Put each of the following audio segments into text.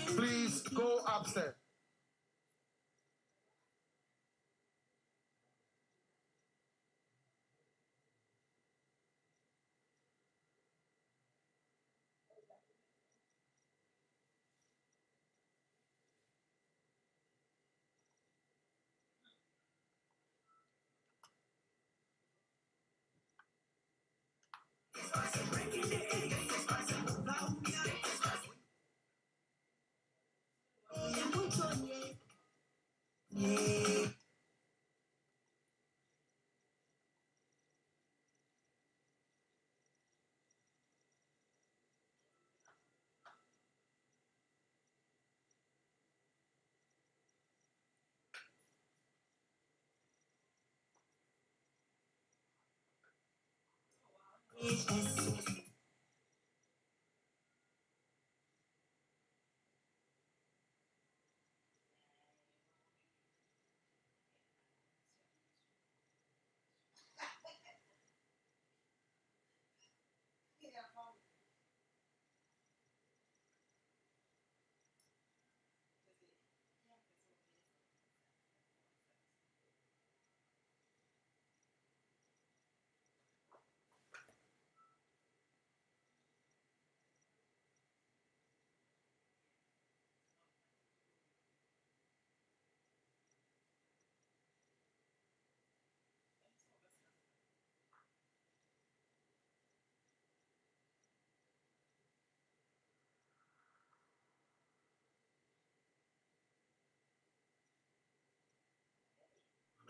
Please go upstairs.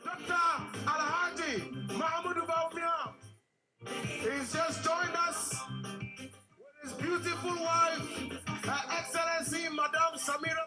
Dr. Alhaji Mahmoud Baumia is just joined us with his beautiful wife, Her Excellency Madame Samira.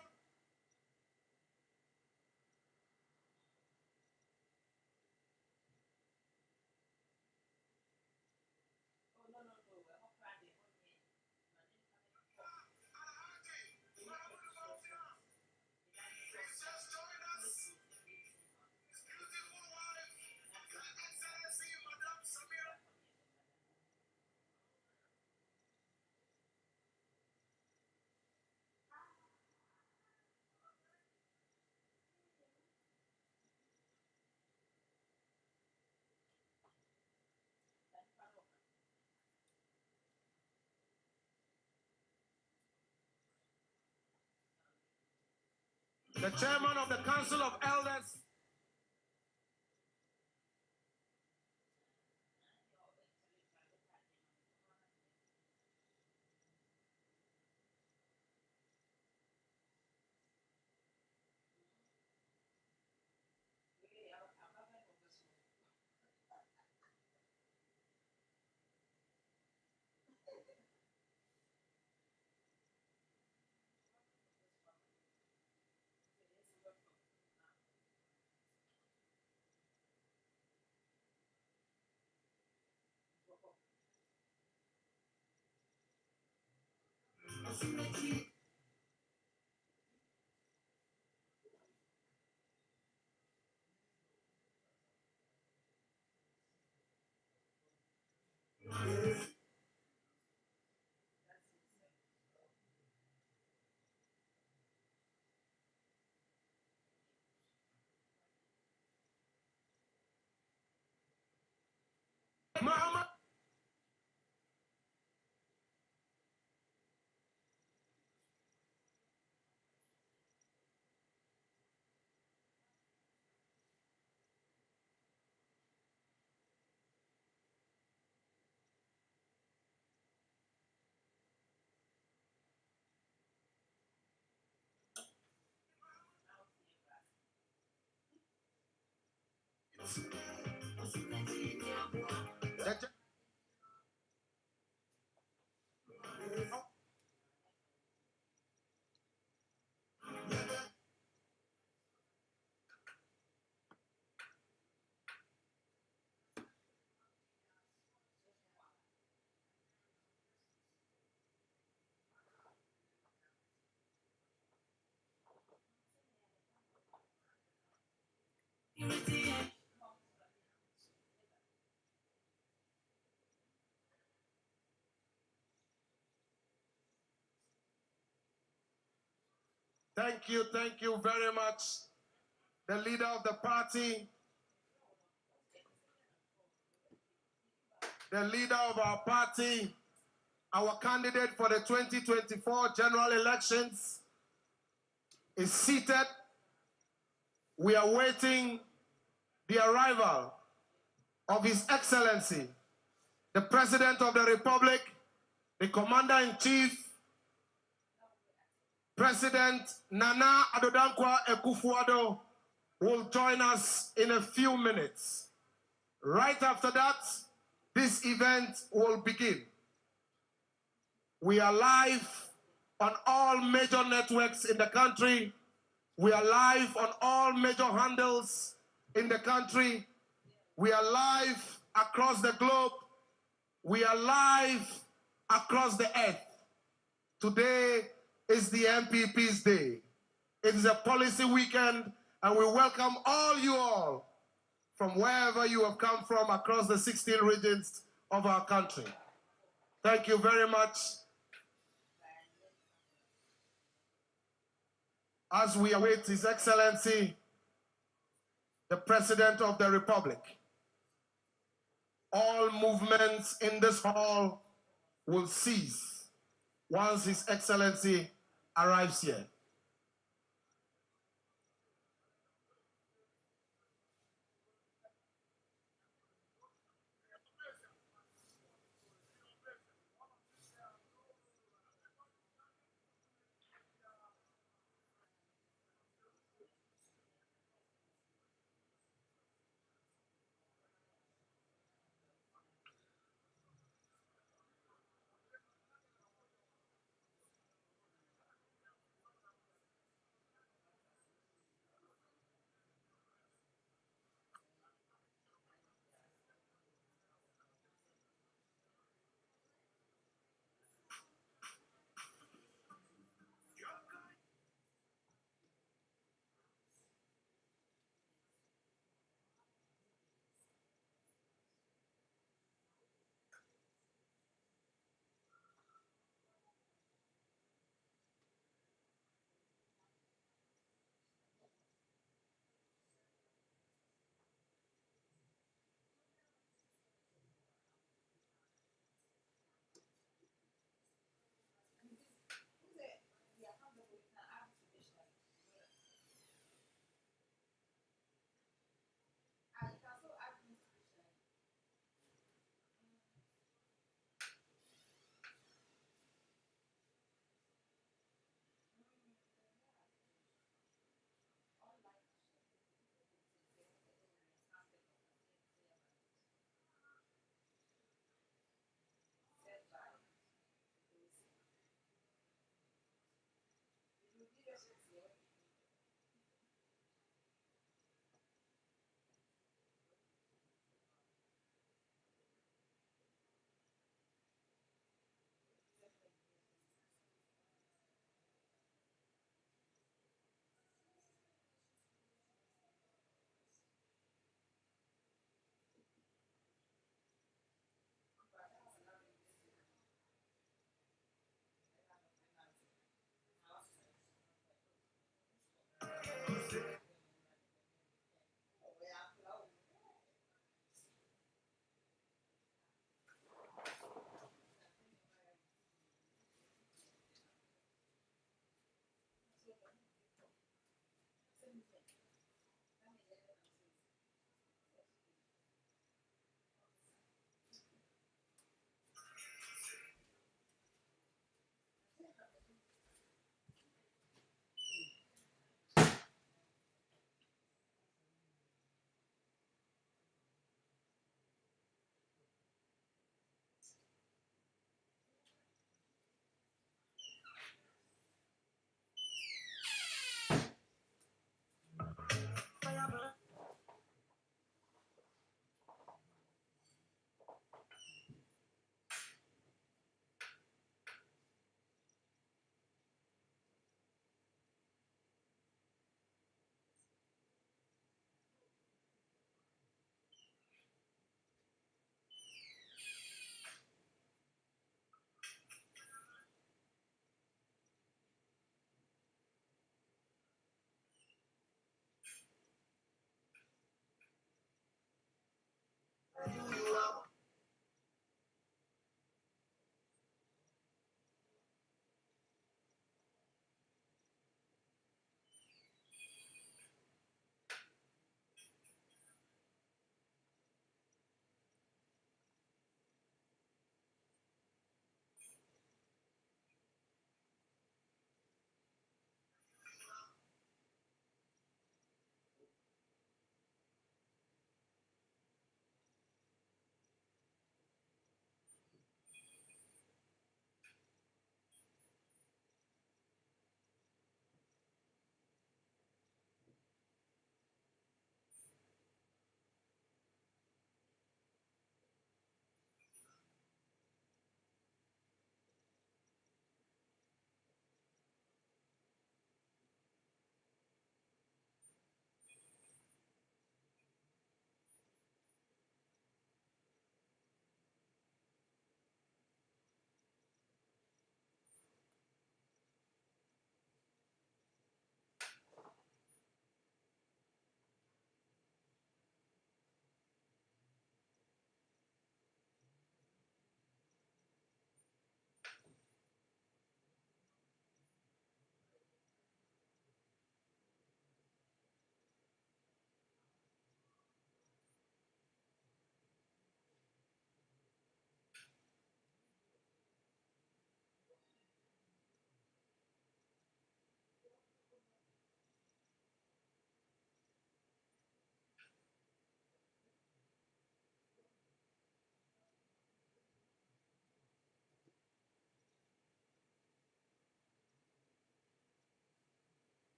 The chairman of the Council of Elders, Muhammad. Thank you very much. The leader of the party, the leader of our party, our candidate for the 2024 general elections is seated. We are waiting the arrival of His Excellency, the President of the Republic, the Commander-in-Chief, President Nana Addo Dankwa Akufo-Addo will join us in a few minutes. Right after that, this event will begin. We are live on all major networks in the country. We are live on all major handles in the country. We are live across the globe. We are live across the earth. Today is the MPP's day. It is a policy weekend, and we welcome you all from wherever you have come from across the 16 regions of our country. Thank you very much. As we await His Excellency, the President of the Republic, all movements in this hall will cease once His Excellency arrives here.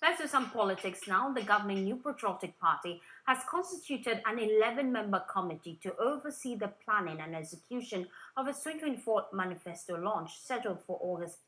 Let's do some politics now. The governing New Patriotic Party has constituted an 11-member committee to oversee the planning and execution of its 2024 manifesto launch, scheduled for August.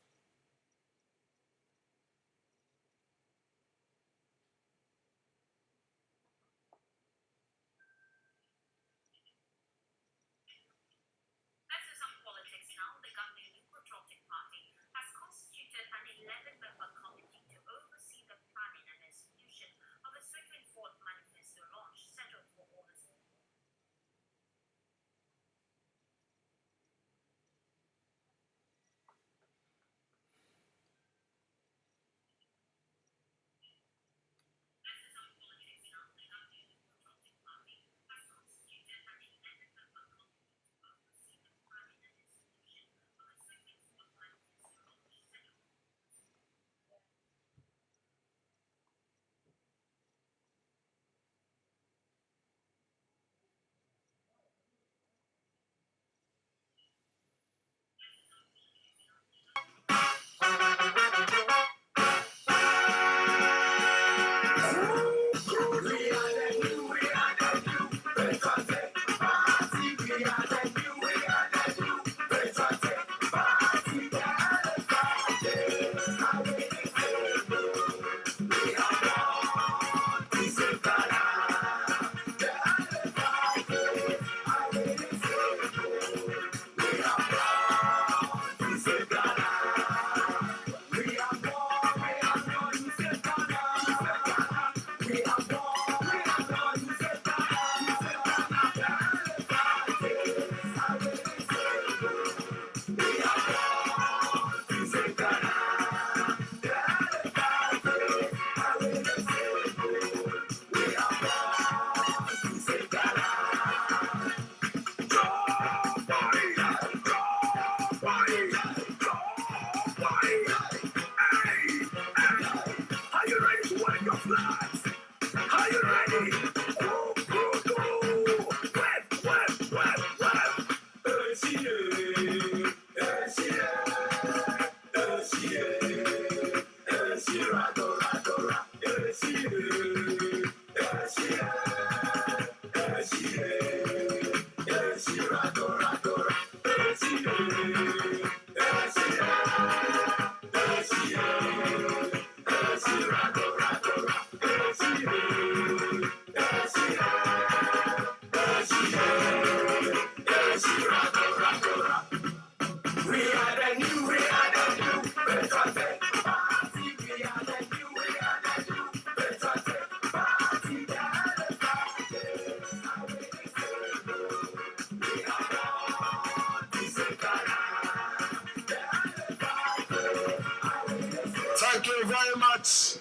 Thank you very much.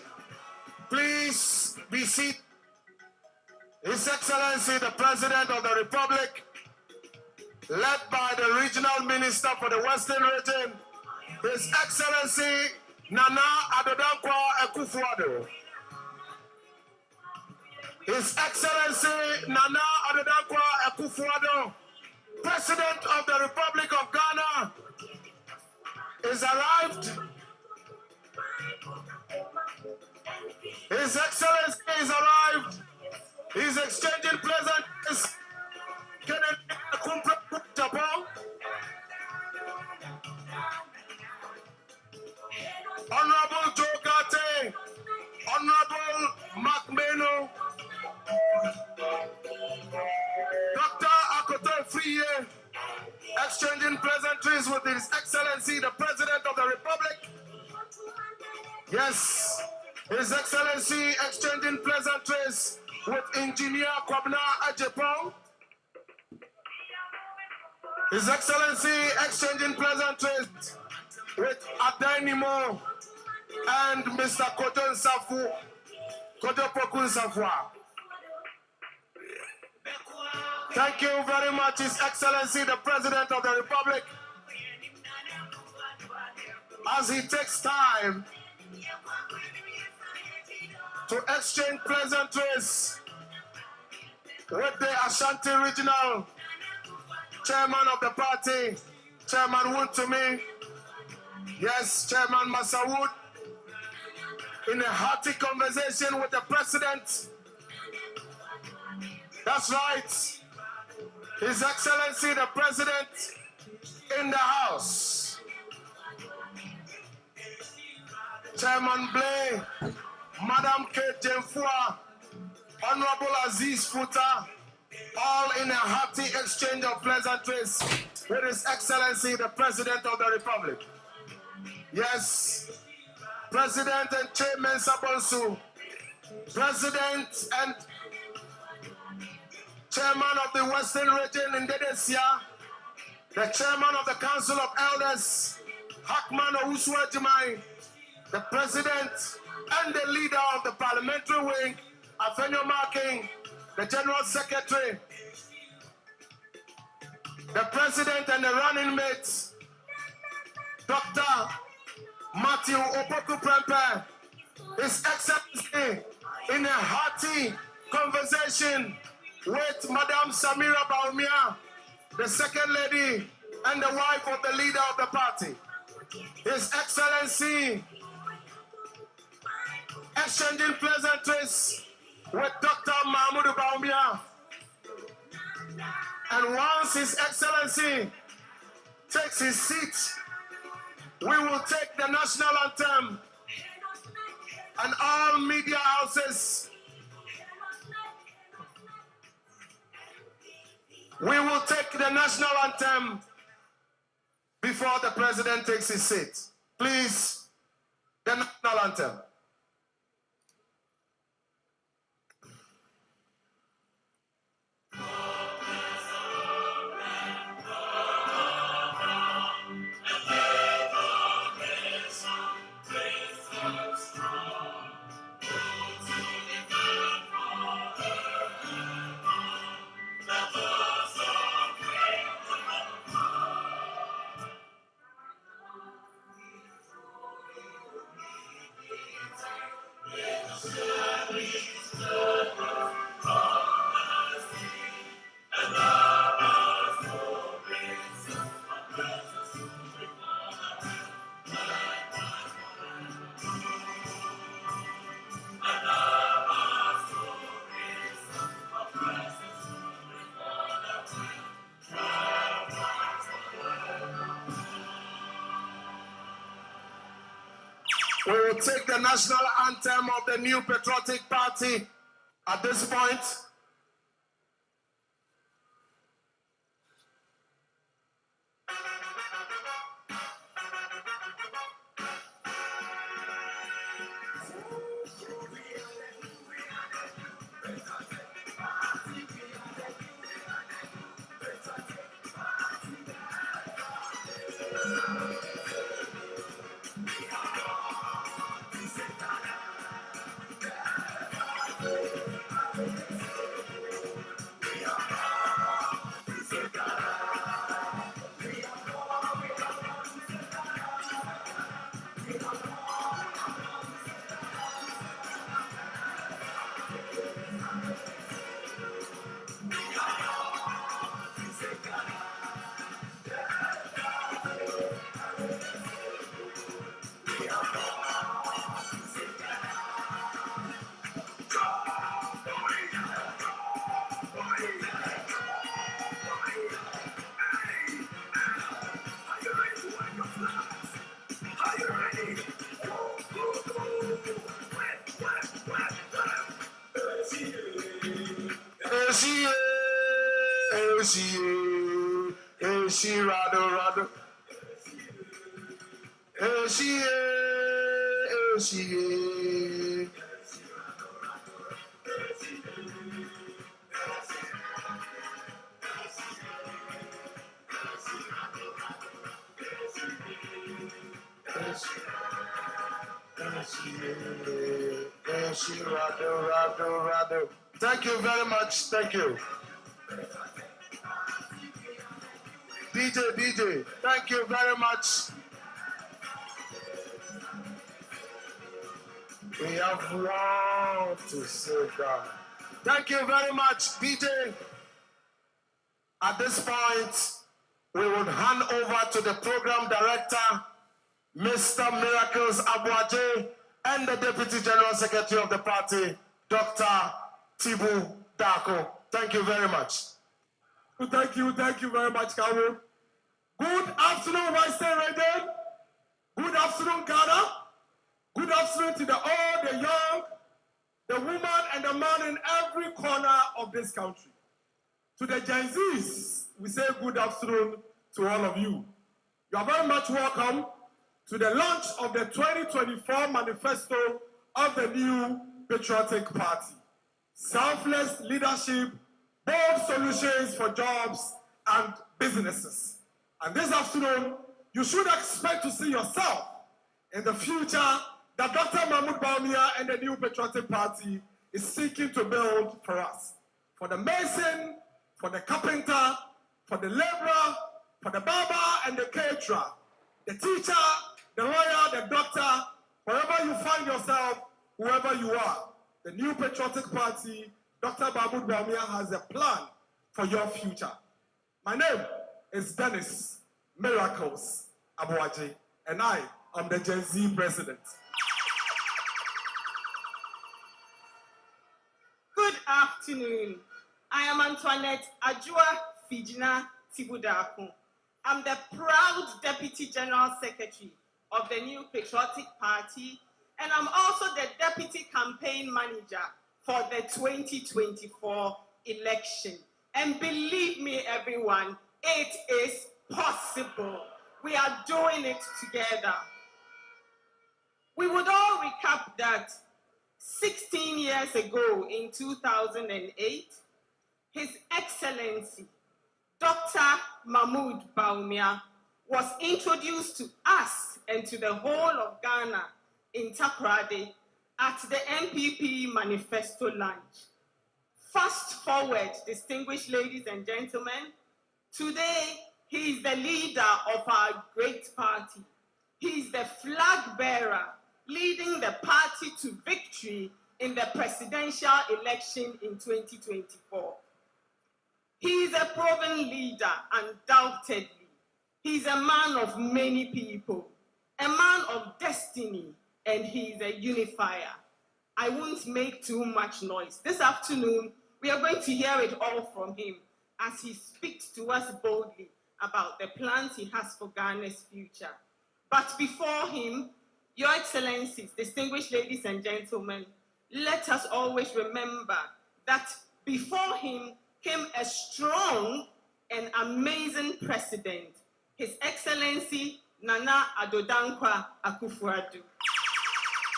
Please be seated. His Excellency, the President of the Republic, led by the Regional Minister for the Western Region, His Excellency Nana Adodankwa Akufo-Addo. His Excellency Nana Adodankwa Akufo-Addo, President of the Republic of Ghana, is arrived. His Excellency is arrived. He's exchanging pleasantries. Japan. Honorable Joe Gate, Honorable Mark Meno, Dr. Akoto Friye, exchanging pleasantries with His Excellency, the President of the Republic. Yes, His Excellency exchanging pleasantries with Engineer Kwabena Ajepong. His Excellency exchanging pleasantries with Adenimo and Mr. Kojo Nsafu, Kojo Poku Nsafua. Thank you very much, His Excellency, the President of the Republic, as he takes time to exchange pleasantries with the Ashanti Regional Chairman of the party, Chairman Wood to me. Yes, Chairman Masawood. in a hearty conversation with the president. That's right. His Excellency the President in the House. Chairman Blay, Madam Kate Jemfua, Honorable Aziz Futa, all in a hearty exchange of pleasantries with His Excellency the President of the Republic. Yes, President and Chairman Sabonsu, President and Chairman of the Western Region in Dedesia, the Chairman of the Council of Elders, Hakman Owusu Jimai, the President and the leader of the Parliamentary Wing, Afenyo Marking, the General Secretary, the President and the running mates, Dr. Matthew Opoku Prempe, His Excellency, in a hearty conversation with Madame Samira Baumia, the Second Lady and the wife of the leader of the party. His Excellency exchanging pleasantries with Dr. Mahmoud Baumia. And once His Excellency takes his seat, we will take the national anthem, and all media houses, we will take the national anthem before the president takes his seat. Please, the national anthem. We will take the national anthem of the new patriotic party at this point. Thank you very much. Thank you. DJ, thank you very much. We have one to sit down. Thank you very much, DJ. At this point, we would hand over to the program director, Mr. Miracles Abuaje, and the Deputy General Secretary of the party, Dr. Tibu Dako. Thank you very much. Thank you very much, Karu. Good afternoon, Vice President. Good afternoon, Ghana. Good afternoon to the old, the young, the woman, and the man in every corner of this country. To the Gen Zs, we say good afternoon to all of you. You are very much welcome to the launch of the 2024 Manifesto of the new Patriotic Party. Selfless leadership, bold solutions for jobs and businesses. And this afternoon, you should expect to see yourself in the future that Dr. Mahmoud Bawumia and the new Patriotic Party is seeking to build for us. For the mason, for the carpenter, for the laborer, for the barber and the caterer, the teacher, the lawyer, the doctor, wherever you find yourself, whoever you are, the new Patriotic Party, Dr. Mahmoud Bawumia has a plan for your future. My name is Dennis Miracles Abuaji, and I am the Gen Z president. Good afternoon. I am Antoinette Ajua Fijina Tibudaku. I'm the proud Deputy General Secretary of the new Patriotic Party, and I'm also the Deputy Campaign Manager for the 2024 election. And believe me, everyone, it is possible. We are doing it together. We would all recap that 16 years ago in 2008, His Excellency Dr. Mahmoud Bawumia was introduced to us and to the whole of Ghana in Takoradi at the MPP Manifesto Launch. Fast forward, distinguished ladies and gentlemen, today he is the leader of our great party. He is the flag bearer leading the party to victory in the presidential election in 2024. He is a proven leader, undoubtedly. He is a man of many people, a man of destiny, and he is a unifier. I won't make too much noise. This afternoon, we are going to hear it all from him as he speaks to us boldly about the plans he has for Ghana's future. But before him, Your Excellencies, distinguished ladies and gentlemen, let us always remember that before him came a strong and amazing president, His Excellency Nana Addo Dankwa Akufo-Addo.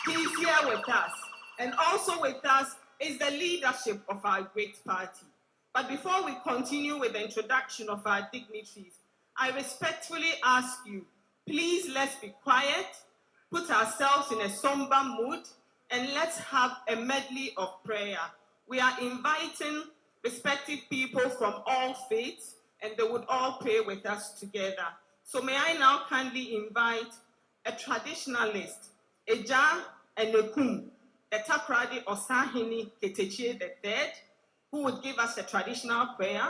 He is here with us, and also with us is the leadership of our great party. But before we continue with the introduction of our dignitaries, I respectfully ask you, please let's be quiet, put ourselves in a somber mood, and let's have a medley of prayer. We are inviting respective people from all faiths, and they would all pray with us together. So may I now kindly invite a traditionalist, Eja Enekum, the Takoradi Osahini Ketechie III, who would give us a traditional prayer.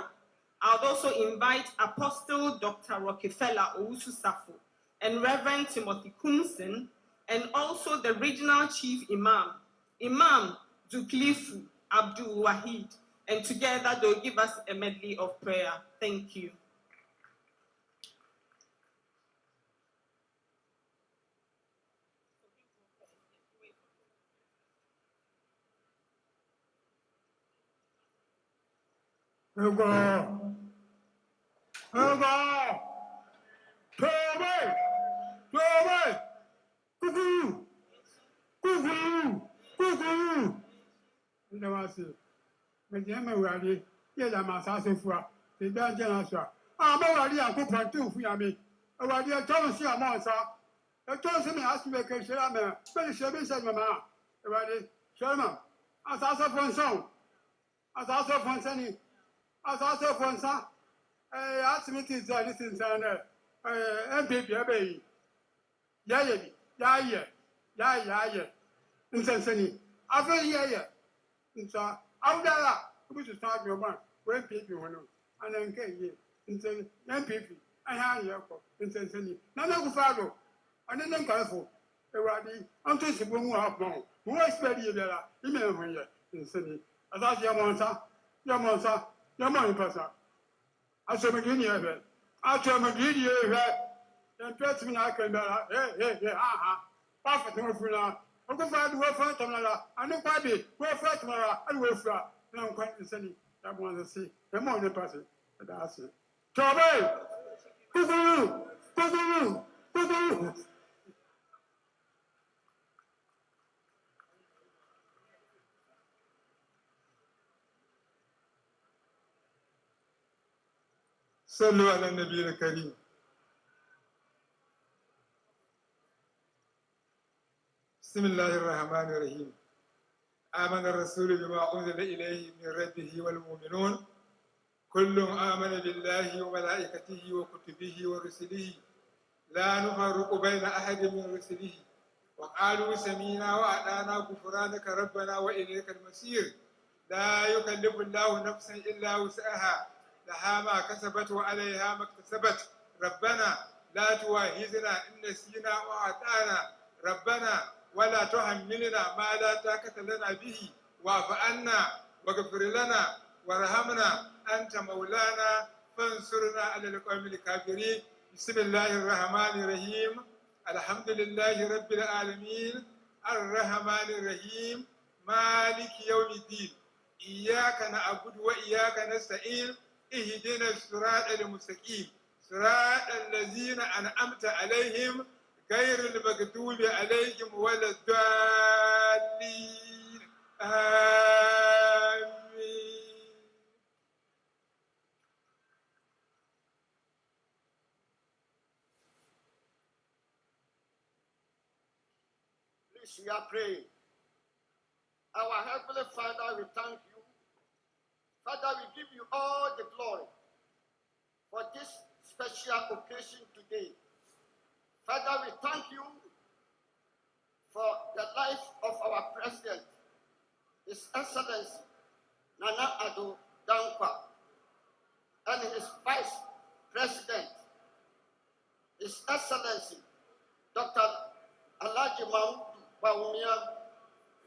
I would also invite Apostle Dr. Rockefeller Owusu-Safo and Reverend Timothy Kumsin, and also the regional chief imam, Imam Duklifu Abdul Wahid, and together they'll give us a medley of prayer. Thank you. Ewadi, I'm just going to have more. Who expect you there? You may have in Sydney. As I your monster, your money person. I saw McGinney here. I saw McGinney here. And trust me, I can aha. Perfect, no fool now. I'm going to find work for tomorrow. I know party, work for tomorrow, and work for. Now I'm quite insanely. That one to see the morning person. That's it. Trouble! Cuckoo! صلوا على النبي الكريم. بسم الله الرحمن الرحيم. آمن الرسول بما أنزل إليه من ربه والمؤمنون كل آمن بالله وملائكته وكتبه ورسله لا نفرق بين أحد من رسله وقالوا سمينا وأطعنا غفرانك ربنا وإليك المصير لا يكلف الله نفسا إلا وسعها لها ما كسبت وعليها ما اكتسبت ربنا لا تواخذنا إن نسينا وأطعنا ربنا ولا تحملنا ما لا طاقة لنا به واعف عنا واغفر لنا وارحمنا أنت مولانا فانصرنا على القوم الكافرين. بسم الله الرحمن الرحيم. الحمد لله رب العالمين الرحمن الرحيم مالك يوم الدين إياك نعبد وإياك نستعين اهدنا الصراط المستقيم صراط الذين أنعمت عليهم غير المغضوب عليهم ولا الضالين آمين. Please, we are praying. Our Heavenly Father, we thank you. Father, we give you all the glory for this special occasion today. Father, we thank you for the life of our President, His Excellency Nana Addo Dankwa, and his Vice President, His Excellency Dr. Alhaji Mahmoud Bawumia,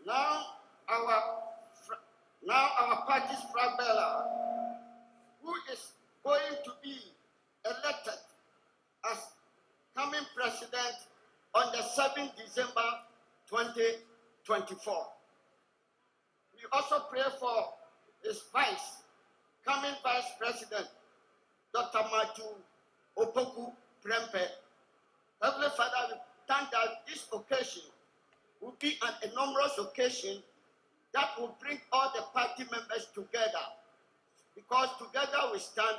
now our party's flag bearer, who is going to be elected as coming president on the 7th December 2024. We also pray for his coming vice president, Dr. Matthew Opoku Prempe. Heavenly Father, we thank that this occasion will be an enormous occasion that will bring all the party members together, because together we stand,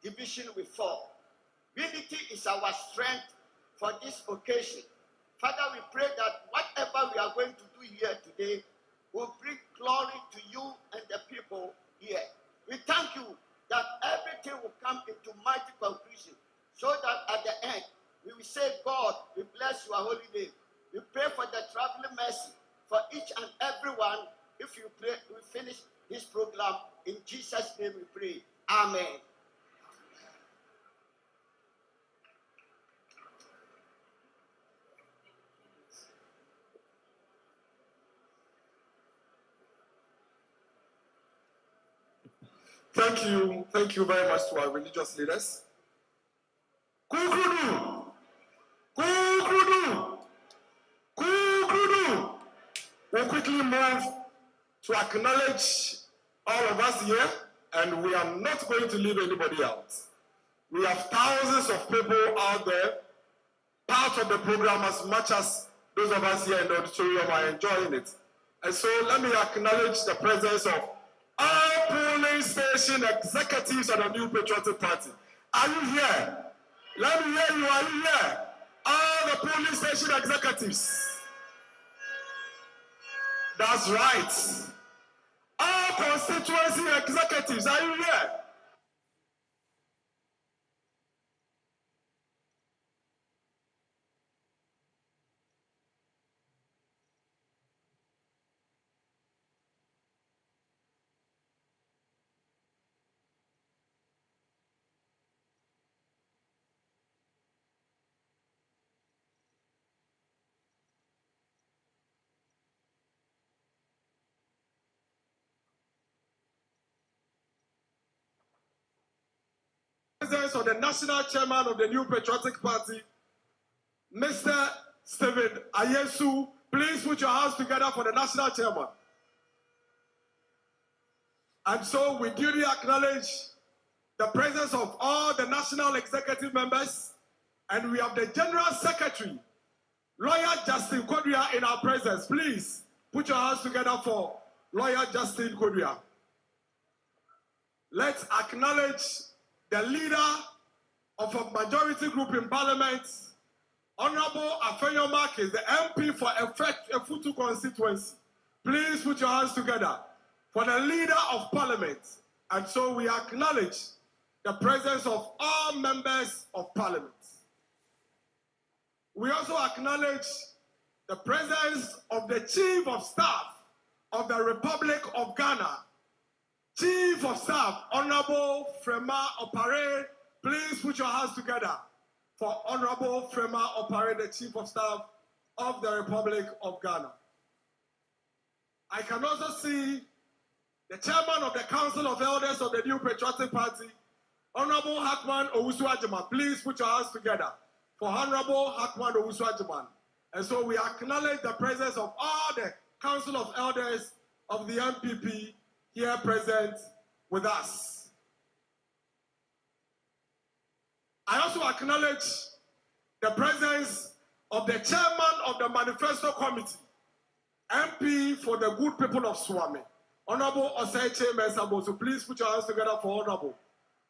division will fall. Unity is our strength for this occasion. Father, we pray that whatever we are going to do here today will bring glory to you and the people here. We thank you that everything will come into mighty conclusion, so that at the end we will say, God, we bless your holy name. We pray for the traveling mercy for each and every one. If you pray, we finish this program. In Jesus' name we pray. Amen. Thank you very much to our religious leaders. Kukudu! We'll quickly move to acknowledge all of us here, and we are not going to leave anybody out. We have thousands of people out there, part of the program as much as those of us here in the auditorium are enjoying it. And so let me acknowledge the presence of all polling station executives of the New Patriotic Party. Are you here? Let me hear you. Are you here? All the polling station executives. That's right. All constituency executives, are you here? presence of the national chairman of the New Patriotic Party, Mr. Stephen Ayesu. Please put your hands together for the national chairman. And so we duly acknowledge the presence of all the national executive members, and we have the General Secretary, Lawyer Justin Kodria, in our presence. Please put your hands together for Lawyer Justin Kodria. Let's acknowledge the leader of a majority group in Parliament, Honorable Afenyo Marquez, the MP for Efutu constituency. Please put your hands together for the leader of Parliament. And so we acknowledge the presence of all members of Parliament. We also acknowledge the presence of the Chief of Staff of the Republic of Ghana. Chief of Staff, Honorable Frema Opare. Please put your hands together for Honorable Frema Opare, the Chief of Staff of the Republic of Ghana. I can also see the Chairman of the Council of Elders of the New Patriotic Party, Honorable Hakman Owusu-Agyemang. Please put your hands together for Honorable Hakman Owusu-Agyemang. And so we acknowledge the presence of all the Council of Elders of the MPP here present with us. I also acknowledge the presence of the Chairman of the Manifesto Committee, MP for the good people of Swami, Honorable Oseche Mensabo. So please put your hands together for Honorable,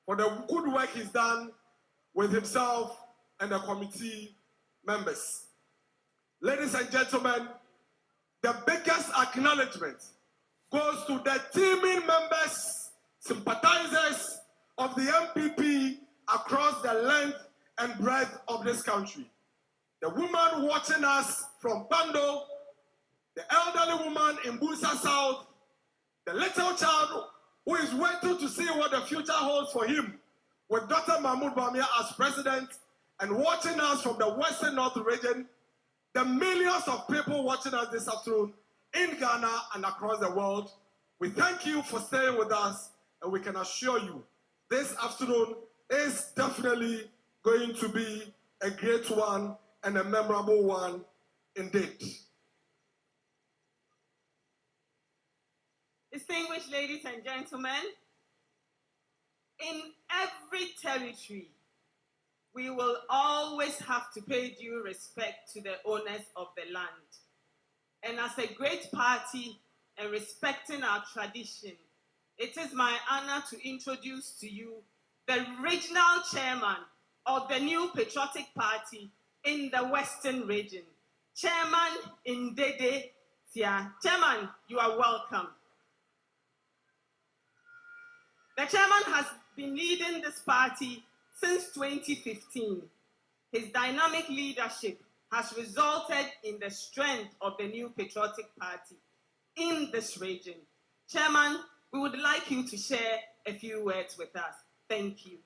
for the good work he's done with himself and the committee members. Ladies and gentlemen, the biggest acknowledgement goes to the teaming members, sympathizers of the MPP across the length and breadth of this country. The woman watching us from Bando, the elderly woman in Busa South, the little child who is waiting to see what the future holds for him with Dr. Mahmoud Bawumia as president, and watching us from the Western North region, the millions of people watching us this afternoon in Ghana and across the world. We thank you for staying with us, and we can assure you this afternoon is definitely going to be a great one and a memorable one indeed. Distinguished ladies and gentlemen, in every territory, we will always have to pay due respect to the owners of the land. And as a great party and respecting our tradition, it is my honor to introduce to you the regional chairman of the New Patriotic Party in the Western region, Chairman Ndede Tia. Chairman, you are welcome. The chairman has been leading this party since 2015. His dynamic leadership has resulted in the strength of the New Patriotic Party in this region. Chairman, we would like you to share a few words with us. Thank you.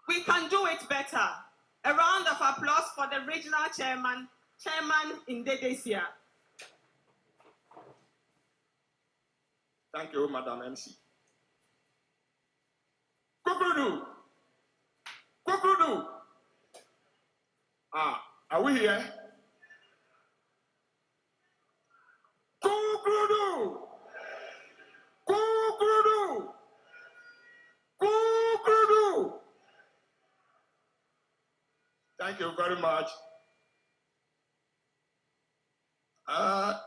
We can do it better. A round of applause for the regional chairman, Chairman Ndede Tia. Thank you, Madam MC. Kukudu! Kukudu! Are we here? Kukudu! Kukudu! Kukudu! Thank you very much.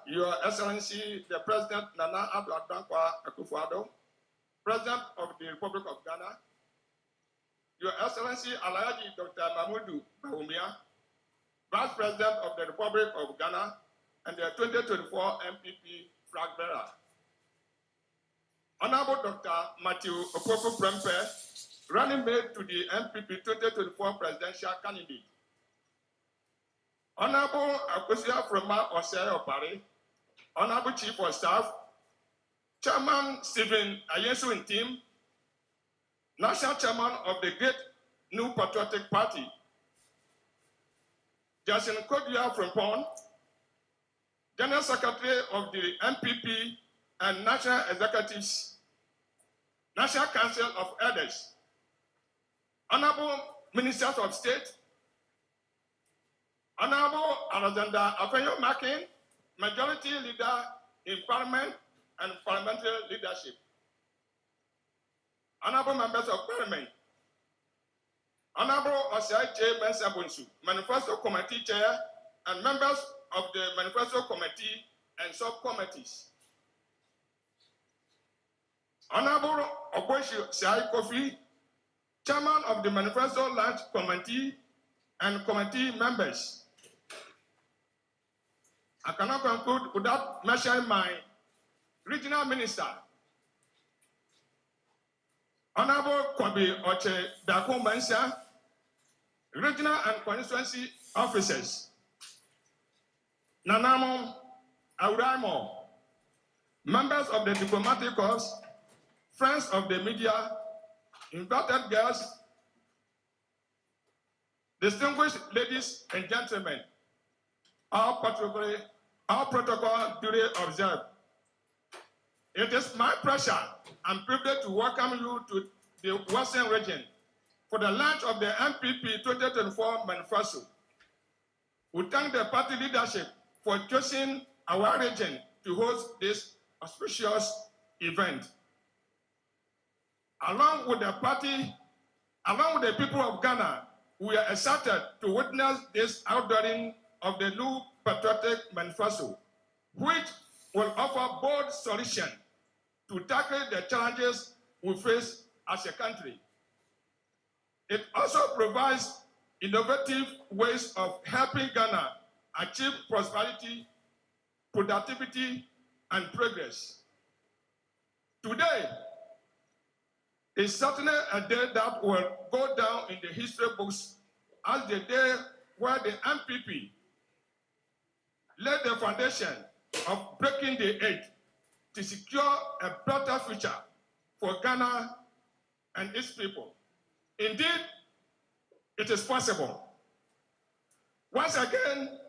Your Excellency, the President Nana Addo Akufo-Addo, President of the Republic of Ghana, Your Excellency Alhaji Dr. Mahmoud Bawumia, Vice President of the Republic of Ghana and the 2024 MPP flag bearer, Honorable Dr. Matthew Opoku Prempeh, running mate to the MPP 2024 presidential candidate, Honorable Akosia Frema Opare, Honorable Chief of Staff, Chairman Stephen Ayesu and team, National Chairman of the Great New Patriotic Party, Justin Kodia Frimpong, General Secretary of the MPP and National Executives, National Council of Elders, Honorable Ministers of State, Honorable Alexander Afenyo Makin, Majority Leader in Parliament and Parliamentary Leadership, Honorable Members of Parliament, Honorable Osai J. Mensah-Bonsu, Manifesto Committee Chair, and members of the Manifesto Committee and subcommittees. Honorable Oboshi Sai Kofi, Chairman of the Manifesto Launch Committee and committee members. I cannot conclude without mentioning my regional minister, Honorable Kwabi Oche Dako Mensah, regional and constituency officers, Nanamo Auraimo, members of the diplomatic corps, friends of the media, invited guests, distinguished ladies and gentlemen, all protocol duly observed. It is my pleasure and privilege to welcome you to the Western region for the launch of the MPP 2024 Manifesto. We thank the party leadership for choosing our region to host this auspicious event. Along with the people of Ghana, we are excited to witness this outdooring of the new patriotic manifesto, which will offer bold solutions to tackle the challenges we face as a country. It also provides innovative ways of helping Ghana achieve prosperity, productivity, and progress. Today is certainly a day that will go down in the history books as the day where the MPP laid the foundation of breaking the edge to secure a better future for Ghana and its people. Indeed, it is possible. Once again,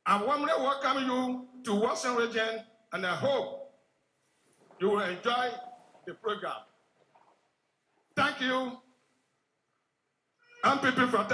I warmly welcome you to Western Region, and I hope you will enjoy the program. Thank you. MPP for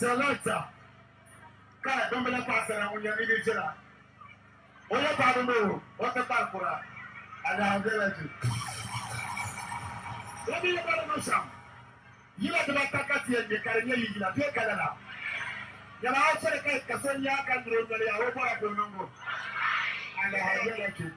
Selector. Kaya, don't be like pastor when you're in the Oya Padumo, what the Parkura, and I'll get you. Let me look at the motion. You let the Takati and the Caribbean, you have your Canada. You are also a case, Casonia can do the Aopa, and I'll get you.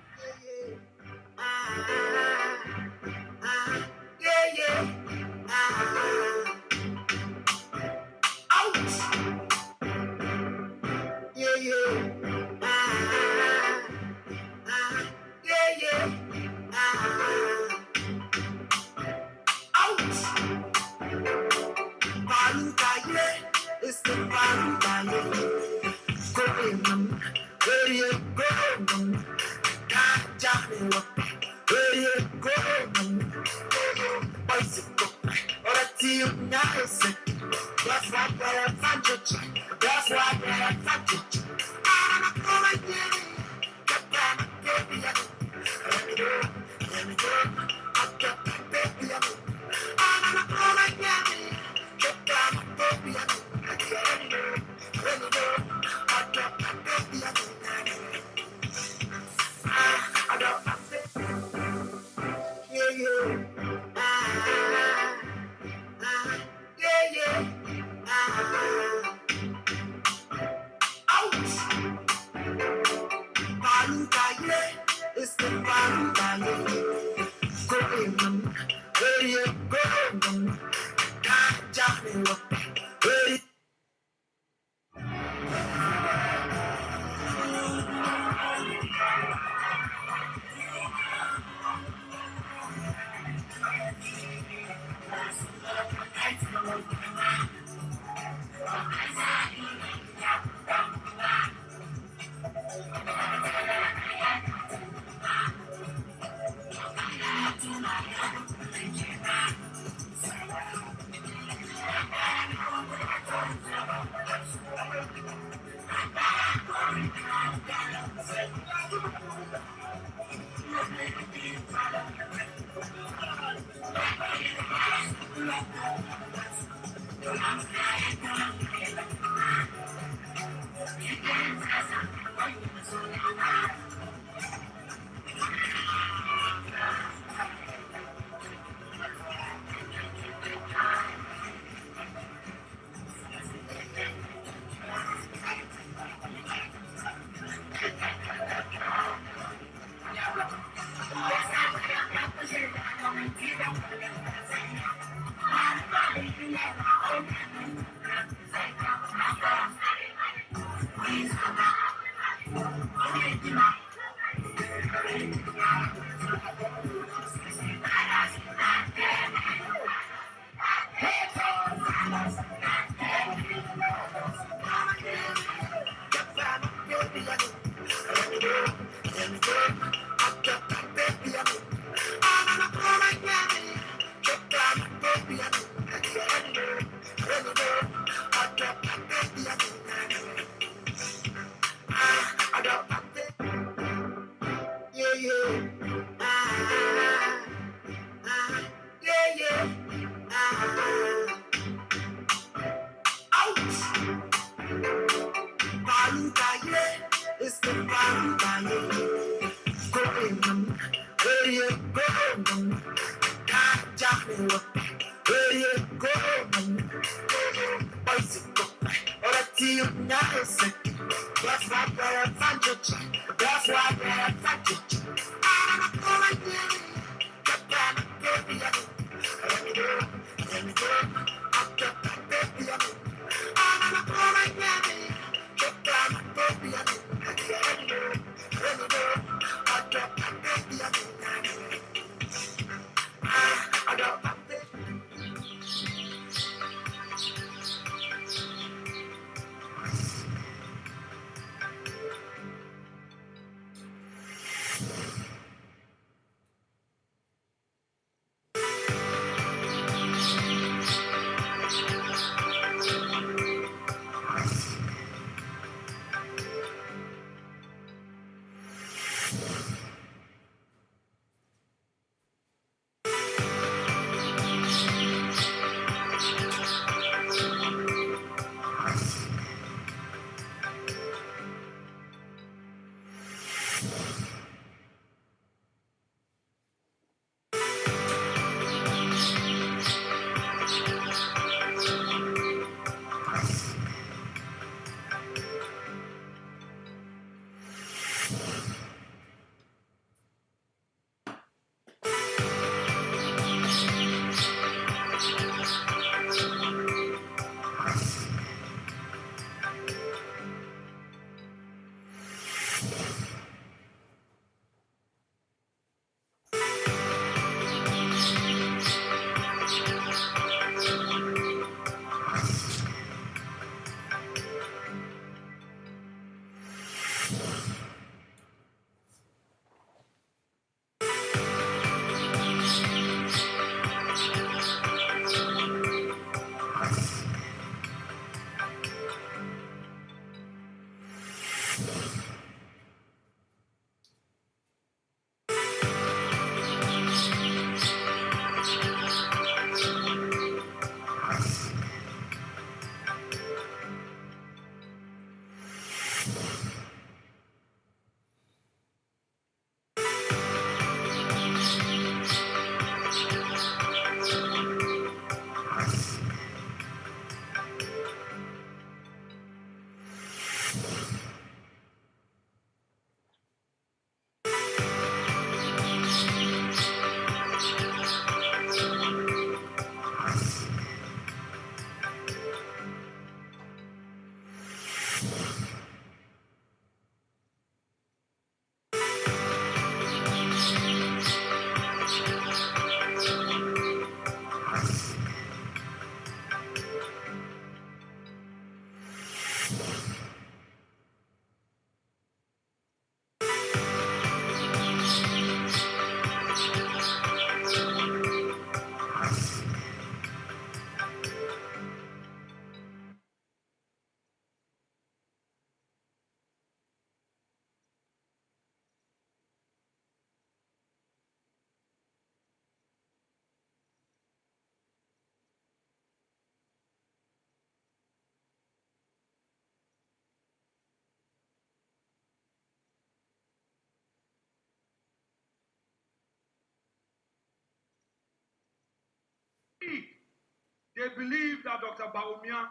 they believe that Dr. Bawumia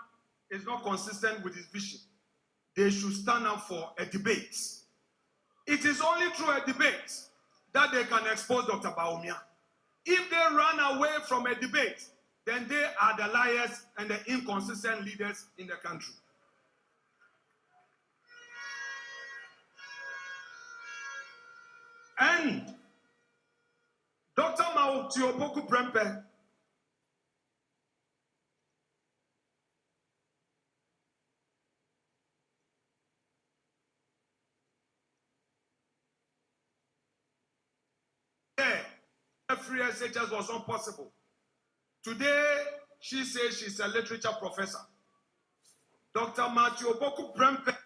is not consistent with his vision, they should stand up for a debate. It is only through a debate that they can expose Dr. Bawumia. If they run away from a debate, then they are the liars and the inconsistent leaders in the country. And Dr. Opoku Prempeh free SHS was impossible. Today, she says she's a literature professor. Dr. Opoku Prempeh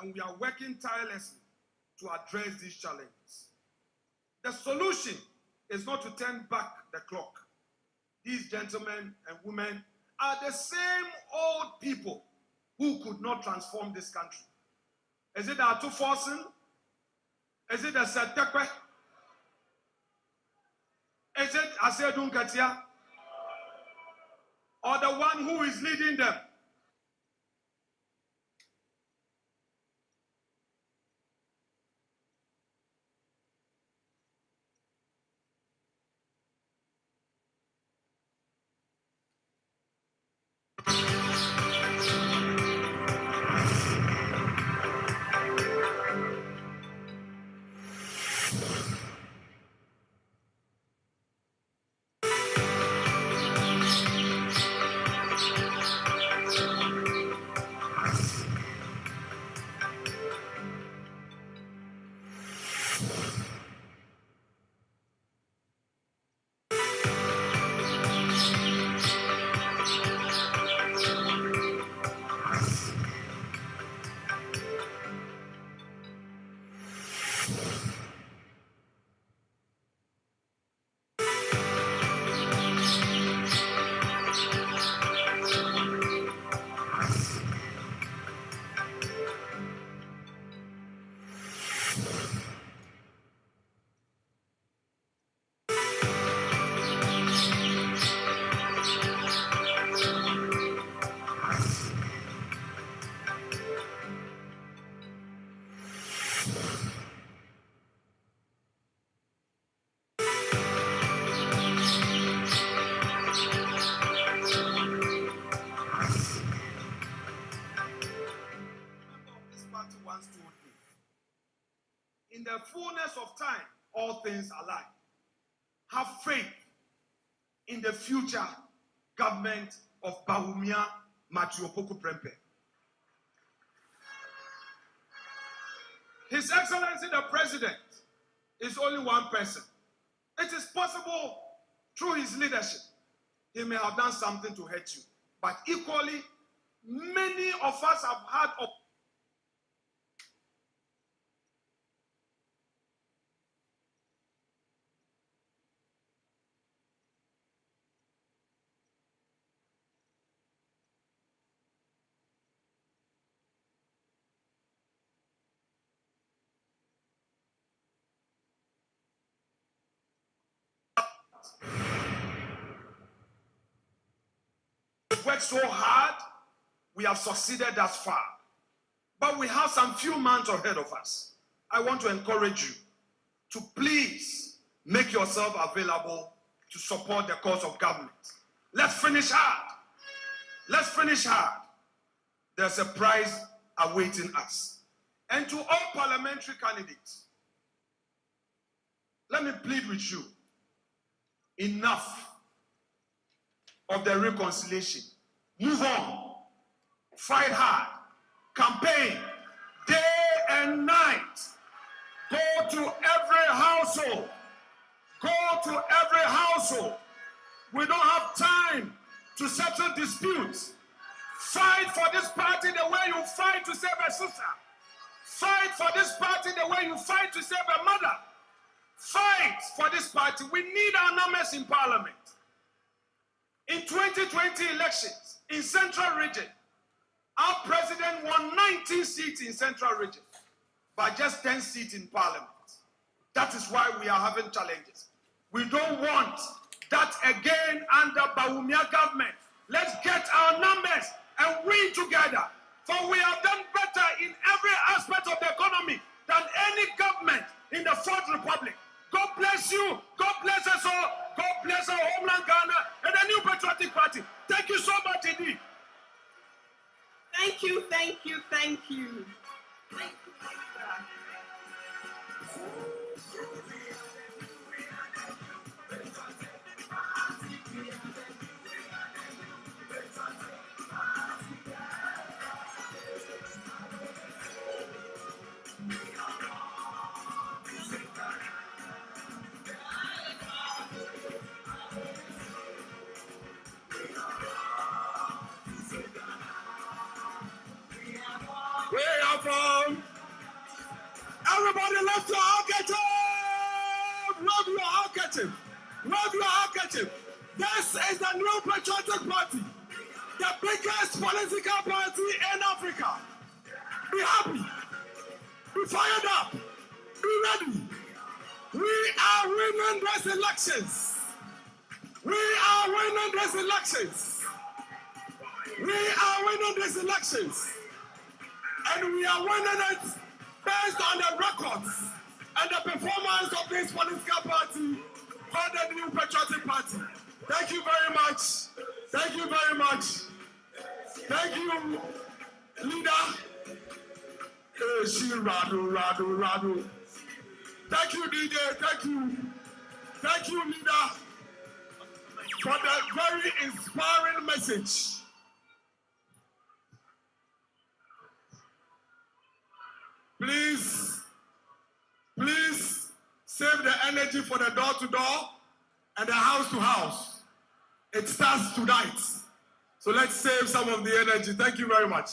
and we are working tirelessly to address these challenges. The solution is not to turn back the clock. These gentlemen and women are the same old people who could not transform this country. Is it Atu Forsen? Is it the Setekwe? Is it Asedun Katia? Or the one who is leading them? In the fullness of time, all things are light. Have faith in the future government of Bawumia Opoku Prempeh. His Excellency the President is only one person. It is possible through his leadership, he may have done something to hurt you. But equally, many of us have had worked so hard, we have succeeded thus far. But we have some few months ahead of us. I want to encourage you to please make yourself available to support the cause of government. Let's finish hard. Let's finish hard. There's a prize awaiting us. And to all parliamentary candidates, let me plead with you. Enough of the reconciliation. Move on. Fight hard. Campaign day and night. Go to every household. Go to every household. We don't have time to settle disputes. Fight for this party the way you fight to save a sister. Fight for this party the way you fight to save a mother. Fight for this party. We need our numbers in parliament. In 2020 elections in Central Region, our president won 19 seats in Central Region, but just 10 seats in parliament. That is why we are having challenges. We don't want that again under Bawumia government. Let's get our numbers and win together. For we have done better in every aspect of the economy than any government in the Fourth Republic. God bless you. God bless us all. God bless our homeland Ghana and the New Patriotic Party. Thank you so much indeed. Thank you, thank you, thank you. Where are from? Everybody lift your handkerchief! Wave your handkerchief! Wave your handkerchief! This is the New Patriotic Party, the biggest political party in Africa. Be happy. Be fired up. Be ready. We are winning these elections. We are winning these elections. We are winning these elections. And we are winning it based on the records and the performance of this political party called the New Patriotic Party. Thank you very much. Thank you very much. Thank you, leader. Radu. Thank you, DJ. Thank you. Thank you, leader, for that very inspiring message. Please save the energy for the door-to-door and the house-to-house. It starts tonight. So let's save some of the energy. Thank you very much.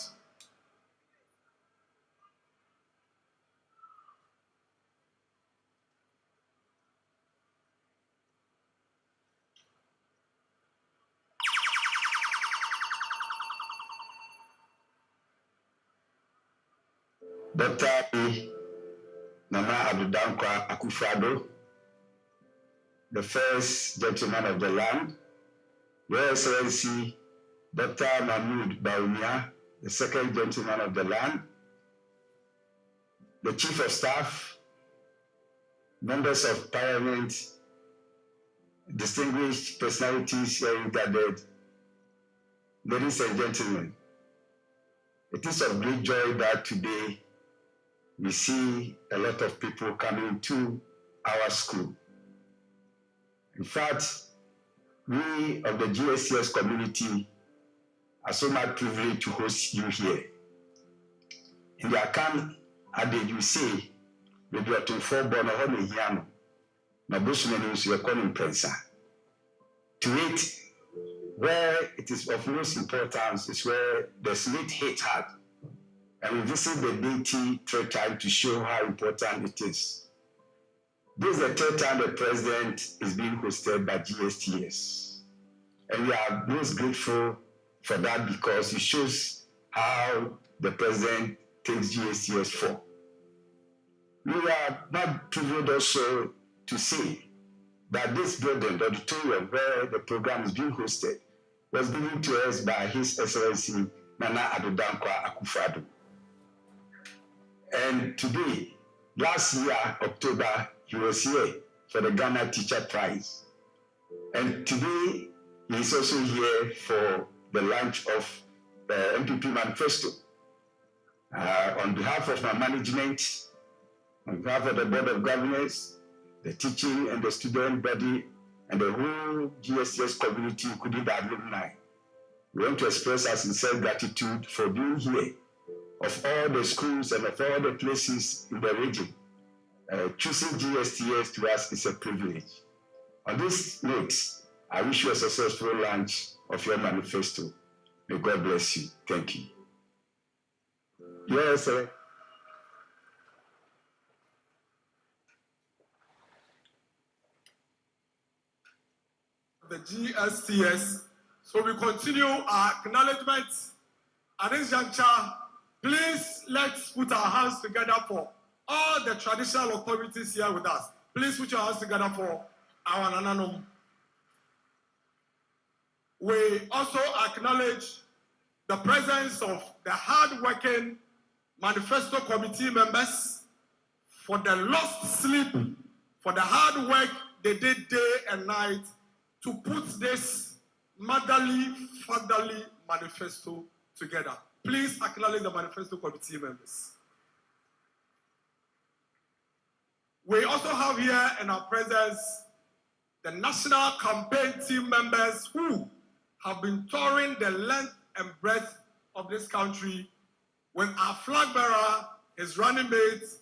Dr. Nana Adudankwa Akufo-Addo, the first gentleman of the land, Your Excellency Dr. Mahmoud Bawumia, the second gentleman of the land, the Chief of Staff, members of Parliament, distinguished personalities here gathered, ladies and gentlemen, it is of great joy that today we see a lot of people coming to our school. In fact, we of the GSCS community are so much privileged to host you here. In the Akan adage you say, we do to four born a home hiano, na bushman is your calling prensa. To it, where it is of most importance is where the slate hit hard. And we visit the deity third time to show how important it is. This is the third time the president is being hosted by GSTS. And we are most grateful for that because it shows how the president takes GSTS for. We are not privileged also to say that this building, the auditorium where the program is being hosted, was given to us by His Excellency Nana Adudankwa Akufo-Addo. And today, last year, October, he was here for the Ghana Teacher Prize. And today, he is also here for the launch of the MPP Manifesto. On behalf of my management, on behalf of the Board of Governors, the teaching and the student body, and the whole GSTS community, including the alumni, we want to express our sincere gratitude for being here, of all the schools and of all the places in the region. Choosing GSTS to us is a privilege. On this note, I wish you a successful launch of your manifesto. May God bless you. Thank you. Yes, sir. The GSTS. So we continue our acknowledgement. At this juncture, please let's put our hands together for all the traditional authorities here with us. Please put your hands together for our Nananum. We also acknowledge the presence of the hard-working Manifesto Committee members for the lost sleep, for the hard work they did day and night to put this motherly, fatherly manifesto together. Please acknowledge the Manifesto Committee members. We also have here in our presence the national campaign team members who have been touring the length and breadth of this country with our flag bearer, his running mates,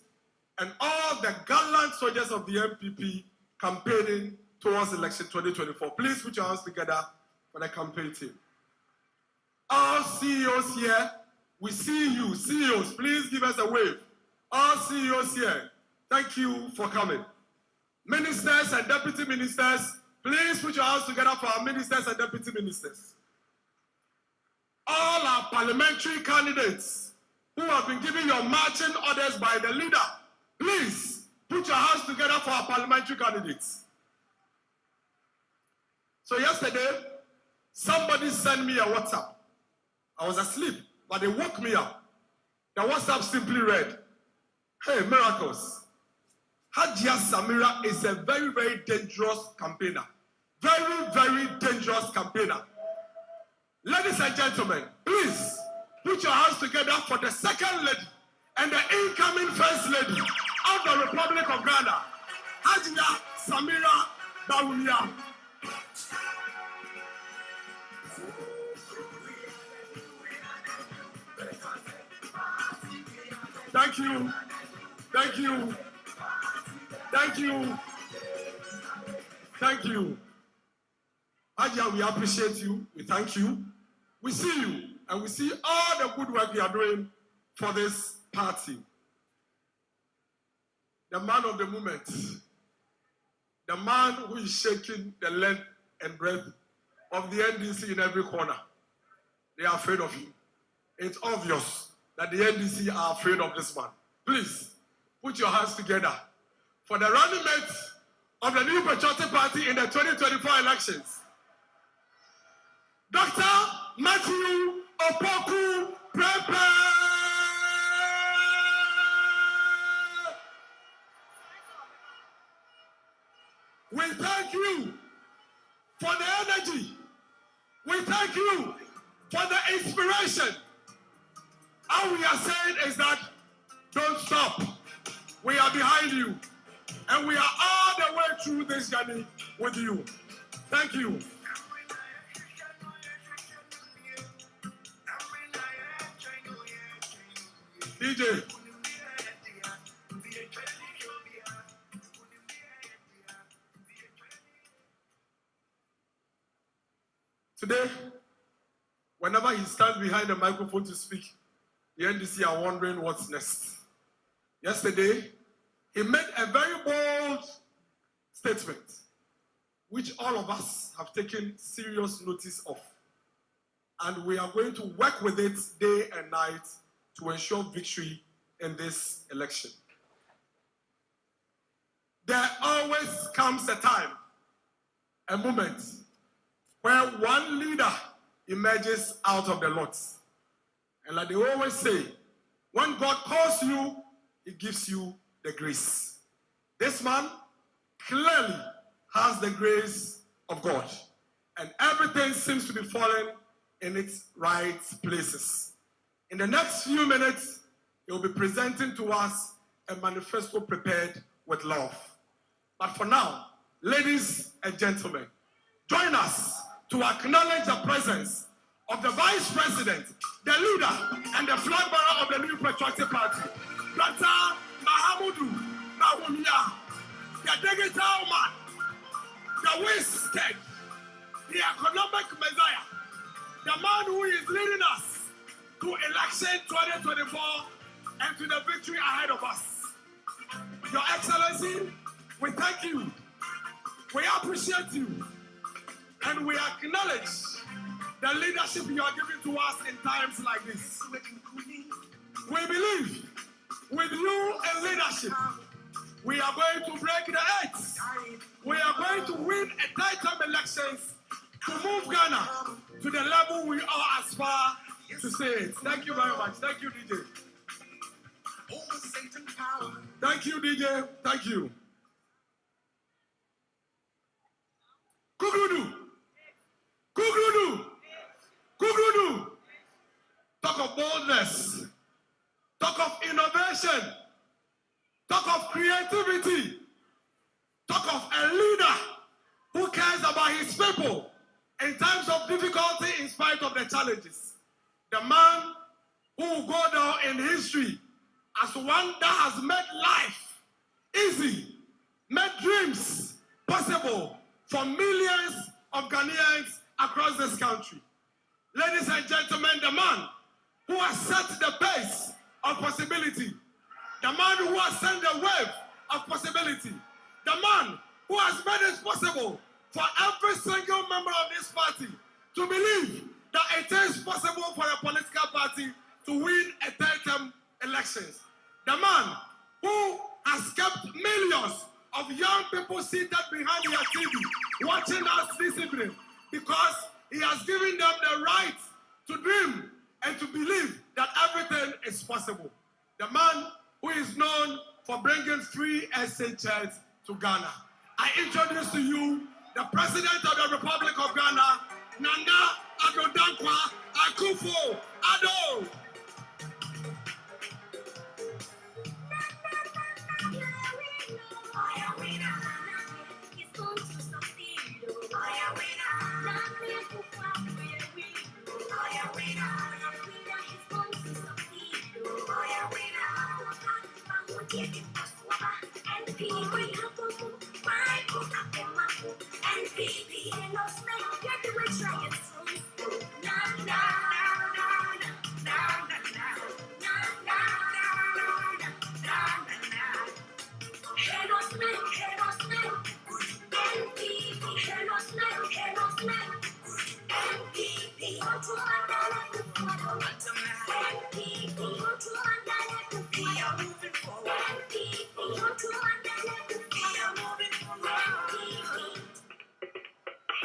and all the gallant soldiers of the MPP campaigning towards election 2024. Please put your hands together for the campaign team. All CEOs here, we see you. CEOs, please give us a wave. All CEOs here, thank you for coming. Ministers and deputy ministers, please put your hands together for our ministers and deputy ministers. All our parliamentary candidates who have been given your marching orders by the leader, please put your hands together for our parliamentary candidates. So yesterday, somebody sent me a WhatsApp. I was asleep, but they woke me up. The WhatsApp simply read, "Hey, miracles. Hajia Samira is a very, very dangerous campaigner. Very, very dangerous campaigner. Ladies and gentlemen, please put your hands together for the second lady and the incoming first lady of the Republic of Ghana, Hajia Samira Bawumia." Thank you. Thank you. Thank you. Thank you. Hajia, we appreciate you. We thank you. We see you. And we see all the good work you are doing for this party. The man of the moment. The man who is shaking the length and breadth of the NDC in every corner. They are afraid of him. It's obvious that the NDC are afraid of this man. Please, put your hands together for the running mate of the New Patriotic Party in the 2024 elections. Dr. Matthew Opoku Prempeh. We thank you for the energy. We thank you for the inspiration. All we are saying is that don't stop. We are behind you. And we are all the way through this journey with you. Thank you. DJ. Today, whenever he stands behind the microphone to speak, the NDC are wondering what's next. Yesterday, he made a very bold statement, which all of us have taken serious notice of. And we are going to work with it day and night to ensure victory in this election. There always comes a time, a moment, where one leader emerges out of the lot. And like they always say, when God calls you, he gives you the grace. This man clearly has the grace of God. And everything seems to be falling in its right places. In the next few minutes, he will be presenting to us a manifesto prepared with love. But for now, ladies and gentlemen, join us to acknowledge the presence of the Vice President, the leader, and the flag bearer of the New Patriotic Party, Dr. Mahamudu Bawumia, the digital man, the wasted, the economic messiah, the man who is leading us to election 2024 and to the victory ahead of us. Your Excellency, we thank you, we appreciate you, and we acknowledge the leadership you are giving to us in times like this. We believe with you in leadership, we are going to break the odds. We are going to win a tight-term elections to move Ghana to the level we are aspire to say it. Thank you very much. Thank you, DJ. Thank you, DJ. Thank you. Kugrudu. Kugrudu. Kugrudu. Talk of boldness. Talk of innovation. Talk of creativity. Talk of a leader who cares about his people in times of difficulty in spite of the challenges. The man who will go down in history as one that has made life easy, made dreams possible for millions of Ghanaians across this country. Ladies and gentlemen, the man who has set the pace of possibility, the man who has sent the wave of possibility, the man who has made it possible for every single member of this party to believe that it is possible for a political party to win a third-term elections. The man who has kept millions of young people seated behind their TV watching us this evening because he has given them the right to dream and to believe that everything is possible. The man who is known for bringing free SHS to Ghana. I introduce to you the President of the Republic of Ghana, Nana Addo Dankwa Akufo-Addo.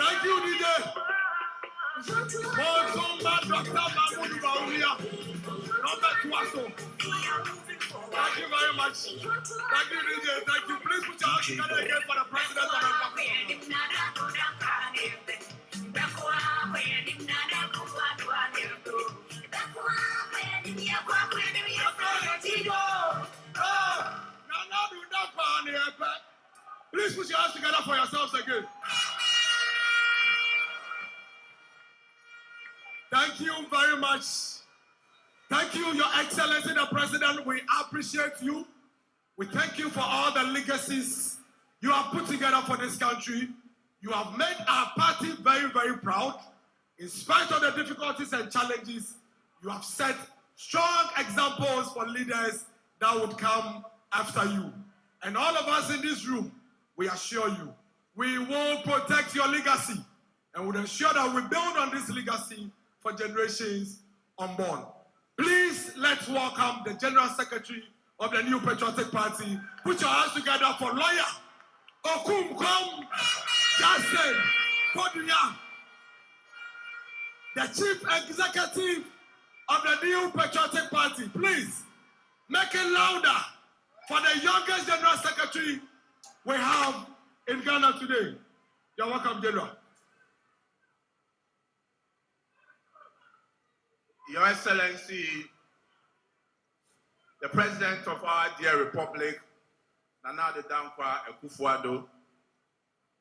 Thank you, DJ. Dr. Mahamudu Bawumia, Robert Waso. Thank you very much. Thank you, DJ. Thank you. Please put your hands together again for the President of the Republic. Please put your hands together for yourselves again. Thank you very much. Thank you, Your Excellency, the President. We appreciate you. We thank you for all the legacies you have put together for this country. You have made our party very, very proud. In spite of the difficulties and challenges, you have set strong examples for leaders that would come after you. And all of us in this room, we assure you, we will protect your legacy and will ensure that we build on this legacy for generations unborn. Please, let's welcome the General Secretary of the New Patriotic Party. Put your hands together for lawyer Okumkom Jason Koduya, the Chief Executive of the New Patriotic Party. Please, make it louder for the youngest General Secretary we have in Ghana today. You're welcome, General. Your Excellency, the President of our dear Republic, Nana Addo Dankwa Akufo-Addo,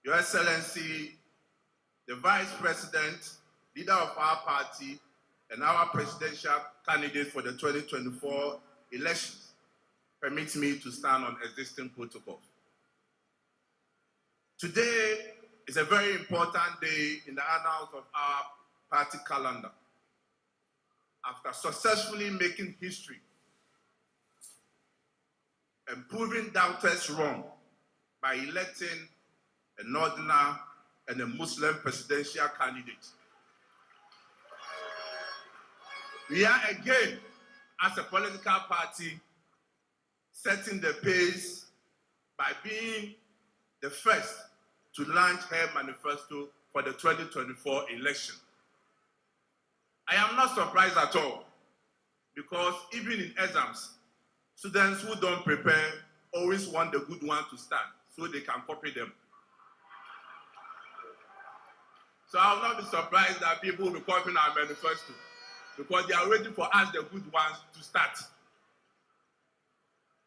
Your Excellency, the Vice President, leader of our party, and our presidential candidate for the 2024 elections, permit me to stand on existing protocols. Today is a very important day in the annals of our party calendar. After successfully making history and proving doubters wrong by electing a Northerner and a Muslim presidential candidate, we are again, as a political party, setting the pace by being the first to launch her manifesto for the 2024 election. I am not surprised at all, because even in exams, students who don't prepare always want the good one to stand so they can copy them. So I will not be surprised that people will be copying our manifesto, because they are waiting for us, the good ones, to start.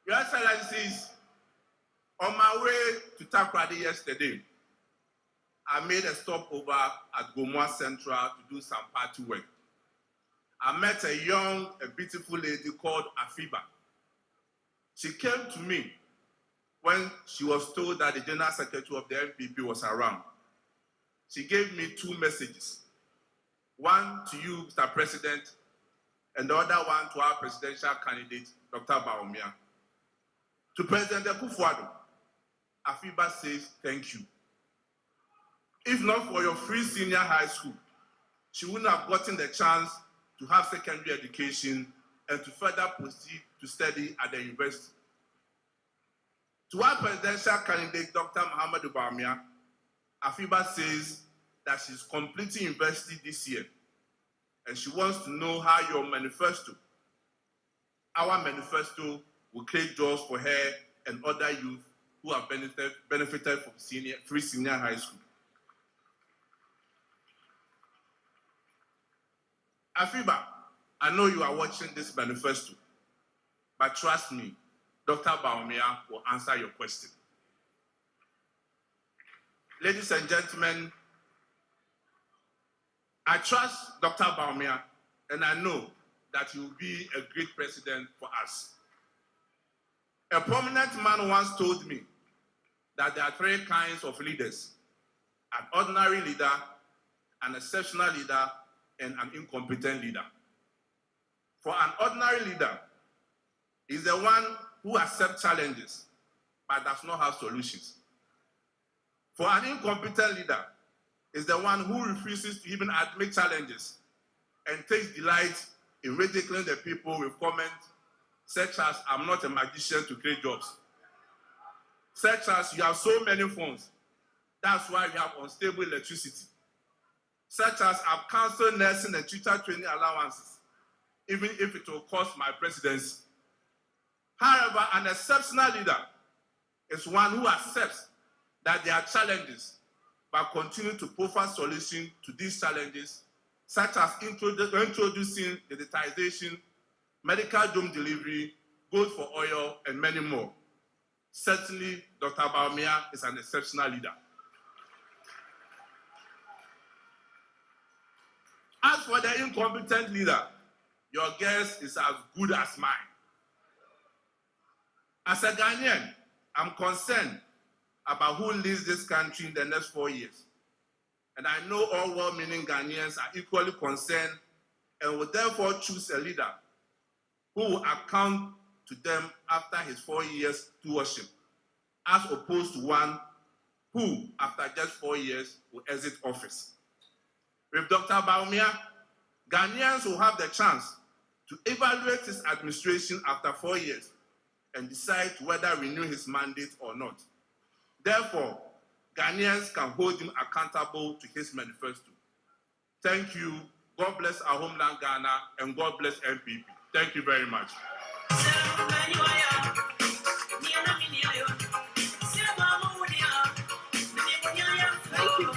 Your Excellencies, on my way to Takoradi yesterday, I made a stopover at Gomoa Central to do some party work. I met a young, beautiful lady called Afiba. She came to me when she was told that the General Secretary of the NPP was around. She gave me two messages. One to you, Mr. President, and the other one to our presidential candidate, Dr. Bawumia. To President Akufo-Addo, Afiba says, thank you. If not for your free senior high school, she wouldn't have gotten the chance to have secondary education and to further proceed to study at the university. To our presidential candidate, Dr. Muhammadu Bawumia, Afiba says that she's completing university this year, and she wants to know how your manifesto, our manifesto, will create jobs for her and other youth who have benefited from free senior high school. Afiba, I know you are watching this manifesto, but trust me, Dr. Bawumia will answer your question. Ladies and gentlemen, I trust Dr. Bawumia, and I know that he will be a great president for us. A prominent man once told me that there are three kinds of leaders: an ordinary leader, an exceptional leader, and an incompetent leader. For an ordinary leader is the one who accepts challenges but does not have solutions. For an incompetent leader is the one who refuses to even admit challenges and takes delight in ridiculing the people with comments such as, I'm not a magician to create jobs. Such as, you have so many phones, that's why we have unstable electricity. Such as, I've cancelled nursing and teacher training allowances, even if it will cost my presidency. However, an exceptional leader is one who accepts that there are challenges, but continue to provide solutions to these challenges, such as introducing digitization, medical home delivery, gold for oil, and many more. Certainly, Dr. Bawumia is an exceptional leader. As for the incompetent leader, your guess is as good as mine. As a Ghanaian, I'm concerned about who leads this country in the next 4 years. And I know all well-meaning Ghanaians are equally concerned and will therefore choose a leader who will account to them after his 4 years stewardship, as opposed to one who, after just 4 years, will exit office. With Dr. Bawumia, Ghanaians will have the chance to evaluate his administration after 4 years and decide whether renew his mandate or not. Therefore, Ghanaians can hold him accountable to his manifesto. Thank you. God bless our homeland Ghana, and God bless NPP. Thank you very much. Thank you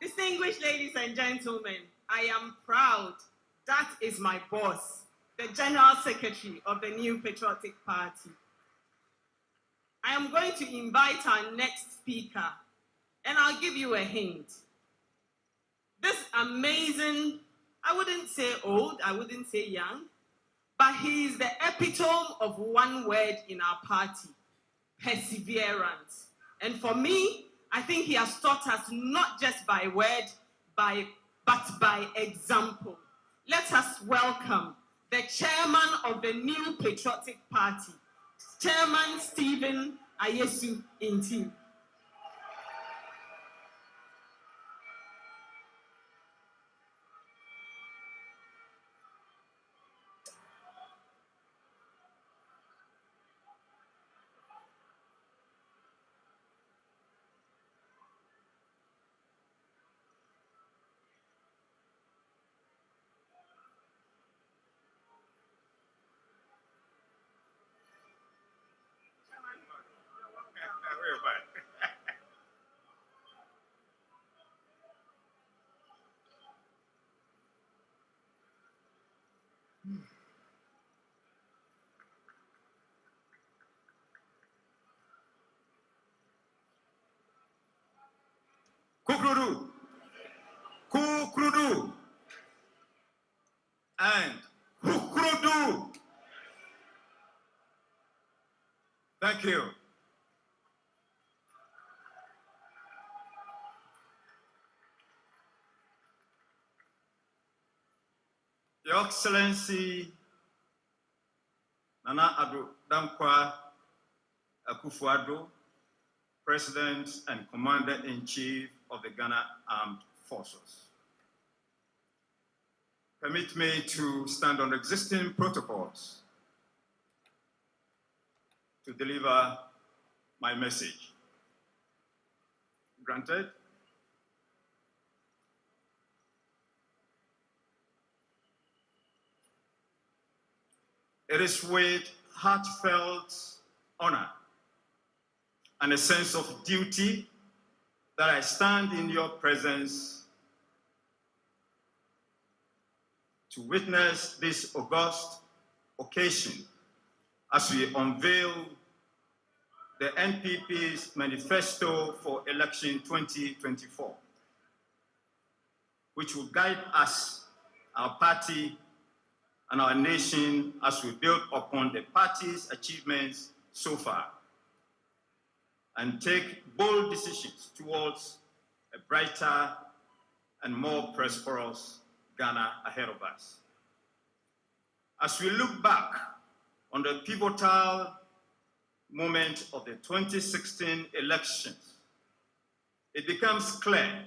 Distinguished ladies and gentlemen, I am proud. That is my boss, the General Secretary of the New Patriotic Party. I am going to invite our next speaker, and I'll give you a hint. This amazing, I wouldn't say old, I wouldn't say young, but he is the epitome of one word in our party: perseverance. And for me, I think he has taught us not just by word, but by example. Let us welcome the chairman of the New Patriotic Party, Chairman Stephen Ayesu Intim. Kukrudu, Kukrudu, and Kukrudu. Thank you. Your Excellency, Nana Addo Dankwa Akufo-Addo, President and Commander-in-Chief of the Ghana Armed Forces. Permit me to stand on existing protocols to deliver my message. Granted? It is with heartfelt honor and a sense of duty that I stand in your presence to witness this august occasion as we unveil the NPP's Manifesto for Election 2024, which will guide us, our party, and our nation as we build upon the party's achievements so far and take bold decisions towards a brighter and more prosperous Ghana ahead of us. As we look back on the pivotal moment of the 2016 elections, it becomes clear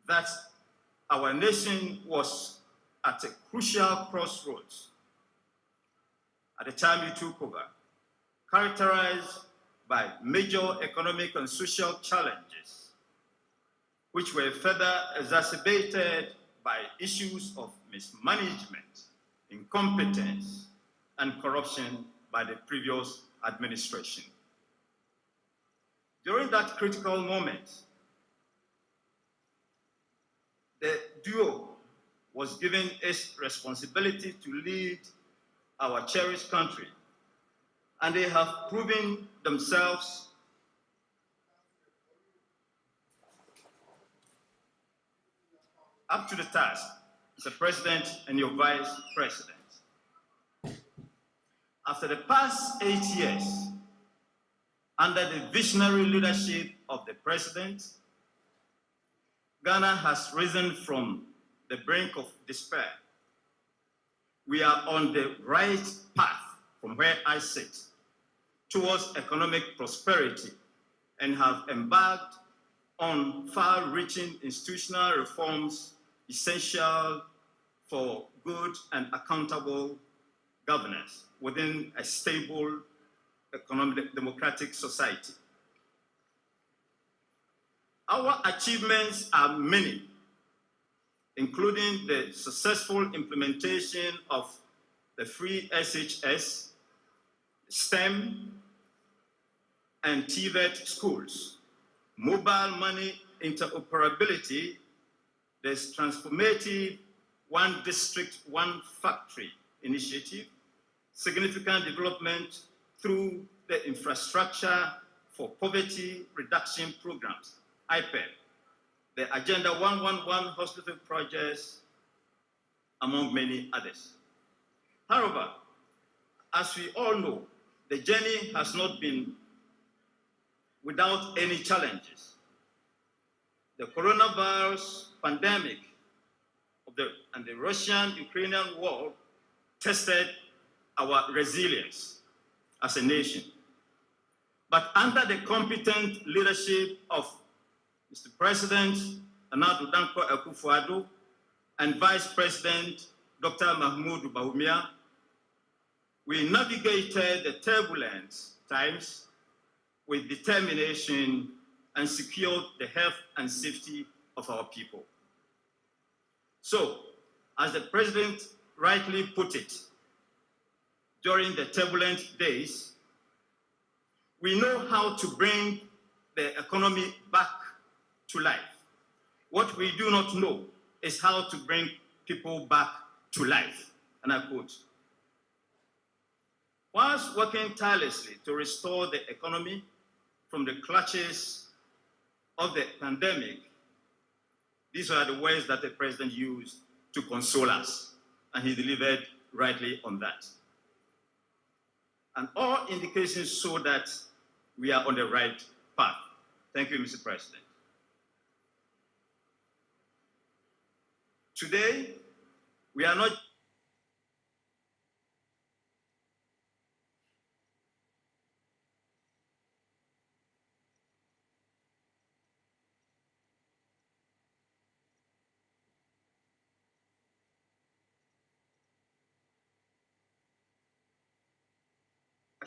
that our nation was at a crucial crossroads at the time you took over, characterized by major economic and social challenges, which were further exacerbated by issues of mismanagement, incompetence, and corruption by the previous administration. During that critical moment, the duo was given its responsibility to lead our cherished country, and they have proven themselves up to the task as a president and your vice president. After the past 8 years, under the visionary leadership of the president, Ghana has risen from the brink of despair. We are on the right path from where I sit towards economic prosperity and have embarked on far-reaching institutional reforms essential for good and accountable governance within a stable economic democratic society. Our achievements are many, including the successful implementation of the free SHS, STEM, and TVET schools, mobile money interoperability, there's transformative One District, One Factory initiative, significant development through the Infrastructure for Poverty Reduction Programs, IPEP, the Agenda 111 hospital projects, among many others. However, as we all know, the journey has not been without any challenges. The coronavirus pandemic and the Russian-Ukrainian war tested our resilience as a nation. But under the competent leadership of Mr. President Nana Dankwa Akufo-Addo and Vice President Dr. Mahmoud Bawumia, we navigated the turbulent times with determination and secured the health and safety of our people. So, as the President rightly put it, during the turbulent days, we know how to bring the economy back to life. What we do not know is how to bring people back to life. And I quote, whilst working tirelessly to restore the economy from the clutches of the pandemic, these are the words that the President used to console us, and he delivered rightly on that. And all indications show that we are on the right path. Thank you, Mr. President. Today, we are not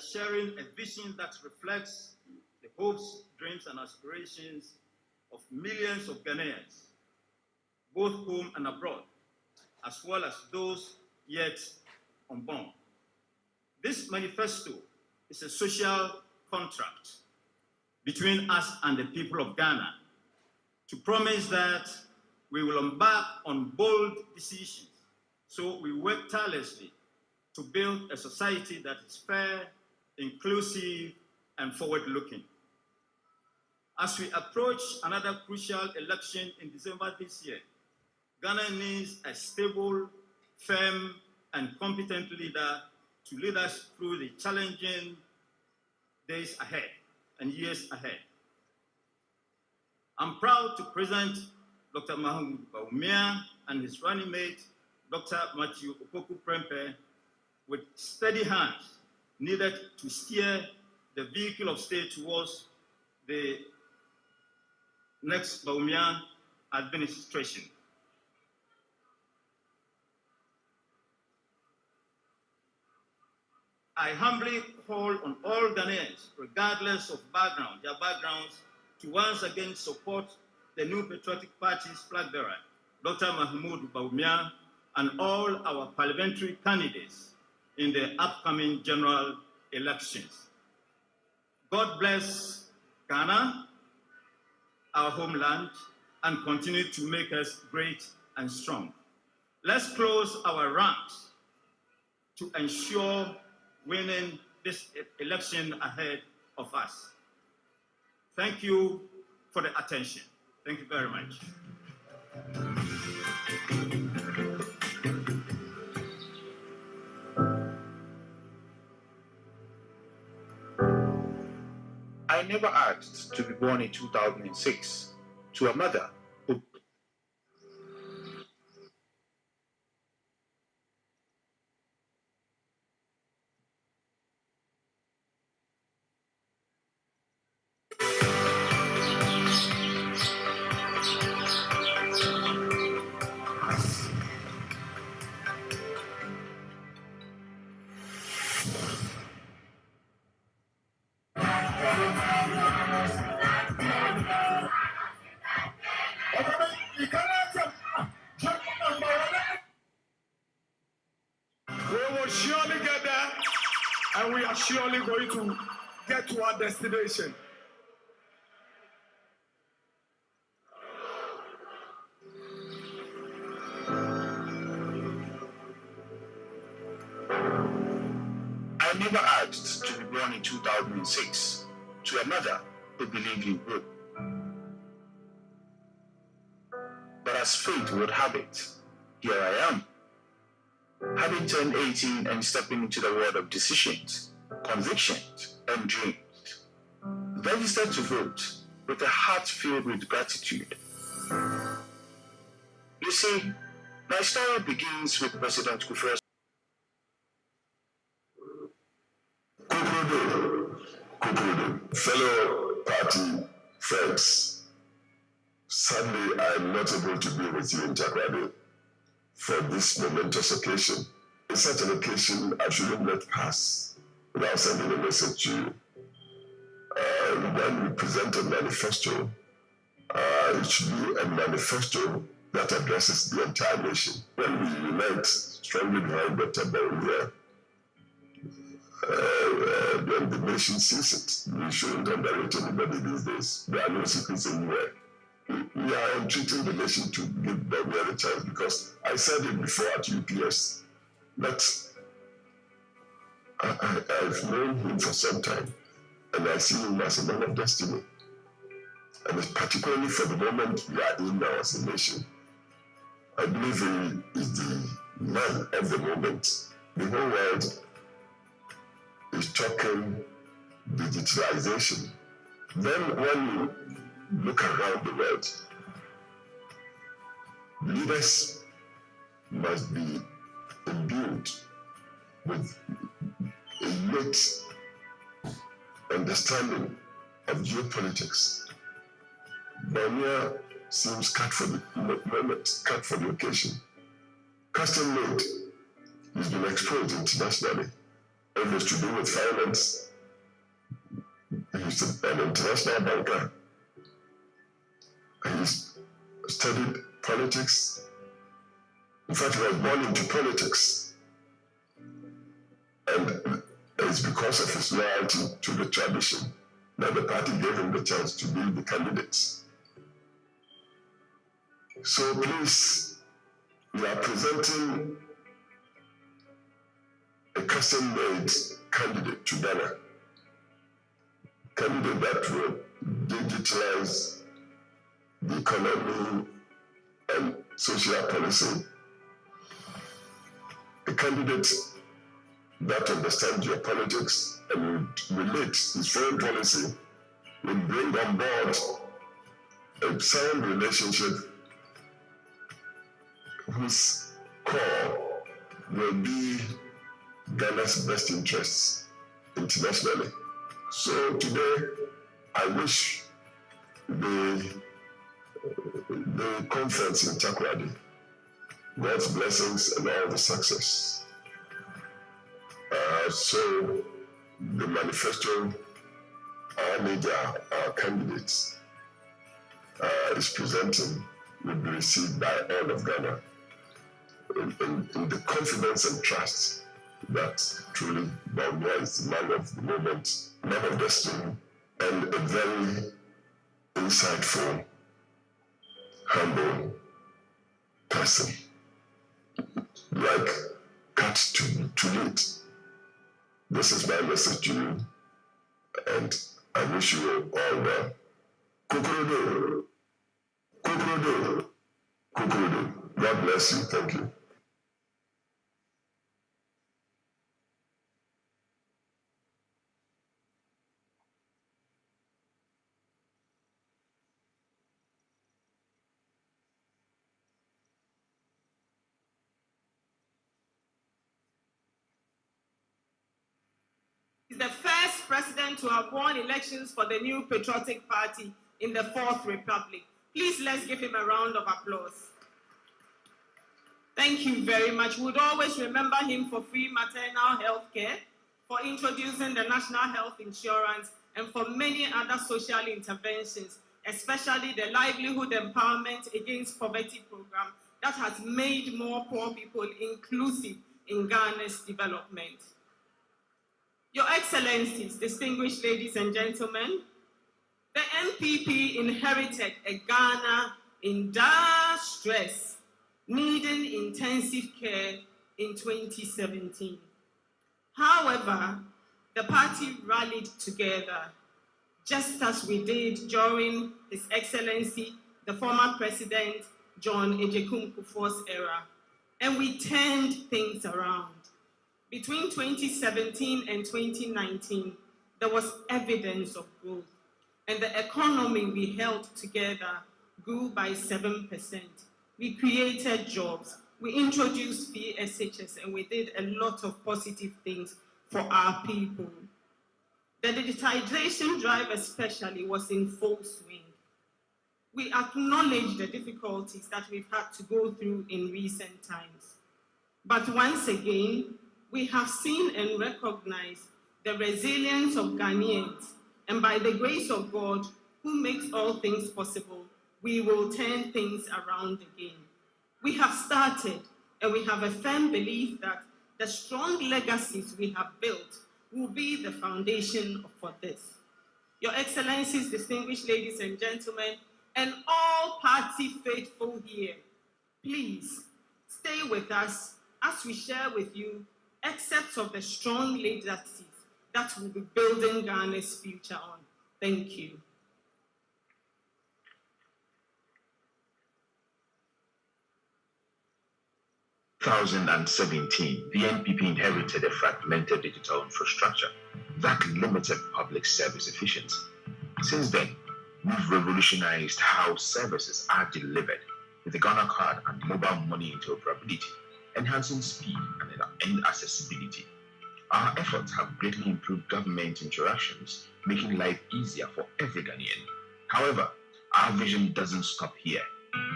sharing a vision that reflects the hopes, dreams, and aspirations of millions of Ghanaians, both home and abroad, as well as those yet unborn. This manifesto is a social contract between us and the people of Ghana to promise that we will embark on bold decisions so we work tirelessly to build a society that is fair, inclusive, and forward-looking. As we approach another crucial election in December this year, Ghana needs a stable, firm, and competent leader to lead us through the challenging days ahead and years ahead. I'm proud to present Dr. Mahmoud Bawumia and his running mate, Dr. Matthew Opoku Prempeh, with steady hands needed to steer the vehicle of state towards the next Bawumia administration. I humbly call on all Ghanaians, regardless of their backgrounds, to once again support the new Patriotic Party's flag bearer, Dr. Mahmoud Bawumia, and all our parliamentary candidates in the upcoming general elections. God bless Ghana, our homeland, and continue to make us great and strong. Let's close our ranks to ensure winning this election ahead of us. Thank you for the attention. Thank you very much. I never asked to be born in 2006 to a mother who We will surely get there, and we are surely going to get to our destination. I never asked to be born in 2006 to a mother who believed in hope. But as fate would have it, here I am, having turned 18 and stepping into the world of decisions, convictions, and dreams. Registered to vote with a heart filled with gratitude. You see, my story begins with President Kufuor. Fellow party friends, sadly I am not able to be with you in Takoradi for this momentous occasion. It's such an occasion I shouldn't let pass without sending a message to you. When we present a manifesto, it should be a manifesto that addresses the entire nation. When we unite strongly behind Dr. Bawumia, then the nation sees it. We shouldn't underrate anybody these days. There are no secrets anywhere. We are entreating the nation to give Bawumia a chance, because I said it before at UPS that I've known him for some time, and I see him as a man of destiny. And it's particularly for the moment we are in now as a nation. I believe he is the man of the moment. The whole world is talking digitalization. Then when you look around the world, leaders must be imbued with a innate understanding of geopolitics. Bawumia seems cut for the moment, cut for the occasion. Custom made, he's been exposed internationally. It has to do with finance. He's an international banker. He's studied politics. In fact, he was born into politics. And it's because of his loyalty to the tradition that the party gave him the chance to be the candidate. So please, we are presenting a custom-made candidate to Ghana. Candidate that will digitalize the economy and social policy. A candidate that understands geopolitics and would relate his foreign policy, will bring on board a sound relationship whose core will be Ghana's best interests internationally. So today, I wish the conference in Takoradi God's blessings and all the success. So the manifesto, our leader, our candidates is presenting will be received by all of Ghana in the confidence and trust that truly Bawumia is the man of the moment, man of destiny, and a very insightful, humble person, like cut to meat. This is my message to you, and I wish you all well. Kukurudu, kukurudu, kukurudu. God bless you. Thank you. He's the first president to have won elections for the new Patriotic Party in the Fourth Republic. Please, let's give him a round of applause. Thank you very much. We would always remember him for free maternal health care, for introducing the national health insurance, and for many other social interventions, especially the livelihood empowerment against poverty program that has made more poor people inclusive in Ghana's development. Your Excellencies, distinguished ladies and gentlemen, the NPP inherited a Ghana in dire stress, needing intensive care in 2017. However, the party rallied together, just as we did during His Excellency, the former President John Ejekum Kufuor's era, and we turned things around. Between 2017 and 2019, there was evidence of growth, and the economy we held together grew by 7%. We created jobs, we introduced PSHS, and we did a lot of positive things for our people. The digitization drive especially was in full swing. We acknowledge the difficulties that we've had to go through in recent times. But once again, we have seen and recognized the resilience of Ghanaians, and by the grace of God, who makes all things possible, we will turn things around again. We have started, and we have a firm belief that the strong legacies we have built will be the foundation for this. Your Excellencies, distinguished ladies and gentlemen, and all party faithful here, please stay with us as we share with you excerpts of the strong legacies that will be building Ghana's future on. Thank you. In 2017, the NPP inherited a fragmented digital infrastructure that limited public service efficiency. Since then, we've revolutionized how services are delivered with the Ghana card and mobile money interoperability, enhancing speed and accessibility. Our efforts have greatly improved government interactions, making life easier for every Ghanaian. However, our vision doesn't stop here.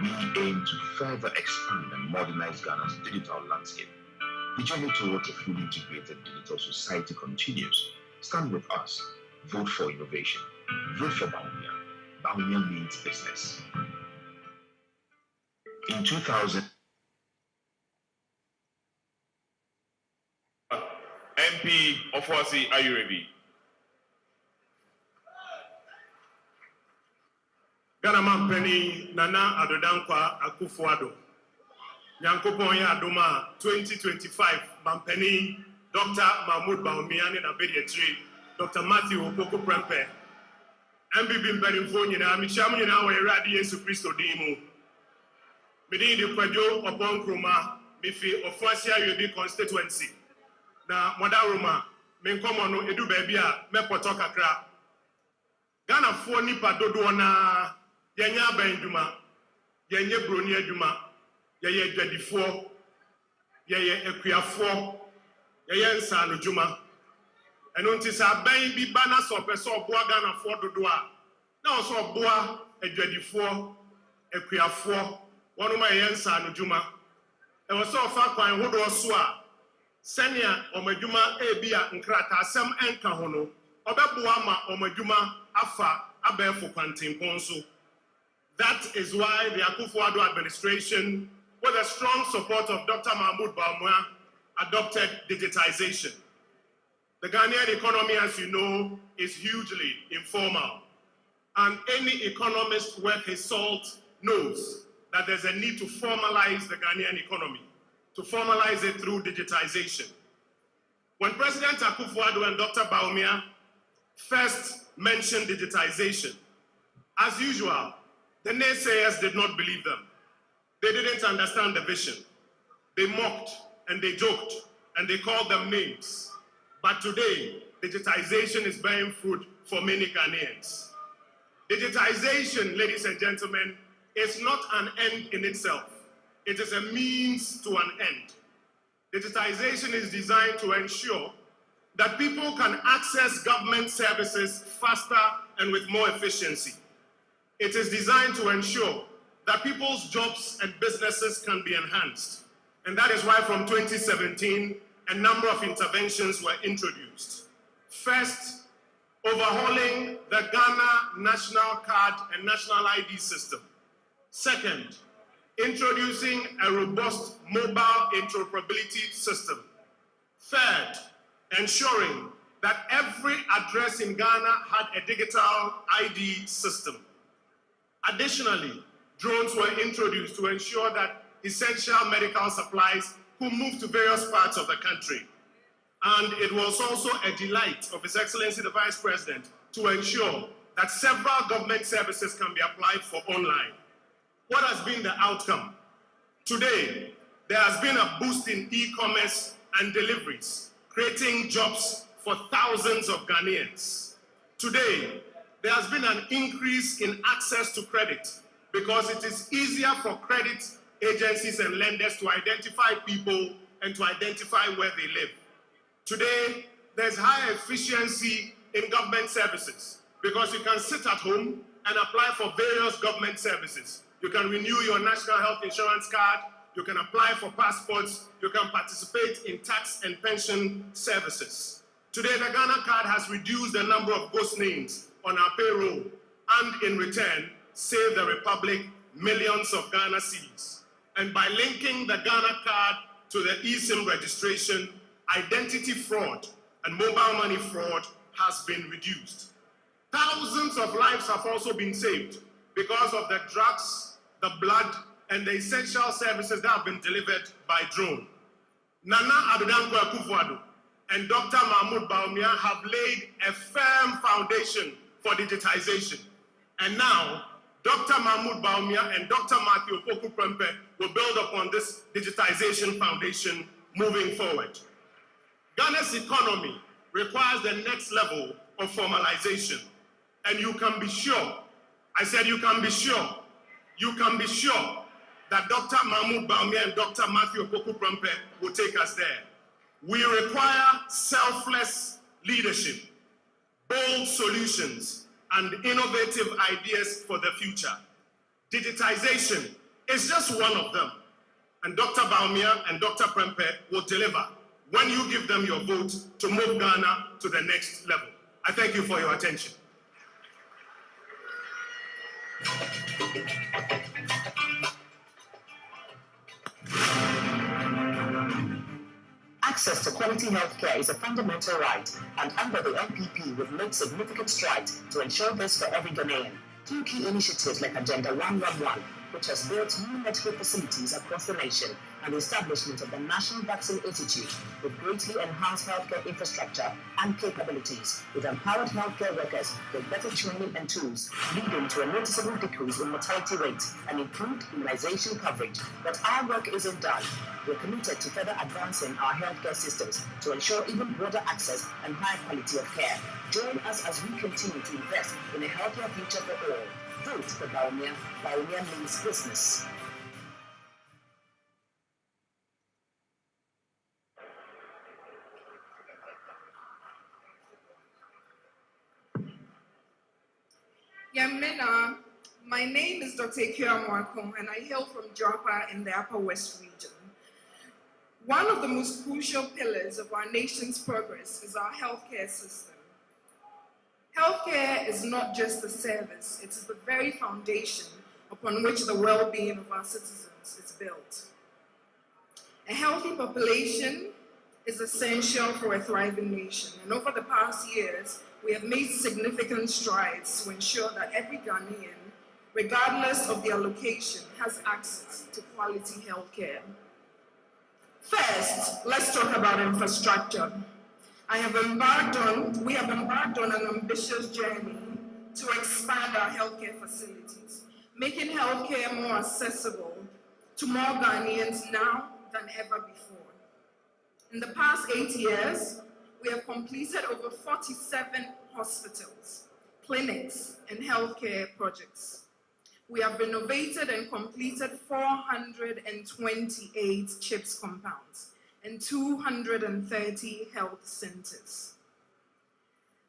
We aim to further expand and modernize Ghana's digital landscape. The journey towards a fully integrated digital society continues. Stand with us. Vote for innovation. Vote for Baumia. Baumia means business. In 2000, MP Ofosi, are you ready? Ghana Mampeni Nana Adodankwa Akufo-Addo. Nyankopon ya Adoma 2025 Mampeni Dr. Mahmoud Baumia ne Nabedietri, Dr. Matthew Opoku Prempeh. MBB Mpanimfo nyina michiamu nyina wa Awurade Yesu Kristo din mu. Mede ndi kwadwo Opon Nkrumah mifi Ofosi Ayobi constituency. Na Modaroma menkomo no edu baabi a mepoto kakra. Ghana fo nipa dodo na yenye abanduma, yenye broni aduma, yeye dwadifo, yeye ekuafo, yeye nsano djuma. Eno nti sa ban bi bana so pese oboa Ghana fo dodo a na so oboa adwadifo, ekuafo, wono ma yeye nsano djuma. E wo so ofa kwan hodo so a senia omadwuma ebia nkrata asem enka ho no obeboa ma omadwuma afa abefo kwantempon so. That is why the Akufo-Addo administration, with the strong support of Dr. Mahmoud Baumia, adopted digitization. The Ghanaian economy, as you know, is hugely informal. And any economist worth his salt knows that there's a need to formalize the Ghanaian economy, to formalize it through digitization. When President Akufo-Addo and Dr. Baumia first mentioned digitization, as usual, the naysayers did not believe them. They didn't understand the vision. They mocked and they joked and they called them names. But today, digitization is bearing fruit for many Ghanaians. Digitization, ladies and gentlemen, is not an end in itself. It is a means to an end. Digitization is designed to ensure that people can access government services faster and with more efficiency. It is designed to ensure that people's jobs and businesses can be enhanced. And that is why from 2017, a number of interventions were introduced. First, overhauling the Ghana National Card and National ID system. Second, introducing a robust mobile interoperability system. Third, ensuring that every address in Ghana had a digital ID system. Additionally, drones were introduced to ensure that essential medical supplies could move to various parts of the country. And it was also a delight of His Excellency the Vice President to ensure that several government services can be applied for online. What has been the outcome? Today, there has been a boost in e-commerce and deliveries, creating jobs for thousands of Ghanaians. Today, there has been an increase in access to credit because it is easier for credit agencies and lenders to identify people and to identify where they live. Today, there's high efficiency in government services because you can sit at home and apply for various government services. You can renew your national health insurance card, you can apply for passports, you can participate in tax and pension services. Today, the Ghana card has reduced the number of ghost names on our payroll and in return, saved the Republic millions of Ghana cedis. And by linking the Ghana card to the eSIM registration, identity fraud and mobile money fraud has been reduced. Thousands of lives have also been saved because of the drugs, the blood, and the essential services that have been delivered by drone. Nana Addo Dankwa Akufo-Addo and Dr. Mahmoud Bawumia have laid a firm foundation for digitization. And now, Dr. Mahmoud Bawumia and Dr. Matthew Opoku Prempeh will build upon this digitization foundation moving forward. Ghana's economy requires the next level of formalization. And you can be sure, I said you can be sure that Dr. Mahmoud Bawumia and Dr. Matthew Opoku Prempeh will take us there. We require selfless leadership, bold solutions, and innovative ideas for the future. Digitization is just one of them. And Dr. Bawumia and Dr. Prempeh will deliver when you give them your vote to move Ghana to the next level. I thank you for your attention. Access to quality healthcare is a fundamental right, and under the NPP, we've made significant strides to ensure this for every Ghanaian. Two key initiatives like Agenda 111, which has built new medical facilities across the nation, and the establishment of the National Vaccine Institute with greatly enhanced healthcare infrastructure and capabilities, with empowered healthcare workers with better training and tools, leading to a noticeable decrease in mortality rates and improved immunization coverage. But our work isn't done. We're committed to further advancing our healthcare systems to ensure even broader access and higher quality of care. Join us as we continue to invest in a healthier future for all. Vote for Bawumia. Bawumia means business. Yamena, my name is Dr. Ikea Mwako, and I hail from Joppa in the Upper West region. One of the most crucial pillars of our nation's progress is our healthcare system. Healthcare is not just a service, it is the very foundation upon which the well-being of our citizens is built. A healthy population is essential for a thriving nation, and over the past years, we have made significant strides to ensure that every Ghanaian, regardless of their location, has access to quality healthcare. First, let's talk about infrastructure. We have embarked on an ambitious journey to expand our healthcare facilities, making healthcare more accessible to more Ghanaians now than ever before. In the past 8 years, we have completed over 47 hospitals, clinics, and healthcare projects. We have renovated and completed 428 CHIPS compounds and 230 health centers.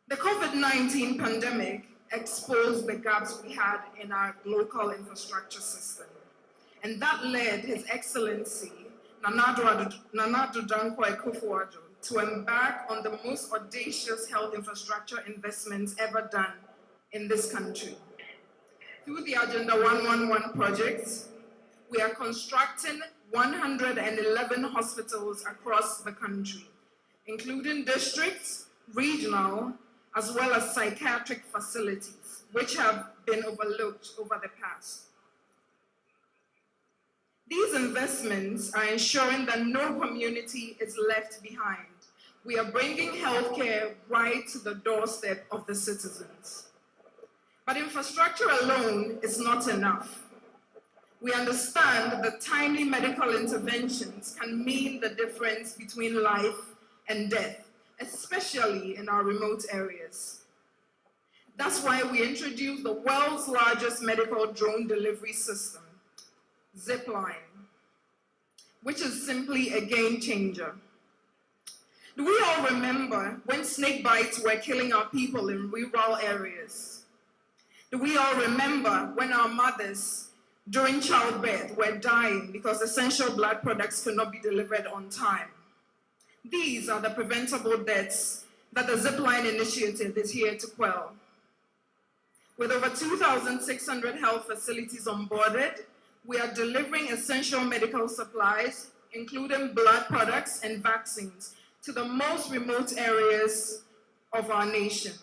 The COVID-19 pandemic exposed the gaps we had in our local infrastructure system, and that led His Excellency Nana Addo Dankwa Akufo-Addo to embark on the most audacious health infrastructure investments ever done in this country. Through the Agenda 111 project, we are constructing 111 hospitals across the country, including districts, regional, as well as psychiatric facilities, which have been overlooked over the past. These investments are ensuring that no community is left behind. We are bringing healthcare right to the doorstep of the citizens. But infrastructure alone is not enough. We understand that timely medical interventions can mean the difference between life and death, especially in our remote areas. That's why we introduced the world's largest medical drone delivery system, Zipline, which is simply a game changer. Do we all remember when snake bites were killing our people in rural areas? Do we all remember when our mothers during childbirth were dying because essential blood products could not be delivered on time? These are the preventable deaths that the Zipline initiative is here to quell. With over 2,600 health facilities onboarded, we are delivering essential medical supplies, including blood products and vaccines, to the most remote areas of our nation.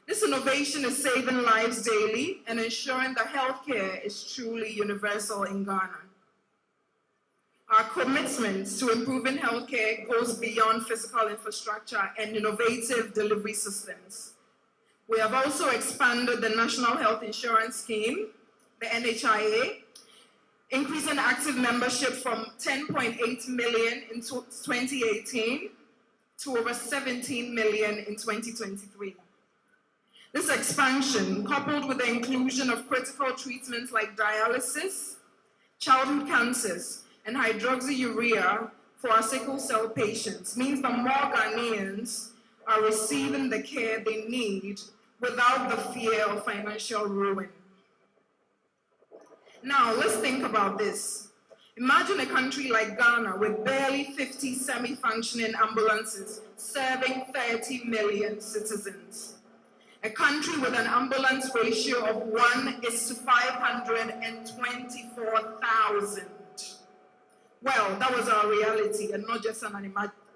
This innovation is saving lives daily and ensuring that healthcare is truly universal in Ghana. Our commitment to improving healthcare goes beyond physical infrastructure and innovative delivery systems. We have also expanded the National Health Insurance Scheme, the NHIA, increasing active membership from 10.8 million in 2018 to over 17 million in 2023. This expansion, coupled with the inclusion of critical treatments like dialysis, childhood cancers, and hydroxyurea for our sickle cell patients, means that more Ghanaians are receiving the care they need without the fear of financial ruin. Now, let's think about this. Imagine a country like Ghana with barely 50 semi-functioning ambulances serving 30 million citizens. A country with an ambulance ratio of 1:524,000. Well, that was our reality and not just an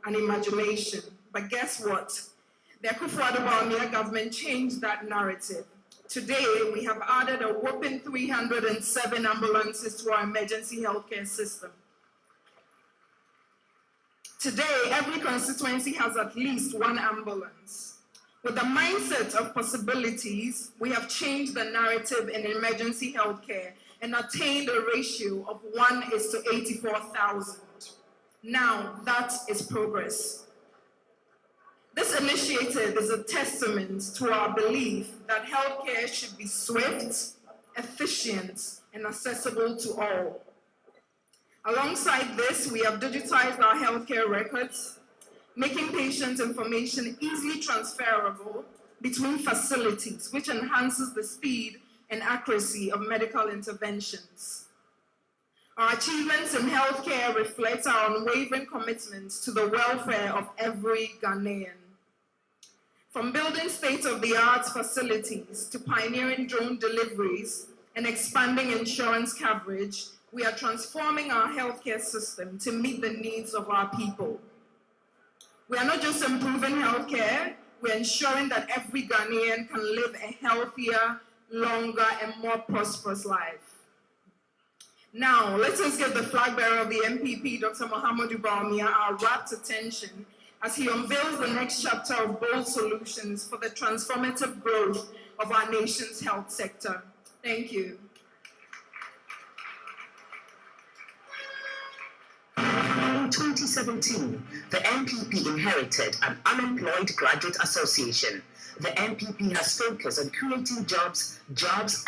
imagination. But guess what? The Akufo-Addo government changed that narrative. Today, we have added a whopping 307 ambulances to our emergency healthcare system. Today, every constituency has at least one ambulance. With the mindset of possibilities, we have changed the narrative in emergency healthcare and attained a ratio of 1:84,000. Now, that is progress. This initiative is a testament to our belief that healthcare should be swift, efficient, and accessible to all. Alongside this, we have digitized our healthcare records, making patient information easily transferable between facilities, which enhances the speed and accuracy of medical interventions. Our achievements in healthcare reflect our unwavering commitment to the welfare of every Ghanaian. From building state-of-the-art facilities to pioneering drone deliveries and expanding insurance coverage, we are transforming our healthcare system to meet the needs of our people. We are not just improving healthcare, we're ensuring that every Ghanaian can live a healthier, longer, and more prosperous life. Now, let us give the flag bearer of the MPP, Dr. Mohamedou Bawumia, our rapt attention as he unveils the next chapter of bold solutions for the transformative growth of our nation's health sector. Thank you. In 2017, the MPP inherited an unemployed graduate association. The MPP has focused on creating jobs,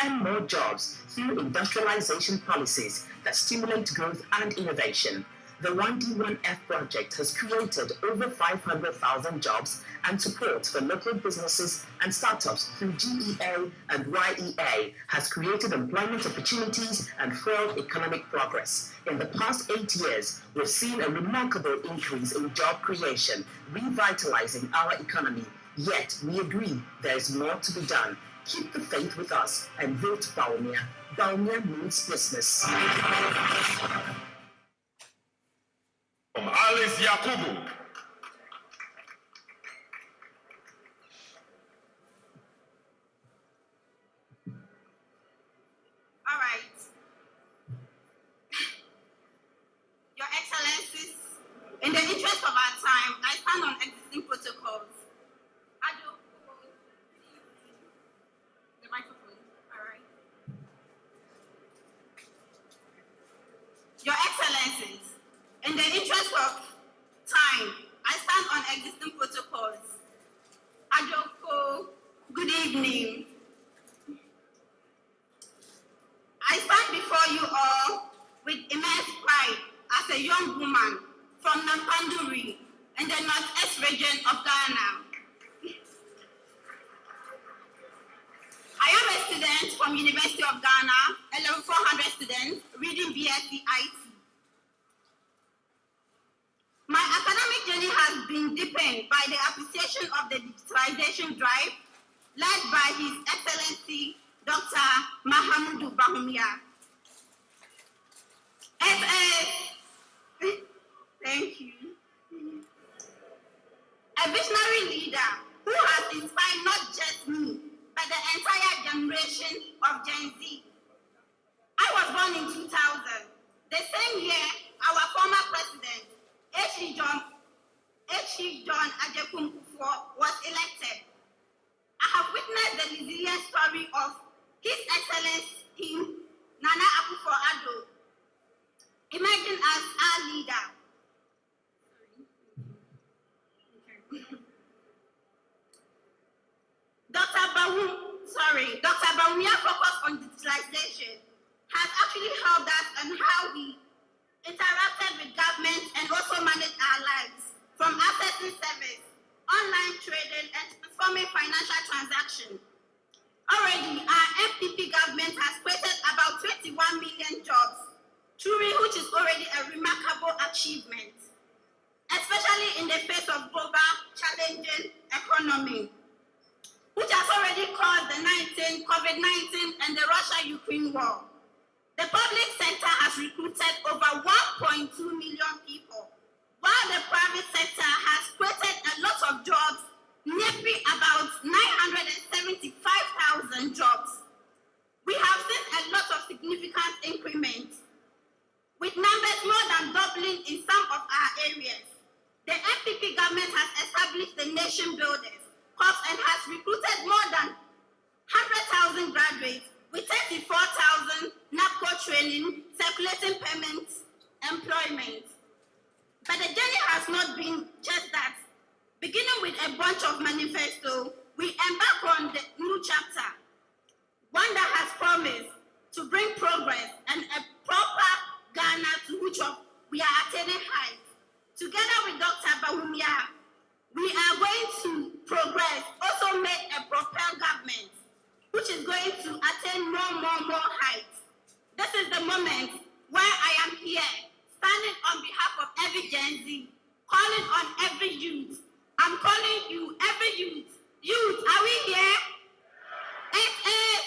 and more jobs through industrialization policies that stimulate growth and innovation. The 1D1F project has created over 500,000 jobs and support for local businesses and startups through GEA and YEA has created employment opportunities and fueled economic progress. In the past 8 years, we've seen a remarkable increase in job creation, revitalizing our economy. Yet, we agree there is more to be done. Keep the faith with us and vote Bawumia. Bawumia means business. Alice Yakubu. evening. I stand before you all with immense pride as a young woman from Nampanduri in the northeast region of Ghana. I am a student from University of Ghana, a level 400 student reading BSc IT. My academic journey has been deepened by the appreciation of the digitalization drive led by His Excellency Dr. Mahamudu Bawumia. Thank you. A visionary leader who has inspired not just me, but the entire generation of Gen Z. I was born in 2000. The same year, our former president, H.E. John Ajekum was elected. I have witnessed the resilient story of His Excellency Nana Akufo-Addo, emerging as our leader. Dr. Bawumia focus on digitalization has actually helped us on how we interacted with government and also managed our lives, from accessing service, online trading, and transforming financial transactions. Already, our MPP government has created about 21 million jobs, which is already a remarkable achievement, especially in the face of global challenging economy, which has already caused the COVID-19 and the Russia-Ukraine war. The public sector has recruited over 1.2 million people, while the private sector has created a lot of jobs, nearly about 975,000 jobs. We have seen a lot of significant increments, with numbers more than doubling in some of our areas. The MPP government has established the Nation Builders Corps and has recruited more than 100,000 graduates with 34,000 NAPCO training, circulating payments, employment. But the journey has not been just that. Beginning with a bunch of manifesto, we embark on the new chapter, one that has promised to bring progress and a proper Ghana to which we are attaining heights. Together with Dr. Bawumia, we are going to progress, also make a propel government, which is going to attain more heights. This is the moment where I am here, standing on behalf of every Gen Z, calling on every youth. I'm calling you, every youth. Youth, are we here? It is.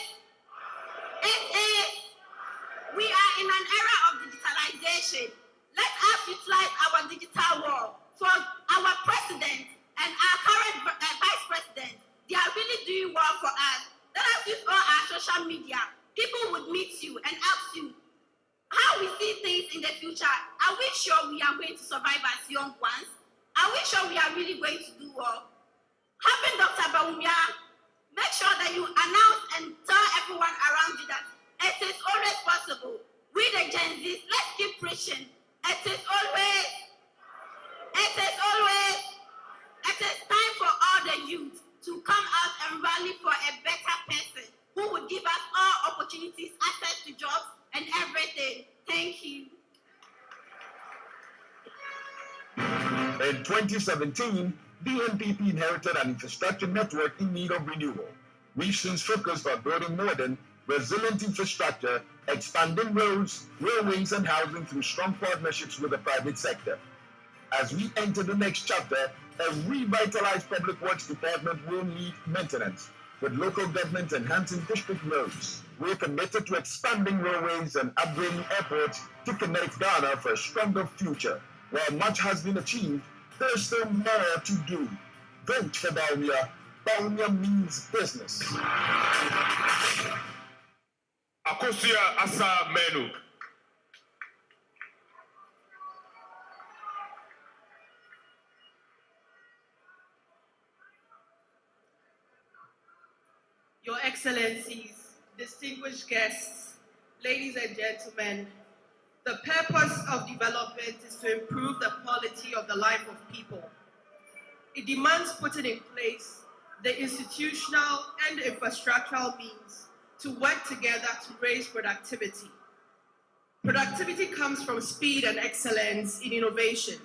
We are in an era of digitalization. Let us utilize our digital world. For our president and our current vice president, they are really doing well for us. Let us use all our social media. People would meet you and ask you how we see things in the future. Are we sure we are going to survive as young ones? Are we sure we are really going to do well? Having Dr. Bawumia, make sure that you announce and tell everyone around you that it is always possible. We the Gen Zs, let's keep preaching. It is time for all the youth to come out and rally for a better person who would give us all opportunities, access to jobs, and everything. Thank you. In 2017, the NPP inherited an infrastructure network in need of renewal. We've since focused on building modern, resilient infrastructure, expanding roads, railways, and housing through strong partnerships with the private sector. As we enter the next chapter, a revitalized public works department will need maintenance, with local government enhancing district roads. We're committed to expanding railways and upgrading airports to connect Ghana for a stronger future. While much has been achieved, there's still more to do. Vote for Bawumia. Bawumia means business. Akosia Asa Menu. Your Excellencies, distinguished guests, ladies and gentlemen, the purpose of development is to improve the quality of the life of people. It demands putting in place the institutional and infrastructural means to work together to raise productivity. Productivity comes from speed and excellence in innovation.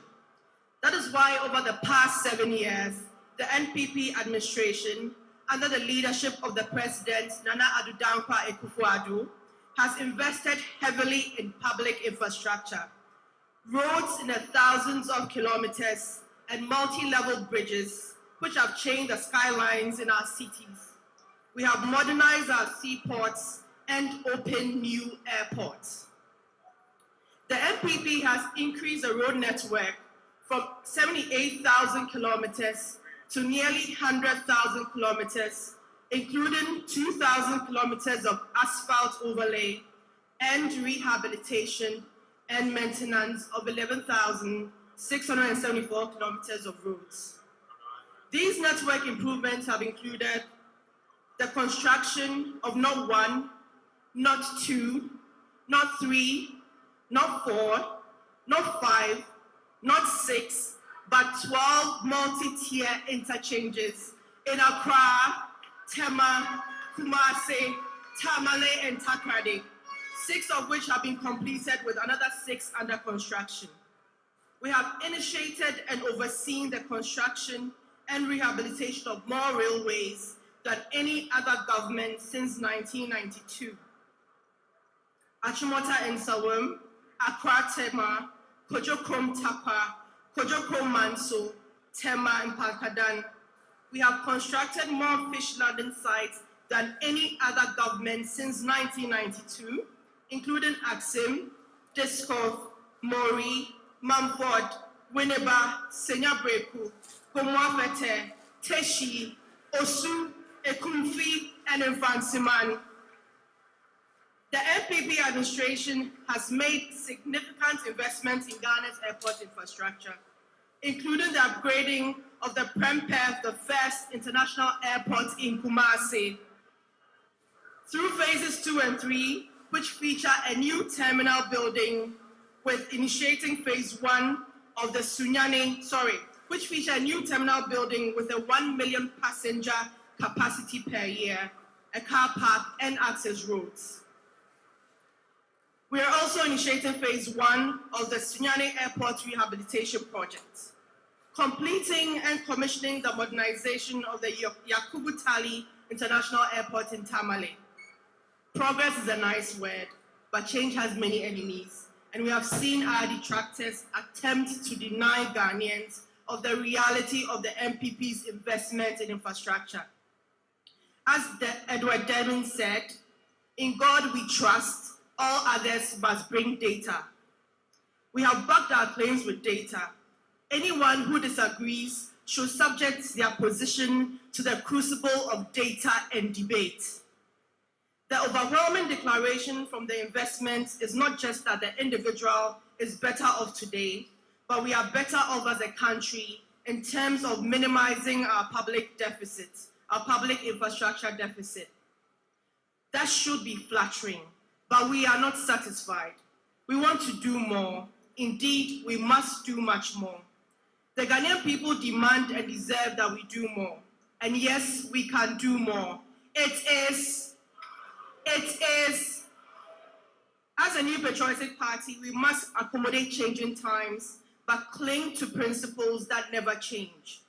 That is why over the past 7 years, the NPP administration, under the leadership of the President, Nana Addo Dankwa Akufo-Addo, has invested heavily in public infrastructure. Roads in the thousands of kilometers and multi-level bridges, which have changed the skylines in our cities. We have modernized our seaports and opened new airports. The NPP has increased the road network from 78,000 kilometers to nearly 100,000 kilometers, including 2,000 kilometers of asphalt overlay and rehabilitation and maintenance of 11,674 kilometers of roads. These network improvements have included the construction of not 1, not 2, not 3, not 4, not 5, not 6, but 12 multi-tier interchanges in Accra, Tema, Kumasi, Tamale, and Takoradi, 6 of which have been completed with another 6 under construction. We have initiated and overseen the construction and rehabilitation of more railways than any other government since 1992. Achimota and Sawam, Accra Tema, Kojokrom Tapa, Kojokrom Manso, Tema, and Palkadan. We have constructed more fish landing sites than any other government since 1992, including Axim, Diskov, Mori, Mumford, Winneba, Senyabreku, Komwafete, Teshi, Osu, Ekumfi, and Mfantsiman. The NPP administration has made significant investments in Ghana's airport infrastructure, including the upgrading of the Prempeh, the first international airport in Kumasi, through phases 2 and 3, which feature a new terminal building with initiating phase 1 of the which feature a new terminal building with a 1 million passenger capacity per year, a car park, and access roads. We are also initiating phase 1 of the Sunyani Airport Rehabilitation Project, completing and commissioning the modernization of the Yakubu Tali International Airport in Tamale. Progress is a nice word, but change has many enemies, and we have seen our detractors attempt to deny Ghanaians of the reality of the NPP's investment in infrastructure. As Edward Deming said, in God we trust, all others must bring data. We have backed our claims with data. Anyone who disagrees should subject their position to the crucible of data and debate. The overwhelming declaration from the investment is not just that the individual is better off today, but we are better off as a country in terms of minimizing our public deficit, our public infrastructure deficit. That should be flattering, but we are not satisfied. We want to do more. Indeed, we must do much more. The Ghanaian people demand and deserve that we do more. And yes, we can do more. It is, as a new patriotic party, we must accommodate changing times, but cling to principles that never change.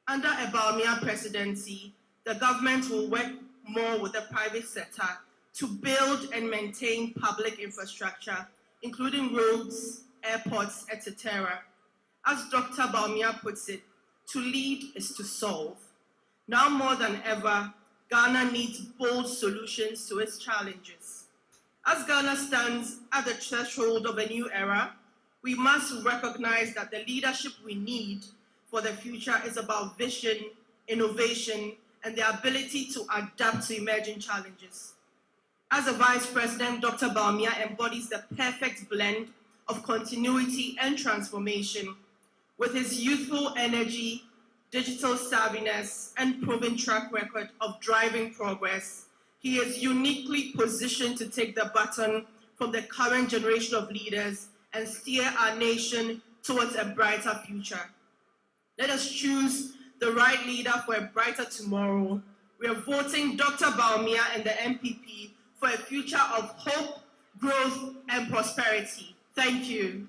Under a Bawumia presidency, the government will work more with the private sector to build and maintain public infrastructure, including roads, airports, etc. As Dr. Bawumia puts it, to lead is to solve. Now more than ever, Ghana needs bold solutions to its challenges. As Ghana stands at the threshold of a new era, we must recognize that the leadership we need for the future is about vision, innovation, and the ability to adapt to emerging challenges. As a Vice President, Dr. Bawumia embodies the perfect blend of continuity and transformation. With his youthful energy, digital savviness, and proven track record of driving progress, he is uniquely positioned to take the baton from the current generation of leaders and steer our nation towards a brighter future. Let us choose the right leader for a brighter tomorrow, we are voting Dr. Baumia and the MPP for a future of hope, growth, and prosperity. Thank you.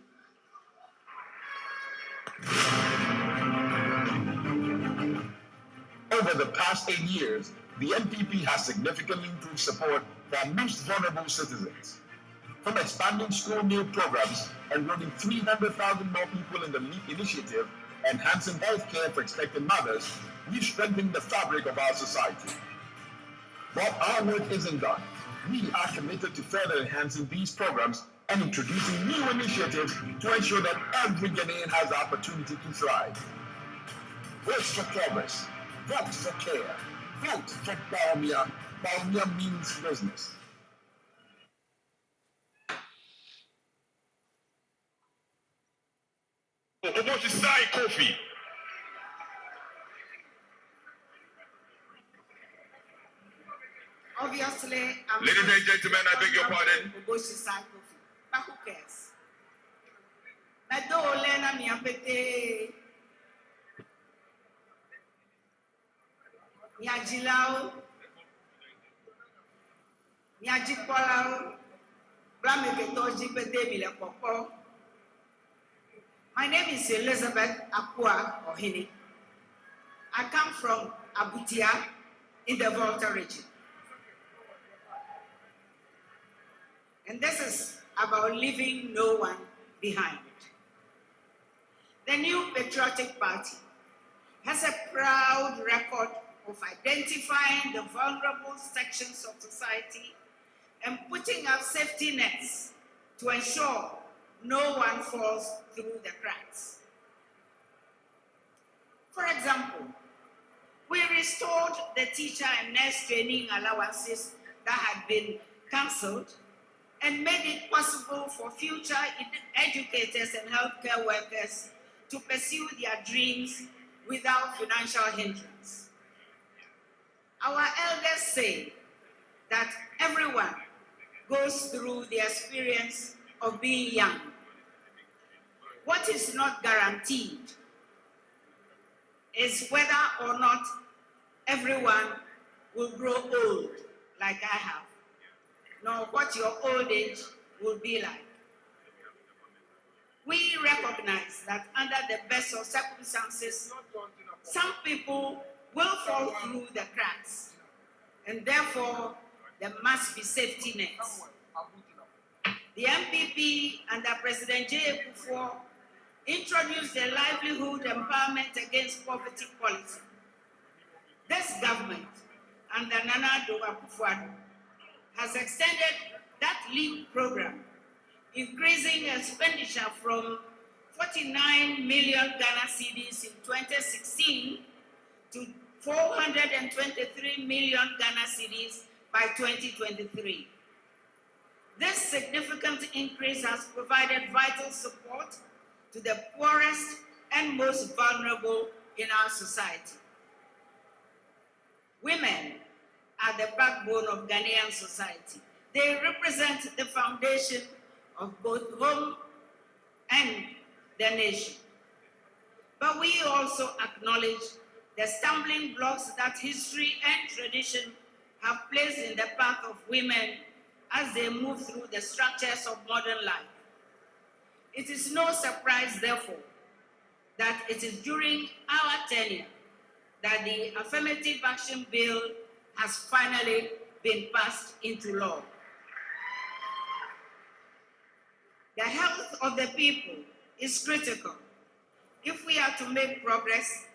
Over the past 8 years, the MPP has significantly improved support for our most vulnerable citizens. From expanding school meal programs, enrolling 300,000 more people in the LEAP initiative, enhancing health care for expectant mothers, we've strengthened the fabric of our society. But our work isn't done. We are committed to further enhancing these programs and introducing new initiatives to ensure that every Ghanaian has the opportunity to thrive. Vote for progress. Vote for care. Vote for Baumia. Baumia means business. Kofi. Obviously, Ladies and gentlemen, I beg your pardon. But who cares? Lena miapete. Miajilao. Miajikolao. Blameketoji pete milepopo. My name is Elizabeth Akua Ohini. I come from Abutia in the Volta region. And this is about leaving no one behind. The new Patriotic Party has a proud record of identifying the vulnerable sections of society and putting up safety nets to ensure no one falls through the cracks. For example, we restored the teacher and nurse training allowances that had been cancelled and made it possible for future educators and healthcare workers to pursue their dreams without financial hindrance. Our elders say that everyone goes through the experience of being young. What is not guaranteed is whether or not everyone will grow old like I have, nor what your old age will be like. We recognize that under the best of circumstances, some people will fall through the cracks, and therefore there must be safety nets. The MPP under President J. Akufo introduced the Livelihood Empowerment Against Poverty policy. This government under Nana Addo Akufo-Addo has extended that LEAP program, increasing expenditure from 49 million Ghana cedis in 2016 to 423 million Ghana cedis by 2023. This significant increase has provided vital support to the poorest and most vulnerable in our society. Women are the backbone of Ghanaian society. They represent the foundation of both home and the nation. But we also acknowledge the stumbling blocks that history and tradition have placed in the path of women as they move through the structures of modern life. It is no surprise, therefore, that it is during our tenure that the Affirmative Action Bill has finally been passed into law. The health of the people is critical. If we are to make progress,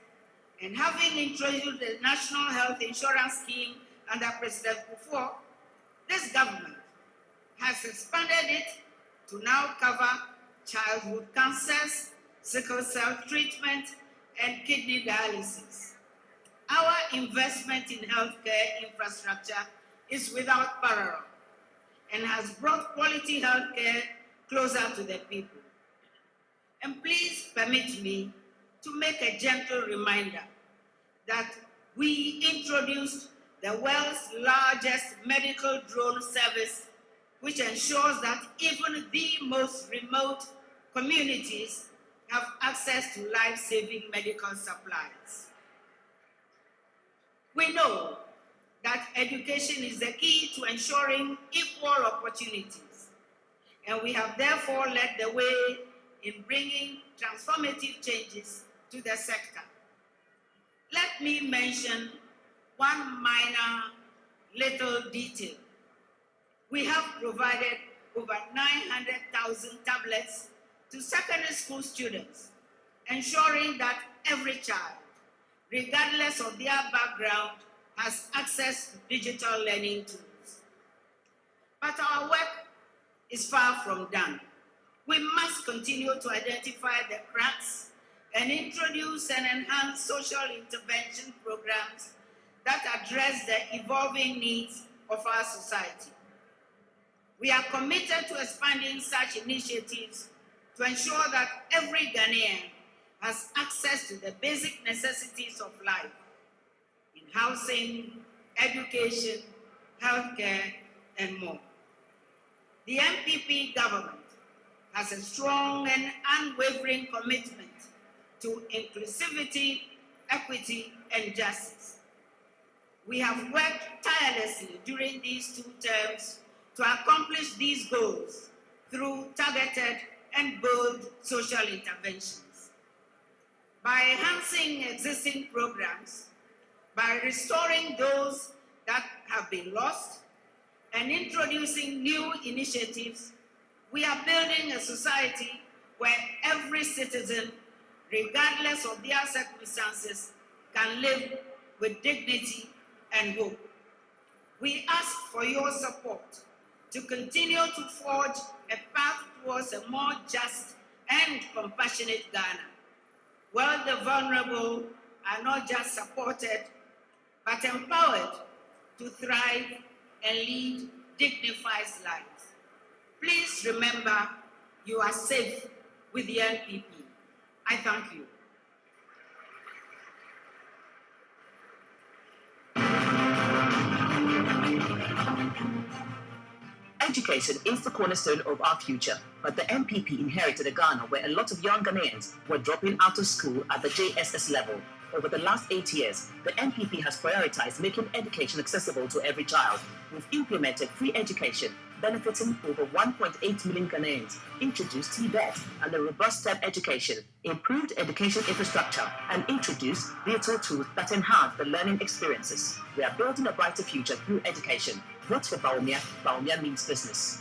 and having introduced the National Health Insurance Scheme under President Akufo, this government has expanded it to now cover childhood cancers, sickle cell treatment, and kidney dialysis. Our investment in healthcare infrastructure is without parallel and has brought quality healthcare closer to the people. And please permit me to make a gentle reminder that we introduced the world's largest medical drone service, which ensures that even the most remote communities have access to life-saving medical supplies. We know that education is the key to ensuring equal opportunities, and we have therefore led the way in bringing transformative changes to the sector. Let me mention one minor little detail. We have provided over 900,000 tablets to secondary school students, ensuring that every child, regardless of their background, has access to digital learning tools. But our work is far from done. We must continue to identify the cracks and introduce and enhance social intervention programs that address the evolving needs of our society. We are committed to expanding such initiatives to ensure that every Ghanaian has access to the basic necessities of life in housing, education, healthcare, and more. The MPP government has a strong and unwavering commitment to inclusivity, equity, and justice. We have worked tirelessly during these 2 terms to accomplish these goals through targeted and bold social interventions. By enhancing existing programs, by restoring those that have been lost, and introducing new initiatives, we are building a society where every citizen, regardless of their circumstances, can live with dignity and hope. We ask for your support to continue to forge a path towards a more just and compassionate Ghana, where the vulnerable are not just supported, but empowered to thrive and lead dignified lives. Please remember, you are safe with the NPP. I thank you. Education is the cornerstone of our future, but the MPP inherited a Ghana where a lot of young Ghanaians were dropping out of school at the JSS level. Over the last 8 years, the MPP has prioritized making education accessible to every child. We've implemented free education, benefiting over 1.8 million Ghanaians, introduced TVET and a robust STEM education, improved education infrastructure, and introduced digital tools that enhance the learning experiences. We are building a brighter future through education. Vote for Baumia. Baumia means business.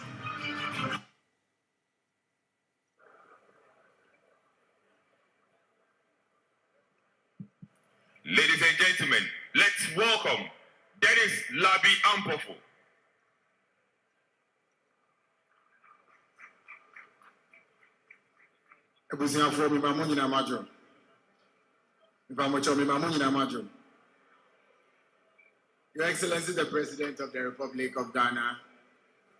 Ladies and gentlemen, let's welcome Dennis Labi Ampofo. Ebusiafo mi mamu nyina majo. Ifamocho mi mamu nyina majo. Your Excellency the President of the Republic of Ghana,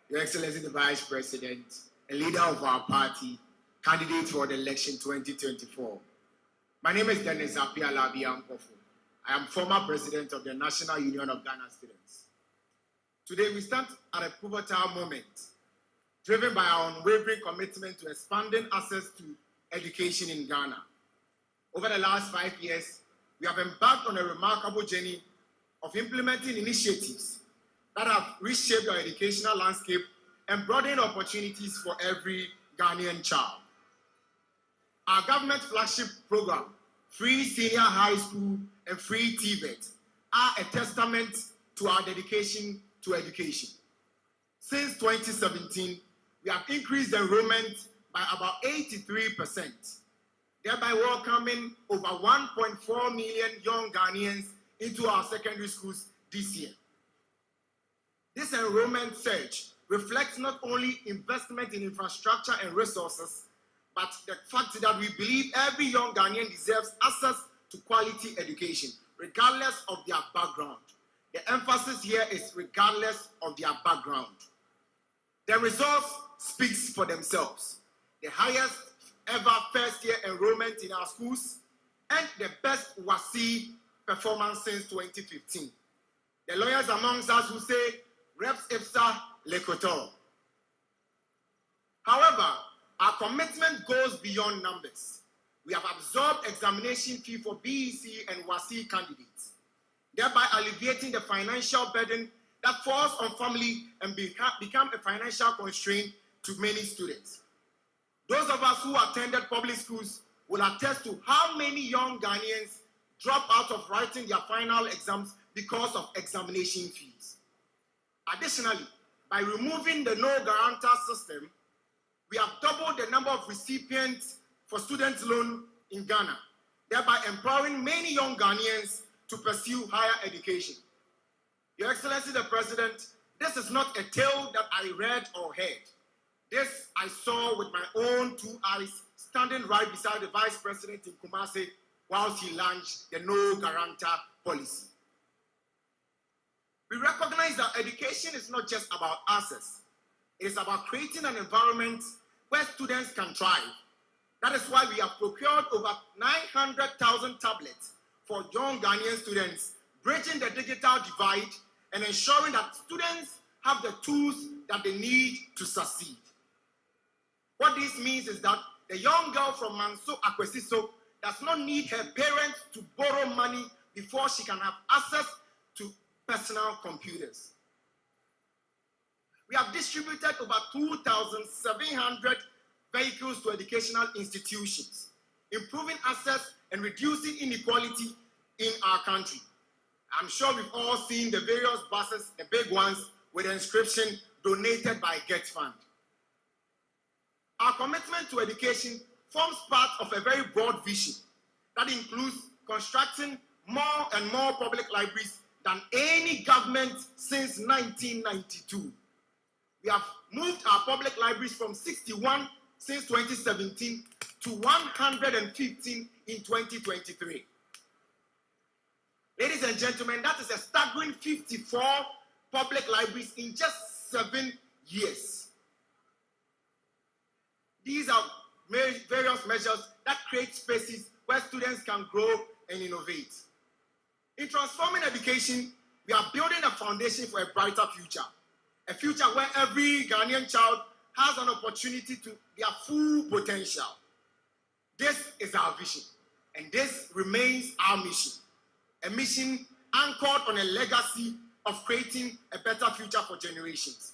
Your Excellency the Vice President, a leader of our party, candidate for the election 2024. My name is Dennis Labi Ampofo. I am former president of the National Union of Ghana Students. Today we stand at a pivotal moment, driven by our unwavering commitment to expanding access to education in Ghana. Over the last 5 years, we have embarked on a remarkable journey of implementing initiatives that have reshaped our educational landscape and broadened opportunities for every Ghanaian child. Our government flagship program, Free Senior High School and Free TVET, are a testament to our dedication to education. Since 2017, we have increased enrollment by about 83%, thereby welcoming over 1.4 million young Ghanaians into our secondary schools this year. This enrollment surge reflects not only investment in infrastructure and resources, but the fact that we believe every young Ghanaian deserves access to quality education, regardless of their background. The emphasis here is regardless of their background. The results speaks for themselves. The highest ever first-year enrollment in our schools and the best WASI performance since 2015. The lawyers amongst us will say, Reps ipsa lecotor. However, our commitment goes beyond numbers. We have absorbed examination fee for BEC and WASI candidates. thereby alleviating the financial burden that falls on family and become a financial constraint to many students. Those of us who attended public schools will attest to how many young Ghanaians drop out of writing their final exams because of examination fees. Additionally, by removing the no guarantor system, we have doubled the number of recipients for student loan in Ghana, thereby empowering many young Ghanaians to pursue higher education. Your Excellency the President, this is not a tale that I read or heard. This I saw with my own two eyes, standing right beside the Vice President in Kumasi whilst he launched the no guarantor policy. We recognize that education is not just about access. It is about creating an environment where students can thrive. That is why we have procured over 900,000 tablets for young Ghanaian students, bridging the digital divide and ensuring that students have the tools that they need to succeed. What this means is that the young girl from Manso Akwesiso does not need her parents to borrow money before she can have access to personal computers. We have distributed over 2,700 vehicles to educational institutions, improving access and reducing inequality in our country. I'm sure we've all seen the various buses, the big ones, with the inscription donated by Get Fund. Our commitment to education forms part of a very broad vision that includes constructing more and more public libraries than any government since 1992. We have moved our public libraries from 61 since 2017 to 115 in 2023. Ladies and gentlemen, that is a staggering 54 public libraries in just 7 years. These are various measures that create spaces where students can grow and innovate. In transforming education, we are building a foundation for a brighter future. A future where every Ghanaian child has an opportunity to their full potential. This is our vision, and this remains our mission. A mission anchored on a legacy of creating a better future for generations.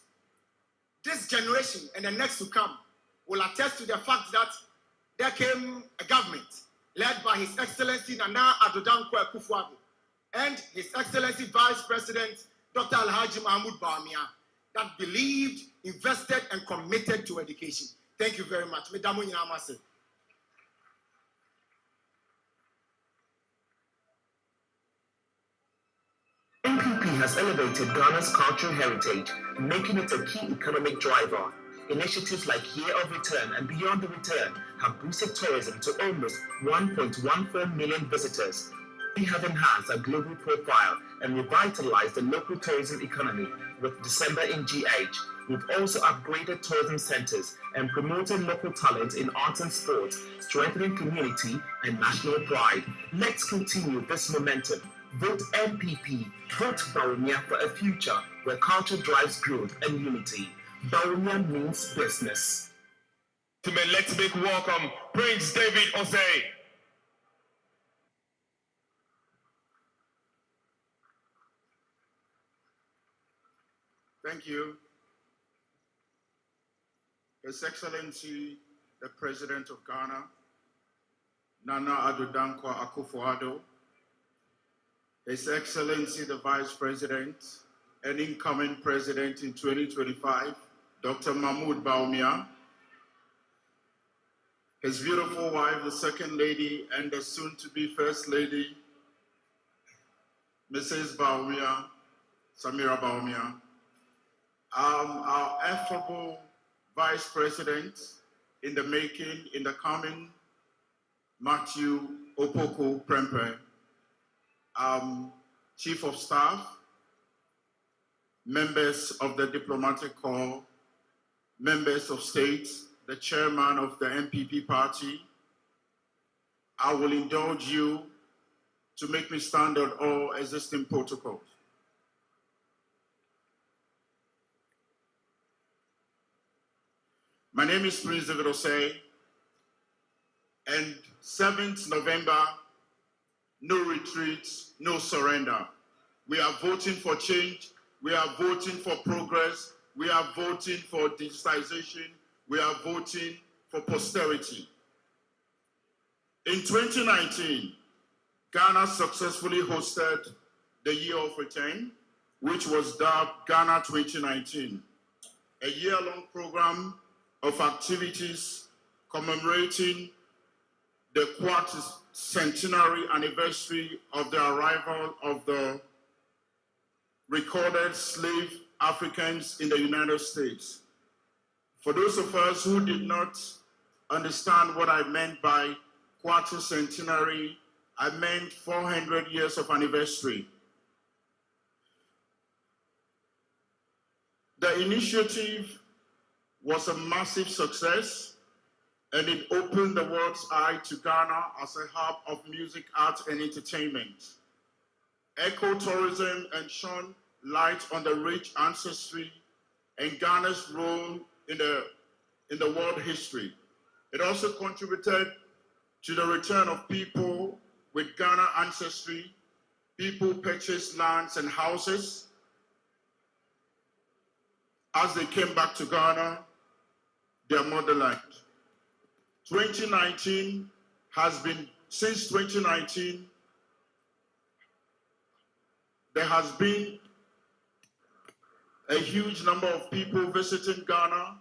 This generation and the next to come will attest to the fact that there came a government led by His Excellency Nana Addo Dankwa Akufo-Addo and His Excellency Vice President Dr. Alhaji Mahmoud Bawumia that believed, invested, and committed to education. Thank you very much. Medamu Nyamase. NPP has elevated Ghana's cultural heritage, making it a key economic driver. Initiatives like Year of Return and Beyond the Return have boosted tourism to almost 1.14 million visitors. We have enhanced our global profile and revitalized the local tourism economy with December in GH. We've also upgraded tourism centers and promoted local talent in arts and sports, strengthening community and national pride. Let's continue this momentum. Vote NPP. Vote Bawumia for a future where culture drives growth and unity. Bawumia means business. Let's make welcome Prince David Osei. Thank you. His Excellency, the President of Ghana, Nana Addo Dankwa Akufo-Addo, His Excellency, the Vice President and incoming President in 2025, Dr. Mahmoud Bawumia, his beautiful wife, the Second Lady, and the soon-to-be First Lady, Mrs. Bawumia, Samira Bawumia, our affable Vice President in the making, in the coming, Matthew Opoku Prempeh, Chief of Staff, members of the Diplomatic Corps, members of state, the chairman of the MPP party, I will indulge you to make me stand on all existing protocols. My name is Prince David Osei, and 7th November, no retreat, no surrender. We are voting for change. We are voting for progress. We are voting for digitization. We are voting for posterity. In 2019, Ghana successfully hosted the Year of Return, which was dubbed Ghana 2019, a year-long program of activities commemorating the centenary anniversary of the arrival of the recorded slave Africans in the United States. For those of us who did not understand what I meant by quarter centenary, I meant 400 years of anniversary. The initiative was a massive success, and it opened the world's eye to Ghana as a hub of music, art, and entertainment. Eco-tourism and shone light on the rich ancestry and Ghana's role in the world history. It also contributed to the return of people with Ghana ancestry. People purchased lands and houses as they came back to Ghana, their motherland. 2019 has been, since 2019, there has been a huge number of people visiting Ghana,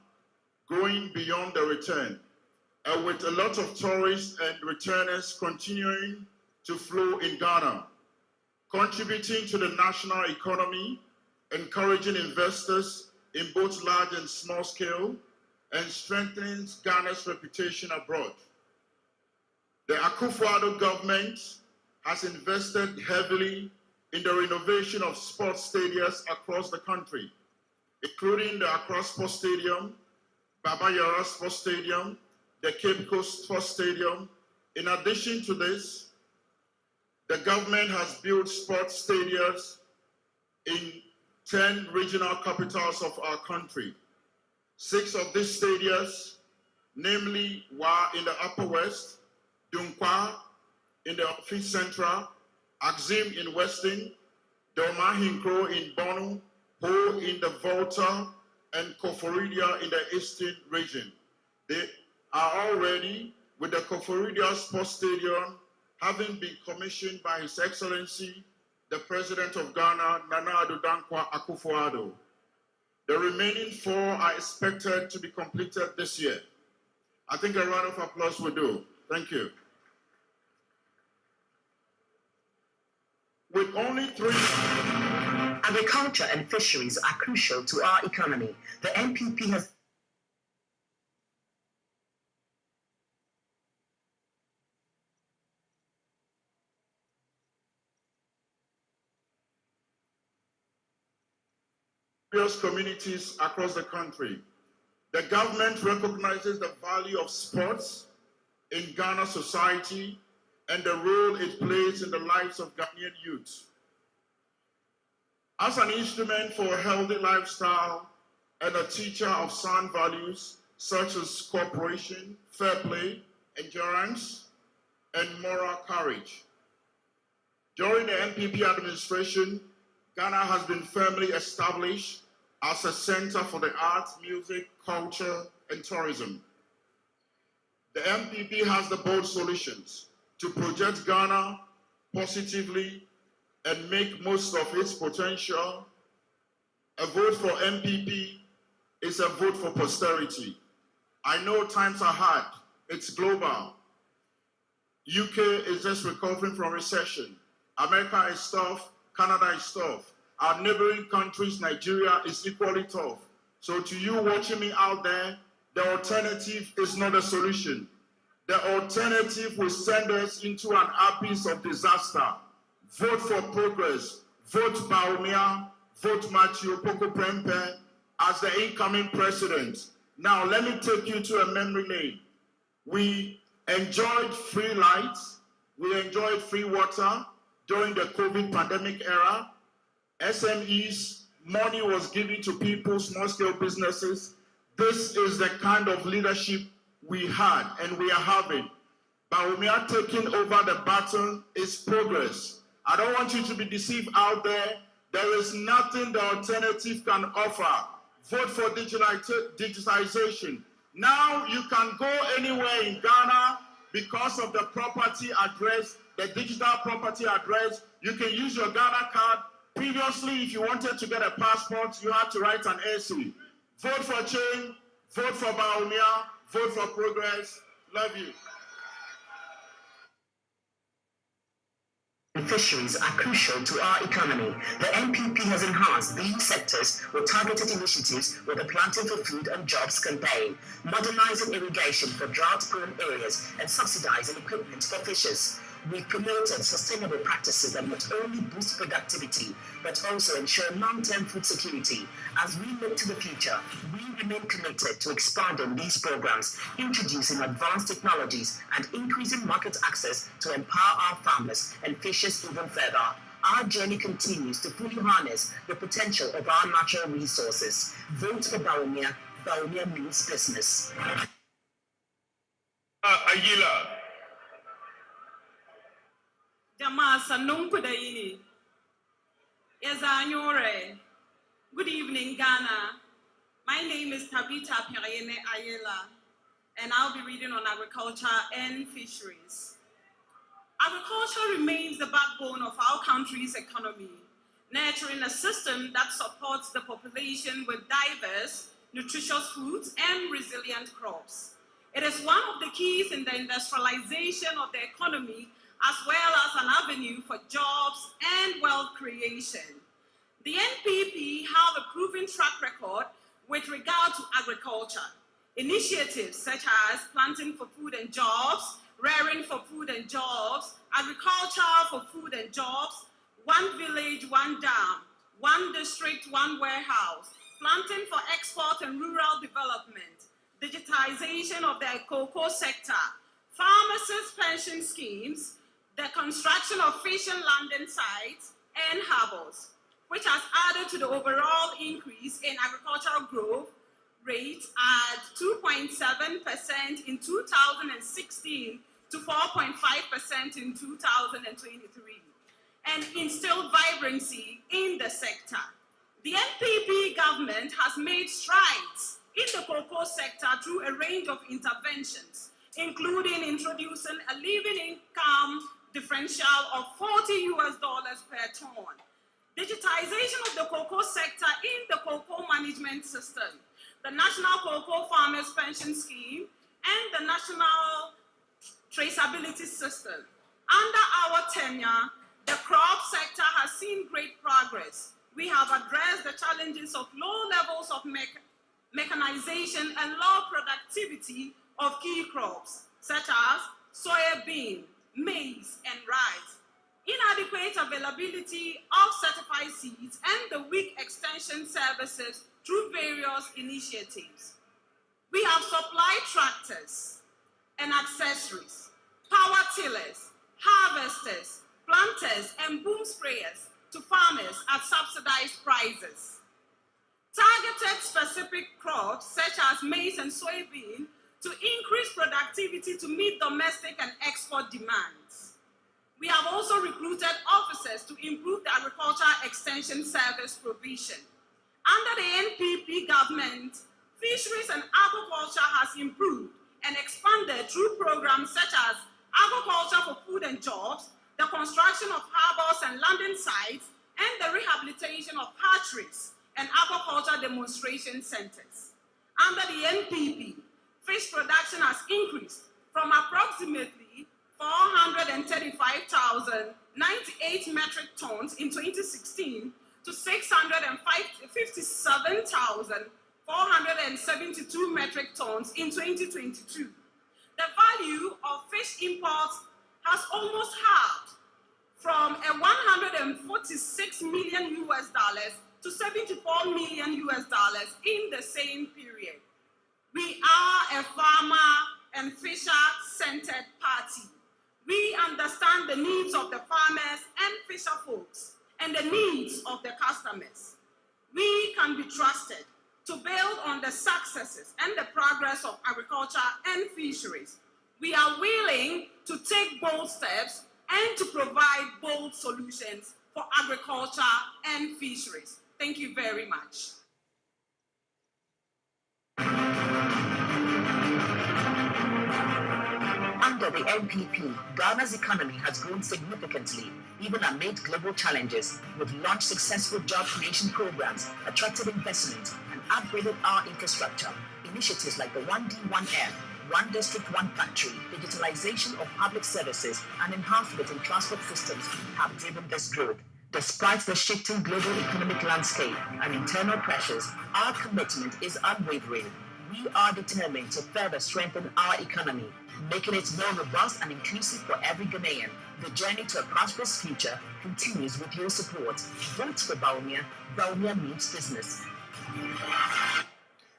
going beyond the return, and with a lot of tourists and returners continuing to flow in Ghana, contributing to the national economy, encouraging investors in both large and small scale, and strengthening Ghana's reputation abroad. The Akufo-Addo government has invested heavily in the renovation of sports stadiums across the country, including the Accra Sports Stadium, Baba Yara Sports Stadium, the Cape Coast Sports Stadium. In addition to this, the government has built sports stadiums in 10 regional capitals of our country. 6 of these stadiums, namely Wa in the Upper West, Dunkwa in the Office Central, Axim in Western, Doma Hinkro in Bono, Ho in the Volta, and Koforidia in the Eastern region. They are all ready, with the Koforidia Sports Stadium having been commissioned by His Excellency, the President of Ghana, Nana Addo Dankwa Akufo-Addo. The remaining 4 are expected to be completed this year. I think a round of applause will do. Thank you. With only 3... Agriculture and fisheries are crucial to our economy. The NPP has various communities across the country. The government recognizes the value of sports in Ghana society and the role it plays in the lives of Ghanaian youth. As an instrument for a healthy lifestyle and a teacher of sound values such as cooperation, fair play, endurance, and moral courage. During the NPP administration, Ghana has been firmly established as a center for the arts, music, culture, and tourism. The NPP has the bold solutions to project Ghana positively and make most of its potential. A vote for NPP is a vote for posterity. I know times are hard. It's global. UK is just recovering from recession. America is tough. Canada is tough. Our neighboring countries, Nigeria, is equally tough. So to you watching me out there, the alternative is not a solution. The alternative will send us into an abyss of disaster. Vote for progress. Vote Baumia. Vote Matthew Poko Prempeh as the incoming president. Now, let me take you to a memory lane. We enjoyed free lights. We enjoyed free water during the COVID pandemic era. SMEs, money was given to people, small-scale businesses. This is the kind of leadership we had and we are having. But when we are taking over the baton, is progress. I don't want you to be deceived out there. There is nothing the alternative can offer. Vote for digitization. Now you can go anywhere in Ghana because of the property address, the digital property address. You can use your Ghana card. Previously, if you wanted to get a passport, you had to write an essay. Vote for change, vote for Baumia, vote for progress. Love you. Fisheries are crucial to our economy. The NPP has enhanced these sectors with targeted initiatives with the Planting for Food and Jobs campaign, modernizing irrigation for drought-prone areas and subsidizing equipment for fishers. We've promoted sustainable practices that not only boost productivity, but also ensure long-term food security. As we look to the future, we remain committed to expanding these programs, introducing advanced technologies, and increasing market access to empower our farmers and fishers even further. Our journey continues to fully harness the potential of our natural resources. Vote for Baumia. Baumia means business. Aguila. Jama sanung kudaini. Yazanyore. Good evening, Ghana. My name is Tabitha Periene Ayela, and I'll be reading on agriculture and fisheries. Agriculture remains the backbone of our country's economy, nurturing a system that supports the population with diverse, nutritious foods and resilient crops. It is one of the keys in the industrialization of the economy, as well as an avenue for jobs and wealth creation. The NPP have a proven track record with regard to agriculture. Initiatives such as Planting for Food and Jobs, Rearing for Food and Jobs, Agriculture for Food and Jobs, One Village, One Dam, One District, One Warehouse, Planting for Export and Rural Development, digitization of the cocoa sector, pharmacists' pension schemes, the construction of fishing landing sites and harbors, which has added to the overall increase in agricultural growth rate at 2.7% in 2016 to 4.5% in 2023, and instilled vibrancy in the sector. The NPP government has made strides in the cocoa sector through a range of interventions, including introducing a living income differential of $40 per ton, digitization of the cocoa sector in the cocoa management system, the National Cocoa Farmers Pension Scheme, and the National Traceability System. Under our tenure, the crop sector has seen great progress. We have addressed the challenges of low levels of mechanization and low productivity of key crops, such as soybean, maize, and rice, inadequate availability of certified seeds, and the weak extension services through various initiatives. We have supplied tractors and accessories, power tillers, harvesters, planters, and boom sprayers to farmers at subsidized prices. Targeted specific crops such as maize and soybean to increase productivity to meet domestic and export demands. We have also recruited officers to improve the agriculture extension service provision. Under the NPP government, fisheries and aquaculture has improved and expanded through programs such as Agriculture for Food and Jobs, the construction of harbors and landing sites, and the rehabilitation of hatcheries and aquaculture demonstration centers. Under the NPP, fish production has increased from approximately 435,098 metric tons in 2016 to 657,472 metric tons in 2022. The value of fish imports has almost halved from $146 million to $74 million in the same period. We are a farmer and fisher-centered party. We understand the needs of the farmers and fisher folks and the needs of the customers. We can be trusted to build on the successes and the progress of agriculture and fisheries. We are willing to take bold steps and to provide bold solutions for agriculture and fisheries. Thank you very much. Under the NPP, Ghana's economy has grown significantly, even amid global challenges. We've launched successful job creation programs, attracted investment, and upgraded our infrastructure. Initiatives like the 1D1F, One District, One Factory, digitalization of public services, and enhancement in transport systems have driven this growth. Despite the shifting global economic landscape and internal pressures, our commitment is unwavering. We are determined to further strengthen our economy, making it more robust and inclusive for every Ghanaian. The journey to a prosperous future continues with your support. Vote for Baumia. Baumia means business.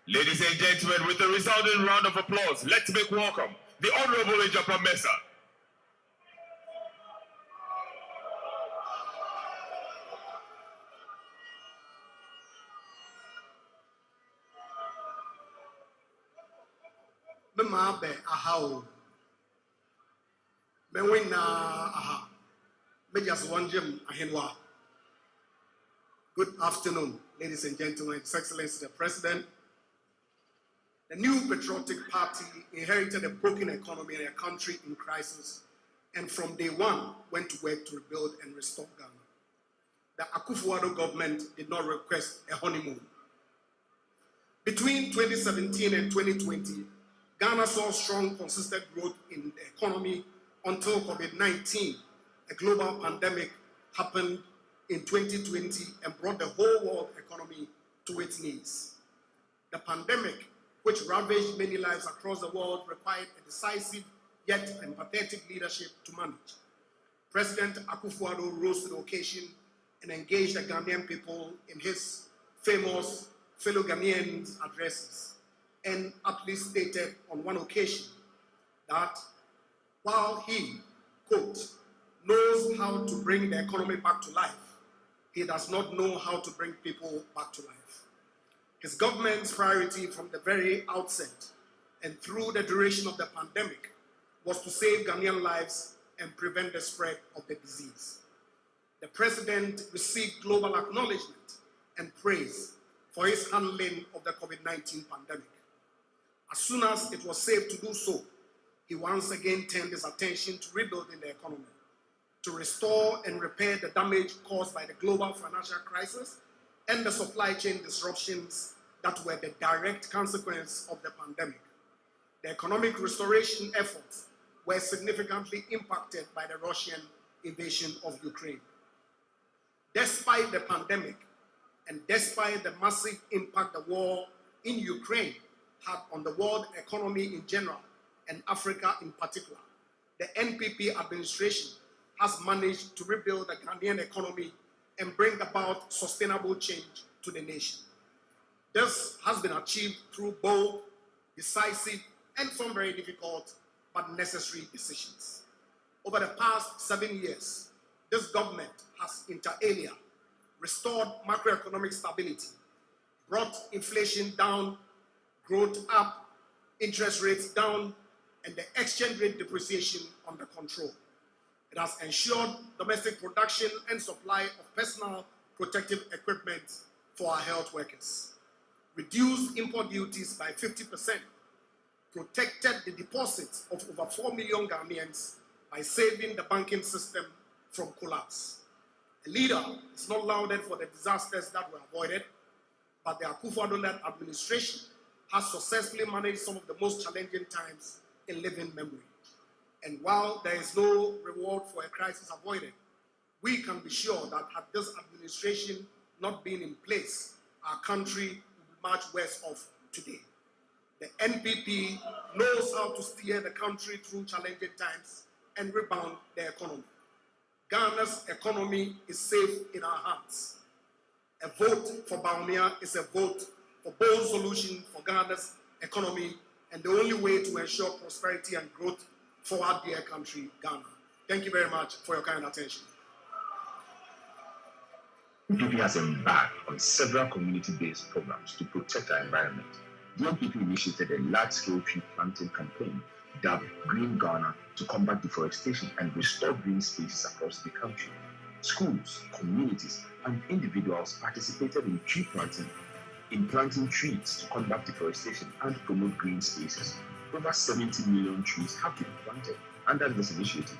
Ladies and gentlemen, with a resounding round of applause, let's make welcome the Honorable Ejapa Mesa. Mema be aha. Me win na aha. Me just one gem ahenwa. Good afternoon, ladies and gentlemen, His Excellency the President. The new patriotic party inherited a broken economy and a country in crisis, and from day one went to work to rebuild and restore Ghana. The Akufo-Addo government did not request a honeymoon. Between 2017 and 2020, Ghana saw strong, consistent growth in the economy until COVID-19, a global pandemic, happened in 2020 and brought the whole world economy to its knees. The pandemic, which ravaged many lives across the world, required a decisive yet empathetic leadership to manage. President Akufo-Addo rose to the occasion and engaged the Ghanaian people in his famous fellow Ghanaians addresses, and aptly stated on one occasion that while he, quote, knows how to bring the economy back to life, he does not know how to bring people back to life. His government's priority from the very outset and through the duration of the pandemic was to save Ghanaian lives and prevent the spread of the disease. The president received global acknowledgement and praise for his handling of the COVID-19 pandemic. As soon as it was safe to do so, he once again turned his attention to rebuilding the economy, to restore and repair the damage caused by the global financial crisis and the supply chain disruptions that were the direct consequence of the pandemic. The economic restoration efforts were significantly impacted by the Russian invasion of Ukraine. Despite the pandemic and despite the massive impact the war in Ukraine had on the world economy in general and Africa in particular, the NPP administration has managed to rebuild the Ghanaian economy and bring about sustainable change to the nation. This has been achieved through bold, decisive, and some very difficult but necessary decisions. Over the past 7 years, this government has inter alia restored macroeconomic stability, brought inflation down, growth up, interest rates down, and the exchange rate depreciation under control. It has ensured domestic production and supply of personal protective equipment for our health workers, reduced import duties by 50%, protected the deposits of over 4 million Ghanaians by saving the banking system from collapse. A leader is not lauded for the disasters that were avoided, but the Akufo-Addo-led administration has successfully managed some of the most challenging times in living memory. And while there is no reward for a crisis avoided, we can be sure that had this administration not been in place, our country would be much worse off today. The NPP knows how to steer the country through challenging times and rebound the economy. Ghana's economy is safe in our hands. A vote for Baumia is a vote for bold solution for Ghana's economy and the only way to ensure prosperity and growth for our dear country, Ghana. Thank you very much for your kind attention. NPP has embarked on several community-based programs to protect our environment. The NPP initiated a large-scale tree planting campaign dubbed Green Ghana, to combat deforestation and restore green spaces across the country. Schools, communities, and individuals participated in planting trees to combat deforestation and promote green spaces. Over 70 million trees have been planted under this initiative.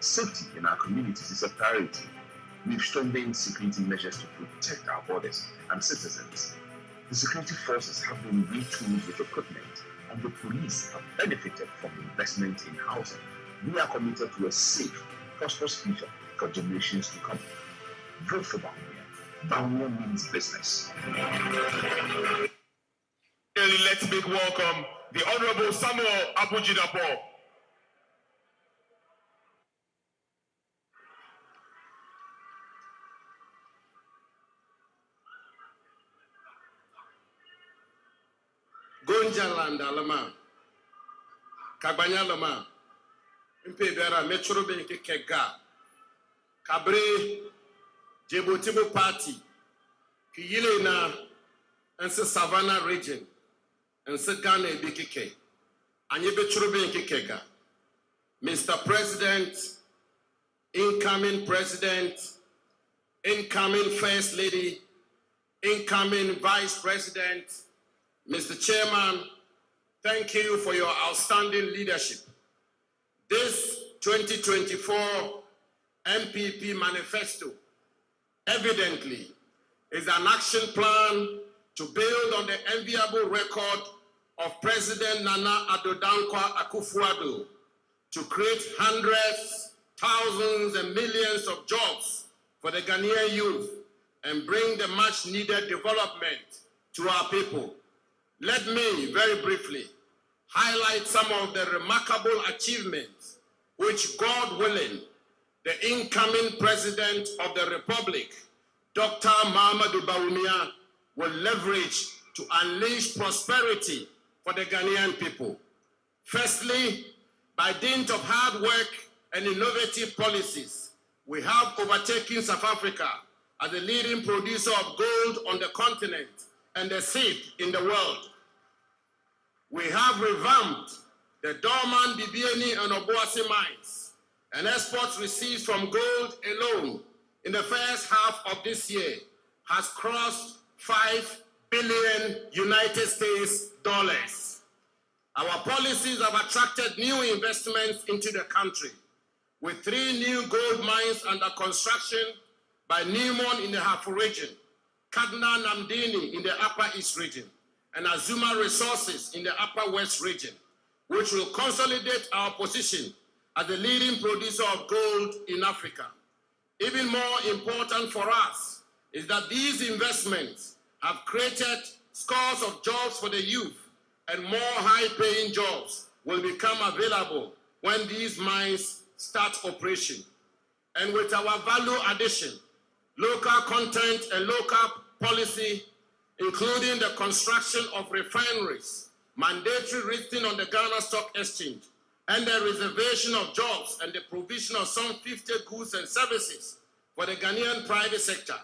Safety in our communities is a priority. We've strengthened security measures to protect our borders and citizens. The security forces have been retooled with equipment, and the police have benefited from investment in housing. We are committed to a safe, prosperous future for generations to come. Vote for Bawumia. Bawumia means business. Let's make welcome the Honorable Samuel Abujidapo. Gonjaland alama, Kagbanya lama, Impebera Metro Benke Kega, Kabre, Jebotibo Party, Kiyilena, and Savannah region, and Ghana Bikike, and Yebetro Benke Kega. Mr. President, incoming President, incoming First Lady, incoming Vice President, Mr. Chairman, thank you for your outstanding leadership. This 2024 MPP manifesto evidently is an action plan to build on the enviable record of President Nana Addo Dankwa Akufo-Addo to create hundreds, thousands, and millions of jobs for the Ghanaian youth and bring the much-needed development to our people. Let me, very briefly, highlight some of the remarkable achievements which, God willing, the incoming President of the Republic, Dr. Mahamudu Bawumia, will leverage to unleash prosperity for the Ghanaian people. Firstly, by dint of hard work and innovative policies, we have overtaken South Africa as the leading producer of gold on the continent and the seed in the world. We have revamped the dormant Bibiani and Obuasi mines, and exports received from gold alone in the first half of this year has crossed $5 billion United States dollars. Our policies have attracted new investments into the country, with 3 new gold mines under construction by Newmont in the Hafo region, Kaduna Namdini in the Upper East region, and Azuma Resources in the Upper West region, which will consolidate our position as the leading producer of gold in Africa. Even more important for us is that these investments have created scores of jobs for the youth, and more high-paying jobs will become available when these mines start operation. And with our value addition, local content and local policy, including the construction of refineries, mandatory listing on the Ghana Stock Exchange, and the reservation of jobs and the provision of some 50 goods and services for the Ghanaian private sector,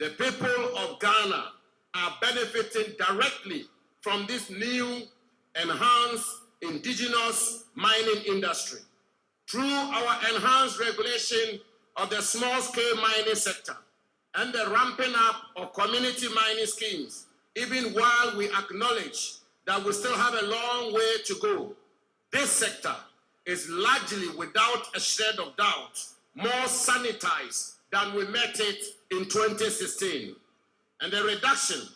the people of Ghana are benefiting directly from this new, enhanced, indigenous mining industry. Through our enhanced regulation of the small-scale mining sector and the ramping up of community mining schemes, even while we acknowledge that we still have a long way to go, this sector is largely, without a shred of doubt, more sanitized than we met it in 2016. And the reduction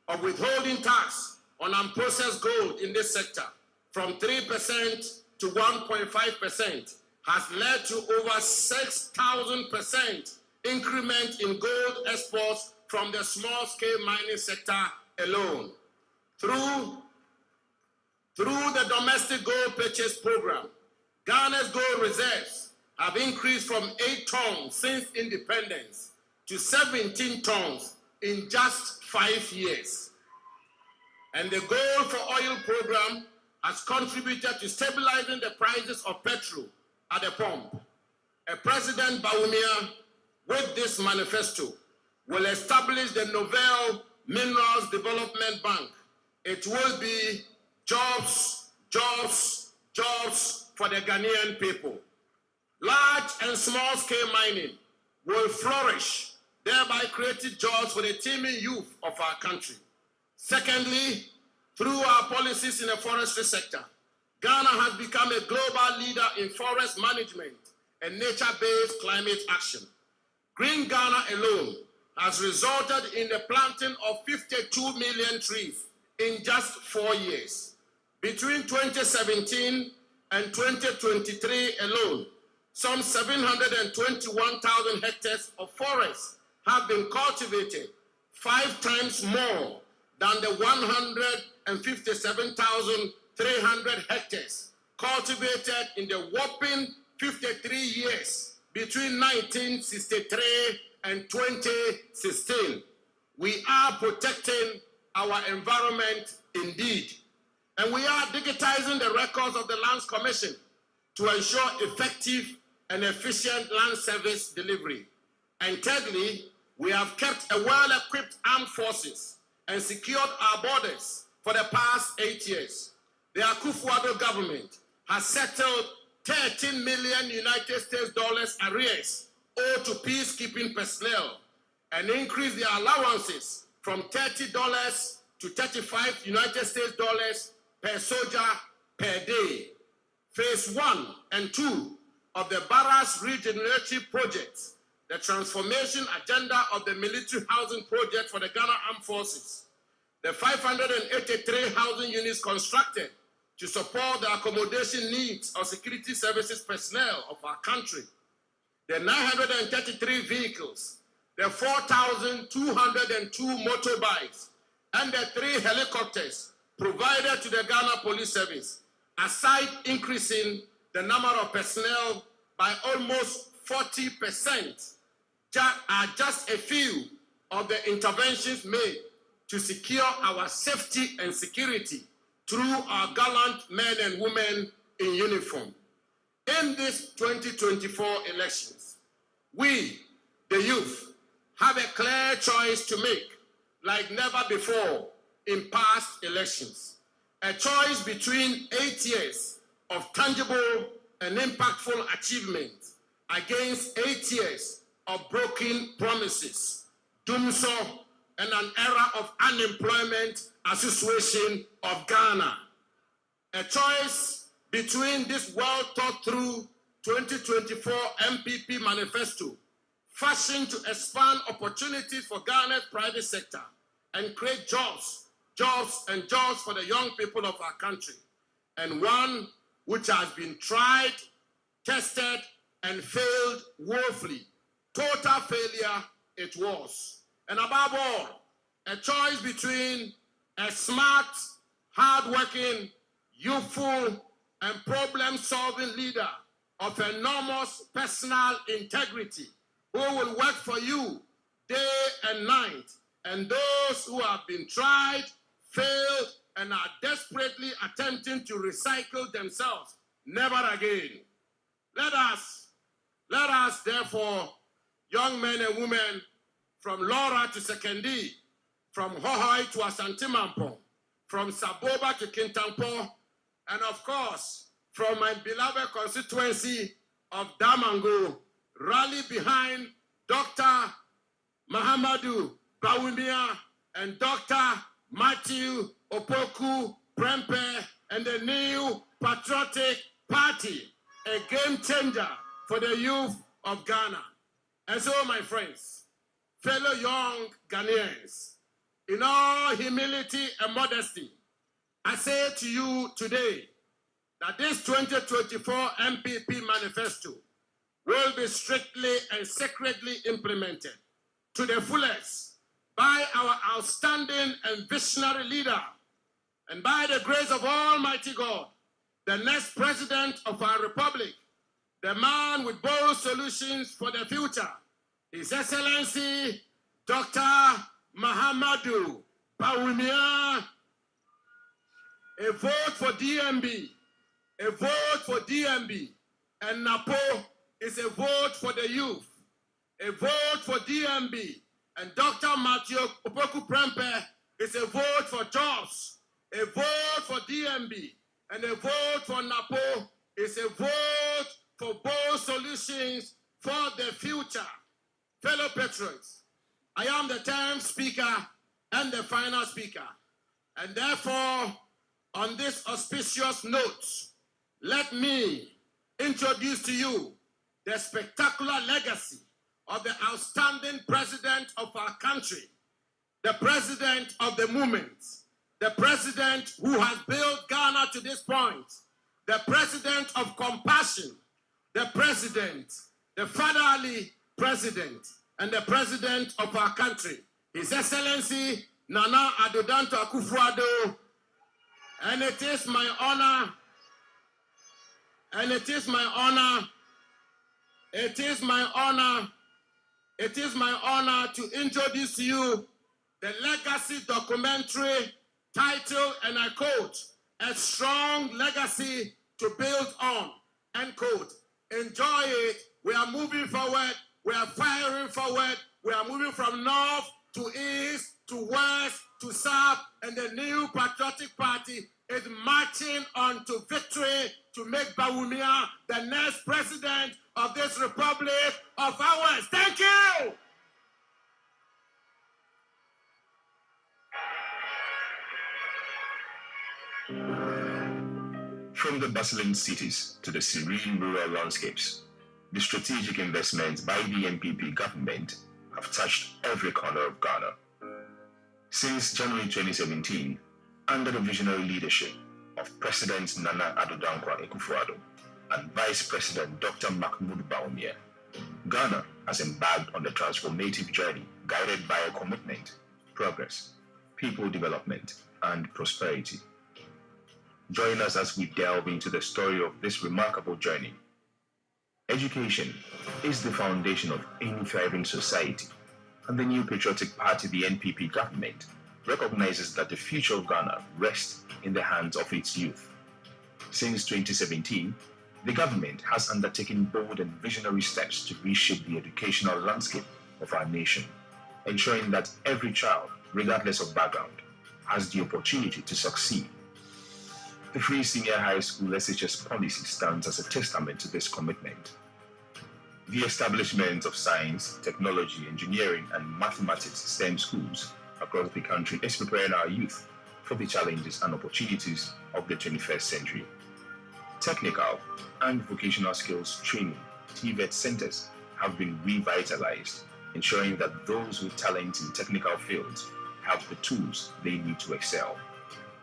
of withholding tax on unprocessed gold in this sector from 3% to 1.5% has led to over 6,000% increment in gold exports from the small-scale mining sector alone. Through the domestic gold purchase program, Ghana's gold reserves have increased from 8 tons since independence to 17 tons in just 5 years. And the Gold for Oil program has contributed to stabilizing the prices of petrol at the pump. President Bawumia, with this manifesto, will establish the Novel Minerals Development Bank. It will be jobs, jobs, jobs for the Ghanaian people. Large and small-scale mining will flourish, thereby creating jobs for the teeming youth of our country. Secondly, through our policies in the forestry sector, Ghana has become a global leader in forest management and nature-based climate action. Green Ghana alone has resulted in the planting of 52 million trees in just 4 years. Between 2017 and 2023 alone, some 721,000 hectares of forests have been cultivated, 5 times more than the 157,300 hectares cultivated in the whopping 53 years between 1963 and 2016. We are protecting our environment indeed. And we are digitizing the records of the Lands Commission to ensure effective and efficient land service delivery. And thirdly, we have kept a well-equipped armed forces and secured our borders for the past 8 years. The Akufo-Addo government has settled 13 million United States dollars arrears owed to peacekeeping personnel and increased their allowances from $30 to 35 United States dollars per soldier per day. Phase 1 and 2 of the Barras Regenerative Project, the transformation agenda of the military housing project for the Ghana Armed Forces, the 583 housing units constructed to support the accommodation needs of security services personnel of our country, the 933 vehicles, the 4,202 motorbikes, and the 3 helicopters provided to the Ghana Police Service, aside increasing the number of personnel by almost 40%, are just a few of the interventions made to secure our safety and security through our gallant men and women in uniform. In these 2024 elections, we, the youth, have a clear choice to make, like never before in past elections. A choice between 8 years of tangible and impactful achievement against 8 years of broken promises, doomsday, and an era of unemployment association of Ghana. A choice between this well-thought-through 2024 MPP manifesto, fashioned to expand opportunities for Ghana's private sector and create jobs for the young people of our country, and one which has been tried, tested, and failed woefully. Total failure it was. And above all, a choice between a smart, hardworking, youthful, and problem-solving leader of enormous personal integrity who will work for you day and night, and those who have been tried, failed, and are desperately attempting to recycle themselves. Never again. Let us therefore, young men and women, from Laura to Sekendi, from Hohoi to Asantimampong, from Saboba to Kintampo, and of course, from my beloved constituency of Damango, rally behind Dr. Mahamadou Bawumia and Dr. Matthew Opoku Prempeh and the new Patriotic Party, a game changer for the youth of Ghana. And so, my friends, fellow young Ghanaians, in all humility and modesty, I say to you today that this 2024 MPP manifesto will be strictly and sacredly implemented to the fullest by our outstanding and visionary leader, and by the grace of Almighty God, the next president of our republic, the man with bold solutions for the future, His Excellency Dr. Mahamadou Bawumia. A vote for DMB, a vote for DMB, and Napo is a vote for the youth, a vote for DMB, and Dr. Matthew Opoku Prempeh is a vote for jobs, a vote for DMB, And a vote for NAPO is a vote for bold solutions for the future. Fellow patrons, I am the term speaker and the final speaker. And therefore, on this auspicious note, let me introduce to you the spectacular legacy of the outstanding president of our country, the president of the movement, the president who has built Ghana to this point, the president of compassion, the president, the fatherly president, and the president of our country, His Excellency Nana Addo Dankwa Akufo-Addo. And it is my honor, to introduce to you the legacy documentary titled, and I quote, "A Strong Legacy to Build On," end quote. Enjoy it. We are moving forward. We are firing forward. We are moving from north to east to west to south, and the new patriotic party is marching on to victory to make Bawumia the next president of this republic of ours. Thank you. From the bustling cities to the serene rural landscapes, the strategic investments by the NPP government have touched every corner of Ghana. Since January 2017, under the visionary leadership of President Nana Addo Dankwa Akufo-Addo and Vice President Dr. Mahmoud Bawumia, Ghana has embarked on a transformative journey guided by a commitment, progress, people development, and prosperity. Join us as we delve into the story of this remarkable journey. Education is the foundation of any thriving society, and the new patriotic party, the NPP government, recognizes that the future of Ghana rests in the hands of its youth. Since 2017, the government has undertaken bold and visionary steps to reshape the educational landscape of our nation, ensuring that every child, regardless of background, has the opportunity to succeed. The Free Senior High School SHS policy stands as a testament to this commitment. The establishment of science, technology, engineering, and mathematics STEM schools across the country is preparing our youth for the challenges and opportunities of the 21st century. Technical and vocational skills training TVET centers have been revitalized, ensuring that those with talent in technical fields have the tools they need to excel.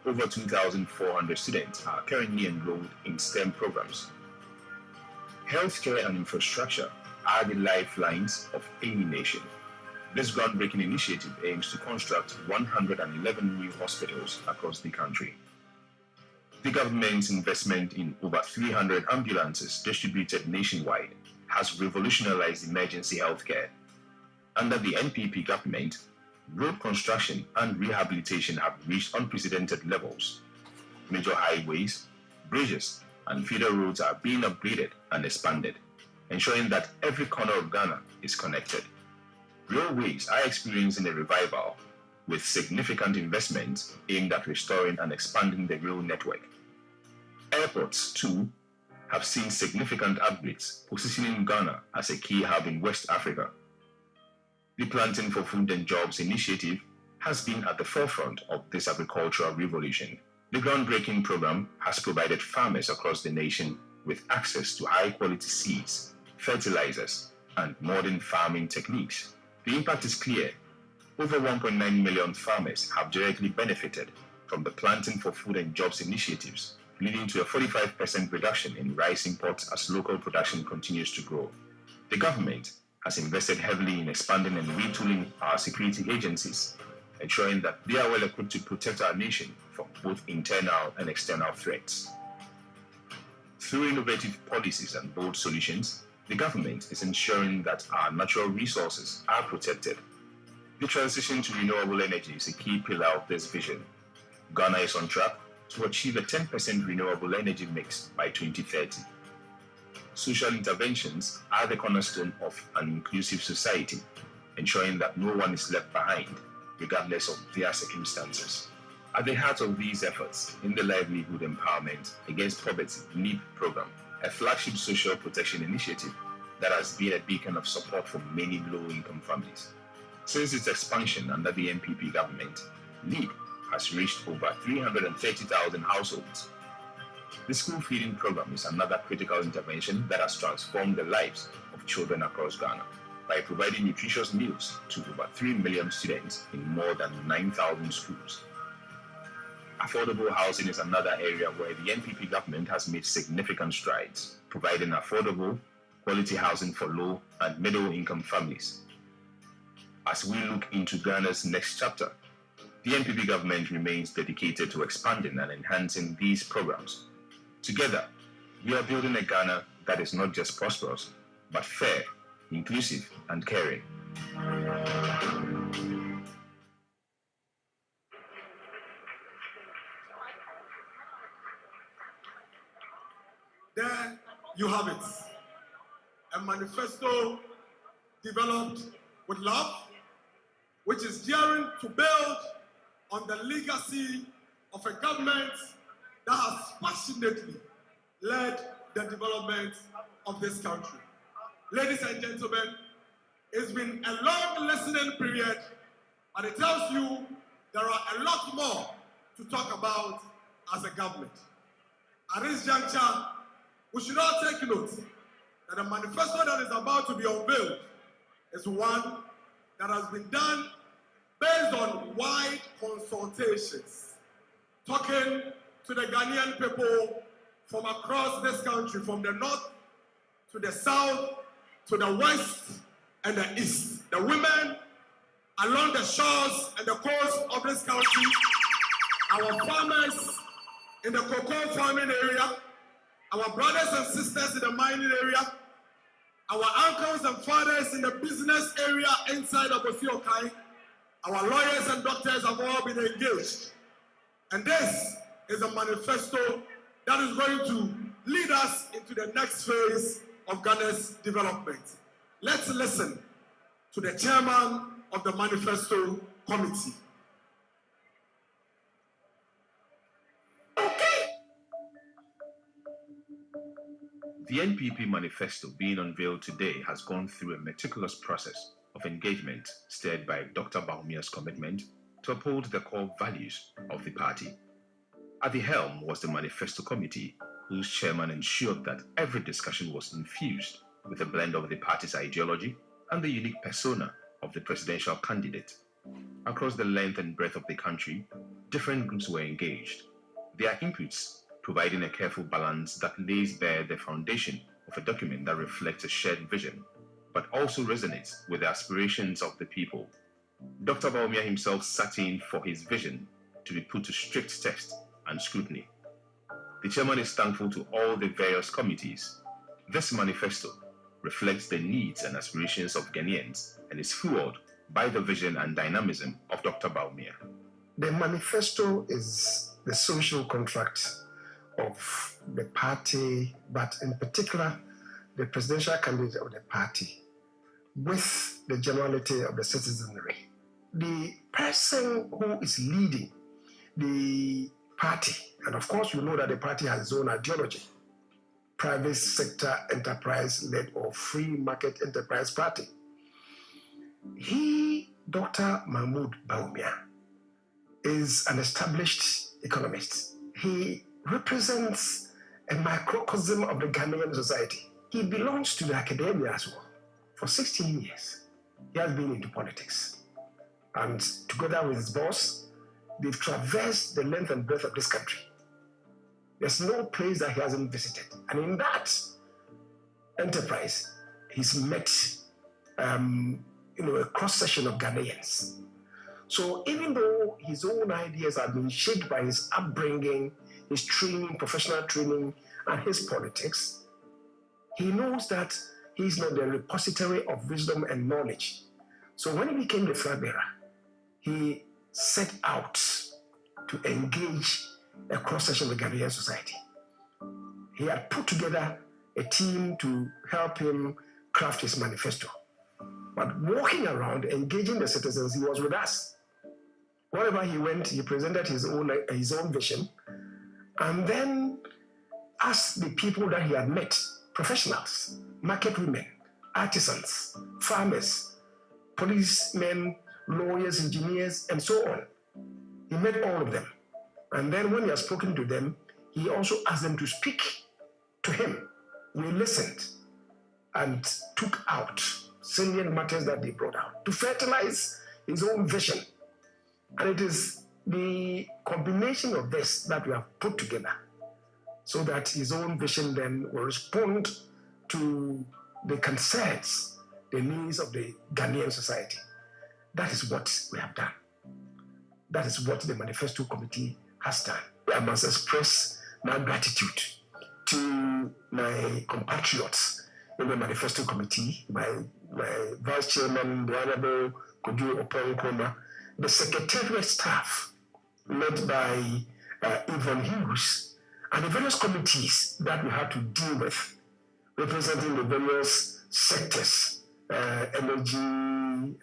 Over 2,400 students are currently enrolled in STEM programs. Healthcare and infrastructure are the lifelines of any nation. This groundbreaking initiative aims to construct 111 new hospitals across the country. The government's investment in over 300 ambulances distributed nationwide has revolutionized emergency healthcare. Under the NPP government, road construction and rehabilitation have reached unprecedented levels. Major highways, bridges, and feeder roads are being upgraded and expanded, ensuring that every corner of Ghana is connected. Railways are experiencing a revival, with significant investments aimed at restoring and expanding the rail network. Airports, too, have seen significant upgrades, positioning Ghana as a key hub in West Africa. The Planting for Food and Jobs initiative has been at the forefront of this agricultural revolution. The groundbreaking program has provided farmers across the nation with access to high-quality seeds, fertilizers, and modern farming techniques. The impact is clear. Over 1.9 million farmers have directly benefited from the Planting for Food and Jobs initiatives, leading to a 45% reduction in rice imports as local production continues to grow. The government has invested heavily in expanding and retooling our security agencies, ensuring that they are well equipped to protect our nation from both internal and external threats. Through innovative policies and bold solutions, the government is ensuring that our natural resources are protected. The transition to renewable energy is a key pillar of this vision. Ghana is on track to achieve a 10% renewable energy mix by 2030. Social interventions are the cornerstone of an inclusive society, ensuring that no one is left behind, regardless of their circumstances. At the heart of these efforts, in the Livelihood Empowerment Against Poverty (LEAP) program, a flagship social protection initiative that has been a beacon of support for many low-income families. Since its expansion under the NPP government, LEAP has reached over 330,000 households. The school feeding program is another critical intervention that has transformed the lives of children across Ghana by providing nutritious meals to over 3 million students in more than 9,000 schools. Affordable housing is another area where the NPP government has made significant strides, providing affordable, quality housing for low and middle-income families. As we look into Ghana's next chapter, the NPP government remains dedicated to expanding and enhancing these programs. Together, we are building a Ghana that is not just prosperous, but fair, inclusive, and caring. There you have it. A manifesto developed with love, which is daring to build on the legacy of a government that has passionately led the development of this country. Ladies and gentlemen, it's been a long listening period, but it tells you there are a lot more to talk about as a government. At this juncture, we should all take note that the manifesto that is about to be unveiled is one that has been done based on wide consultations, talking to the Ghanaian people from across this country, from the north to the south, to the west and the east. The women along the shores and the coast of this country, our farmers in the cocoa farming area, our brothers and sisters in the mining area, our uncles and fathers in the business area inside of Osiokai, our lawyers and doctors have all been engaged. And this is a manifesto that is going to lead us into the next phase of Ghana's development. Let's listen to the chairman of the Manifesto Committee. The NPP manifesto being unveiled today has gone through a meticulous process of engagement steered by Dr. Bawumia's commitment to uphold the core values of the party. At the helm was the Manifesto Committee, whose chairman ensured that every discussion was infused with a blend of the party's ideology and the unique persona of the presidential candidate. Across the length and breadth of the country, different groups were engaged, their inputs providing a careful balance that lays bare the foundation of a document that reflects a shared vision, but also resonates with the aspirations of the people. Dr. Bawumia himself sat in for his vision to be put to strict test and scrutiny. The chairman is thankful to all the various committees. This manifesto reflects the needs and aspirations of Ghanaians and is fueled by the vision and dynamism of Dr. Bawumia. The manifesto is the social contract of the party, but in particular, the presidential candidate of the party, with the generality of the citizenry. The person who is leading the party, and of course you know that the party has its own ideology, private sector enterprise-led or free market enterprise party. He, Dr. Mahmoud Bawumia, is an established economist. He represents a microcosm of the Ghanaian society. He belongs to the academia as well. For 16 years, he has been into politics. And together with his boss, they've traversed the length and breadth of this country. There's no place that he hasn't visited. And in that enterprise, he's met a cross-section of Ghanaians. So even though his own ideas have been shaped by his upbringing, his training, professional training, and his politics, he knows that he's not the repository of wisdom and knowledge. So when he became the flag bearer, he set out to engage a cross-section of the Ghanaian society. He had put together a team to help him craft his manifesto. But walking around, engaging the citizens, he was with us. Wherever he went, he presented his own vision, and then asked the people that he had met, professionals, market women, artisans, farmers, policemen, lawyers, engineers, and so on. He met all of them. And then when he had spoken to them, he also asked them to speak to him. We listened and took out salient matters that they brought out to fertilize his own vision. And it is the combination of this that we have put together so that his own vision then will respond to the concerns, the needs of the Ghanaian society. That is what we have done. That is what the Manifesto Committee has done. I must express my gratitude to my compatriots in the Manifesto Committee, my Vice Chairman, the Honorable Kojo Opon-Nkrumah, the Secretariat staff led by Yvonne Hughes, and the various committees that we had to deal with, representing the various sectors, energy,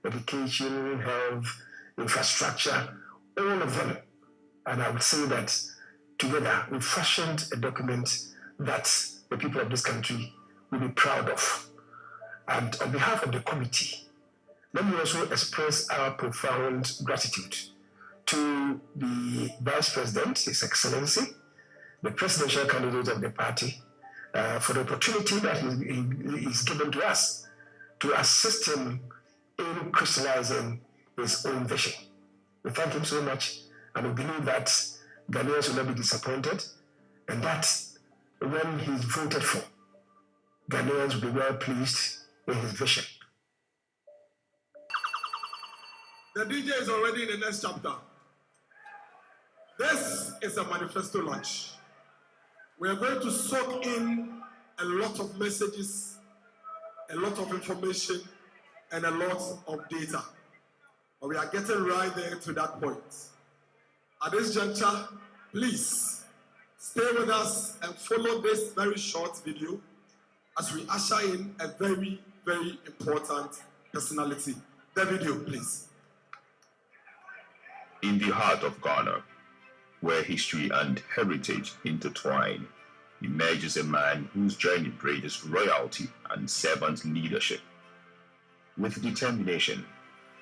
education, health, infrastructure, all of them. And I would say that together we fashioned a document that the people of this country will be proud of. And on behalf of the committee, let me also express our profound gratitude to the Vice President, His Excellency, the presidential candidate of the party, for the opportunity that he's given to us to assist him in crystallizing his own vision. We thank him so much, and we believe that Ghanaians will not be disappointed, and that when he's voted for, Ghanaians will be well pleased in his vision. The DJ is already in the next chapter. This is a manifesto launch. We are going to soak in a lot of messages, a lot of information, and a lot of data. But we are getting right there to that point. At this juncture, please stay with us and follow this very short video as we usher in a very, very important personality. The video, please. In the heart of Ghana, where history and heritage intertwine, emerges a man whose journey bridges royalty and servant leadership. With determination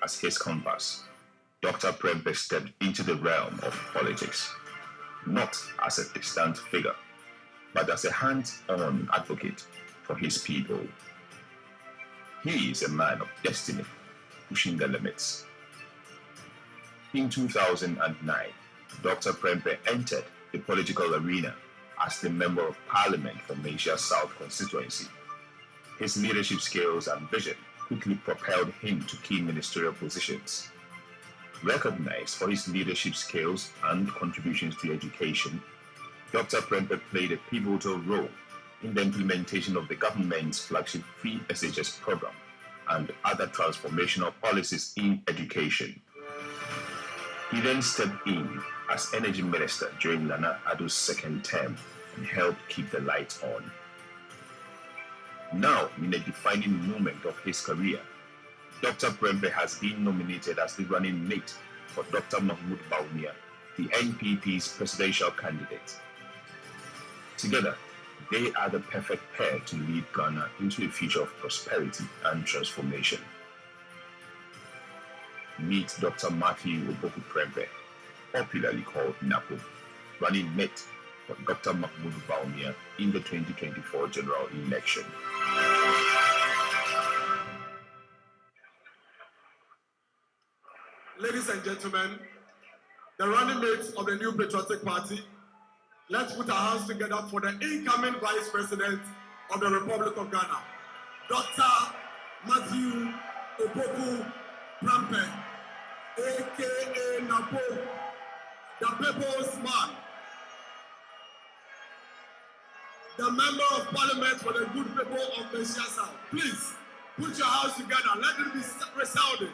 as his compass, Dr. Prempeh stepped into the realm of politics, not as a distant figure, but as a hands-on advocate for his people. He is a man of destiny, pushing the limits. In 2009, Dr. Prempeh entered the political arena as the Member of Parliament for Malaysia South constituency. His leadership skills and vision quickly propelled him to key ministerial positions. Recognized for his leadership skills and contributions to education, Dr. Prempeh played a pivotal role in the implementation of the government's flagship Free SHS program and other transformational policies in education. He then stepped in as Energy Minister during Nana Addo's second term and helped keep the lights on. Now, in a defining moment of his career, Dr. Prempeh has been nominated as the running mate for Dr. Mahmoud Bawumia, the NPP's presidential candidate. Together, they are the perfect pair to lead Ghana into a future of prosperity and transformation. Meet Dr. Matthew Oboku Prempeh, popularly called Napo, running mate for Dr. Mahmoud Bawumia in the 2024 general election. Ladies and gentlemen, the running mates of the New Patriotic Party, let's put our hands together for the incoming Vice President of the Republic of Ghana, Dr. Matthew Oboku Prempeh, aka Napo, the People's Man, the Member of Parliament for the good people of Malaysia South. Please put your hands together. Let it be resounding.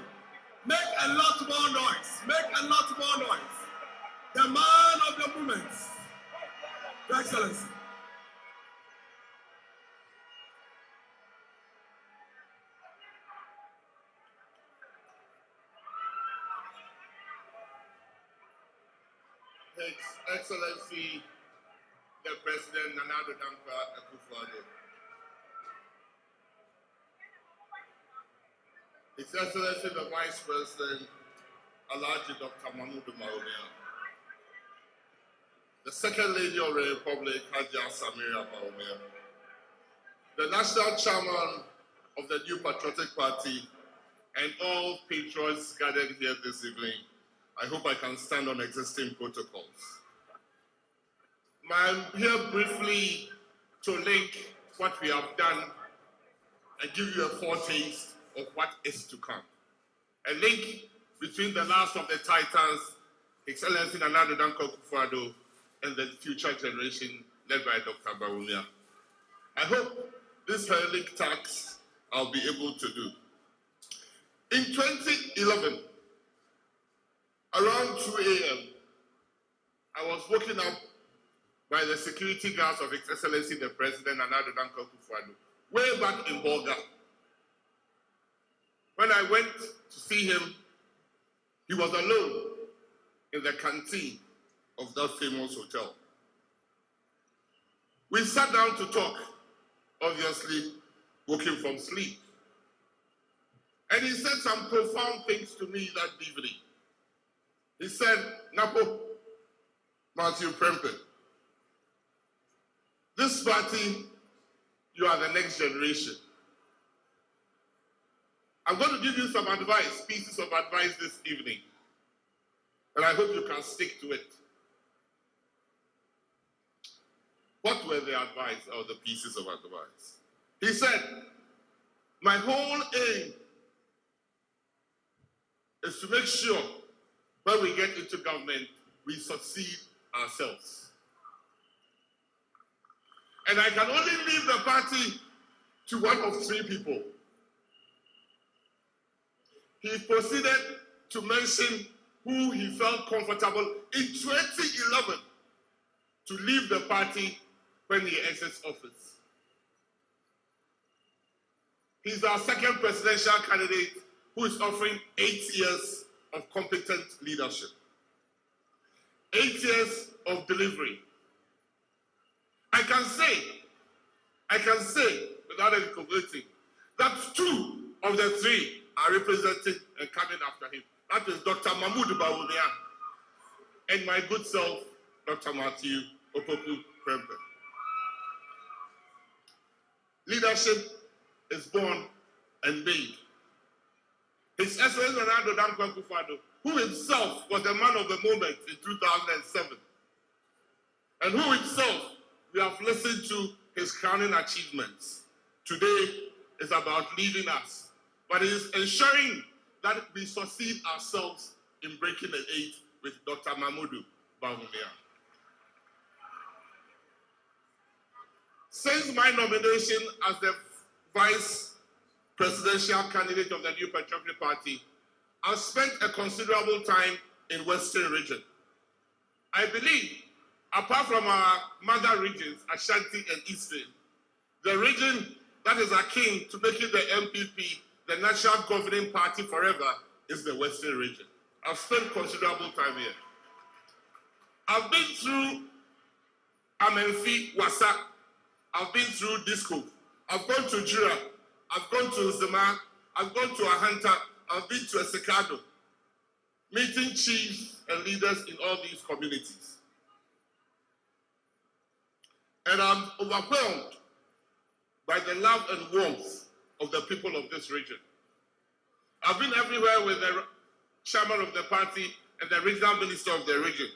Make a lot more noise. Make a lot more noise. The man of the moment, Your Excellency. His Excellency, the President Nana Addo Dankwa Akufo-Addo. His Excellency, the Vice President, Alhaji Dr. Mahmoud Bawumia. The Second Lady of the Republic, Hajia Samira Bawumia. The National Chairman of the New Patriotic Party, and all patrons gathered here this evening. I hope I can stand on existing protocols. I'm here briefly to link what we have done and give you a foretaste of what is to come. A link between the last of the Titans, Excellency Nana Addo Dankwa Akufo-Addo, and the future generation led by Dr. Bawumia. I hope this heroic task I'll be able to do. In 2011, around 2 a.m., I was woken up by the security guards of His Excellency the President Nana Addo Dankwa Akufo-Addo, way back in Bolga. When I went to see him, he was alone in the canteen of that famous hotel. We sat down to talk, obviously woken from sleep. And he said some profound things to me that evening. He said, Napo, Matthew Prempeh, this party, you are the next generation. I'm going to give you some advice, pieces of advice this evening. And I hope you can stick to it. What were the advice or the pieces of advice? He said, my whole aim is to make sure when we get into government, we succeed ourselves. And I can only leave the party to one of three people. He proceeded to mention who he felt comfortable in 2011 to leave the party when he exits office. He's our second presidential candidate who is offering 8 years of competent leadership. 8 years of delivery. I can say, without any converting, that 2 of the 3 are represented and coming after him. That is Dr. Mahmoud Bawumia and my good self, Dr. Matthew Opoku Prempeh. Leadership is born and made. His Excellency Nana Addo Dankwa Akufo-Addo, who himself was the man of the moment in 2007, and who himself we have listened to his crowning achievements. Today is about leading us, but it is ensuring that we succeed ourselves in breaking the 8 with Dr. Mahmoud Bawumia. Since my nomination as the vice presidential candidate of the New Patriotic Party, I've spent a considerable time in Western region. I believe, apart from our mother regions, Ashanti and Eastern, the region that is akin to making the MPP the national governing party forever is the Western region. I've spent considerable time here. I've been through Amenfi, Wasa. I've been through Disco. I've gone to Jura. I've gone to Zema. I've gone to Ahanta. I've been to Esekado, meeting chiefs and leaders in all these communities. And I'm overwhelmed by the love and warmth of the people of this region. I've been everywhere with the chairman of the party and the regional minister of the region.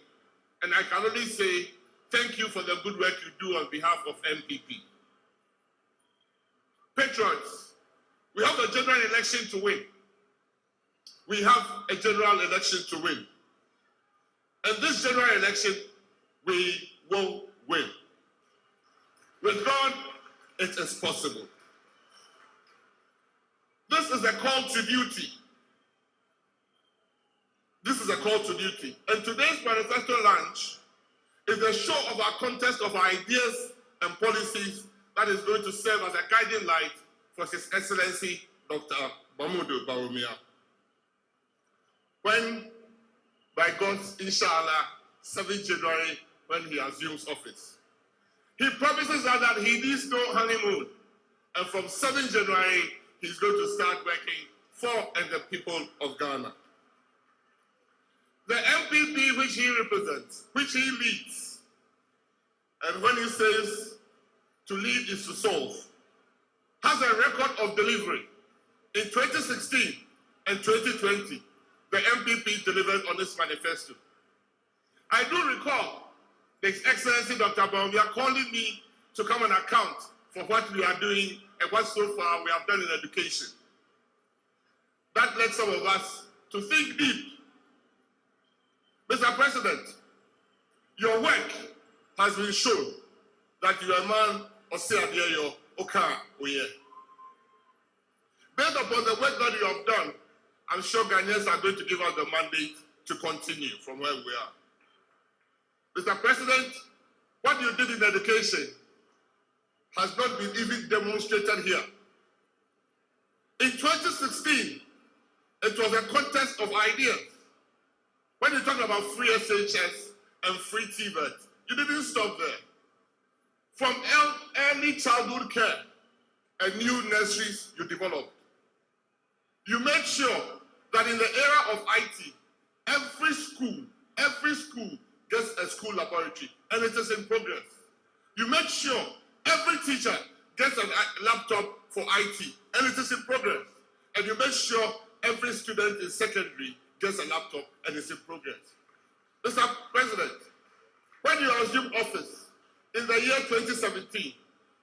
And I can only say thank you for the good work you do on behalf of MPP. Patriots, we have a general election to win. We have a general election to win. And this general election, we will win. With God, it is possible. This is a call to duty. This is a call to duty. And today's Manifesto Launch is a show of our contest of ideas and policies that is going to serve as a guiding light for His Excellency Dr. Mahmoud Bawumia. When, by God's inshallah, 7th January when he assumes office. He promises us that he needs no honeymoon, and from 7th January, he's going to start working for and the people of Ghana. The MPP which he represents, which he leads, and when he says to lead is to solve, has a record of delivery. In 2016 and 2020, the MPP delivered on this manifesto. I do recall His Excellency Dr. Baumia calling me to come and account for what we are doing and what so far we have done in education. That led some of us to think deep. Mr. President, your work has been shown that you are a man of Seadio Oka Oye. Based upon the work that you have done, I'm sure Ghanaians are going to give us the mandate to continue from where we are. Mr. President, what you did in education has not been even demonstrated here. In 2016, it was a contest of ideas. When you talk about free SHS and free TVET, you didn't stop there. From early childhood care and new nurseries you developed, you made sure that in the era of IT, every school gets a school laboratory, and it is in progress. You made sure every teacher gets a laptop for IT, and it is in progress. And you made sure every student in secondary gets a laptop, and it's in progress. Mr. President, when you assumed office in the year 2017,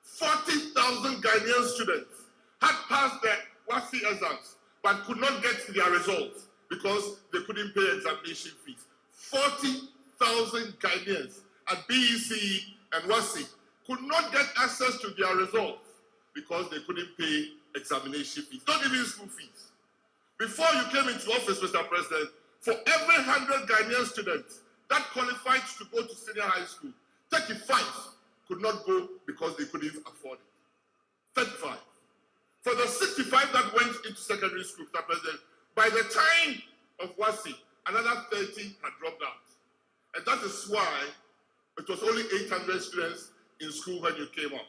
40,000 Ghanaian students had passed their WASI exams, but could not get their results because they couldn't pay examination fees. 40,000 Ghanaians at BEC and WASI could not get access to their results because they couldn't pay examination fees, not even school fees. Before you came into office, Mr. President, for every 100 Ghanaian students that qualified to go to senior high school, 35 could not go because they couldn't afford it. 35. For the 65 that went into secondary school, Mr. President, by the time of WASI, another 30 had dropped out. And that is why it was only 800 students in school when you came up.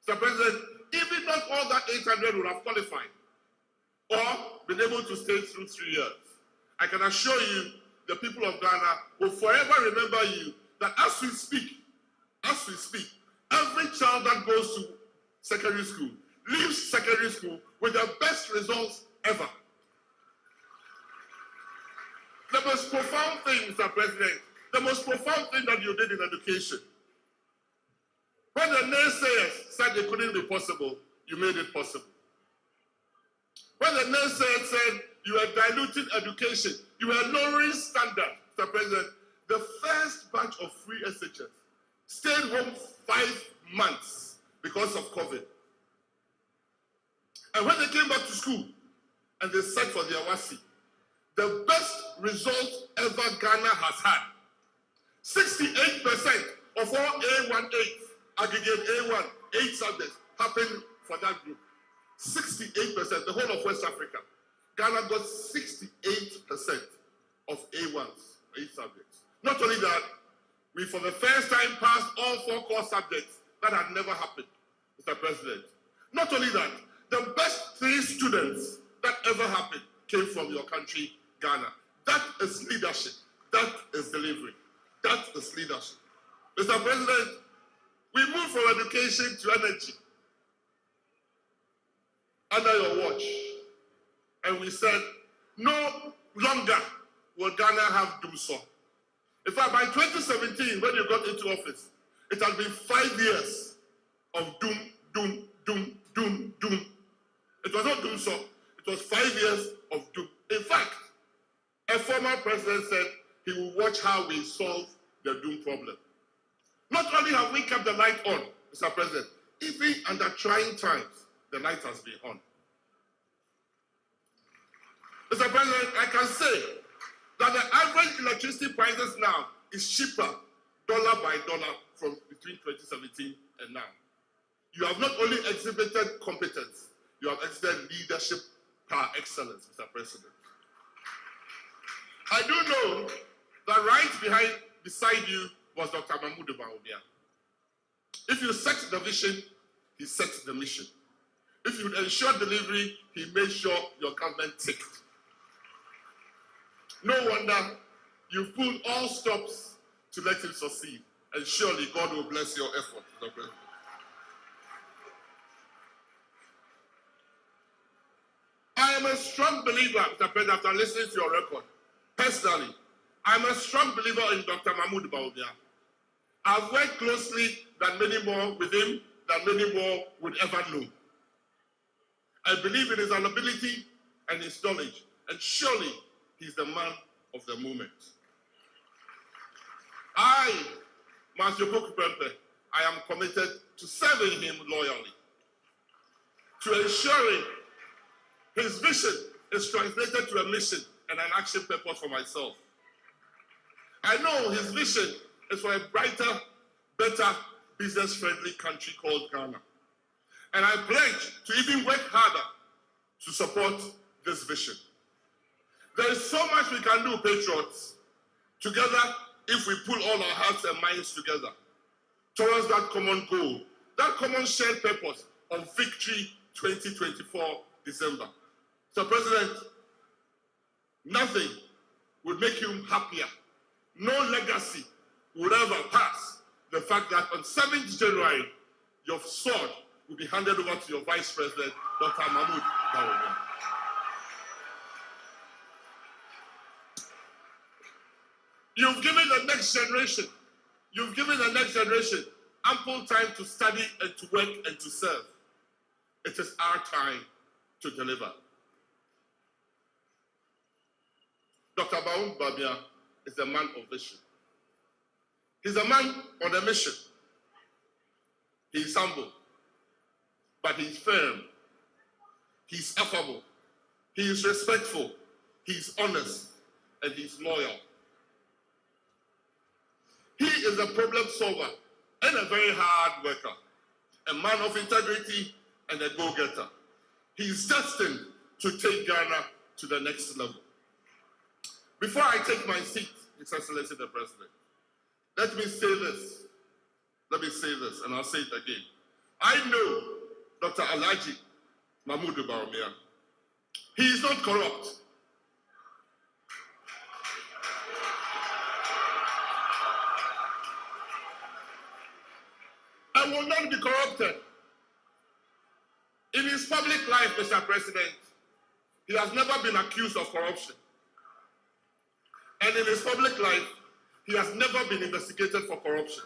Mr. President, even not all that 800 would have qualified or been able to stay through 3 years. I can assure you, the people of Ghana will forever remember you, that as we speak, every child that goes to secondary school leaves secondary school with the best results ever. The most profound thing, Mr. President, the most profound thing that you did in education, when the naysayers said it couldn't be possible, you made it possible. When the naysayers said you were diluting education, you were lowering standards, Mr. President, the first batch of free SHS stayed home 5 months because of COVID. And when they came back to school and they sat for their WASI, the best result ever Ghana has had. 68% of all A18, aggregate A1, 8 subjects happened for that group. 68%, the whole of West Africa. Ghana got 68% of A1s, 8 subjects. Not only that, we for the first time passed all 4 core subjects. That had never happened, Mr. President. Not only that, the best 3 students that ever happened came from your country, Ghana. That is leadership. That is delivery. That is leadership. Mr. President, we moved from education to energy under your watch. And we said, no longer will Ghana have doom so. In fact, by 2017, when you got into office, it has been 5 years of doom. It was not doom so. It was 5 years of doom. In fact, a former president said he will watch how we solve the doom problem. Not only have we kept the light on, Mr. President, even under trying times, the light has been on. Mr. President, I can say that the average electricity prices now is cheaper, dollar by dollar, from between 2017 and now. You have not only exhibited competence, you have exhibited leadership par excellence, Mr. President. I do know that right behind beside you was Dr. Mahmoud Bawumia. If you set the vision, he set the mission. If you ensure delivery, he made sure your government ticked. No wonder you pulled all stops to let him succeed. And surely God will bless your effort. I am a strong believer, Mr. President, after listening to your record. Personally, I'm a strong believer in Dr. Mahmoud Bawumia. I've worked closely than many more with him, than many more would ever know. I believe in his ability and his knowledge, and surely he's the man of the moment. I, Master Opoku Prempeh, I am committed to serving him loyally, to ensuring his vision is translated to a mission and an action purpose for myself. I know his vision is for a brighter, better, business-friendly country called Ghana. And I pledge to even work harder to support this vision. There is so much we can do, patriots, together if we pull all our hearts and minds together towards that common goal, that common shared purpose of victory 2024 December. So, President, nothing would make you happier. No legacy would ever pass the fact that on 7th January, your sword will be handed over to your Vice President, Dr. Mahmoud Bawumia. You've given the next generation, ample time to study and to work and to serve. It is our time to deliver. Dr. Mahmoud Bawumia is a man of vision. He's a man on a mission. He's humble, but he's firm. He's affable. He is respectful. He's honest, and he's loyal. He is a problem solver and a very hard worker, a man of integrity and a go-getter. He's destined to take Ghana to the next level. Before I take my seat, His Excellency the President, let me say this, and I'll say it again. I know Dr. Alhaji Mahmoud Bawumia. He is not corrupt. I will not be corrupted. In his public life, Mr. President, he has never been accused of corruption. And in his public life, he has never been investigated for corruption.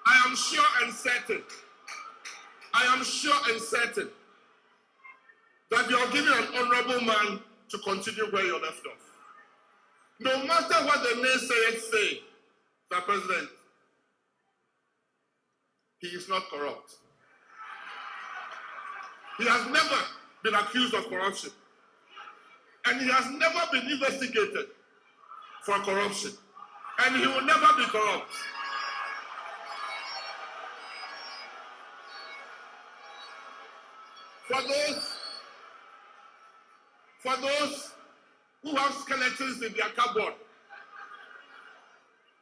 I am sure and certain that you are giving an honorable man to continue where you left off. No matter what the naysayers say, Mr. President, he is not corrupt. He has never been accused of corruption. And he has never been investigated for corruption. And he will never be corrupt. For those who have skeletons in their cupboard,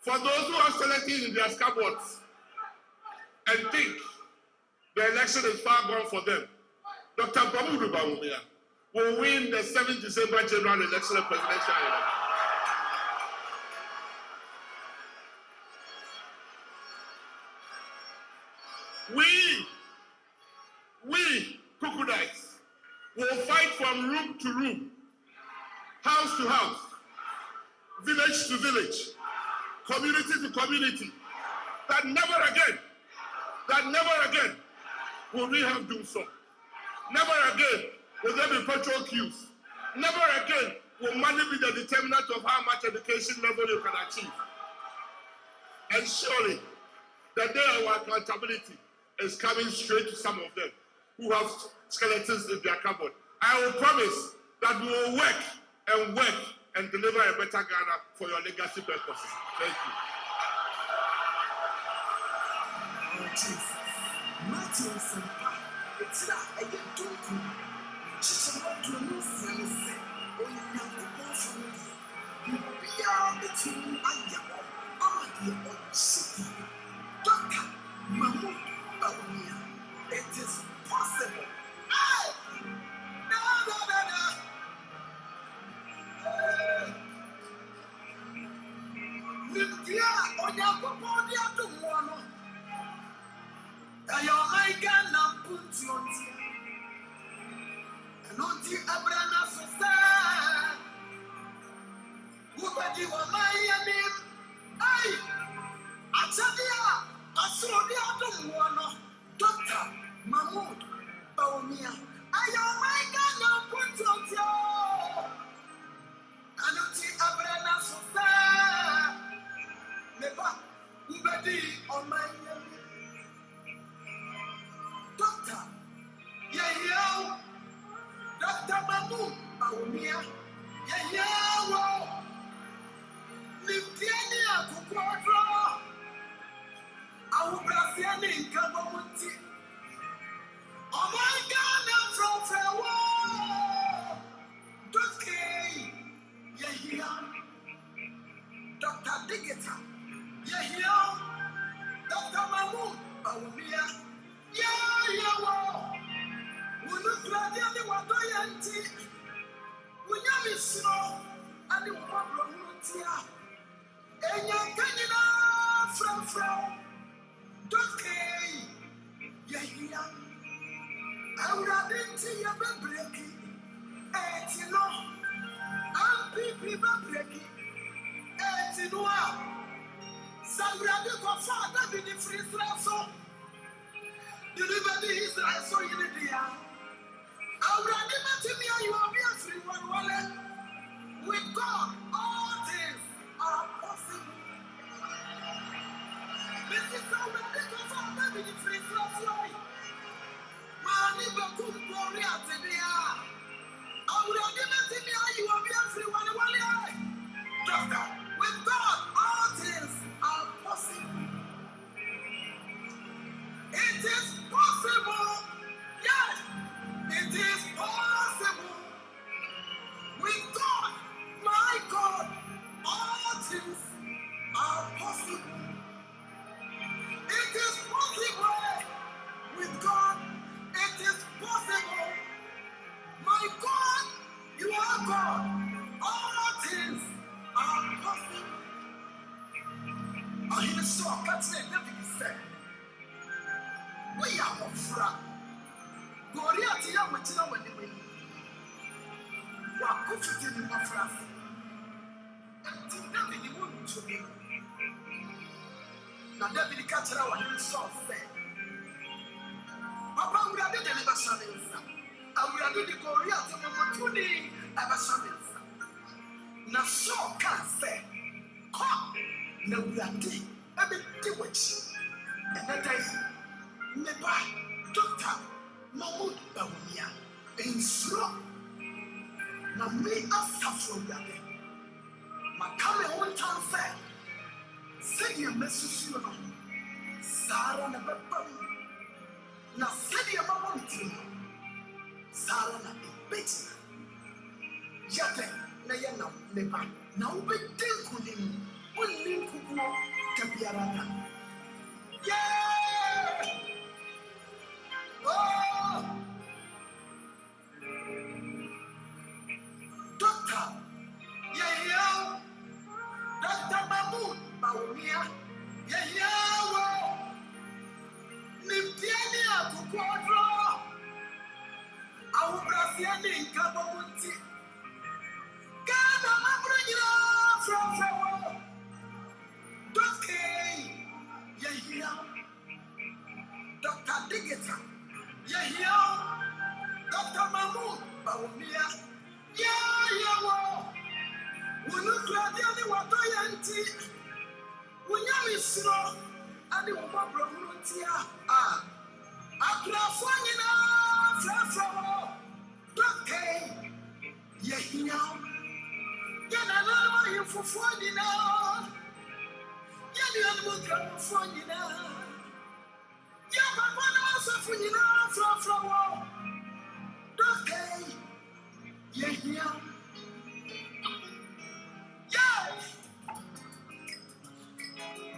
in their cupboards and think the election is far gone for them, Dr. Mahmoud Bawumia will win the 7th December general election and presidential election. We, crocodiles, will fight from room to room, house to house, village to village, community to community, that never again will we have doom so. Never again will there be petrol queues. Never again will money be the determinant of how much education level you can achieve. And surely, the day of accountability is coming straight to some of them who have skeletons in their cupboard. I will promise that we will work and deliver a better Ghana for your legacy purposes. Thank you. Oh, Jesus. Martin Sampa, it's not a good talk. She's about to lose and say, oh, you have to go for me. You be out the team and you are the old city. Doctor, Mahmoud Bawumia, it is possible. Hey! No. Nidia, Onyakopodia to one. Ayomaiga na puntiontia. Anoti Abrana Sosa. Ubadi wa Miami. Ay! Achadia, Asuria to one. Doctor Mahmoud Bawumia. Ayomaiga na puntiontia. Anoti Abrana Sosa. Neba, Ubadi on my Doctor, yeah, Dr. Mahmoud Bawumia, yeah, Niptiania Kukwadro, our Brazilian Kabamunti, oh my God, from Farewell, Doctor, yeah, Dr. Digita, yeah, Dr. Mahmoud Bawumia, yeah, we look like the other one, we have a snow and the problem here. And you're getting off from Doctor, yeah, I would have been to your breaking, and you know, I'm people breaking, and you know, some rather go far than the free so deliver the Israel so you did. I would have never to me, you are free one wallet. With God, all things are possible. This is how we think of our baby in free way. Mani Bakum Gloria Tedia. I would have never to me, you are free one wallet. Doctor, with God, all things are possible. It is possible. Yes, it is possible. With God, my God, all things are possible. It is possible. With God, it is possible. My God, you are God. All things are possible. I hear so catch it, David said, we are of fraud. Goriati ya wachina waniwe. Wakufiti ni mafrasi. Enti David ni wunu chumi. Na David kachira wa hili so se. Papa urade de liba shaminsa. Urade di Goriati mamutuni eba shaminsa. Na so ka se. Ko na urade ebe diwachi. Enedai neba Dr. Mahmoud Bawumia. Insuro na me asafo urade. Makame one time say, say you message you Sarah na baba na say you mama miti Sarah na ebeti yate na ya na neba na ubedi kunim unim kukuo kabiarada yeah oh Doctor yeah Dr. Mahmoud Bawumia yeah Niptiani Akukwadro our Brazilian Kabamunti Ghana Mabrina from Farewell Doctor yeah Dr. Digita yeah Dr. Mahmoud Bawumia yeah we look like the only one yanti we nyami sino and the problem here Akrafanyina Frafro Doctor Yehia for funny now. Yelly animal come funny now. Yeah, but one also funny now from okay. Yeah.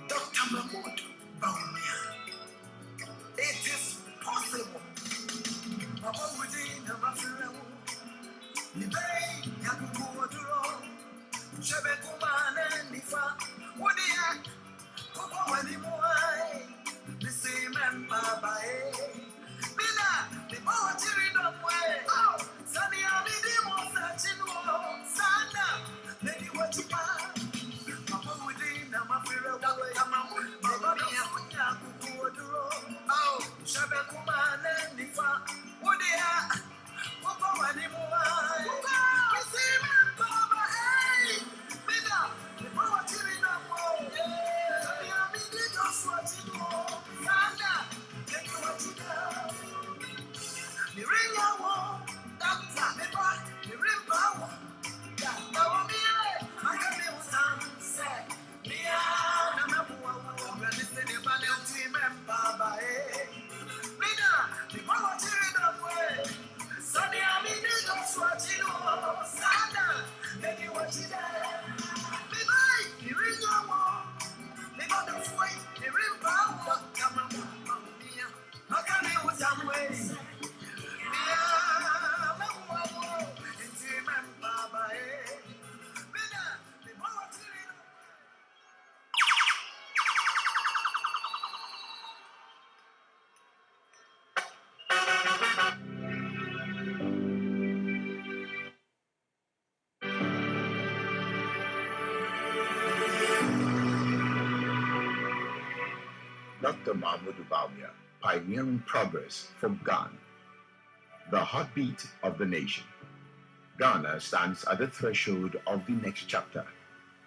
Dr. Mahmoud Baumia. It is possible. Mama within a mafia. Nibay, Yakukuaduro. Shebekuman and Nifa. Wodia. Coco Wanimuai. The same and Baba. Mina, the poetry don't way. Oh, Sunny Abidi Mosa Sana. Lady what you are. Mama within a mafia. Mama Mia Kukuaduro. Oh, Shebekuman and Nifa. Wodia. Coco Wanimuai. The same and Baba. Hey, Mina, the poetry don't way. Sunny Abidi just what you do. Sana. Lady what you do. The ring I want, doctor, the ring power. Now me, I can be one say. Me, I'm a boy, listen to my little team and Baba. Me, the power to read up way. Sunny, I'm in the just what you know. Sana, let you watch it. Me, the ring I want, me, got the fight, the ring power. Come on, me, I can be one way. Dr. Mahmoud Baumia, pioneering progress for Ghana, the heartbeat of the nation. Ghana stands at the threshold of the next chapter,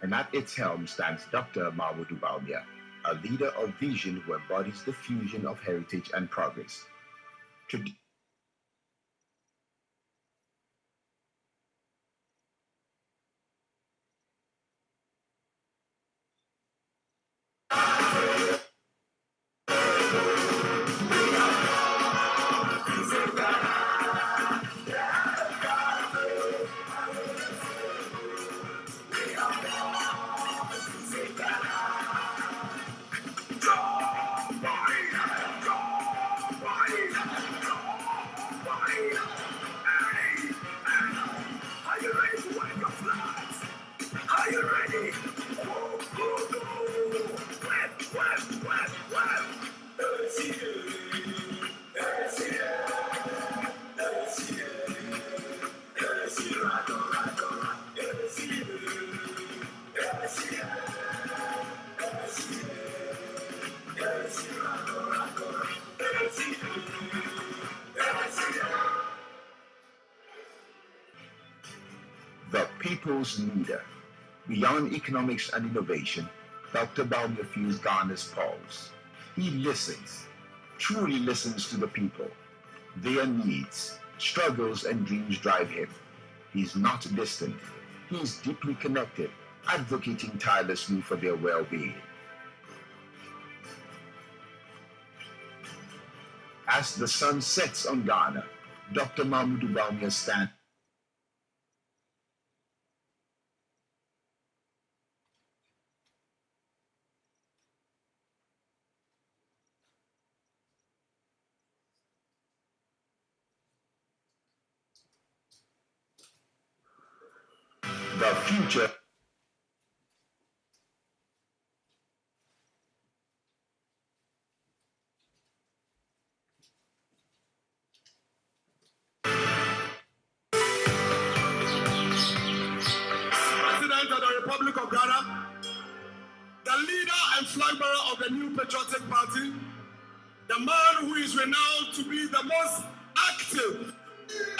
and at its helm stands Dr. Mahmoud Baumia, a leader of vision who embodies the fusion of heritage and progress. Are you ready to wave your flags? Are you ready? The people's leader. Beyond economics and innovation, Dr. Baumia feels Ghana's pulse. He listens, truly listens to the people. Their needs, struggles, and dreams drive him. He's not distant. He is deeply connected, advocating tirelessly for their well-being. As the sun sets on Ghana, Dr. Mahmoud Baumia stands. The future. President of the Republic of Ghana, the leader and flag bearer of the new Patriotic Party, the man who is renowned to be the most active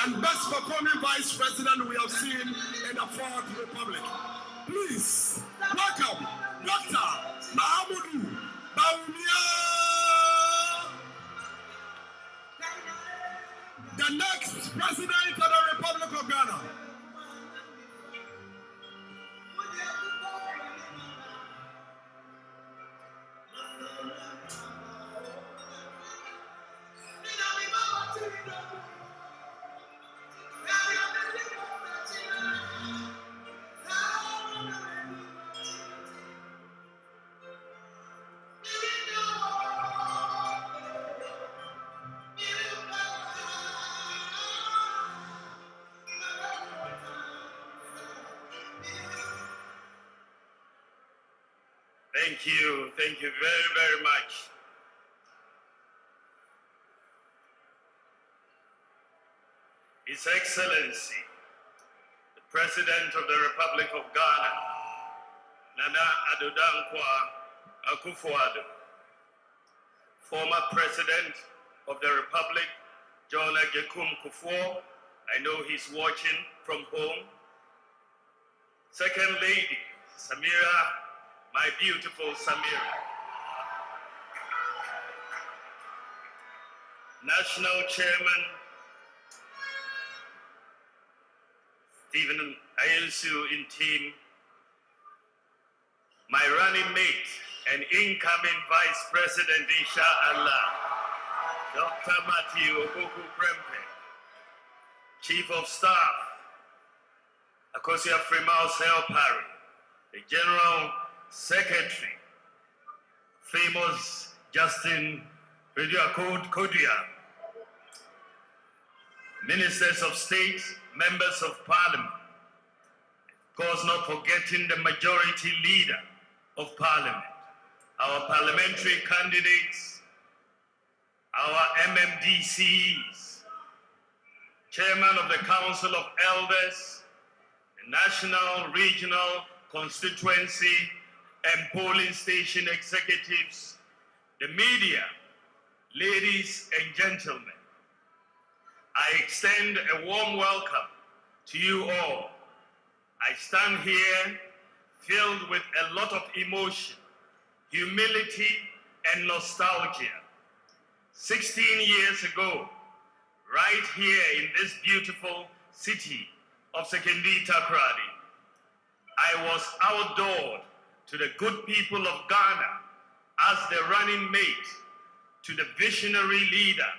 and best performing vice president we have seen in the Fourth Republic. Please welcome Dr. Mahmoud Baumia, the next president of the Republic of Ghana. Thank you very, very much. His Excellency, the President of the Republic of Ghana, Nana Addo Dankwa Akufo-Addo, former President of the Republic, John Agyekum Kufuor, I know he's watching from home. Second Lady, Samira, my beautiful Samira. National Chairman, Stephen Ayusu in team, my running mate and incoming Vice President, Inshallah, Dr. Matthew Oboku Prempe, Chief of Staff, Akosia Fremal Selpari, the General Secretary, famous Justin Kodia, Ministers of State, Members of Parliament, of course not forgetting the Majority Leader of Parliament, our parliamentary candidates, our MMDCs, Chairman of the Council of Elders, the National, Regional, Constituency, and Polling Station Executives, the media, ladies and gentlemen, I extend a warm welcome to you all. I stand here filled with a lot of emotion, humility, and nostalgia. 16 years ago, right here in this beautiful city of Sekondi Takoradi, I was outdoored to the good people of Ghana as the running mate to the visionary leader,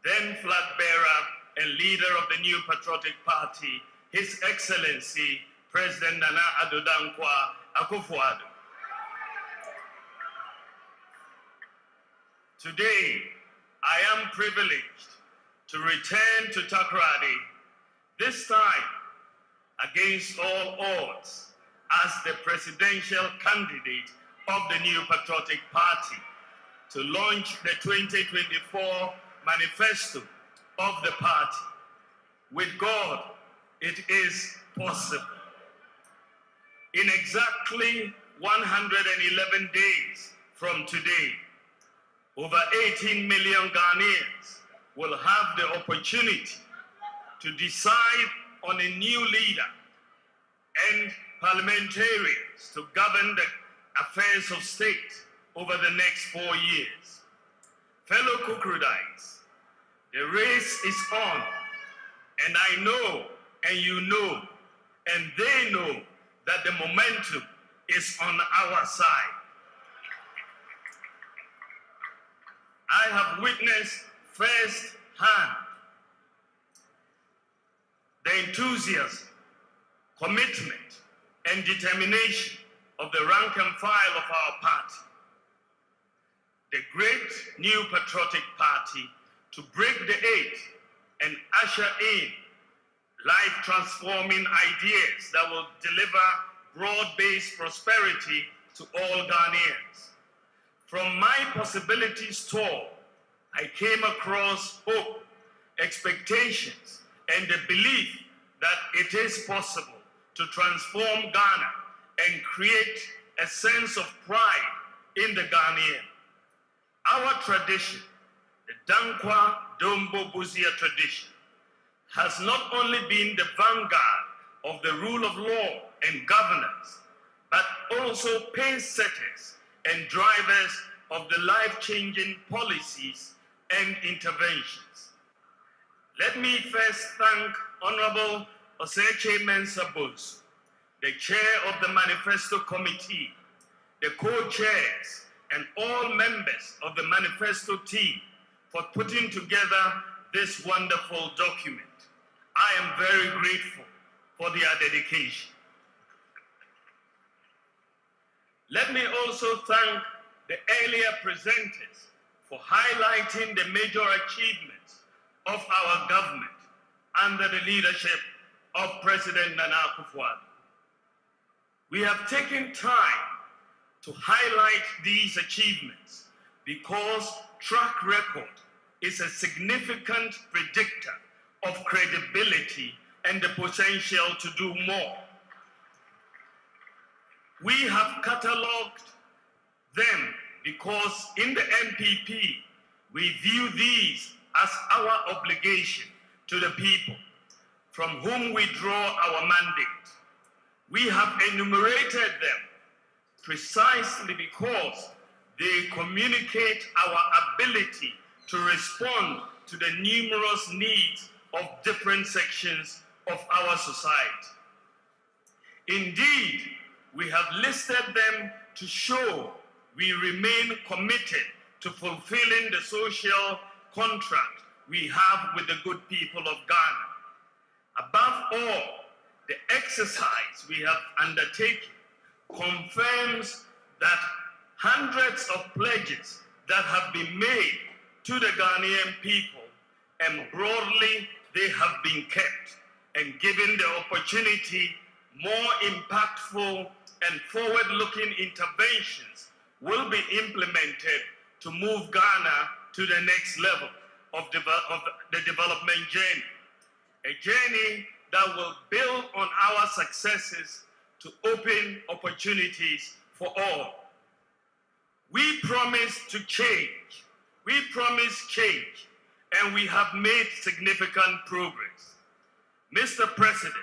then flag bearer and leader of the new patriotic party, His Excellency President Nana Addo Dankwa Akufo-Addo. Today, I am privileged to return to Takoradi, this time against all odds, as the presidential candidate of the new patriotic party to launch the 2024 manifesto of the party. With God, it is possible. In exactly 111 days from today, over 18 million Ghanaians will have the opportunity to decide on a new leader and parliamentarians to govern the affairs of state over the next 4 years. Fellow Kukrudites, the race is on, and I know, and you know, and they know that the momentum is on our side. I have witnessed firsthand the enthusiasm, commitment, and determination of the rank and file of our party, the great new patriotic party, to break the eight and usher in life-transforming ideas that will deliver broad-based prosperity to all Ghanaians. From my possibilities tour, I came across hope, expectations, and the belief that it is possible to transform Ghana and create a sense of pride in the Ghanaian. Our tradition, the Dankwa Dombo Buzia tradition, has not only been the vanguard of the rule of law and governance, but also pace-setters and drivers of the life-changing policies and interventions. Let me first thank Honorable Oseche Mensah Bonsu, the chair of the Manifesto Committee, the co-chairs, and all members of the Manifesto team for putting together this wonderful document. I am very grateful for their dedication. Let me also thank the earlier presenters for highlighting the major achievements of our government under the leadership of President Nana Akufo-Addo. We have taken time to highlight these achievements because track record is a significant predictor of credibility and the potential to do more. We have catalogued them because in the MPP, we view these as our obligation to the people from whom we draw our mandate. We have enumerated them precisely because they communicate our ability to respond to the numerous needs of different sections of our society. Indeed, we have listed them to show we remain committed to fulfilling the social contract we have with the good people of Ghana. Above all, the exercise we have undertaken confirms that hundreds of pledges that have been made to the Ghanaian people, and broadly they have been kept, and given the opportunity, more impactful and forward-looking interventions will be implemented to move Ghana to the next level of the development journey, a journey that will build on our successes to open opportunities for all. We promise to change. We promise change, and we have made significant progress. Mr. President,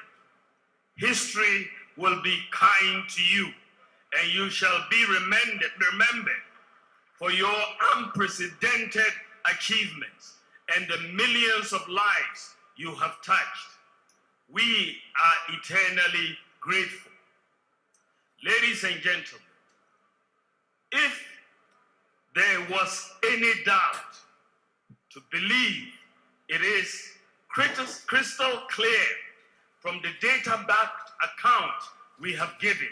history will be kind to you, and you shall be remembered for your unprecedented achievements and the millions of lives you have touched. We are eternally grateful. Ladies and gentlemen, if there was any doubt, to believe it is crystal clear from the data-backed account we have given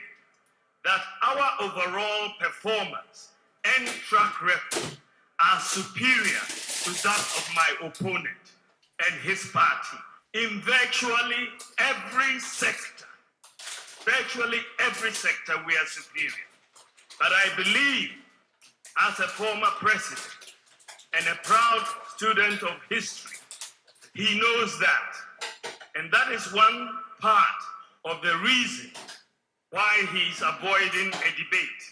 that our overall performance and track record are superior to that of my opponent and his party in virtually every sector. Virtually every sector we are superior. But I believe, as a former president and a proud student of history, he knows that. And that is one part of the reason why he's avoiding a debate.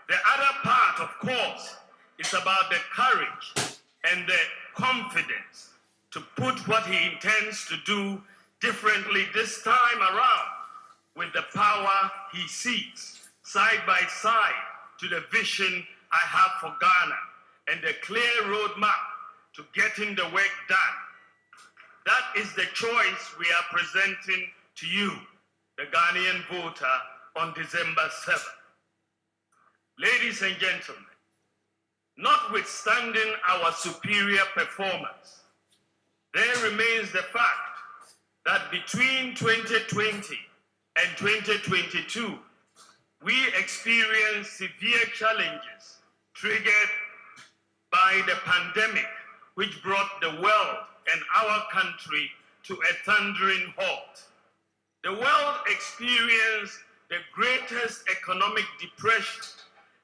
The other part, of course, is about the courage and the confidence to put what he intends to do differently this time around with the power he seeks, side by side to the vision I have for Ghana and the clear roadmap to getting the work done. That is the choice we are presenting to you, the Ghanaian voter, on December 7th. Ladies and gentlemen, notwithstanding our superior performance, there remains the fact that between 2020 and 2022, we experienced severe challenges triggered by the pandemic, which brought the world and our country to a thundering halt. The world experienced the greatest economic depression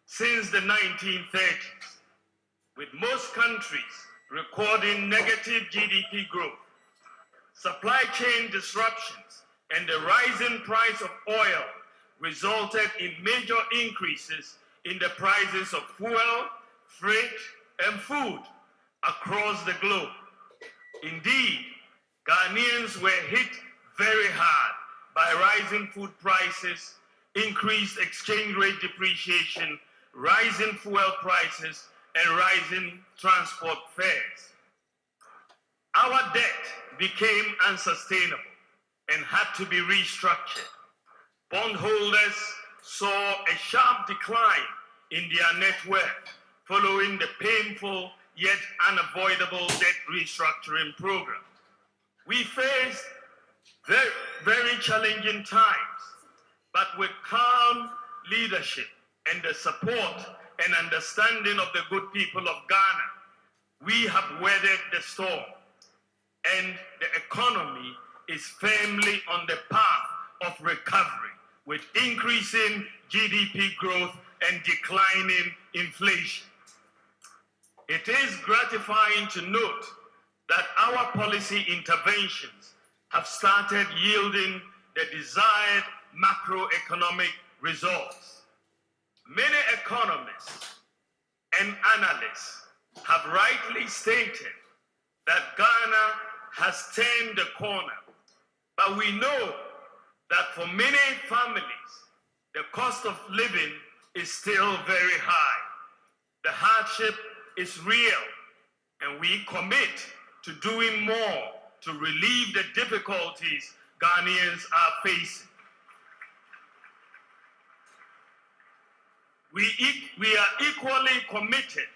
since the 1930s, with most countries recording negative GDP growth. Supply chain disruptions and the rising price of oil resulted in major increases in the prices of fuel, freight, and food across the globe. Indeed, Ghanaians were hit very hard by rising food prices, increased exchange rate depreciation, rising fuel prices, and rising transport fares. Our debt became unsustainable and had to be restructured. Bondholders saw a sharp decline in their net worth following the painful yet unavoidable debt restructuring program. We faced very, very challenging times, but with calm leadership and the support and understanding of the good people of Ghana, we have weathered the storm, and the economy is firmly on the path of recovery with increasing GDP growth and declining inflation. It is gratifying to note that our policy interventions have started yielding the desired macroeconomic results. Many economists and analysts have rightly stated that Ghana has turned the corner, but we know that for many families, the cost of living is still very high. The hardship is real, and we commit to doing more to relieve the difficulties Ghanaians are facing. We are equally committed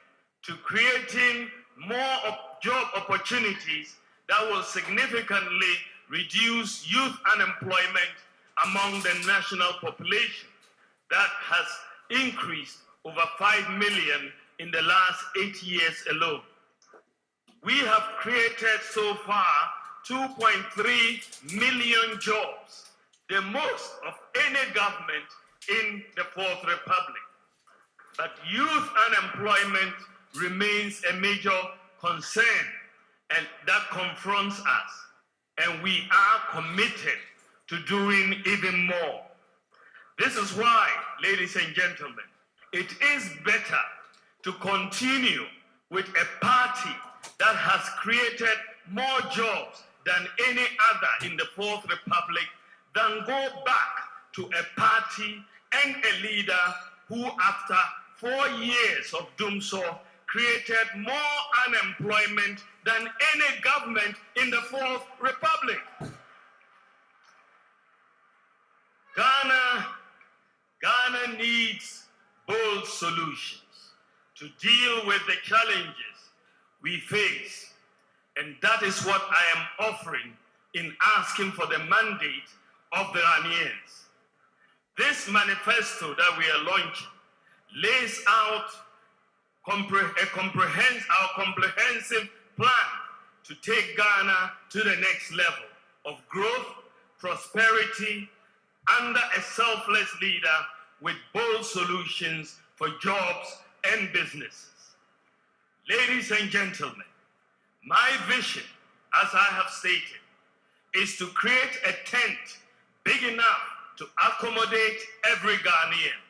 to creating more job opportunities that will significantly reduce youth unemployment among the national population that has increased over 5 million in the last 8 years alone. We have created so far 2.3 million jobs, the most of any government in the Fourth Republic. But youth unemployment remains a major concern and that confronts us, and we are committed to doing even more. This is why, ladies and gentlemen, it is better to continue with a party that has created more jobs than any other in the Fourth Republic than go back to a party and a leader who, after 4 years of doom so, created more unemployment than any government in the Fourth Republic. Ghana needs bold solutions to deal with the challenges we face. And that is what I am offering in asking for the mandate of the Ghanaians. This manifesto that we are launching lays out our comprehensive plan to take Ghana to the next level of growth, prosperity, under a selfless leader with bold solutions for jobs and businesses. Ladies and gentlemen, my vision, as I have stated, is to create a tent big enough to accommodate every Ghanaian,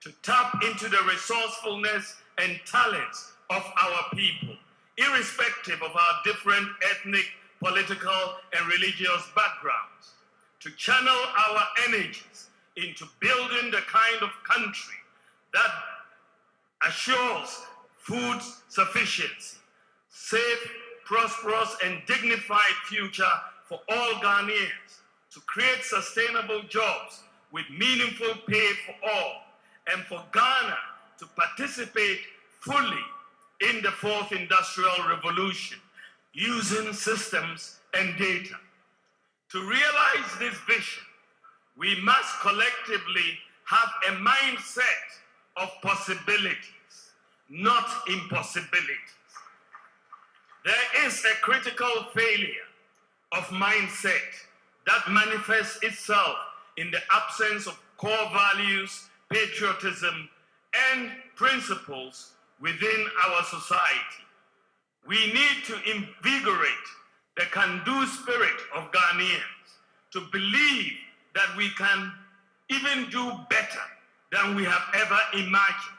to tap into the resourcefulness and talents of our people, irrespective of our different ethnic, political, and religious backgrounds, to channel our energies into building the kind of country that assures food sufficiency, safe, prosperous, and dignified future for all Ghanaians, to create sustainable jobs with meaningful pay for all, and for Ghana to participate fully in the Fourth Industrial Revolution using systems and data. To realize this vision, we must collectively have a mindset of possibilities, not impossibilities. There is a critical failure of mindset that manifests itself in the absence of core values, patriotism, and principles within our society. We need to invigorate the can-do spirit of Ghanaians to believe that we can even do better than we have ever imagined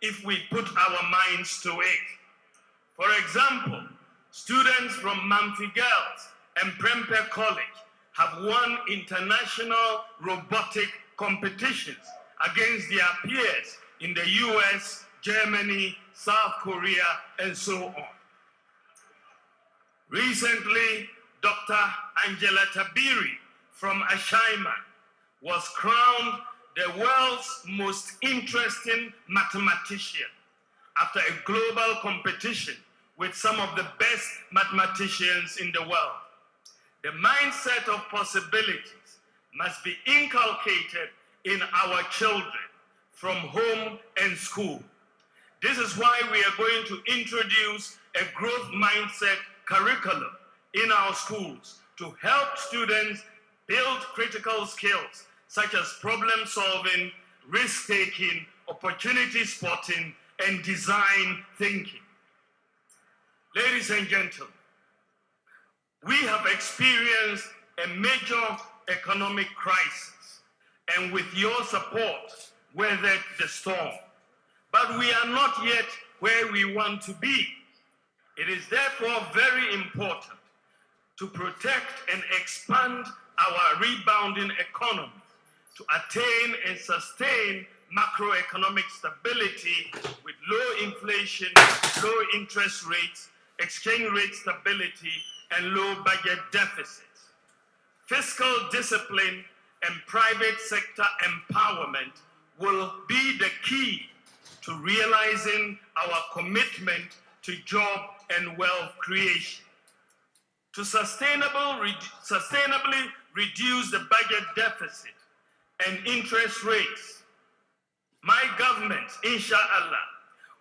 if we put our minds to it. For example, students from Mamfi Girls and Prempeh College have won international robotic competitions against their peers in the US, Germany, South Korea, and so on. Recently, Dr. Angela Tabiri from Ashaiman was crowned the world's most interesting mathematician after a global competition with some of the best mathematicians in the world. The mindset of possibilities must be inculcated in our children from home and school. This is why we are going to introduce a growth mindset curriculum in our schools to help students build critical skills such as problem solving, risk taking, opportunity spotting, and design thinking. Ladies and gentlemen, we have experienced a major economic crisis, and with your support, weathered the storm. But we are not yet where we want to be. It is therefore very important to protect and expand our rebounding economy, to attain and sustain macroeconomic stability with low inflation, low interest rates, exchange rate stability, and low budget deficits. Fiscal discipline and private sector empowerment will be the key to realizing our commitment to job and wealth creation. To sustainably reduce the budget deficit and interest rates, my government, inshallah,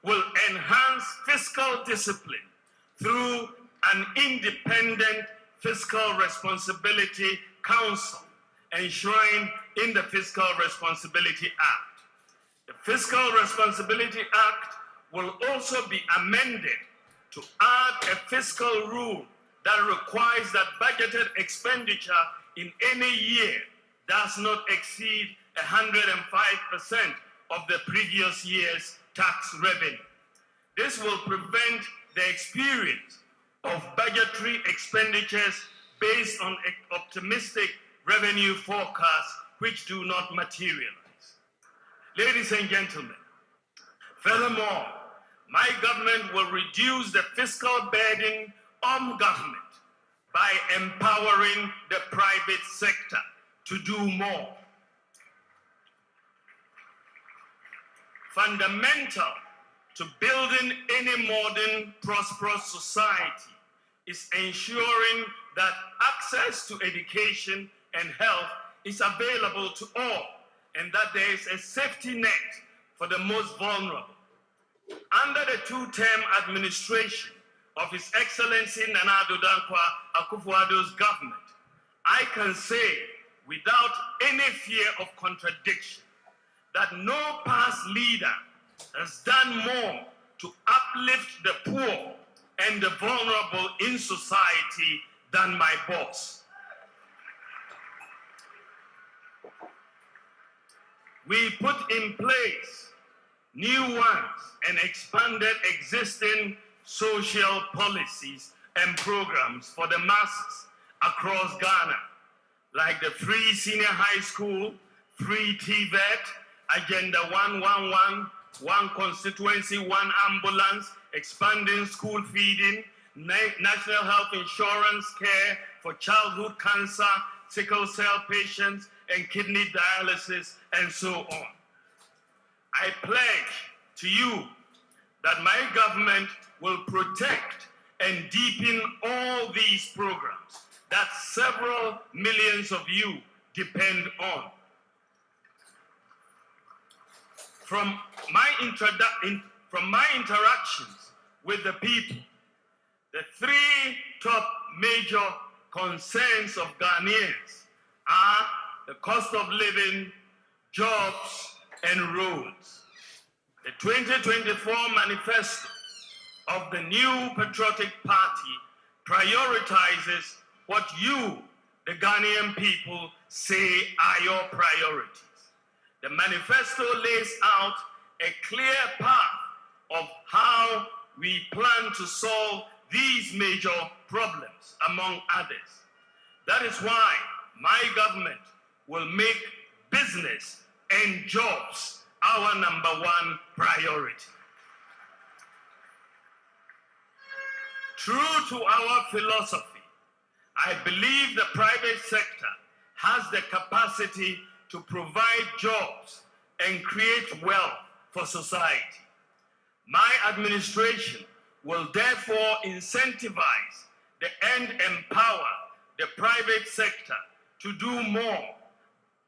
will enhance fiscal discipline through an independent Fiscal Responsibility Council enshrined in the Fiscal Responsibility Act. The Fiscal Responsibility Act will also be amended to add a fiscal rule that requires that budgeted expenditure in any year does not exceed 105% of the previous year's tax revenue. This will prevent the experience of budgetary expenditures based on optimistic revenue forecasts which do not materialize. Ladies and gentlemen, furthermore, my government will reduce the fiscal burden on government by empowering the private sector to do more. Fundamental to building any modern, prosperous society is ensuring that access to education and health is available to all, and that there is a safety net for the most vulnerable. Under the two-term administration of His Excellency Nana Addo Dankwa Akufo-Addo's government, I can say without any fear of contradiction that no past leader has done more to uplift the poor and the vulnerable in society than my boss. We put in place new ones and expanded existing social policies and programs for the masses across Ghana, like the free senior high school, free TVET, Agenda 111, one constituency, one ambulance, expanding school feeding, national health insurance care for childhood cancer, sickle cell patients, and kidney dialysis, and so on. I pledge to you that my government will protect and deepen all these programs that several millions of you depend on. From my interactions with the people, the three top major concerns of Ghanaians are the cost of living, jobs, and roads. The 2024 manifesto of the new patriotic party prioritizes what you, the Ghanaian people, say are your priorities. The manifesto lays out a clear path of how we plan to solve these major problems, among others. That is why my government will make business and jobs our #1 priority. True to our philosophy, I believe the private sector has the capacity to provide jobs and create wealth for society. My administration will therefore incentivize and empower the private sector to do more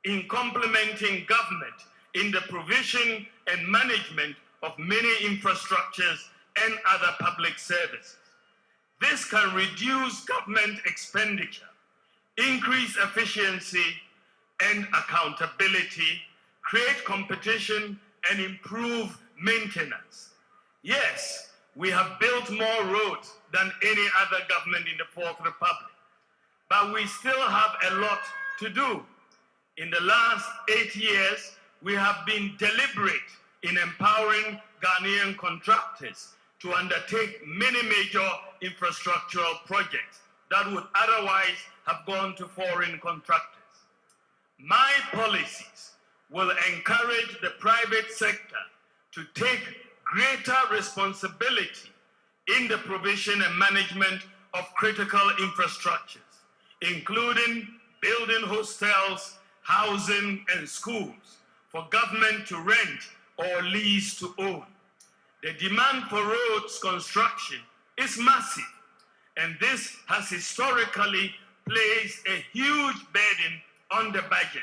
in complementing government in the provision and management of many infrastructures and other public services. This can reduce government expenditure, increase efficiency, and accountability, create competition, and improve maintenance. Yes, we have built more roads than any other government in the Fourth Republic, but we still have a lot to do. In the last 8 years, we have been deliberate in empowering Ghanaian contractors to undertake many major infrastructural projects that would otherwise have gone to foreign contractors. My policies will encourage the private sector to take greater responsibility in the provision and management of critical infrastructures, including building hostels, housing, and schools for government to rent or lease to own. The demand for roads construction is massive, and this has historically placed a huge burden on the budget.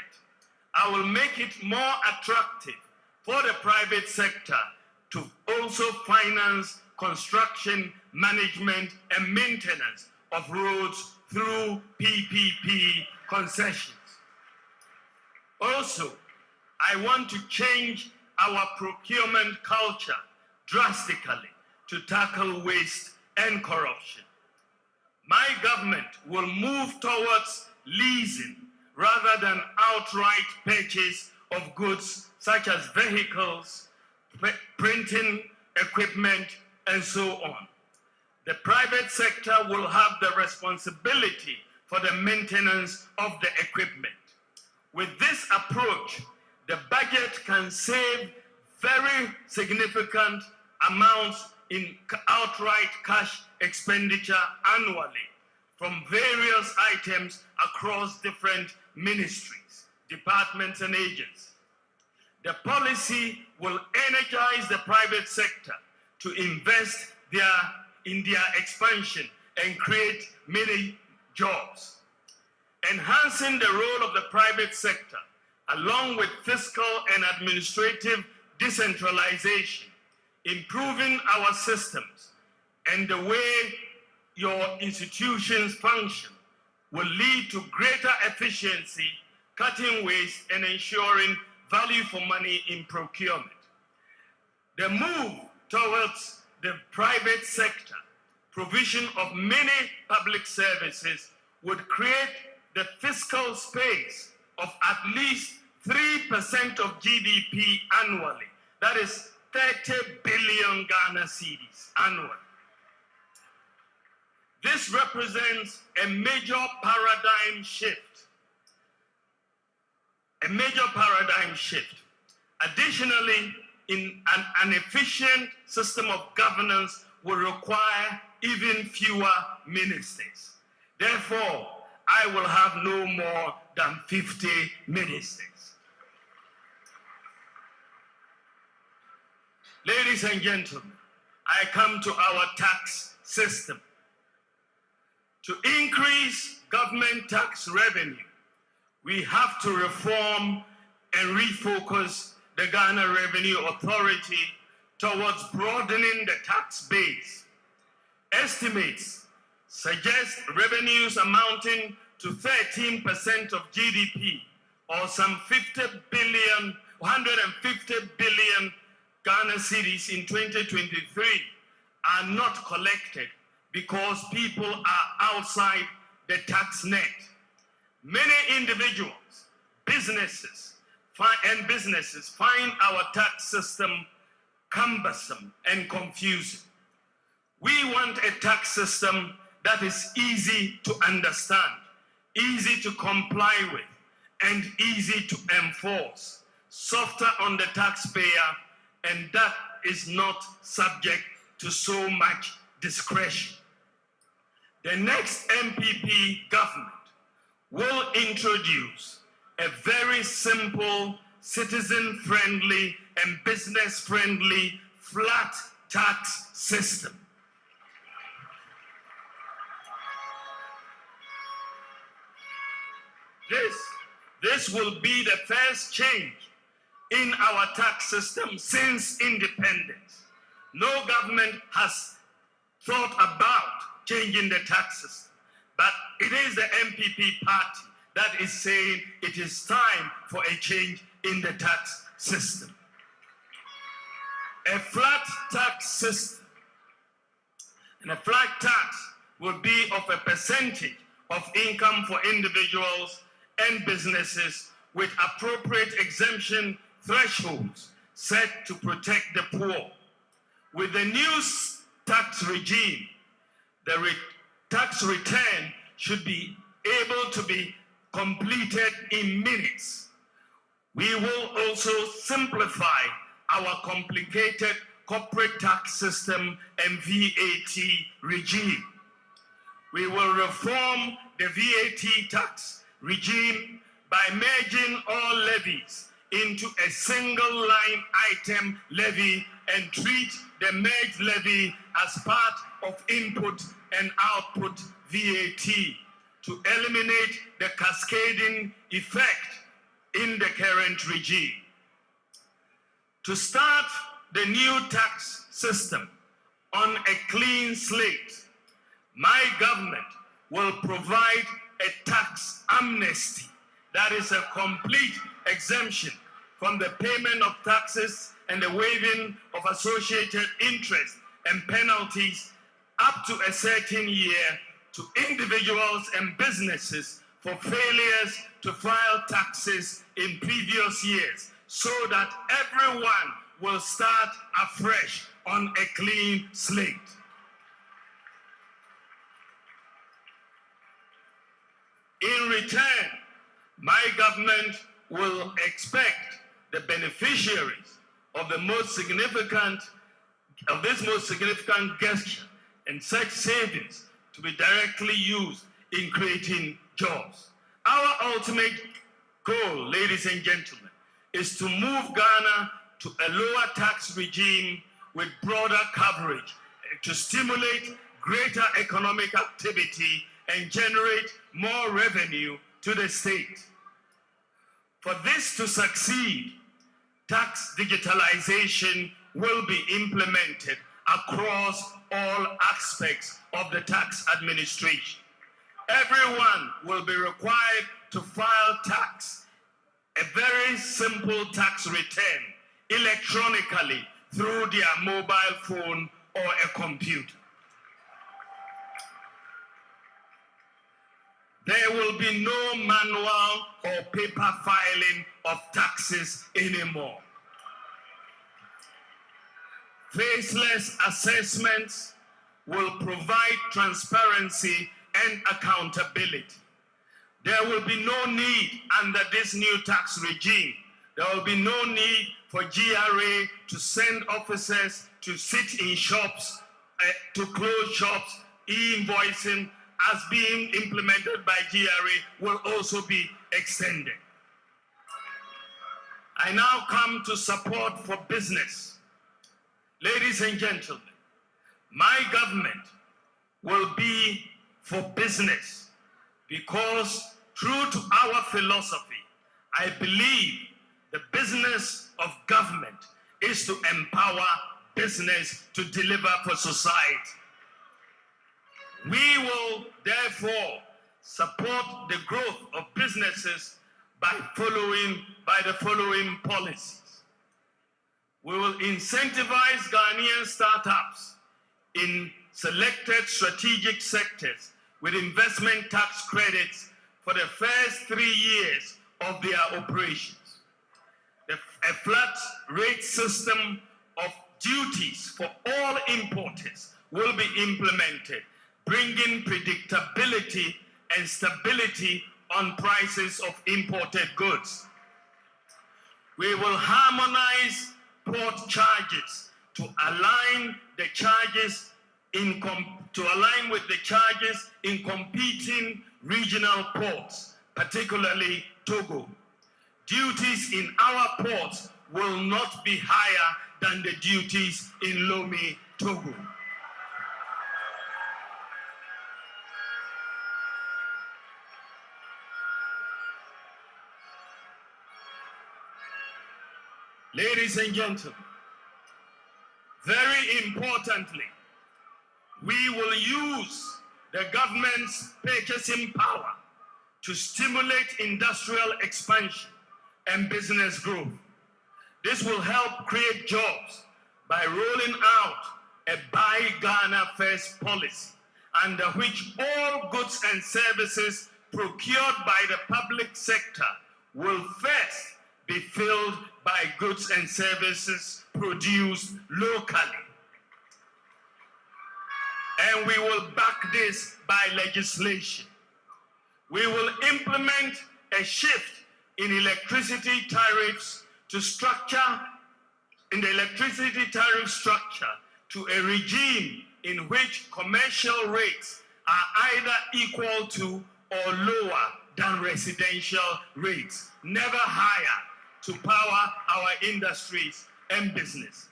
I will make it more attractive for the private sector to also finance construction, management, and maintenance of roads through PPP concessions. Also, I want to change our procurement culture drastically to tackle waste and corruption. My government will move towards leasing rather than outright purchase of goods such as vehicles, printing equipment, and so on. The private sector will have the responsibility for the maintenance of the equipment. With this approach, the budget can save very significant amounts in outright cash expenditure annually from various items across different ministries, departments, and agencies. The policy will energize the private sector to invest in their expansion and create many jobs. Enhancing the role of the private sector, along with fiscal and administrative decentralization, improving our systems, and the way your institutions function will lead to greater efficiency, cutting waste, and ensuring value for money in procurement. The move towards the private sector, provision of many public services would create the fiscal space of at least 3% of GDP annually. That is 30 billion Ghana cedis annually. This represents a major paradigm shift. Additionally, an efficient system of governance will require even fewer ministers. Therefore, I will have no more than 50 ministers. Ladies and gentlemen, I come to our tax system. To increase government tax revenue, we have to reform and refocus the Ghana Revenue Authority towards broadening the tax base. Estimates suggest revenues amounting to 13% of GDP, or some 150 billion Ghana cedis in 2023, are not collected because people are outside the tax net. Many individuals, businesses find our tax system cumbersome and confusing. We want a tax system that is easy to understand, easy to comply with, and easy to enforce, softer on the taxpayer, and that is not subject to so much discretion. The next MPP government will introduce a very simple, citizen-friendly, and business-friendly flat tax system. This will be the first change in our tax system since independence. No government has thought about changing the tax system, but it is the MPP party that is saying it is time for a change in the tax system. A flat tax system, and a flat tax will be of a percentage of income for individuals and businesses with appropriate exemption thresholds set to protect the poor. With the new tax regime, the tax return should be able to be completed in minutes. We will also simplify our complicated corporate tax system and VAT regime. We will reform the VAT tax regime by merging all levies into a single line item levy and treat the merged levy as part of input and output VAT to eliminate the cascading effect in the current regime. To start the new tax system on a clean slate, my government will provide a tax amnesty, that is a complete exemption from the payment of taxes and the waiving of associated interest and penalties up to a certain year to individuals and businesses for failures to file taxes in previous years, so that everyone will start afresh on a clean slate. In return, my government will expect the beneficiaries of this most significant gesture and such savings to be directly used in creating jobs. Our ultimate goal, ladies and gentlemen, is to move Ghana to a lower tax regime with broader coverage to stimulate greater economic activity and generate more revenue to the state. For this to succeed, tax digitalization will be implemented across all aspects of the tax administration. Everyone will be required to file tax, a very simple tax return, electronically through their mobile phone or a computer. There will be no manual or paper filing of taxes anymore. Faceless assessments will provide transparency and accountability. There will be no need under this new tax regime. There will be no need for GRA to send officers to sit in shops, to close shops. E-invoicing as being implemented by GRA will also be extended. I now come to support for business. Ladies and gentlemen, my government will be for business because true to our philosophy, I believe the business of government is to empower business to deliver for society. We will therefore support the growth of businesses by the following policies. We will incentivize Ghanaian startups in selected strategic sectors with investment tax credits for the first 3 years of their operations. A flat rate system of duties for all importers will be implemented, bringing predictability and stability on prices of imported goods. We will harmonize port charges to align the charges with the charges in competing regional ports, particularly Togo. Duties in our ports will not be higher than the duties in Lomé, Togo. Ladies and gentlemen, very importantly, we will use the government's purchasing power to stimulate industrial expansion and business growth. This will help create jobs by rolling out a Buy Ghana First policy, under which all goods and services procured by the public sector will first be filled by goods and services produced locally. And we will back this by legislation. We will implement a shift in electricity tariffs to the electricity tariff structure to a regime in which commercial rates are either equal to or lower than residential rates, never higher, to power our industries and businesses.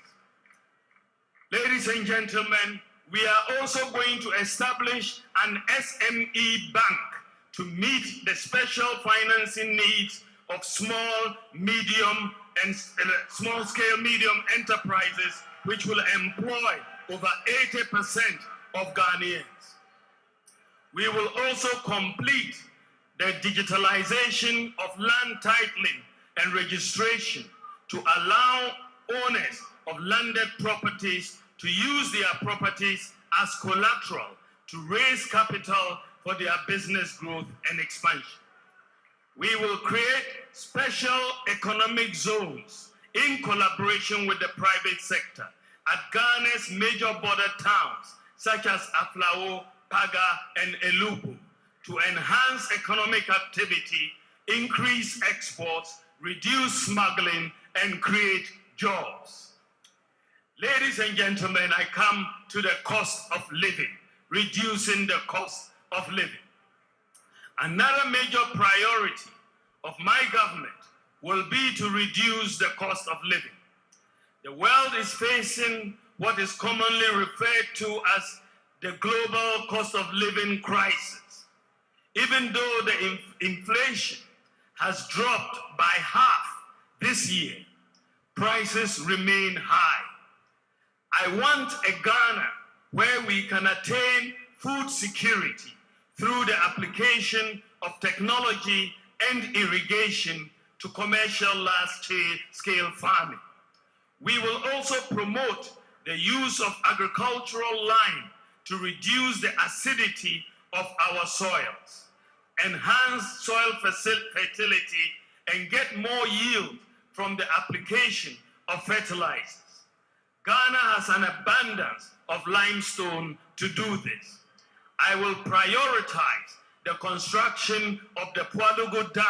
Ladies and gentlemen, we are also going to establish an SME bank to meet the special financing needs of small, medium, and small-scale medium enterprises, which will employ over 80% of Ghanaians. We will also complete the digitalization of land titling and registration to allow owners of landed properties to use their properties as collateral to raise capital for their business growth and expansion. We will create special economic zones in collaboration with the private sector at Ghana's major border towns such as Aflao, Paga, and Elubu to enhance economic activity, increase exports, reduce smuggling, and create jobs. Ladies and gentlemen, I come to the cost of living, reducing the cost of living. Another major priority of my government will be to reduce the cost of living. The world is facing what is commonly referred to as the global cost of living crisis. Even though the inflation has dropped by half this year, prices remain high. I want a Ghana where we can attain food security through the application of technology and irrigation to commercial large-scale farming. We will also promote the use of agricultural lime to reduce the acidity of our soils, enhance soil fertility, and get more yield from the application of fertilizers. Ghana has an abundance of limestone to do this. I will prioritize the construction of the Pualugu Dam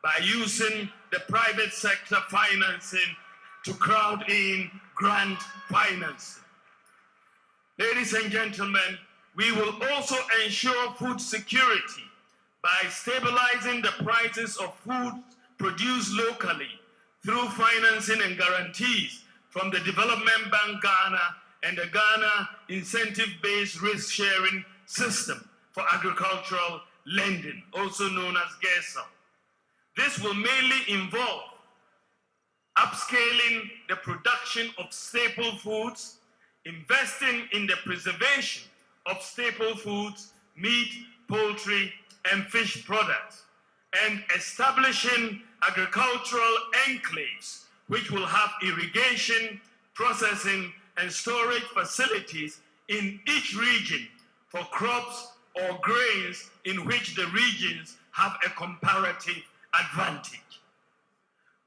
by using the private sector financing to crowd in grant financing. Ladies and gentlemen, we will also ensure food security by stabilizing the prices of food produced locally through financing and guarantees from the Development Bank Ghana and the Ghana Incentive-Based Risk-Sharing System for Agricultural Lending, also known as GESL. This will mainly involve upscaling the production of staple foods, investing in the preservation of staple foods, meat, poultry, and fish products, and establishing agricultural enclaves which will have irrigation, processing, and storage facilities in each region for crops or grains in which the regions have a comparative advantage.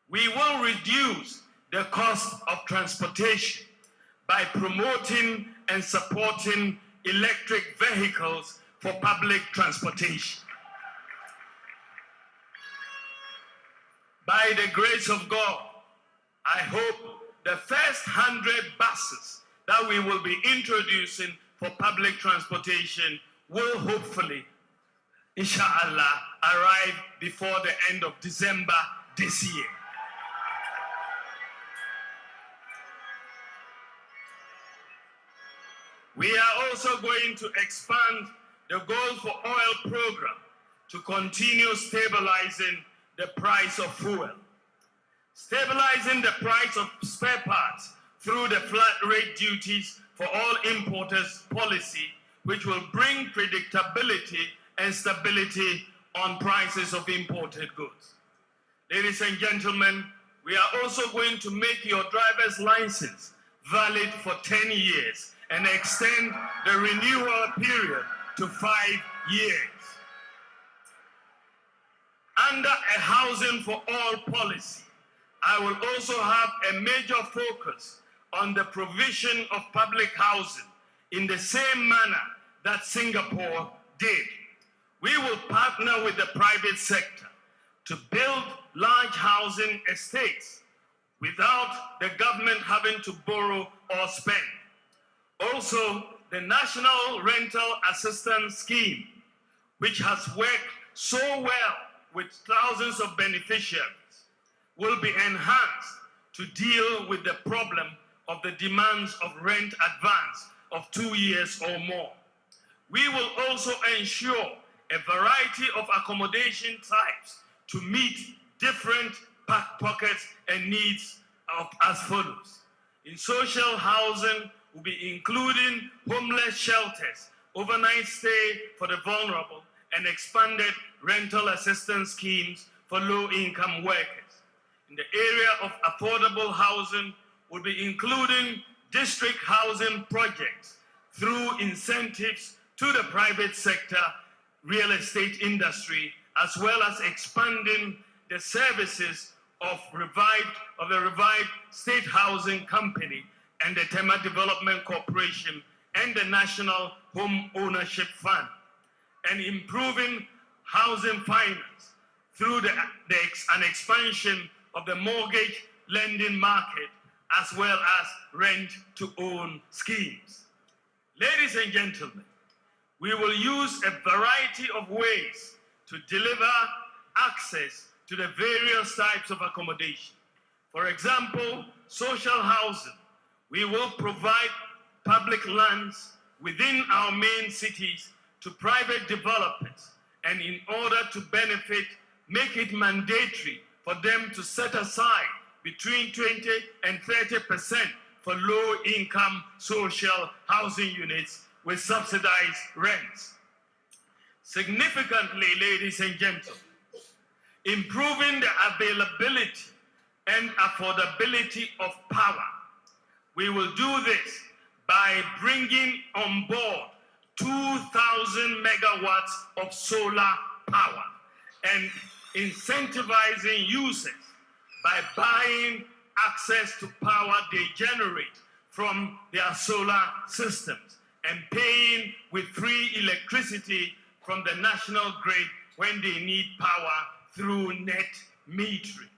We will reduce the cost of transportation by promoting and supporting electric vehicles for public transportation. By the grace of God, I hope the first 100 buses that we will be introducing for public transportation will hopefully, inshallah, arrive before the end of December this year. We are also going to expand the Gold for Oil program to continue stabilizing the price of fuel. Stabilizing the price of spare parts through the flat rate duties for all importers policy, which will bring predictability and stability on prices of imported goods. Ladies and gentlemen, we are also going to make your driver's license valid for 10 years and extend the renewal period to 5 years. Under a housing for all policy, I will also have a major focus on the provision of public housing in the same manner that Singapore did. We will partner with the private sector to build large housing estates without the government having to borrow or spend. Also, the National Rental Assistance Scheme, which has worked so well with thousands of beneficiaries, will be enhanced to deal with the problem of the demands of rent advance of 2 years or more. We will also ensure a variety of accommodation types to meet different pockets and needs as follows. In social housing, we'll be including homeless shelters, overnight stay for the vulnerable, and expanded rental assistance schemes for low-income workers. In the area of affordable housing, we'll be including district housing projects through incentives to the private sector, real estate industry, as well as expanding the services of the revived State Housing Company and the Tema Development Corporation and the National Home Ownership Fund, and improving housing finance through an expansion of the mortgage lending market, as well as rent-to-own schemes. Ladies and gentlemen, we will use a variety of ways to deliver access to the various types of accommodation. For example, social housing. We will provide public lands within our main cities to private developers, and in order to benefit, make it mandatory for them to set aside between 20 and 30% for low-income social housing units with subsidized rents. Significantly, ladies and gentlemen, improving the availability and affordability of power. We will do this by bringing on board 2,000 megawatts of solar power and incentivizing users by buying access to power they generate from their solar systems and paying with free electricity from the national grid when they need power through net metering.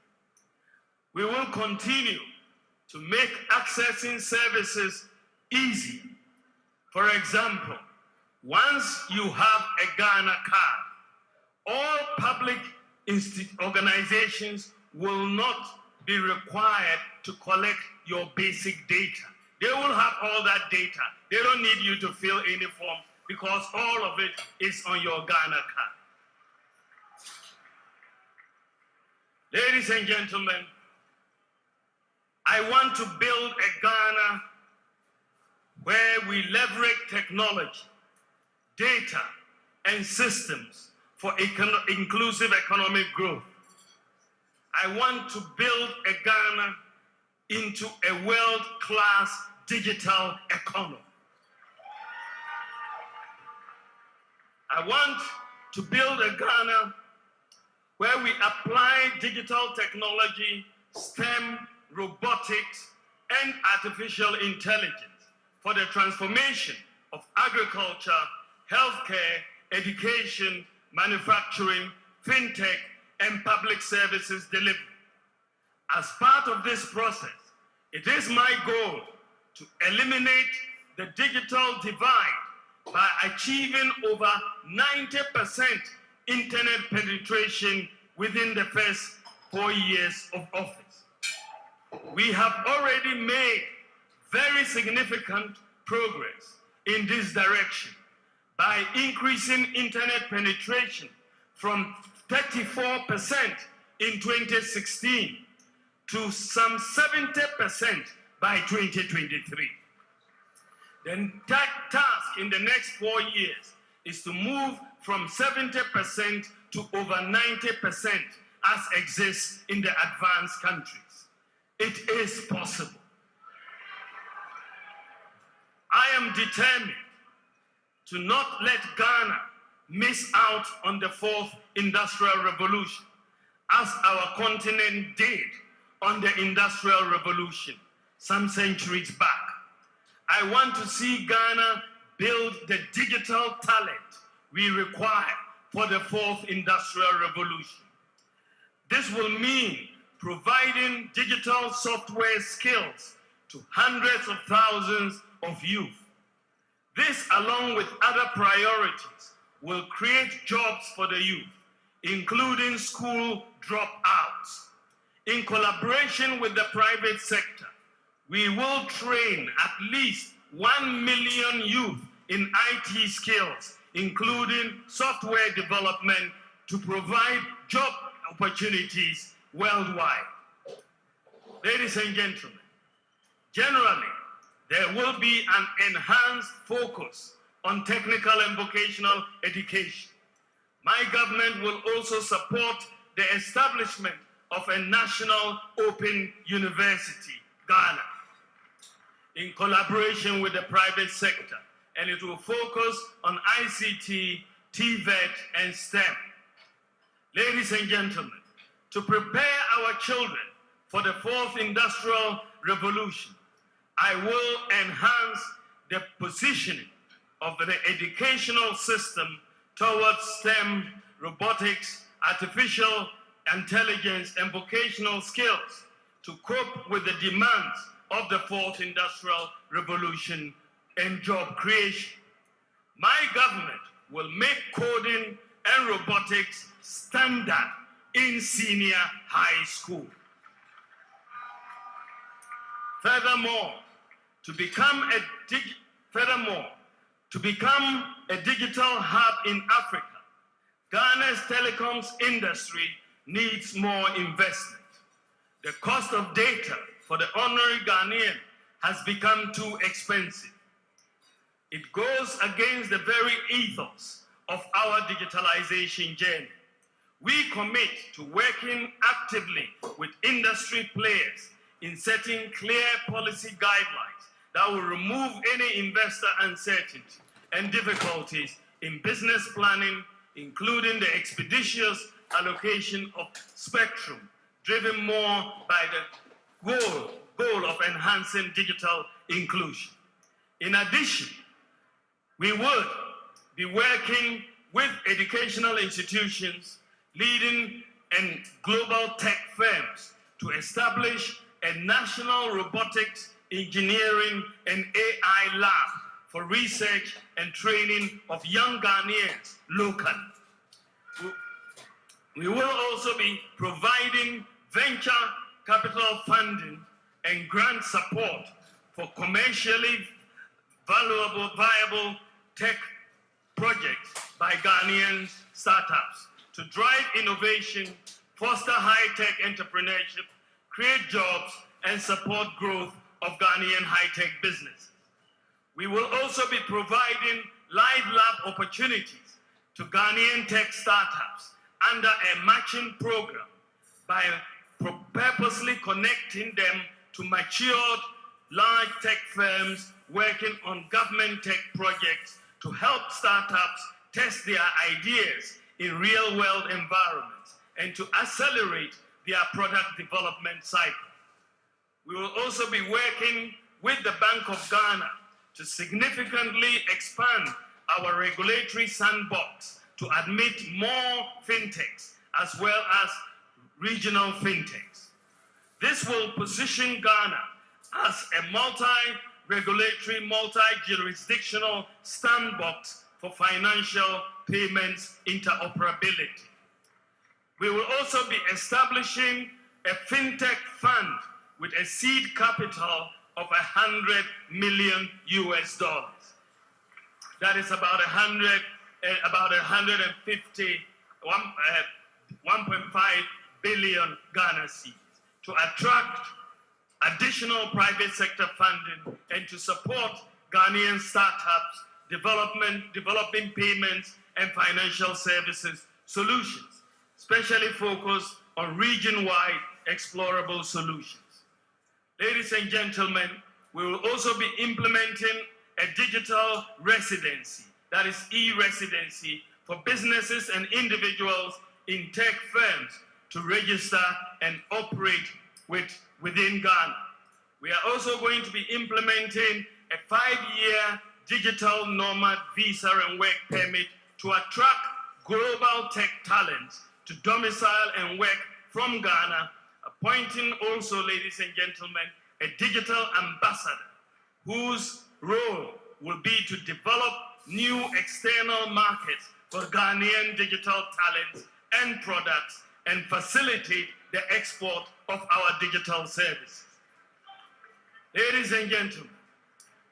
We will continue to make accessing services easy. For example, once you have a Ghana card, all public organizations will not be required to collect your basic data. They will have all that data. They don't need you to fill any form because all of it is on your Ghana card. Ladies and gentlemen, I want to build a Ghana where we leverage technology, data, and systems for inclusive economic growth. I want to build a Ghana into a world-class digital economy. I want to build a Ghana where we apply digital technology, STEM, robotics, and artificial intelligence for the transformation of agriculture, healthcare, education, manufacturing, fintech, and public services delivery. As part of this process, it is my goal to eliminate the digital divide by achieving over 90% internet penetration within the first 4 years of office. We have already made very significant progress in this direction by increasing internet penetration from 34% in 2016 to some 70% by 2023. The task in the next 4 years is to move from 70% to over 90% as exists in the advanced countries. It is possible. I am determined to not let Ghana miss out on the fourth industrial revolution, as our continent did on the industrial revolution some centuries back. I want to see Ghana build the digital talent we require for the fourth industrial revolution. This will mean providing digital software skills to hundreds of thousands of youth. This, along with other priorities, will create jobs for the youth, including school dropouts. In collaboration with the private sector, we will train at least 1 million youth in IT skills, including software development, to provide job opportunities worldwide. Ladies and gentlemen, generally, there will be an enhanced focus on technical and vocational education. My government will also support the establishment of a national open university, Ghana, in collaboration with the private sector, and it will focus on ICT, TVET, and STEM. Ladies and gentlemen, to prepare our children for the fourth industrial revolution, I will enhance the positioning of the educational system towards STEM, robotics, artificial intelligence, and vocational skills to cope with the demands of the fourth industrial revolution and job creation. My government will make coding and robotics standard in senior high school. Furthermore, to become a digital hub in Africa, Ghana's telecoms industry needs more investment. The cost of data for the ordinary Ghanaian has become too expensive. It goes against the very ethos of our digitalization journey. We commit to working actively with industry players in setting clear policy guidelines that will remove any investor uncertainty and difficulties in business planning, including the expeditious allocation of spectrum, driven more by the goal of enhancing digital inclusion. In addition, we would be working with educational institutions, leading and global tech firms to establish a national robotics, engineering, and AI lab for research and training of young Ghanaians locally. We will also be providing venture capital funding and grant support for commercially viable tech projects by Ghanaian startups to drive innovation, foster high-tech entrepreneurship, create jobs, and support growth of Ghanaian high-tech business. We will also be providing live lab opportunities to Ghanaian tech startups under a matching program by purposely connecting them to matured large tech firms working on government tech projects to help startups test their ideas in real-world environments and to accelerate their product development cycle. We will also be working with the Bank of Ghana to significantly expand our regulatory sandbox to admit more fintechs as well as regional fintechs. This will position Ghana as a multi-regulatory, multi-jurisdictional sandbox for financial payments interoperability. We will also be establishing a fintech fund with a seed capital of $100 million US. That is about 1.5 billion Ghana cedis to attract additional private sector funding and to support Ghanaian startups developing payments and financial services solutions, especially focused on region-wide explorable solutions. Ladies and gentlemen, we will also be implementing a digital residency, that is e-residency, for businesses and individuals in tech firms to register and operate within Ghana. We are also going to be implementing a 5-year digital nomad visa and work permit to attract global tech talents to domicile and work from Ghana, appointing also, ladies and gentlemen, a digital ambassador whose role will be to develop new external markets for Ghanaian digital talents and products and facilitate the export of our digital services. Ladies and gentlemen,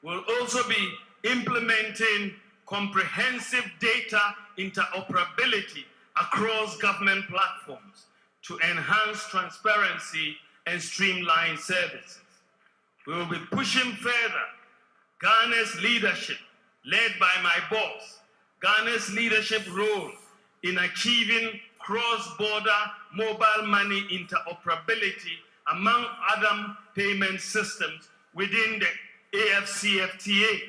we'll also be implementing comprehensive data interoperability across government platforms to enhance transparency and streamline services. We will be pushing further Ghana's leadership, led by my boss, Ghana's leadership role in achieving cross-border mobile money interoperability among other payment systems within the AFCFTA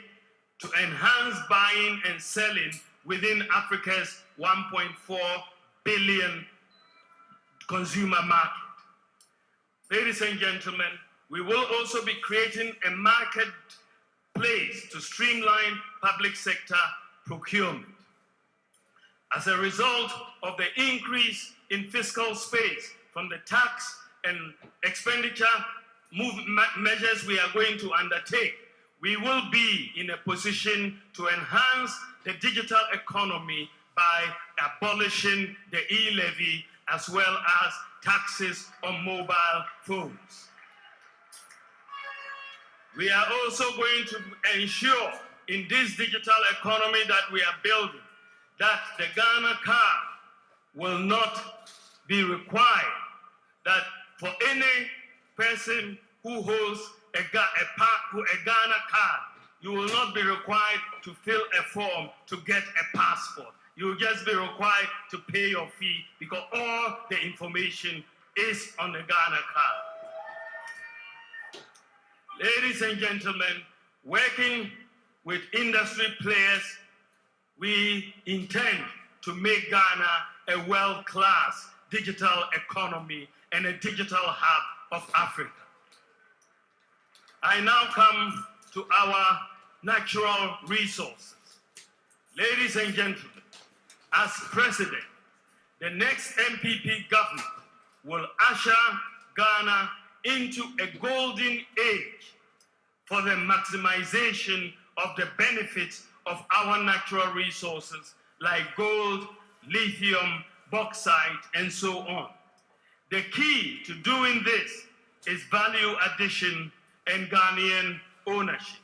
to enhance buying and selling within Africa's 1.4 billion consumer market. Ladies and gentlemen, we will also be creating a marketplace to streamline public sector procurement. As a result of the increase in fiscal space from the tax and expenditure measures we are going to undertake, we will be in a position to enhance the digital economy by abolishing the e-levy as well as taxes on mobile phones. We are also going to ensure in this digital economy that we are building that the Ghana card will not be required, that for any person who holds a Ghana card, you will not be required to fill a form to get a passport. You will just be required to pay your fee because all the information is on the Ghana card. Ladies and gentlemen, working with industry players, we intend to make Ghana a world-class digital economy and a digital hub of Africa. I now come to our natural resources. Ladies and gentlemen, as president, the next MPP government will usher Ghana into a golden age for the maximization of the benefits of our natural resources like gold, lithium, bauxite, and so on. The key to doing this is value addition and Ghanaian ownership.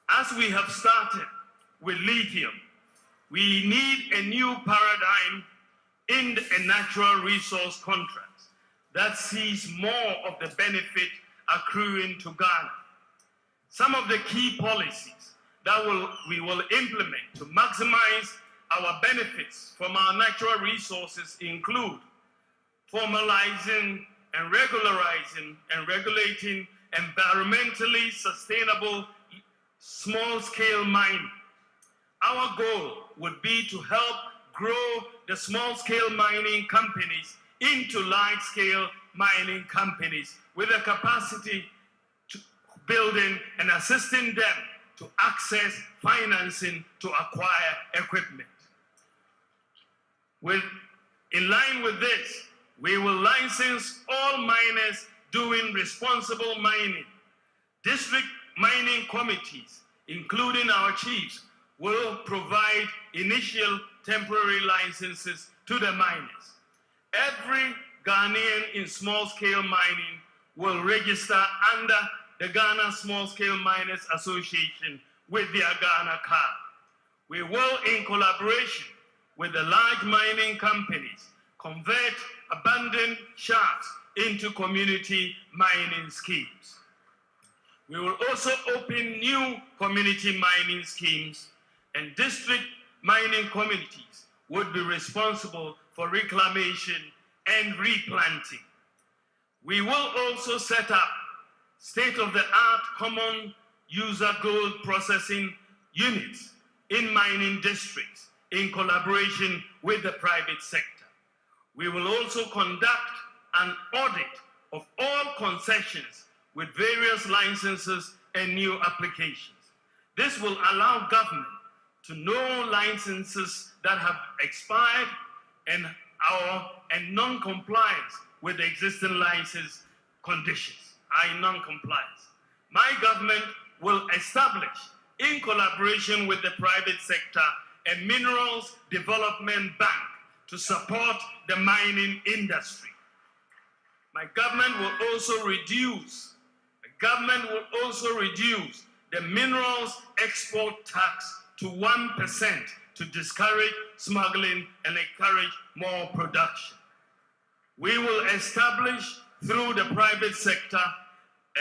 As we have started with lithium, we need a new paradigm in a natural resource contract that sees more of the benefit accruing to Ghana. Some of the key policies that we will implement to maximize our benefits from our natural resources include formalizing and regularizing and regulating environmentally sustainable small-scale mining. Our goal would be to help grow the small-scale mining companies into large-scale mining companies with a capacity to building and assisting them to access financing to acquire equipment. In line with this, we will license all miners doing responsible mining. District mining committees, including our chiefs, will provide initial temporary licenses to the miners. Every Ghanaian in small-scale mining will register under the Ghana Small-Scale Miners Association with their Ghana card. We will, in collaboration with the large mining companies, convert abandoned shafts into community mining schemes. We will also open new community mining schemes, and district mining communities would be responsible for reclamation and replanting. We will also set up state-of-the-art common user gold processing units in mining districts in collaboration with the private sector. We will also conduct an audit of all concessions with various licenses and new applications. This will allow government to know licenses that have expired and non-compliance with the existing license conditions are in non-compliance. My government will establish, in collaboration with the private sector, a minerals development bank to support the mining industry. My government will also reduce the minerals export tax to 1% to discourage smuggling and encourage more production. We will establish, through the private sector,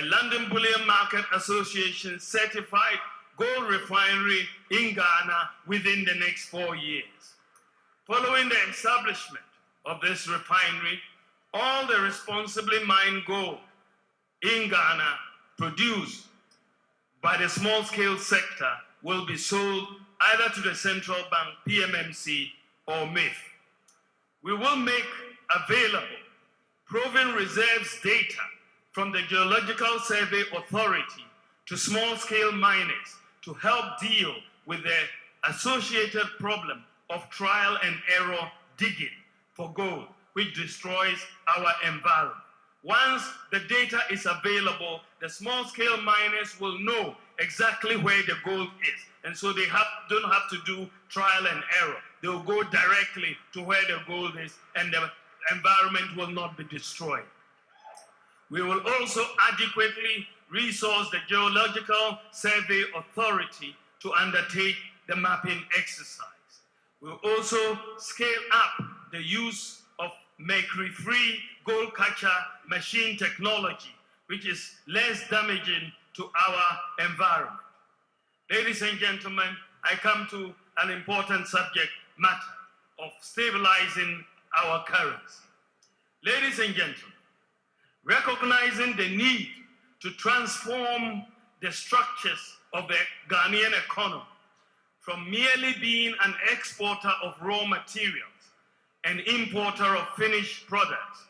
a London Bullion Market Association certified gold refinery in Ghana within the next 4 years. Following the establishment of this refinery, all the responsibly mined gold in Ghana produced by the small-scale sector will be sold either to the central bank, PMMC, or MIF. We will make available proven reserves data from the Geological Survey Authority to small-scale miners to help deal with the associated problem of trial and error digging for gold, which destroys our environment. Once the data is available, the small-scale miners will know exactly where the gold is. And so they don't have to do trial and error. They'll go directly to where the gold is, and the environment will not be destroyed. We will also adequately resource the Geological Survey Authority to undertake the mapping exercise. We'll also scale up the use of mercury-free gold catcher machine technology, which is less damaging to our environment. Ladies and gentlemen, I come to an important subject matter of stabilizing our currency. Ladies and gentlemen, recognizing the need to transform the structures of the Ghanaian economy from merely being an exporter of raw materials and importer of finished products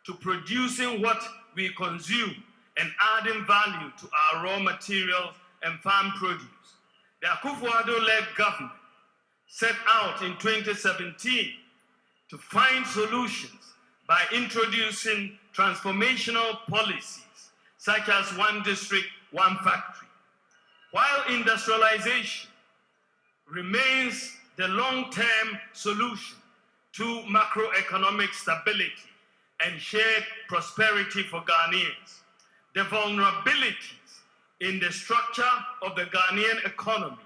to producing what we consume and adding value to our raw materials and farm produce. The Akufo-Addo-led government set out in 2017 to find solutions by introducing transformational policies such as one district, one factory. While industrialization remains the long-term solution to macroeconomic stability and shared prosperity for Ghanaians, the vulnerabilities in the structure of the Ghanaian economy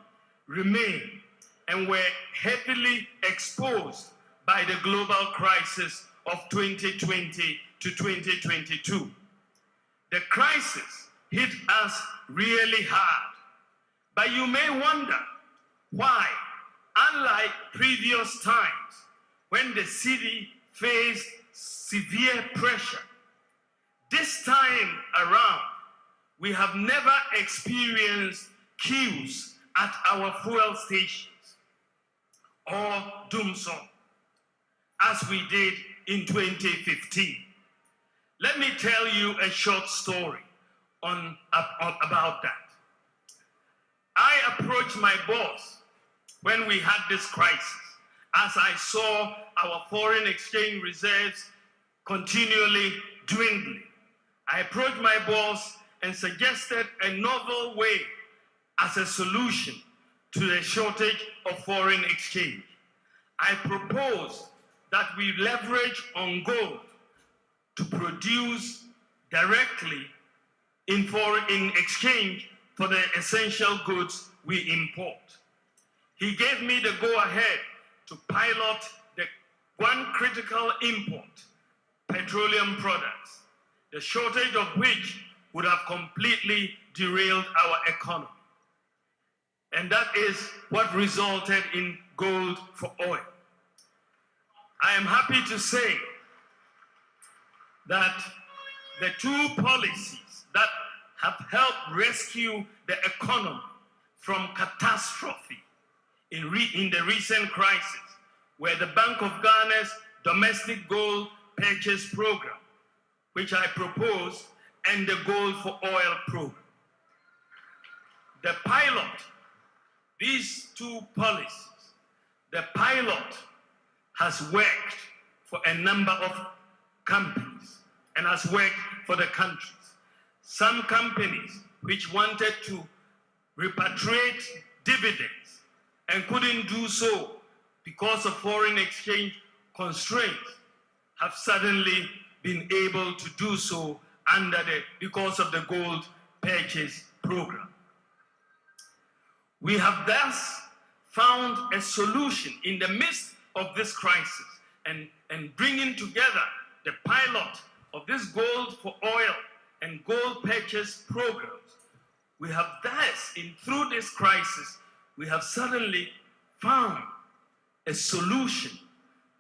remain and were heavily exposed by the global crisis of 2020 to 2022. The crisis hit us really hard, but you may wonder why, unlike previous times when the city faced severe pressure, this time around, we have never experienced queues at our fuel stations or doomsday as we did in 2015. Let me tell you a short story about that. I approached my boss when we had this crisis, as I saw our foreign exchange reserves continually dwindling. I approached my boss and suggested a novel way as a solution to the shortage of foreign exchange. I proposed that we leverage on gold to produce directly in exchange for the essential goods we import. He gave me the go-ahead to pilot the one critical import, petroleum products, the shortage of which would have completely derailed our economy. And that is what resulted in gold for oil. I am happy to say that the two policies that have helped rescue the economy from catastrophe in the recent crisis were the Bank of Ghana's domestic gold purchase program, which I propose, and the Gold for Oil program. The pilot, these two policies, the pilot has worked for a number of companies and has worked for the countries. Some companies which wanted to repatriate dividends and couldn't do so because of foreign exchange constraints have suddenly been able to do so because of the gold purchase program. We have thus found a solution in the midst of this crisis and bringing together the pilot of this gold for oil and gold purchase programs. We have thus, through this crisis, we have suddenly found a solution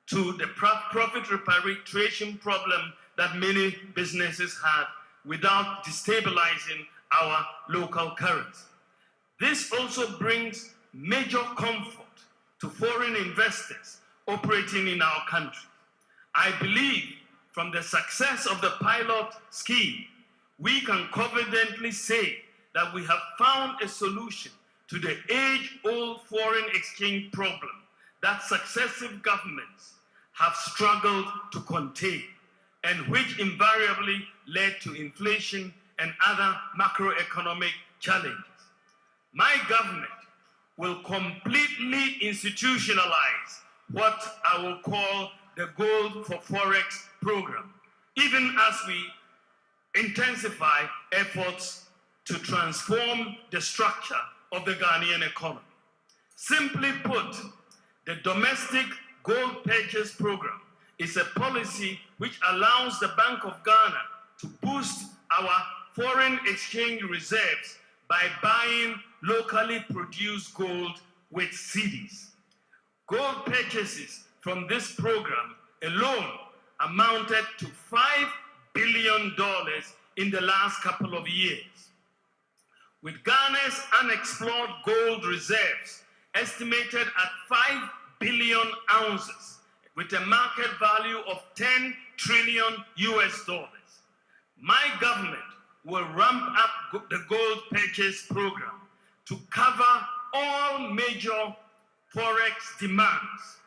to the profit repatriation problem that many businesses had without destabilizing our local currency. This also brings major comfort to foreign investors operating in our country. I believe from the success of the pilot scheme, we can confidently say that we have found a solution to the age-old foreign exchange problem that successive governments have struggled to contain, and which invariably led to inflation and other macroeconomic challenges. My government will completely institutionalize what I will call the Gold for Forex program, even as we intensify efforts to transform the structure of the Ghanaian economy. Simply put, the domestic gold purchase program is a policy which allows the Bank of Ghana to boost our foreign exchange reserves by buying locally produced gold with cedis. Gold purchases from this program alone amounted to $5 billion in the last couple of years. With Ghana's unexplored gold reserves estimated at 5 billion ounces, with a market value of 10 trillion US dollars, my government will ramp up the gold purchase program to cover all major forex demands.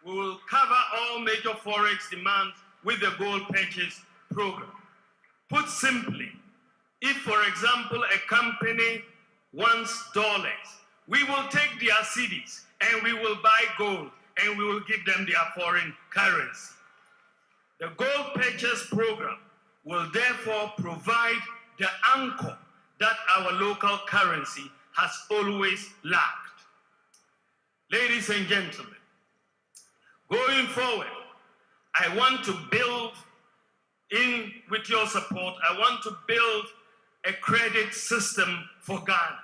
We will cover all major forex demands with the gold purchase program. Put simply, if, for example, a company wants dollars, we will take their cedis and we will buy gold and we will give them their foreign currency. The gold purchase program will therefore provide the anchor that our local currency has always lacked. Ladies and gentlemen, going forward, I want to build with your support, I want to build a credit system for Ghana.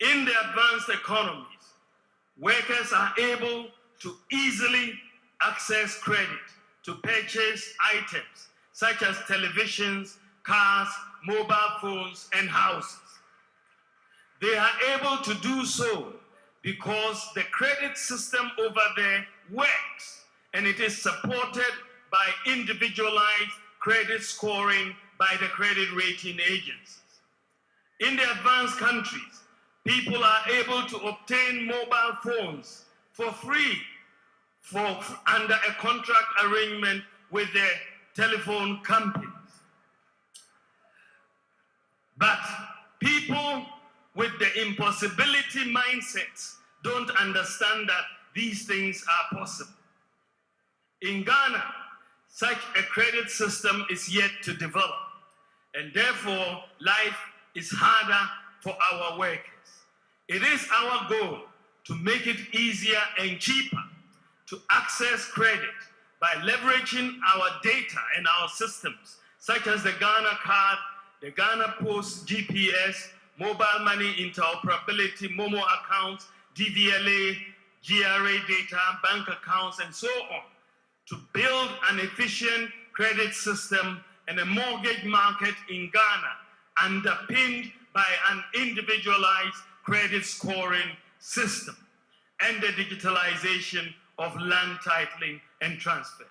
In the advanced economies, workers are able to easily access credit to purchase items such as televisions, cars, mobile phones, and houses. They are able to do so because the credit system over there works, and it is supported by individualized credit scoring by the credit rating agencies. In the advanced countries, people are able to obtain mobile phones for free under a contract arrangement with the telephone companies. But people with the impossibility mindsets don't understand that these things are possible. In Ghana, such a credit system is yet to develop, and therefore life is harder for our workers. It is our goal to make it easier and cheaper to access credit by leveraging our data and our systems, such as the Ghana Card, the Ghana Post GPS, mobile money interoperability, MOMO accounts, DVLA, GRA data, bank accounts, and so on, to build an efficient credit system and a mortgage market in Ghana underpinned by an individualized credit scoring system and the digitalization of land titling and transfer.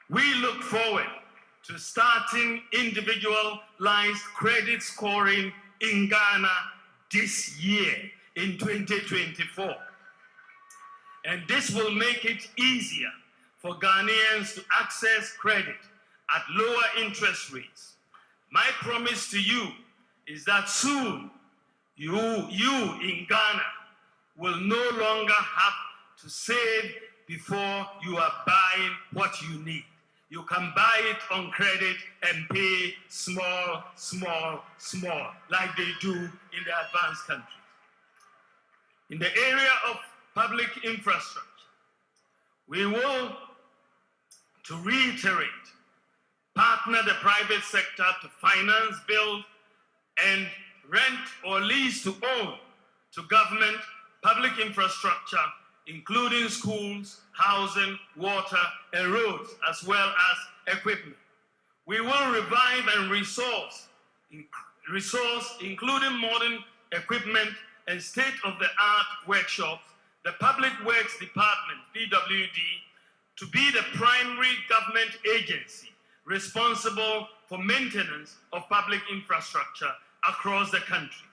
We look forward to starting individualized credit scoring in Ghana this year in 2024. And this will make it easier for Ghanaians to access credit at lower interest rates. My promise to you is that soon you in Ghana will no longer have to save before you are buying what you need. You can buy it on credit and pay small, like they do in the advanced countries. In the area of public infrastructure, we will, to reiterate, partner the private sector to finance, build, and rent or lease to own to government public infrastructure, including schools, housing, water, and roads, as well as equipment. We will revive and resource, including modern equipment and state-of-the-art workshops, the Public Works Department, PWD, to be the primary government agency responsible for maintenance of public infrastructure across the country.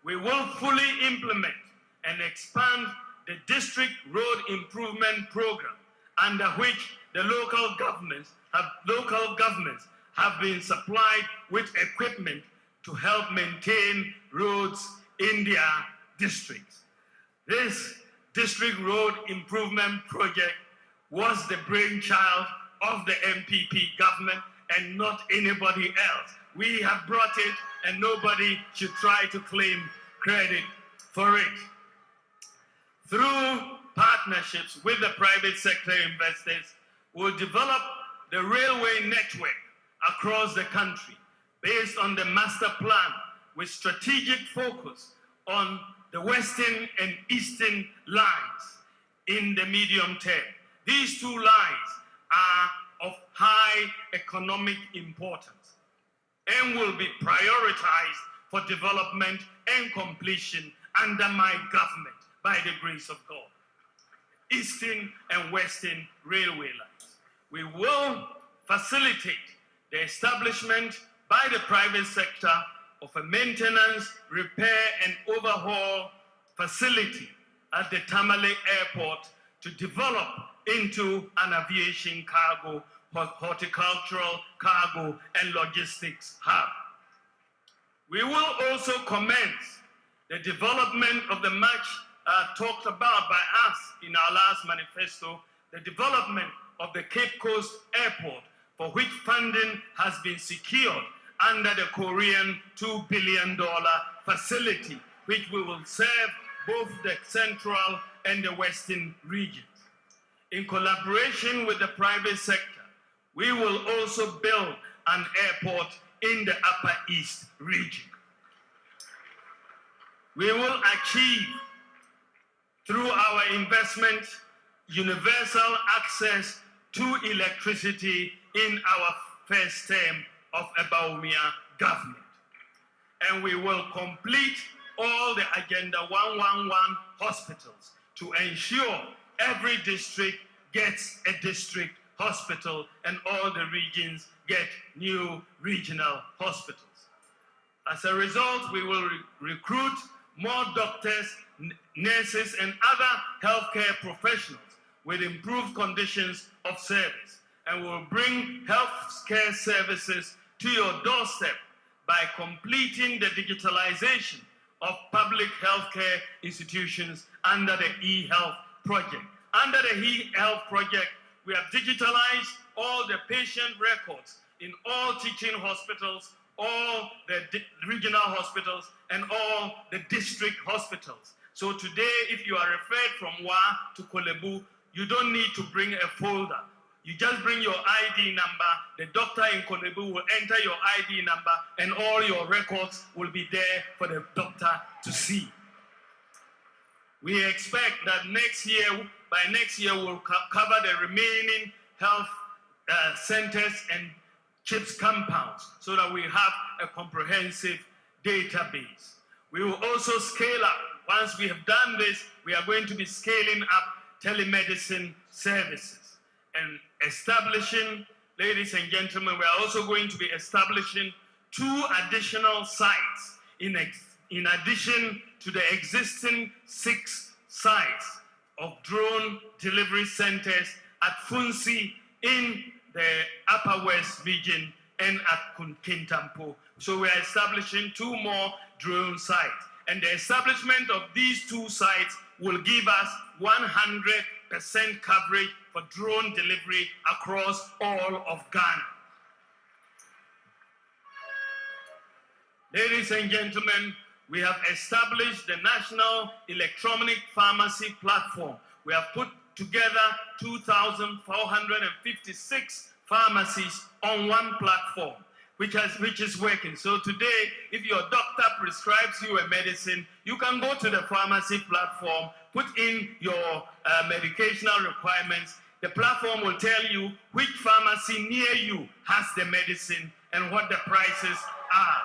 We will fully implement and expand the District Road Improvement Program, under which the local governments have been supplied with equipment to help maintain roads in their districts. This District Road Improvement Project was the brainchild of the MPP government and not anybody else. We have brought it and nobody should try to claim credit for it. Through partnerships with the private sector investors, we'll develop the railway network across the country based on the master plan with strategic focus on the western and eastern lines in the medium term. These two lines are of high economic importance and will be prioritized for development and completion under my government by the grace of God. Eastern and Western railway lines. We will facilitate the establishment by the private sector of a maintenance, repair, and overhaul facility at the Tamale Airport to develop into an aviation cargo, horticultural cargo, and logistics hub. We will also commence the development of the much talked about by us in our last manifesto, the development of the Cape Coast Airport, for which funding has been secured under the Korean $2 billion facility, which we will serve both the central and the western regions. In collaboration with the private sector, we will also build an airport in the Upper East region. We will achieve, through our investment, universal access to electricity in our first term of a Bawumia government. And we will complete all the Agenda 111 hospitals to ensure every district gets a district hospital and all the regions get new regional hospitals. As a result, we will recruit more doctors, nurses, and other healthcare professionals with improved conditions of service, and will bring healthcare services to your doorstep by completing the digitalization of public healthcare institutions under the e-health project. Under the e-health project, we have digitalized all the patient records in all teaching hospitals, all the regional hospitals, and all the district hospitals. So today, if you are referred from Wa to Kolebu, you don't need to bring a folder. You just bring your ID number, the doctor in Kolebu will enter your ID number, and all your records will be there for the doctor to see. We expect that next year by next year we'll cover the remaining health centers and CHIPS compounds so that we have a comprehensive database. We will also scale up. Once we have done this, we are going to be scaling up telemedicine services and establishing, ladies and gentlemen, we are also going to be establishing 2 additional sites in addition to the existing 6 sites of drone delivery centers at Funsi in the Upper West region and at Kintampo. So we are establishing 2 more drone sites. And the establishment of these 2 sites will give us 100% coverage for drone delivery across all of Ghana. Ladies and gentlemen, we have established the National Electronic Pharmacy Platform. We have put together 2,456 pharmacies on one platform, which is working. So today, if your doctor prescribes you a medicine, you can go to the pharmacy platform, put in your medicational requirements. The platform will tell you which pharmacy near you has the medicine and what the prices are.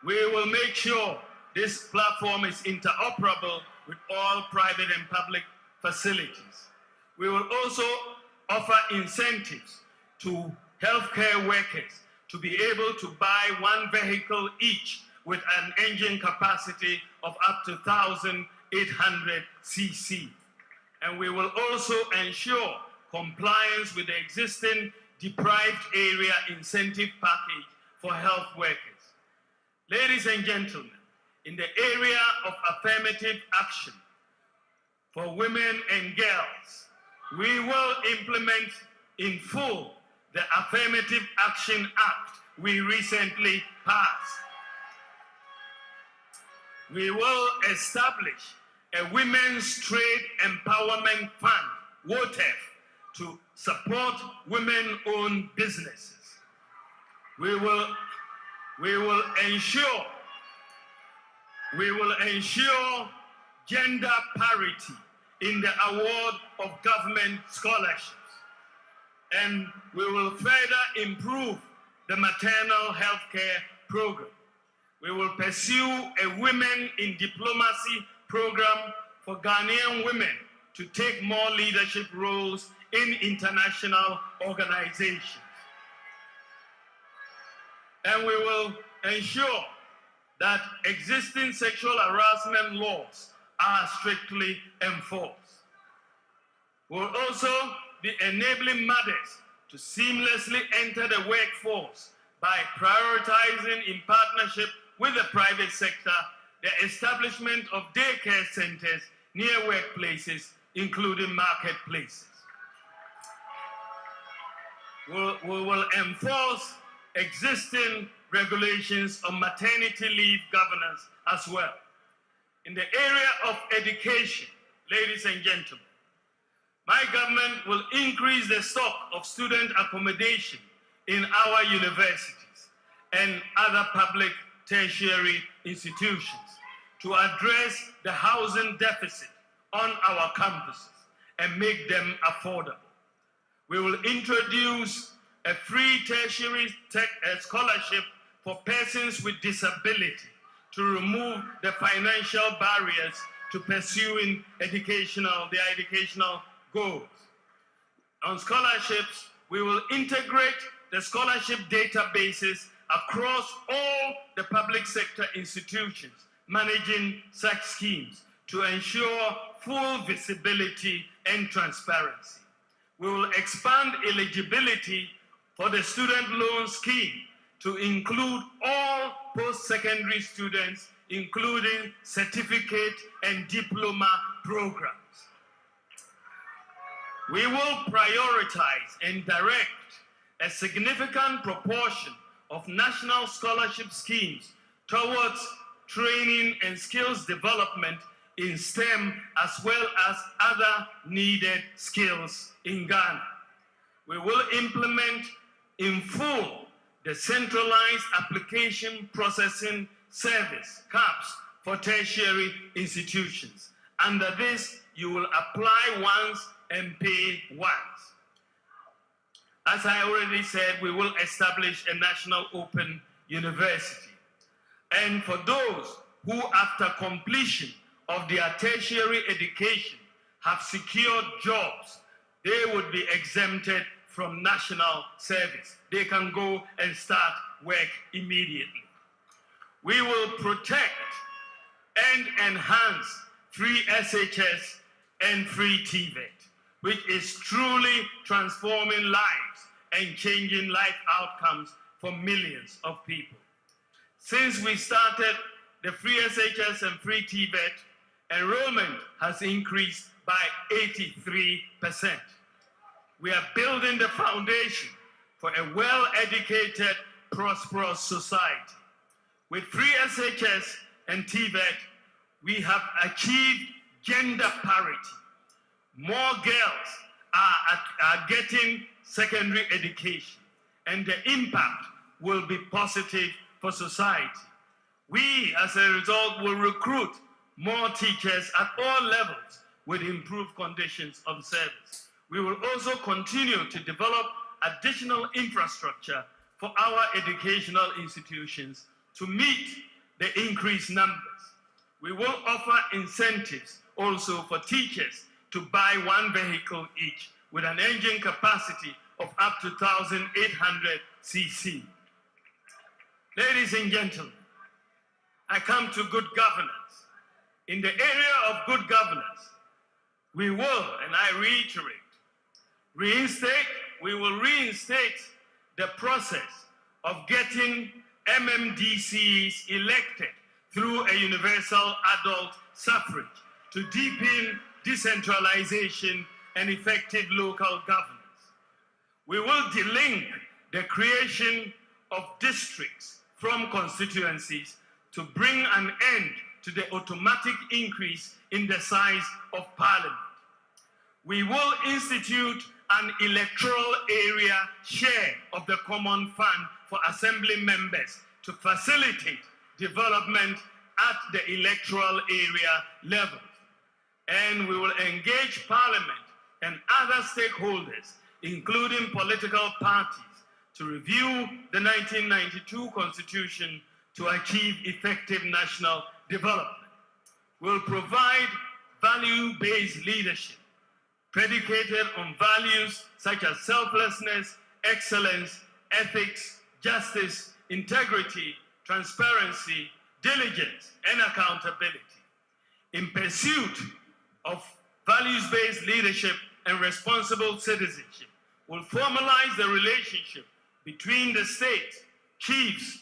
We will make sure this platform is interoperable with all private and public facilities. We will also offer incentives to healthcare workers to be able to buy 1 vehicle each with an engine capacity of up to 1,800 cc. And we will also ensure compliance with the existing deprived area incentive package for health workers. Ladies and gentlemen, in the area of affirmative action for women and girls, we will implement in full the Affirmative Action Act we recently passed. We will establish a Women's Trade Empowerment Fund, WOTEF, to support women-owned businesses. We will ensure gender parity in the award of government scholarships. And we will further improve the maternal health care program. We will pursue a Women in Diplomacy program for Ghanaian women to take more leadership roles in international organizations. And we will ensure that existing sexual harassment laws are strictly enforced. We'll also be enabling mothers to seamlessly enter the workforce by prioritizing, in partnership with the private sector, the establishment of daycare centers near workplaces, including marketplaces. We will enforce existing regulations on maternity leave governance as well. In the area of education, ladies and gentlemen, my government will increase the stock of student accommodation in our universities and other public tertiary institutions to address the housing deficit on our campuses and make them affordable. We will introduce a free tertiary scholarship for persons with disability to remove the financial barriers to pursuing their educational goals. On scholarships, we will integrate the scholarship databases across all the public sector institutions managing such schemes to ensure full visibility and transparency. We will expand eligibility for the student loan scheme to include all post-secondary students, including certificate and diploma programs. We will prioritize and direct a significant proportion of national scholarship schemes towards training and skills development in STEM as well as other needed skills in Ghana. We will implement in full the Centralized Application Processing Service, CAPS, for tertiary institutions. Under this, you will apply once and pay once. As I already said, we will establish a national open university. And for those who, after completion of their tertiary education, have secured jobs, they would be exempted from national service. They can go and start work immediately. We will protect and enhance free SHS and free TVET, which is truly transforming lives and changing life outcomes for millions of people. Since we started the free SHS and free TVET, enrollment has increased by 83%. We are building the foundation for a well-educated, prosperous society. With free SHS and TVET, we have achieved gender parity. More girls are getting secondary education, and the impact will be positive for society. We, as a result, will recruit more teachers at all levels with improved conditions of service. We will also continue to develop additional infrastructure for our educational institutions to meet the increased numbers. We will offer incentives also for teachers to buy one vehicle each with an engine capacity of up to 1,800 cc. Ladies and gentlemen, I come to good governance. In the area of good governance, we will, and I reiterate, we will reinstate the process of getting MMDCs elected through a universal adult suffrage to deepen decentralization and effective local governance. We will delink the creation of districts from constituencies to bring an end to the automatic increase in the size of parliament. We will institute an electoral area share of the common fund for assembly members to facilitate development at the electoral area level. And we will engage Parliament and other stakeholders, including political parties, to review the 1992 Constitution to achieve effective national development. We'll provide value-based leadership predicated on values such as selflessness, excellence, ethics, justice, integrity, transparency, diligence, and accountability. In pursuit of values-based leadership and responsible citizenship, we'll formalize the relationship between the state, chiefs,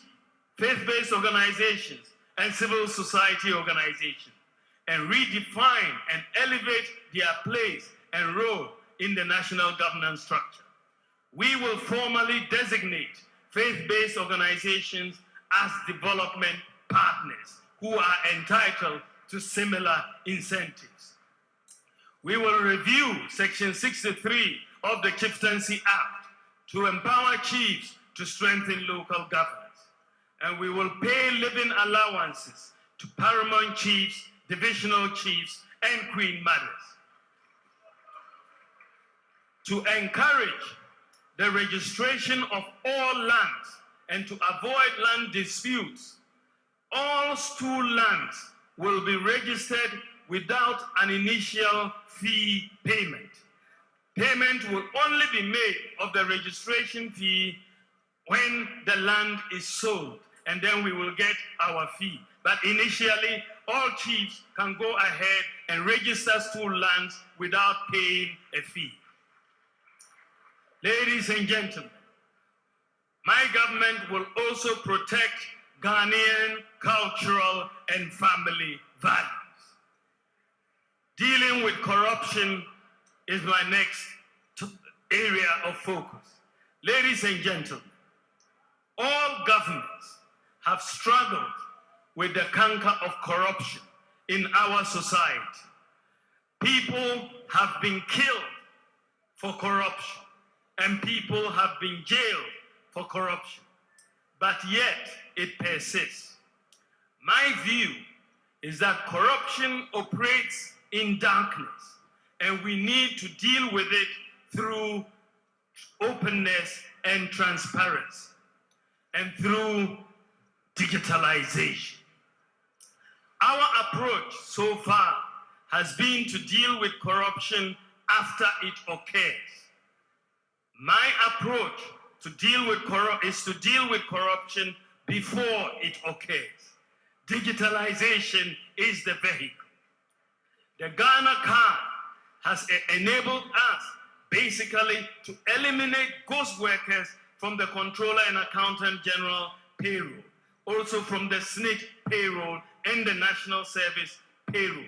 faith-based organizations, and civil society organizations, and redefine and elevate their place and role in the national governance structure. We will formally designate faith-based organizations as development partners who are entitled to similar incentives. We will review Section 63 of the Chieftaincy Act to empower chiefs to strengthen local governance. And we will pay living allowances to paramount chiefs, divisional chiefs, and queen mothers. To encourage the registration of all lands and to avoid land disputes, all stool lands will be registered without an initial fee payment. Payment will only be made of the registration fee when the land is sold, and then we will get our fee. But initially, all chiefs can go ahead and register stool lands without paying a fee. Ladies and gentlemen, my government will also protect Ghanaian cultural and family values. Dealing with corruption is my next area of focus. Ladies and gentlemen, all governments have struggled with the canker of corruption in our society. People have been killed for corruption, and people have been jailed for corruption, but yet it persists. My view is that corruption operates in darkness, and we need to deal with it through openness and transparency and through digitalization. Our approach so far has been to deal with corruption after it occurs. My approach to deal with corruption before it occurs. Digitalization is the vehicle. The Ghana card has enabled us basically to eliminate ghost workers from the Controller and Accountant General payroll, also from the SNIT payroll and the National Service payroll.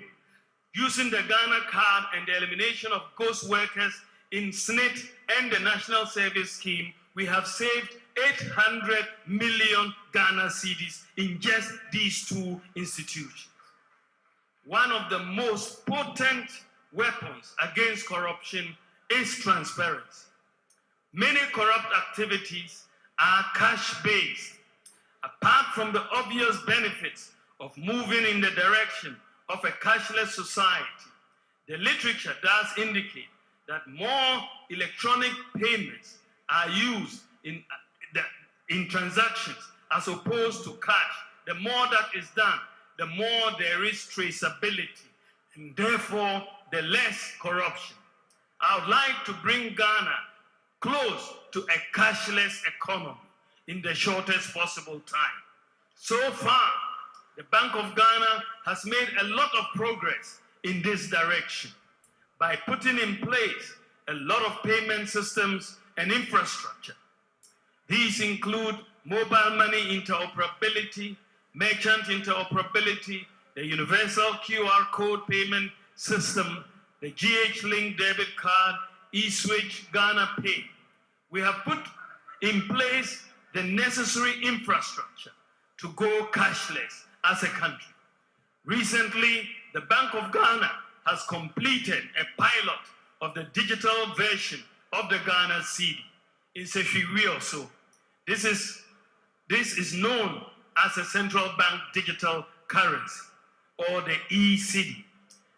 Using the Ghana card and the elimination of ghost workers in SNIT and the National Service scheme, we have saved 800 million Ghana cedis in just these two institutions. One of the most potent weapons against corruption is transparency. Many corrupt activities are cash-based. Apart from the obvious benefits of moving in the direction of a cashless society, the literature does indicate that more electronic payments are used in transactions as opposed to cash. The more that is done, the more there is traceability, and therefore the less corruption. I would like to bring Ghana close to a cashless economy in the shortest possible time. So far, the Bank of Ghana has made a lot of progress in this direction by putting in place a lot of payment systems and infrastructure. These include mobile money interoperability, merchant interoperability, the universal QR code payment system, the GH-Link debit card, eSwitch, Ghana Pay. We have put in place the necessary infrastructure to go cashless as a country. Recently, the Bank of Ghana has completed a pilot of the digital version of the Ghana cedi. It's a few weeks or so. This is known as a central bank digital currency, or the e-cedi.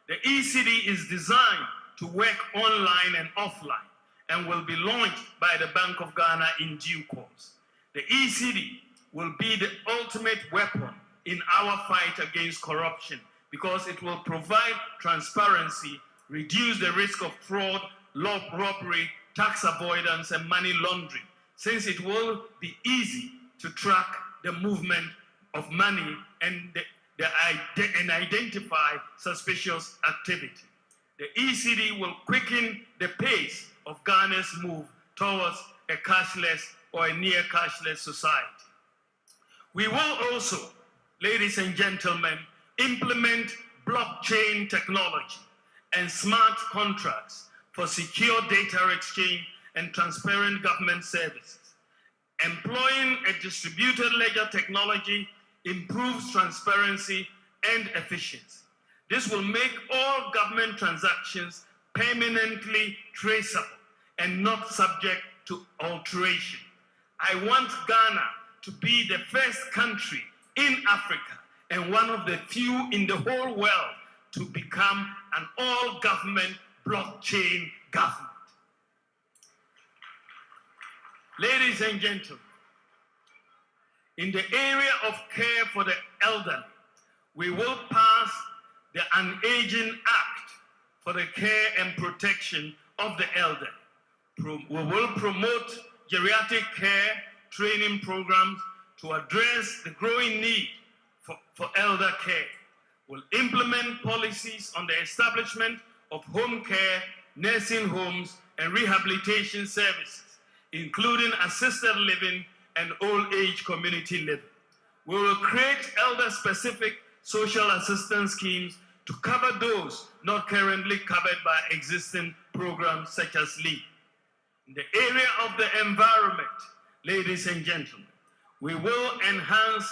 The e-cedi is designed to work online and offline and will be launched by the Bank of Ghana in due course. The e-cedi will be the ultimate weapon in our fight against corruption because it will provide transparency, reduce the risk of fraud, robbery, tax avoidance, and money laundering, since it will be easy to track the movement of money and identify suspicious activity. The e-cedi will quicken the pace of Ghana's move towards a cashless or a near cashless society. We will also, ladies and gentlemen, implement blockchain technology and smart contracts for secure data exchange and transparent government services. Employing a distributed ledger technology improves transparency and efficiency. This will make all government transactions permanently traceable and not subject to alteration. I want Ghana to be the first country in Africa and one of the few in the whole world to become an all-government blockchain government. Ladies and gentlemen, in the area of care for the elderly, we will pass the An-Aging Act for the care and protection of the elderly. We will promote geriatric care training programs to address the growing need for elder care. We'll implement policies on the establishment of home care, nursing homes, and rehabilitation services, including assisted living and old age community living. We will create elder-specific social assistance schemes to cover those not currently covered by existing programs such as LEAP. In the area of the environment, ladies and gentlemen, we will enhance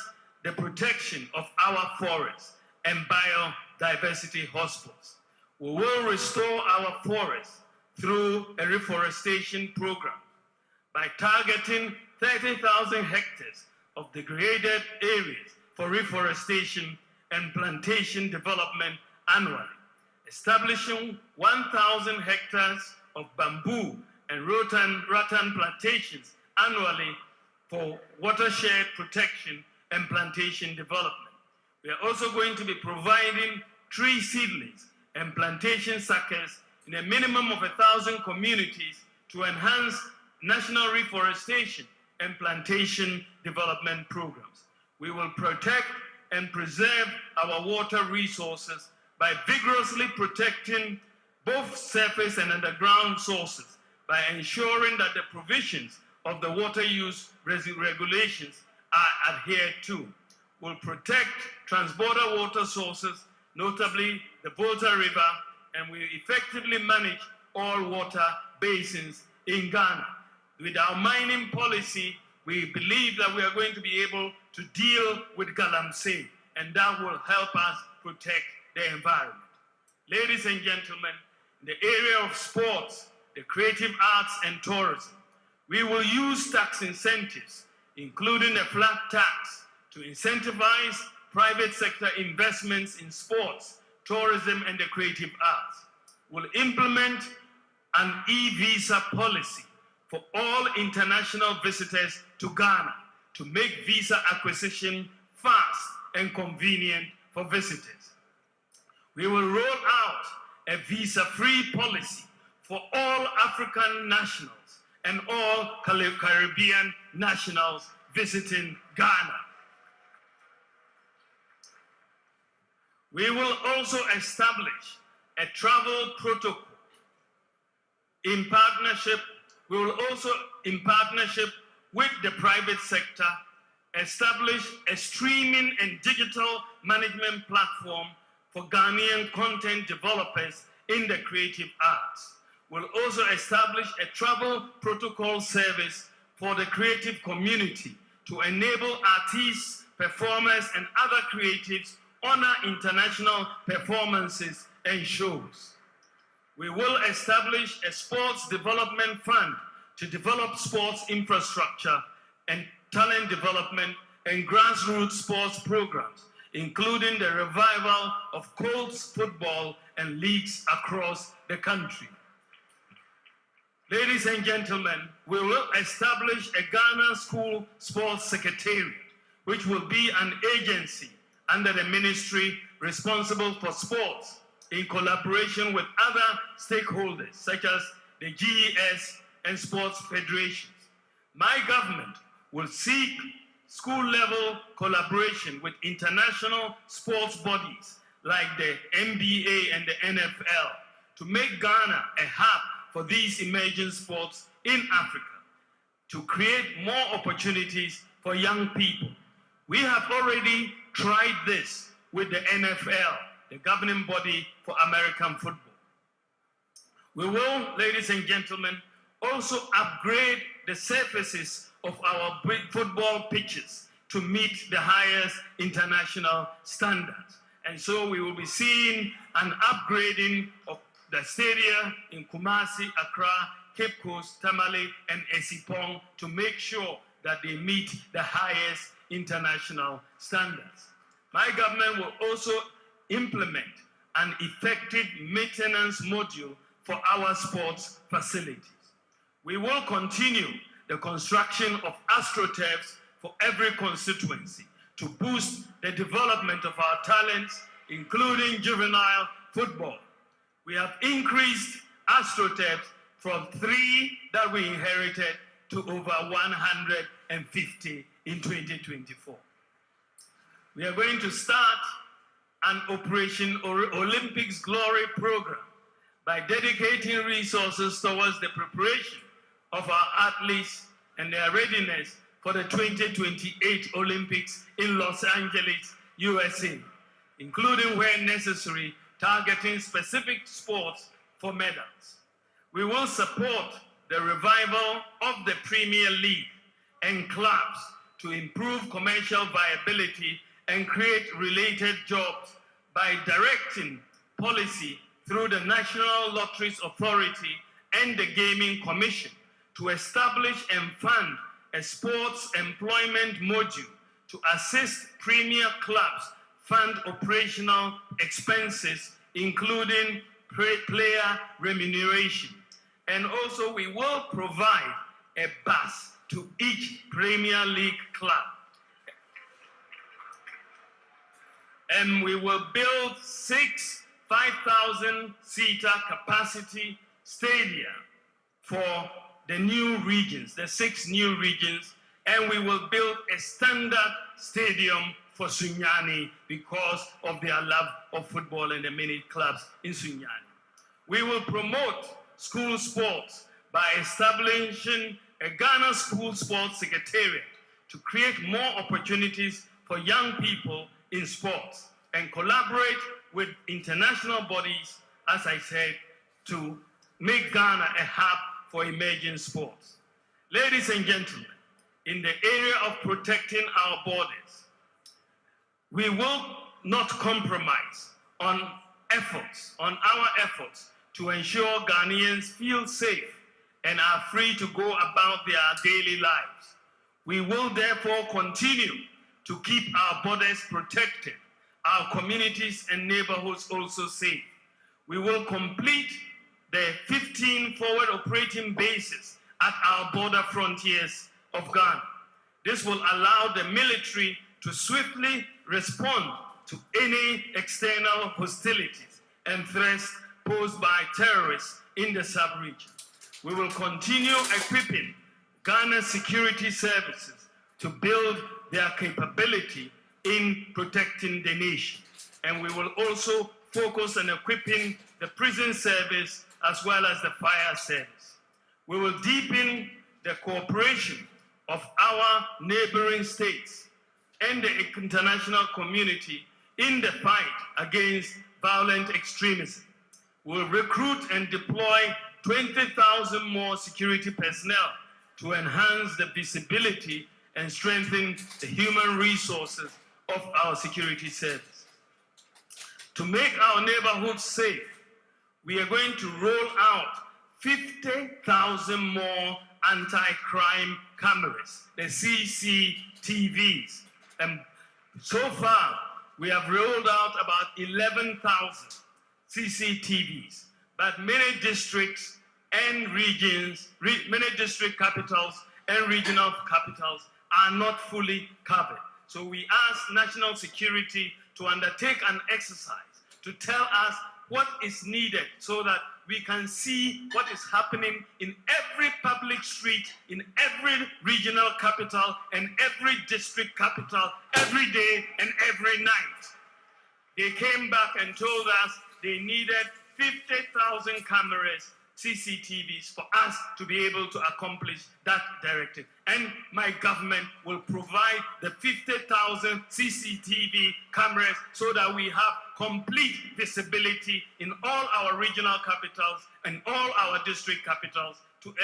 the protection of our forests and biodiversity hotspots. We will restore our forests through a reforestation program by targeting 30,000 hectares of degraded areas for reforestation and plantation development annually, establishing 1,000 hectares of bamboo and rattan plantations annually for watershed protection and plantation development. We are also going to be providing tree seedlings and plantation suckers in a minimum of 1,000 communities to enhance national reforestation and plantation development programs. We will protect and preserve our water resources by vigorously protecting both surface and underground sources, by ensuring that the provisions of the water use regulations are adhered to. We'll protect transborder water sources, notably the Volta River, and we effectively manage all water basins in Ghana. With our mining policy, we believe that we are going to be able to deal with galamsey, and that will help us protect the environment. Ladies and gentlemen, in the area of sports, the creative arts and tourism, we will use tax incentives, including a flat tax, to incentivize private sector investments in sports, tourism, and the creative arts. We'll implement an e-visa policy for all international visitors to Ghana to make visa acquisition fast and convenient for visitors. We will roll out a visa-free policy for all African nationals and all Caribbean nationals visiting Ghana. We will also establish a travel protocol in partnership. We will also, in partnership with the private sector, establish a streaming and digital management platform for Ghanaian content developers in the creative arts. We'll also establish a travel protocol service for the creative community to enable artists, performers, and other creatives honor international performances and shows. We will establish a sports development fund to develop sports infrastructure and talent development and grassroots sports programs, including the revival of Colts football and leagues across the country. Ladies and gentlemen, we will establish a Ghana School Sports Secretariat, which will be an agency under the ministry responsible for sports in collaboration with other stakeholders such as the GES and sports federations. My government will seek school-level collaboration with international sports bodies like the NBA and the NFL to make Ghana a hub for these emerging sports in Africa, to create more opportunities for young people. We have already tried this with the NFL, the governing body for American football. We will, ladies and gentlemen, also upgrade the surfaces of our football pitches to meet the highest international standards. And so we will be seeing an upgrading of the stadia in Kumasi, Accra, Cape Coast, Tamale, and Esipong to make sure that they meet the highest international standards. My government will also implement an effective maintenance module for our sports facilities. We will continue the construction of astroturfs for every constituency to boost the development of our talents, including juvenile football. We have increased astroturfs from 3 that we inherited to over 150 in 2024. We are going to start an Operation Olympics Glory program by dedicating resources towards the preparation of our athletes and their readiness for the 2028 Olympics in Los Angeles, USA, including where necessary, targeting specific sports for medals. We will support the revival of the Premier League and clubs to improve commercial viability and create related jobs by directing policy through the National Lotteries Authority and the Gaming Commission to establish and fund a sports employment module to assist premier clubs fund operational expenses, including player remuneration. And also we will provide a bus to each Premier League club. And we will build 6 5,000-seater capacity stadia for the new regions, the 6 new regions, and we will build a standard stadium for Sunyani because of their love of football and the many clubs in Sunyani. We will promote school sports by establishing a Ghana School Sports Secretariat to create more opportunities for young people in sports and collaborate with international bodies, as I said, to make Ghana a hub for emerging sports. Ladies and gentlemen, in the area of protecting our borders, we will not compromise on our efforts to ensure Ghanaians feel safe and are free to go about their daily lives. We will therefore continue to keep our borders protected, our communities and neighborhoods also safe. We will complete the 15 forward operating bases at our border frontiers of Ghana. This will allow the military to swiftly respond to any external hostilities and threats posed by terrorists in the sub-region. We will continue equipping Ghana's security services to build their capability in protecting the nation. And we will also focus on equipping the prison service as well as the fire service. We will deepen the cooperation of our neighboring states and the international community in the fight against violent extremism. We'll recruit and deploy 20,000 more security personnel to enhance the visibility and strengthen the human resources of our security service. To make our neighborhoods safe, we are going to roll out 50,000 more anti-crime cameras, the CCTVs. And so far, we have rolled out about 11,000 CCTVs, but many districts and regions, many district capitals and regional capitals are not fully covered. So we ask national security to undertake an exercise to tell us what is needed so that we can see what is happening in every public street, in every regional capital and every district capital, every day and every night. They came back and told us they needed 50,000 cameras, CCTVs, for us to be able to accomplish that directive. And my government will provide the 50,000 CCTV cameras so that we have complete visibility in all our regional capitals and all our district capitals to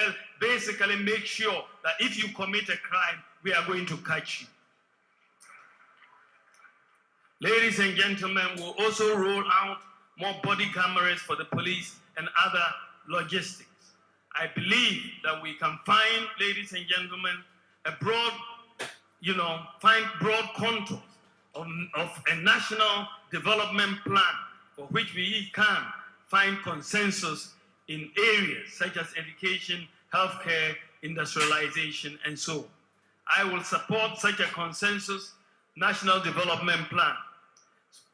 basically make sure that if you commit a crime, we are going to catch you. Ladies and gentlemen, we'll also roll out more body cameras for the police and other logistics. I believe that we can find, ladies and gentlemen, a broad, find broad contours of a national development plan for which we can find consensus in areas such as education, healthcare, industrialization, and so on. I will support such a consensus national development plan.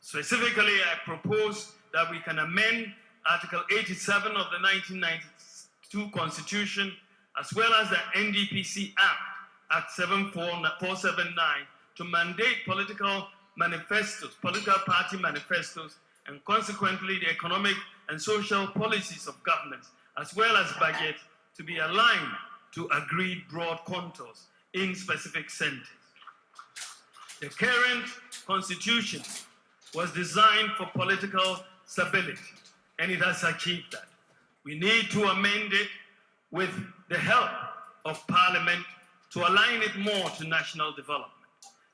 Specifically, I propose that we can amend Article 87 of the 1992 Constitution, as well as the NDPC Act 74479, to mandate political manifestos, political party manifestos, and consequently the economic and social policies of governments, as well as budget, to be aligned to agreed broad contours in specific centers. The current Constitution was designed for political stability, and it has achieved that. We need to amend it with the help of Parliament to align it more to national development.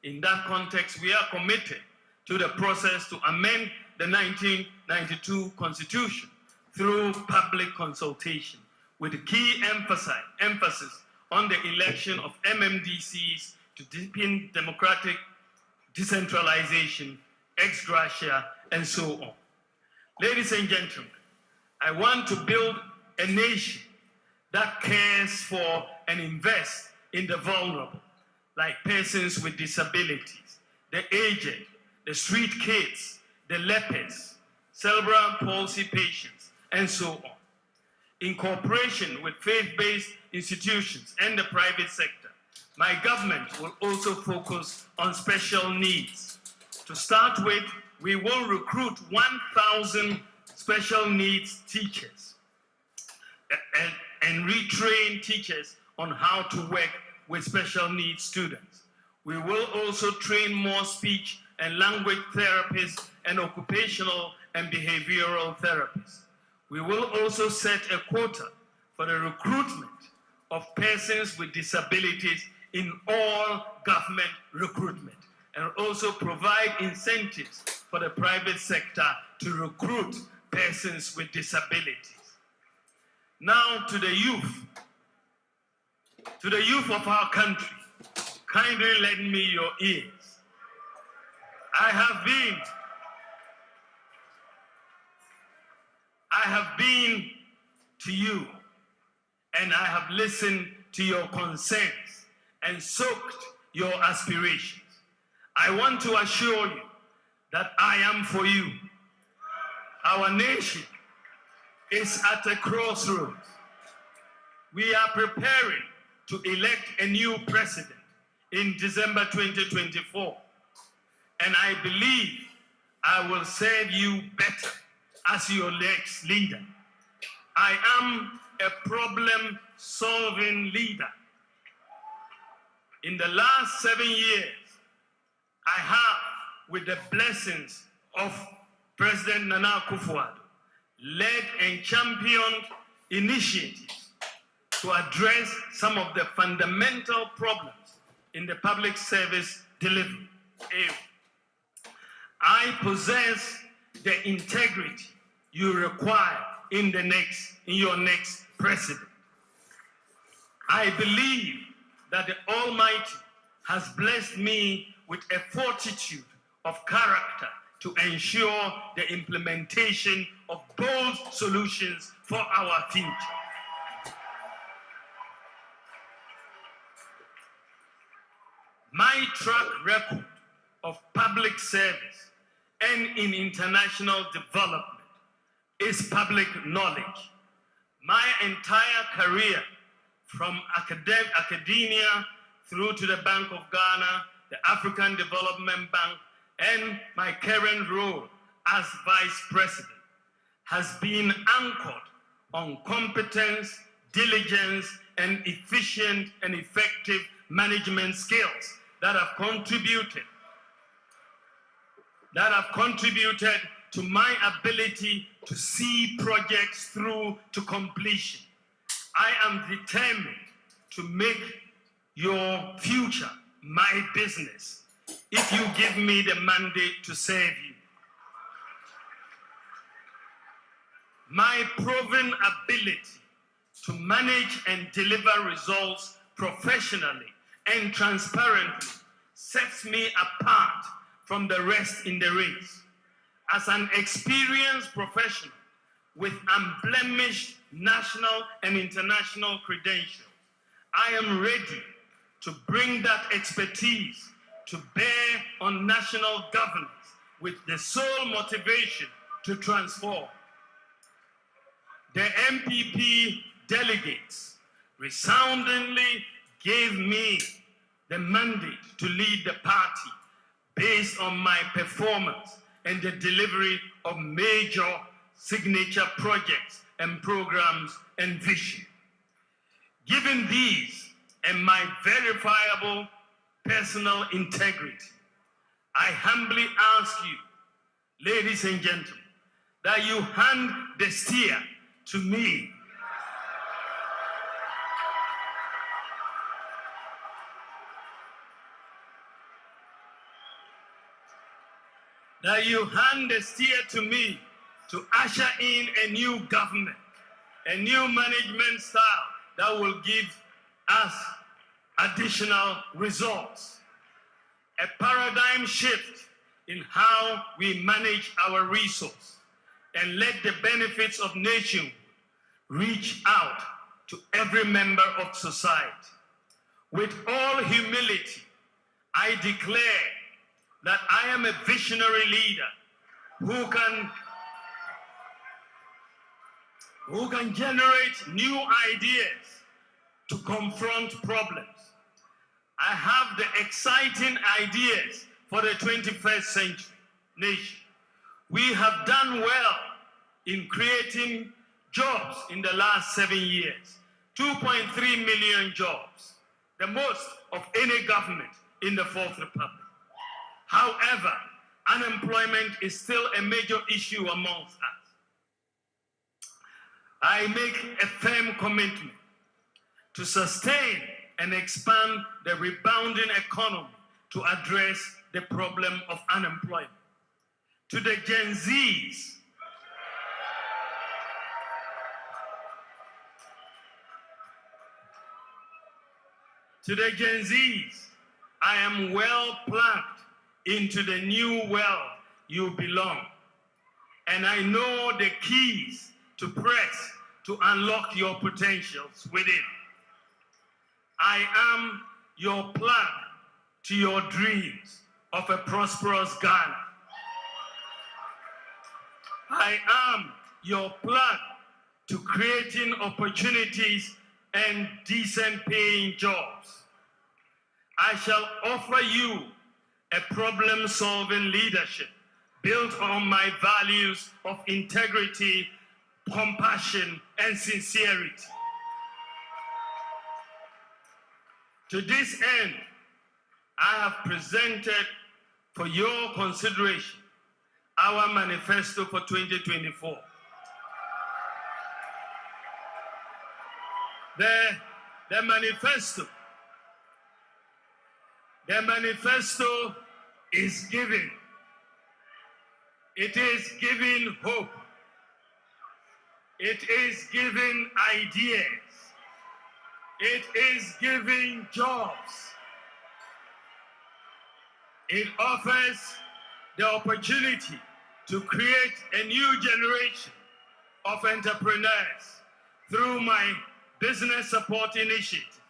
In that context, we are committed to the process to amend the 1992 Constitution through public consultation, with key emphasis on the election of MMDCs to deepen democratic decentralization ex gratia, and so on. Ladies and gentlemen, I want to build a nation that cares for and invests in the vulnerable, like persons with disabilities, the aged, the street kids, the lepers, cerebral palsy patients, and so on. In cooperation with faith-based institutions and the private sector, my government will also focus on special needs. To start with, we will recruit 1,000 special needs teachers and retrain teachers on how to work with special needs students. We will also train more speech and language therapists and occupational and behavioral therapists. We will also set a quota for the recruitment of persons with disabilities in all government recruitment, and also provide incentives for the private sector to recruit persons with disabilities. Now to the youth of our country, kindly lend me your ears. I have been to you, and I have listened to your concerns and soaked your aspirations. I want to assure you that I am for you. Our nation is at a crossroads. We are preparing to elect a new president in December 2024, and I believe I will serve you better as your next leader. I am a problem-solving leader. In the last 7 years, I have, with the blessings of President Nana Akufo-Addo, led and championed initiatives to address some of the fundamental problems in the public service delivery area. I possess the integrity you require in your next president. I believe that the Almighty has blessed me with a fortitude of character to ensure the implementation of bold solutions for our future. My track record of public service and in international development is public knowledge. My entire career, from academia through to the Bank of Ghana, the African Development Bank, and my current role as Vice President, has been anchored on competence, diligence, and efficient and effective management skills that have contributed to my ability to see projects through to completion. I am determined to make your future my business if you give me the mandate to serve you. My proven ability to manage and deliver results professionally and transparently sets me apart from the rest in the race. As an experienced professional with unblemished national and international credentials, I am ready to bring that expertise to bear on national governance with the sole motivation to transform. The MPP delegates resoundingly gave me the mandate to lead the party based on my performance and the delivery of major signature projects and programs and vision. Given these and my verifiable personal integrity, I humbly ask you, ladies and gentlemen, that you hand the steer to me. That you hand the steer to me to usher in a new government, a new management style that will give us additional results. A paradigm shift in how we manage our resource and let the benefits of nation reach out to every member of society. With all humility, I declare that I am a visionary leader who can generate new ideas to confront problems. I have the exciting ideas for the 21st century nation. We have done well in creating jobs in the last 7 years, 2.3 million jobs, the most of any government in the Fourth Republic. However, unemployment is still a major issue amongst us. I make a firm commitment to sustain and expand the rebounding economy to address the problem of unemployment. To the Gen Zs, I am well plugged into the new world you belong, and I know the keys to press to unlock your potentials within. I am your plug to your dreams of a prosperous Ghana. I am your plug to creating opportunities and decent paying jobs. I shall offer you a problem-solving leadership built on my values of integrity, compassion, and sincerity. To this end, I have presented for your consideration our manifesto for 2024. The manifesto is giving. It is giving hope. It is giving ideas. It is giving jobs. It offers the opportunity to create a new generation of entrepreneurs through my business support initiatives.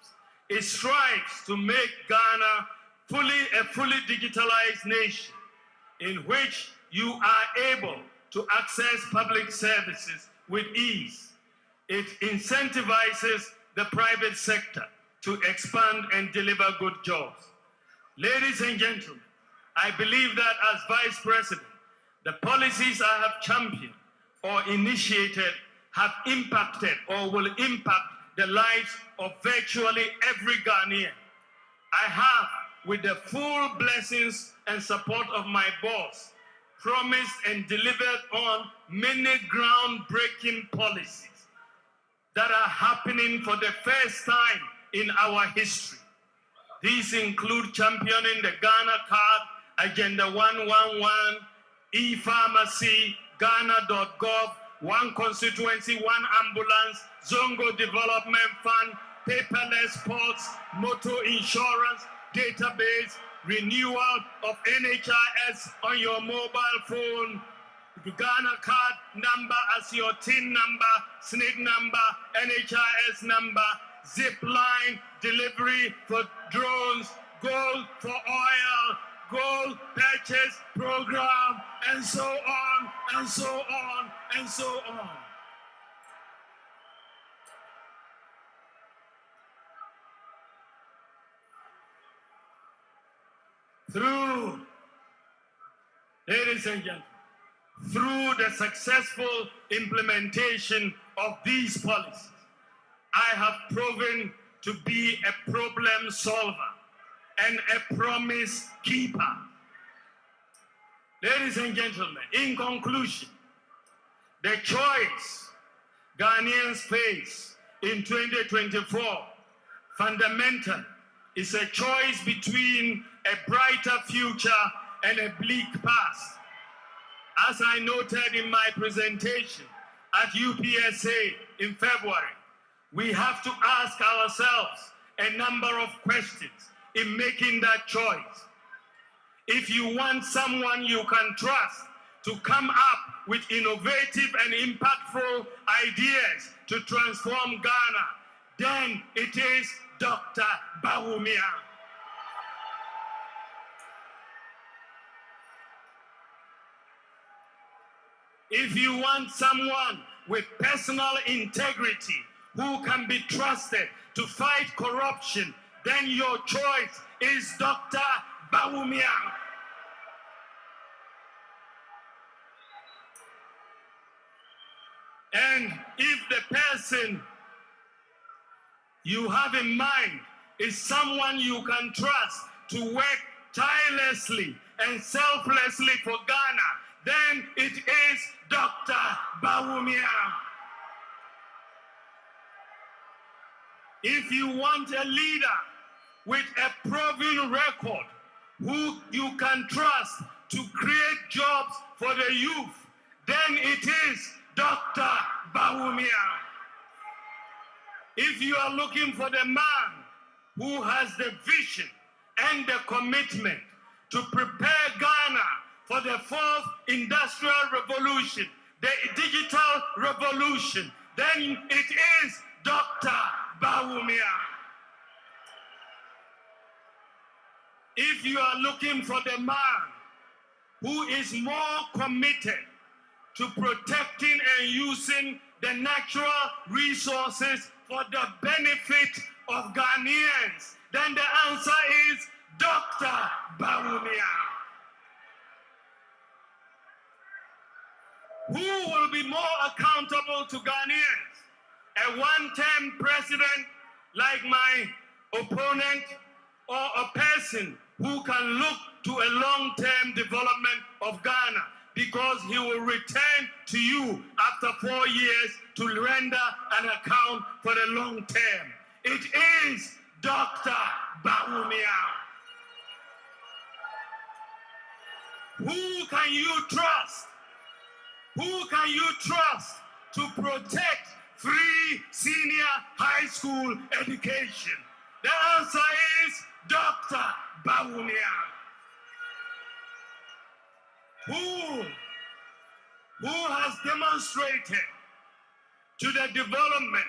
It strives to make Ghana a fully digitalized nation in which you are able to access public services with ease. It incentivizes the private sector to expand and deliver good jobs. Ladies and gentlemen, I believe that as Vice President, the policies I have championed or initiated have impacted or will impact the lives of virtually every Ghanaian. I have, with the full blessings and support of my boss, promised and delivered on many groundbreaking policies that are happening for the first time in our history. These include championing the Ghana Card, Agenda 111, e-pharmacy, Ghana.gov, one constituency, one ambulance, Zongo Development Fund, paperless ports, motor insurance, database, renewal of NHIS on your mobile phone, Ghana card number as your TIN number, SNID number, NHIS number, zip line, delivery for drones, gold for oil, gold purchase program, and so on, and so on, and so on. Through, ladies and gentlemen, through the successful implementation of these policies, I have proven to be a problem solver and a promise keeper. Ladies and gentlemen, in conclusion, the choice Ghanaians face in 2024 fundamentally is a choice between a brighter future and a bleak past. As I noted in my presentation at UPSA in February, we have to ask ourselves a number of questions in making that choice. If you want someone you can trust to come up with innovative and impactful ideas to transform Ghana, then it is Dr. Bawumia. If you want someone with personal integrity who can be trusted to fight corruption, then your choice is Dr. Bawumia. And if the person you have in mind is someone you can trust to work tirelessly and selflessly for Ghana, then it is Dr. Bawumia. If you want a leader with a proven record who you can trust to create jobs for the youth, then it is Dr. Bawumia. If you are looking for the man who has the vision and the commitment to prepare Ghana for the fourth industrial revolution, the digital revolution, then it is Dr. Bawumia. If you are looking for the man who is more committed to protecting and using the natural resources for the benefit of Ghanaians, then the answer is Dr. Bawumia. Who will be more accountable to Ghanaians? A one-term president like my opponent, or a person who can look to a long-term development of Ghana, because he will return to you after 4 years to render an account for the long term. It is Dr. Bawumia. Who can you trust? Who can you trust to protect free senior high school education? The answer is Dr. Bawumia. Who has demonstrated to the development,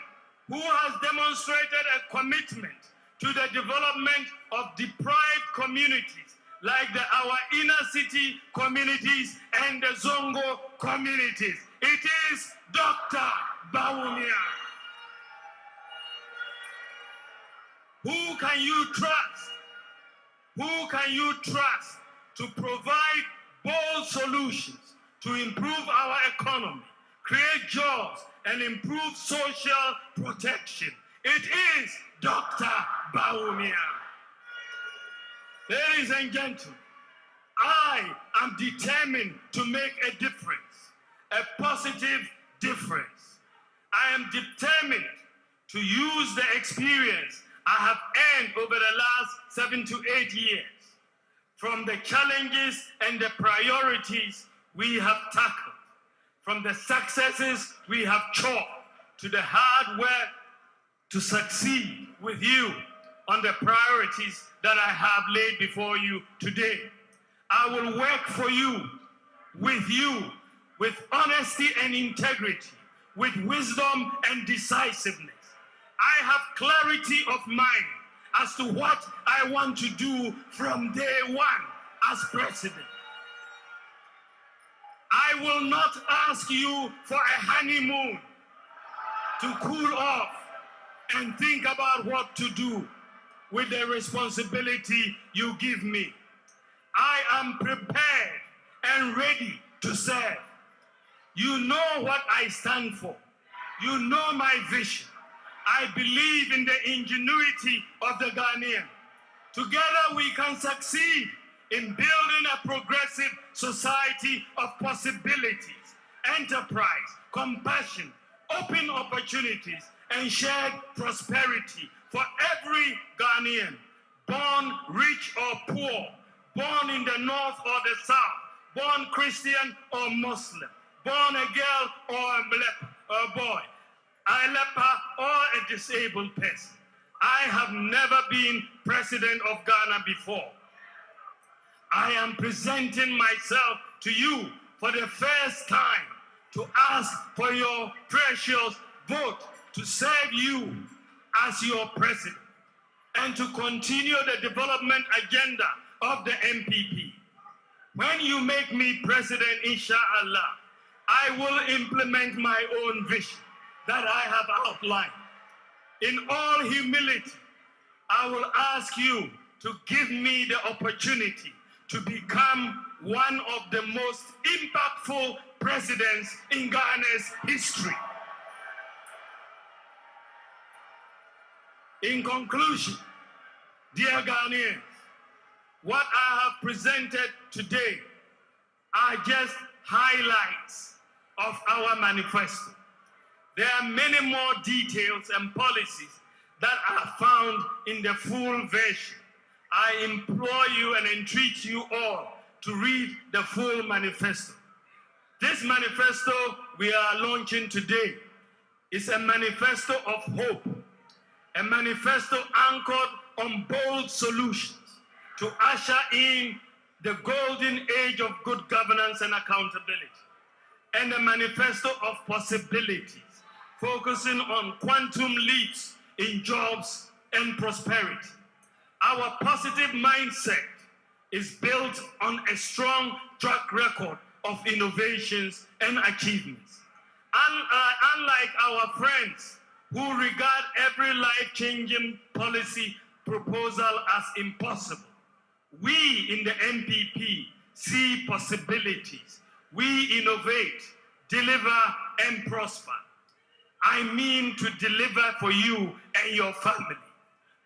who has demonstrated a commitment to the development of deprived communities like our inner city communities and the Zongo communities? It is Dr. Bawumia. Who can you trust? Who can you trust to provide bold solutions to improve our economy, create jobs, and improve social protection? It is Dr. Bawumia. Ladies and gentlemen, I am determined to make a difference, a positive difference. I am determined to use the experience I have earned over the last 7 to 8 years, from the challenges and the priorities we have tackled, from the successes we have chalked, to the hard work to succeed with you on the priorities that I have laid before you today. I will work for you, with honesty and integrity, with wisdom and decisiveness. I have clarity of mind as to what I want to do from day one as president. I will not ask you for a honeymoon to cool off and think about what to do with the responsibility you give me. I am prepared and ready to serve. You know what I stand for. You know my vision. I believe in the ingenuity of the Ghanaian. Together we can succeed in building a progressive society of possibilities, enterprise, compassion, open opportunities, and shared prosperity for every Ghanaian, born rich or poor, born in the north or the south, born Christian or Muslim, born a girl or a boy, a leper or a disabled person. I have never been president of Ghana before. I am presenting myself to you for the first time to ask for your precious vote to serve you as your president and to continue the development agenda of the MPP. When you make me president, inshallah, I will implement my own vision that I have outlined. In all humility, I will ask you to give me the opportunity to become one of the most impactful presidents in Ghana's history. In conclusion, dear Ghanaians, what I have presented today are just highlights of our manifesto. There are many more details and policies that are found in the full version. I implore you and entreat you all to read the full manifesto. This manifesto we are launching today is a manifesto of hope, a manifesto anchored on bold solutions to usher in the golden age of good governance and accountability, and a manifesto of possibilities, focusing on quantum leaps in jobs and prosperity. Our positive mindset is built on a strong track record of innovations and achievements. Unlike our friends who regard every life-changing policy proposal as impossible, we in the MPP see possibilities. We innovate, deliver, and prosper. I mean to deliver for you and your family,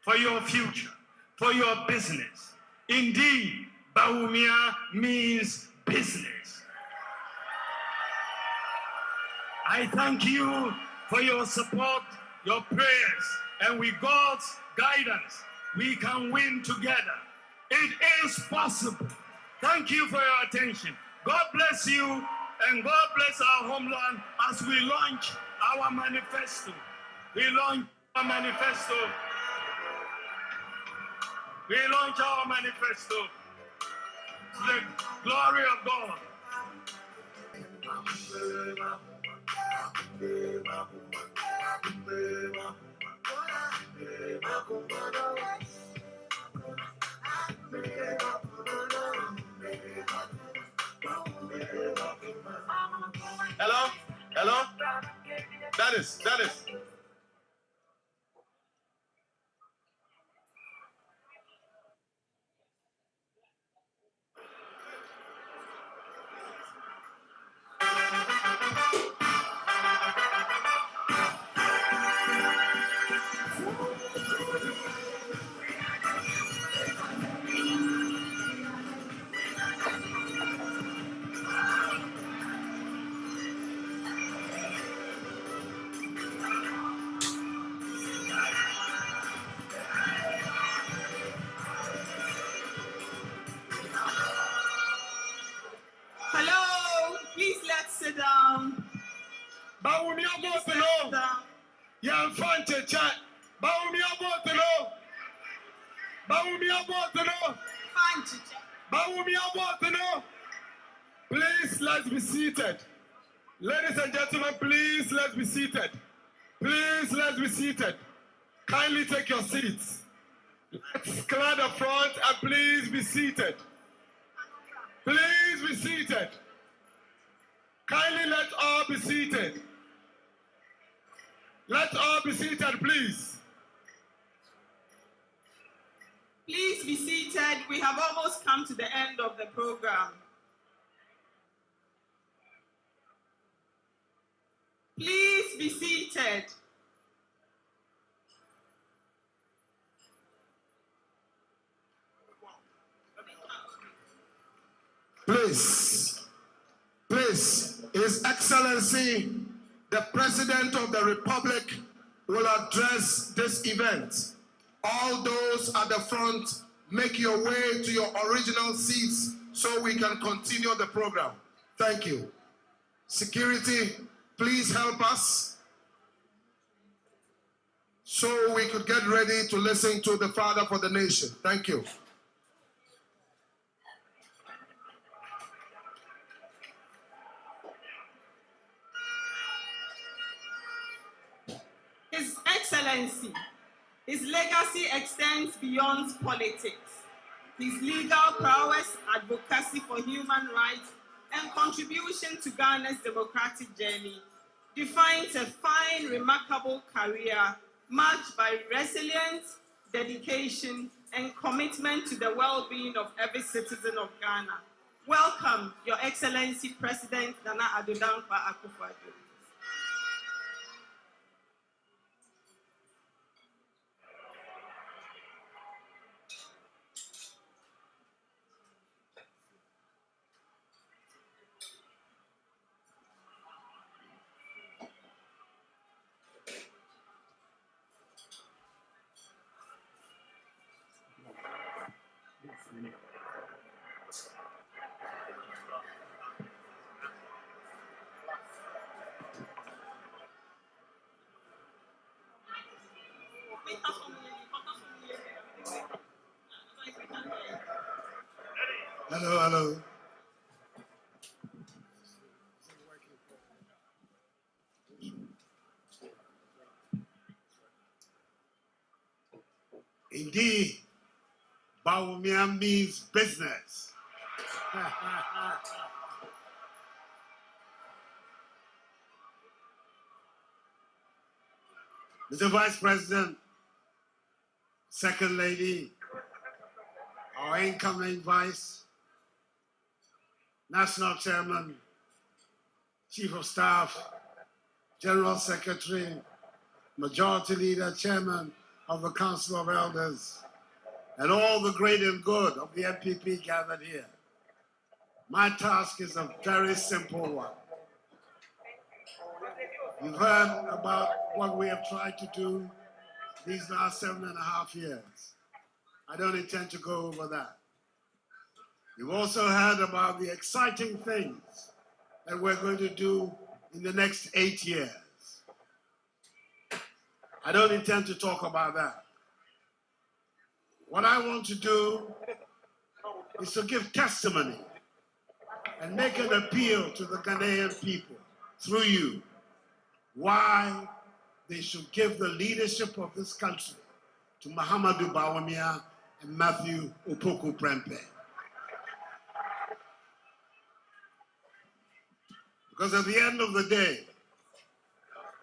for your future, for your business. Indeed, Bawumia means business. I thank you for your support, your prayers, and with God's guidance, we can win together. It is possible. Thank you for your attention. God bless you, and God bless our homeland as we launch our manifesto. We launch our manifesto. We launch our manifesto to the glory of God. Hello? Hello? Dennis. Hello, please let's sit down. Bawumia Botelo. Yan Fanche Chat. Bawumia Botelo. Bawumia Botelo. Bawumia Botelo. Please, let's be seated. Ladies and gentlemen, please, let's be seated. Please, let's be seated. Kindly take your seats. Let's clear the front and please be seated. Please be seated. Kindly let all be seated. Let all be seated, please. Please be seated. We have almost come to the end of the program. Please be seated. Please, His Excellency, the President of the Republic, will address this event. All those at the front, make your way to your original seats so we can continue the program. Thank you. Security, please help us so we could get ready to listen to the Father for the Nation. Thank you. His Excellency, his legacy extends beyond politics. His legal prowess, advocacy for human rights, and contribution to Ghana's democratic journey defines a fine, remarkable career marked by resilience, dedication, and commitment to the well-being of every citizen of Ghana. Welcome, Your Excellency President Nana Addo Dankwa Akufo-Addo. Hello, hello. Indeed, Bawumia means business. Mr. Vice President, Second Lady, our incoming Vice, National Chairman, Chief of Staff, General Secretary, Majority Leader, Chairman of the Council of Elders, and all the great and good of the MPP gathered here. My task is a very simple one. You've heard about what we have tried to do these last 7.5 years. I don't intend to go over that. You've also heard about the exciting things that we're going to do in the next 8 years. I don't intend to talk about that. What I want to do is to give testimony and make an appeal to the Ghanaian people through you why they should give the leadership of this country to Mahamudu Bawumia and Matthew Opoku Prempeh. Because at the end of the day,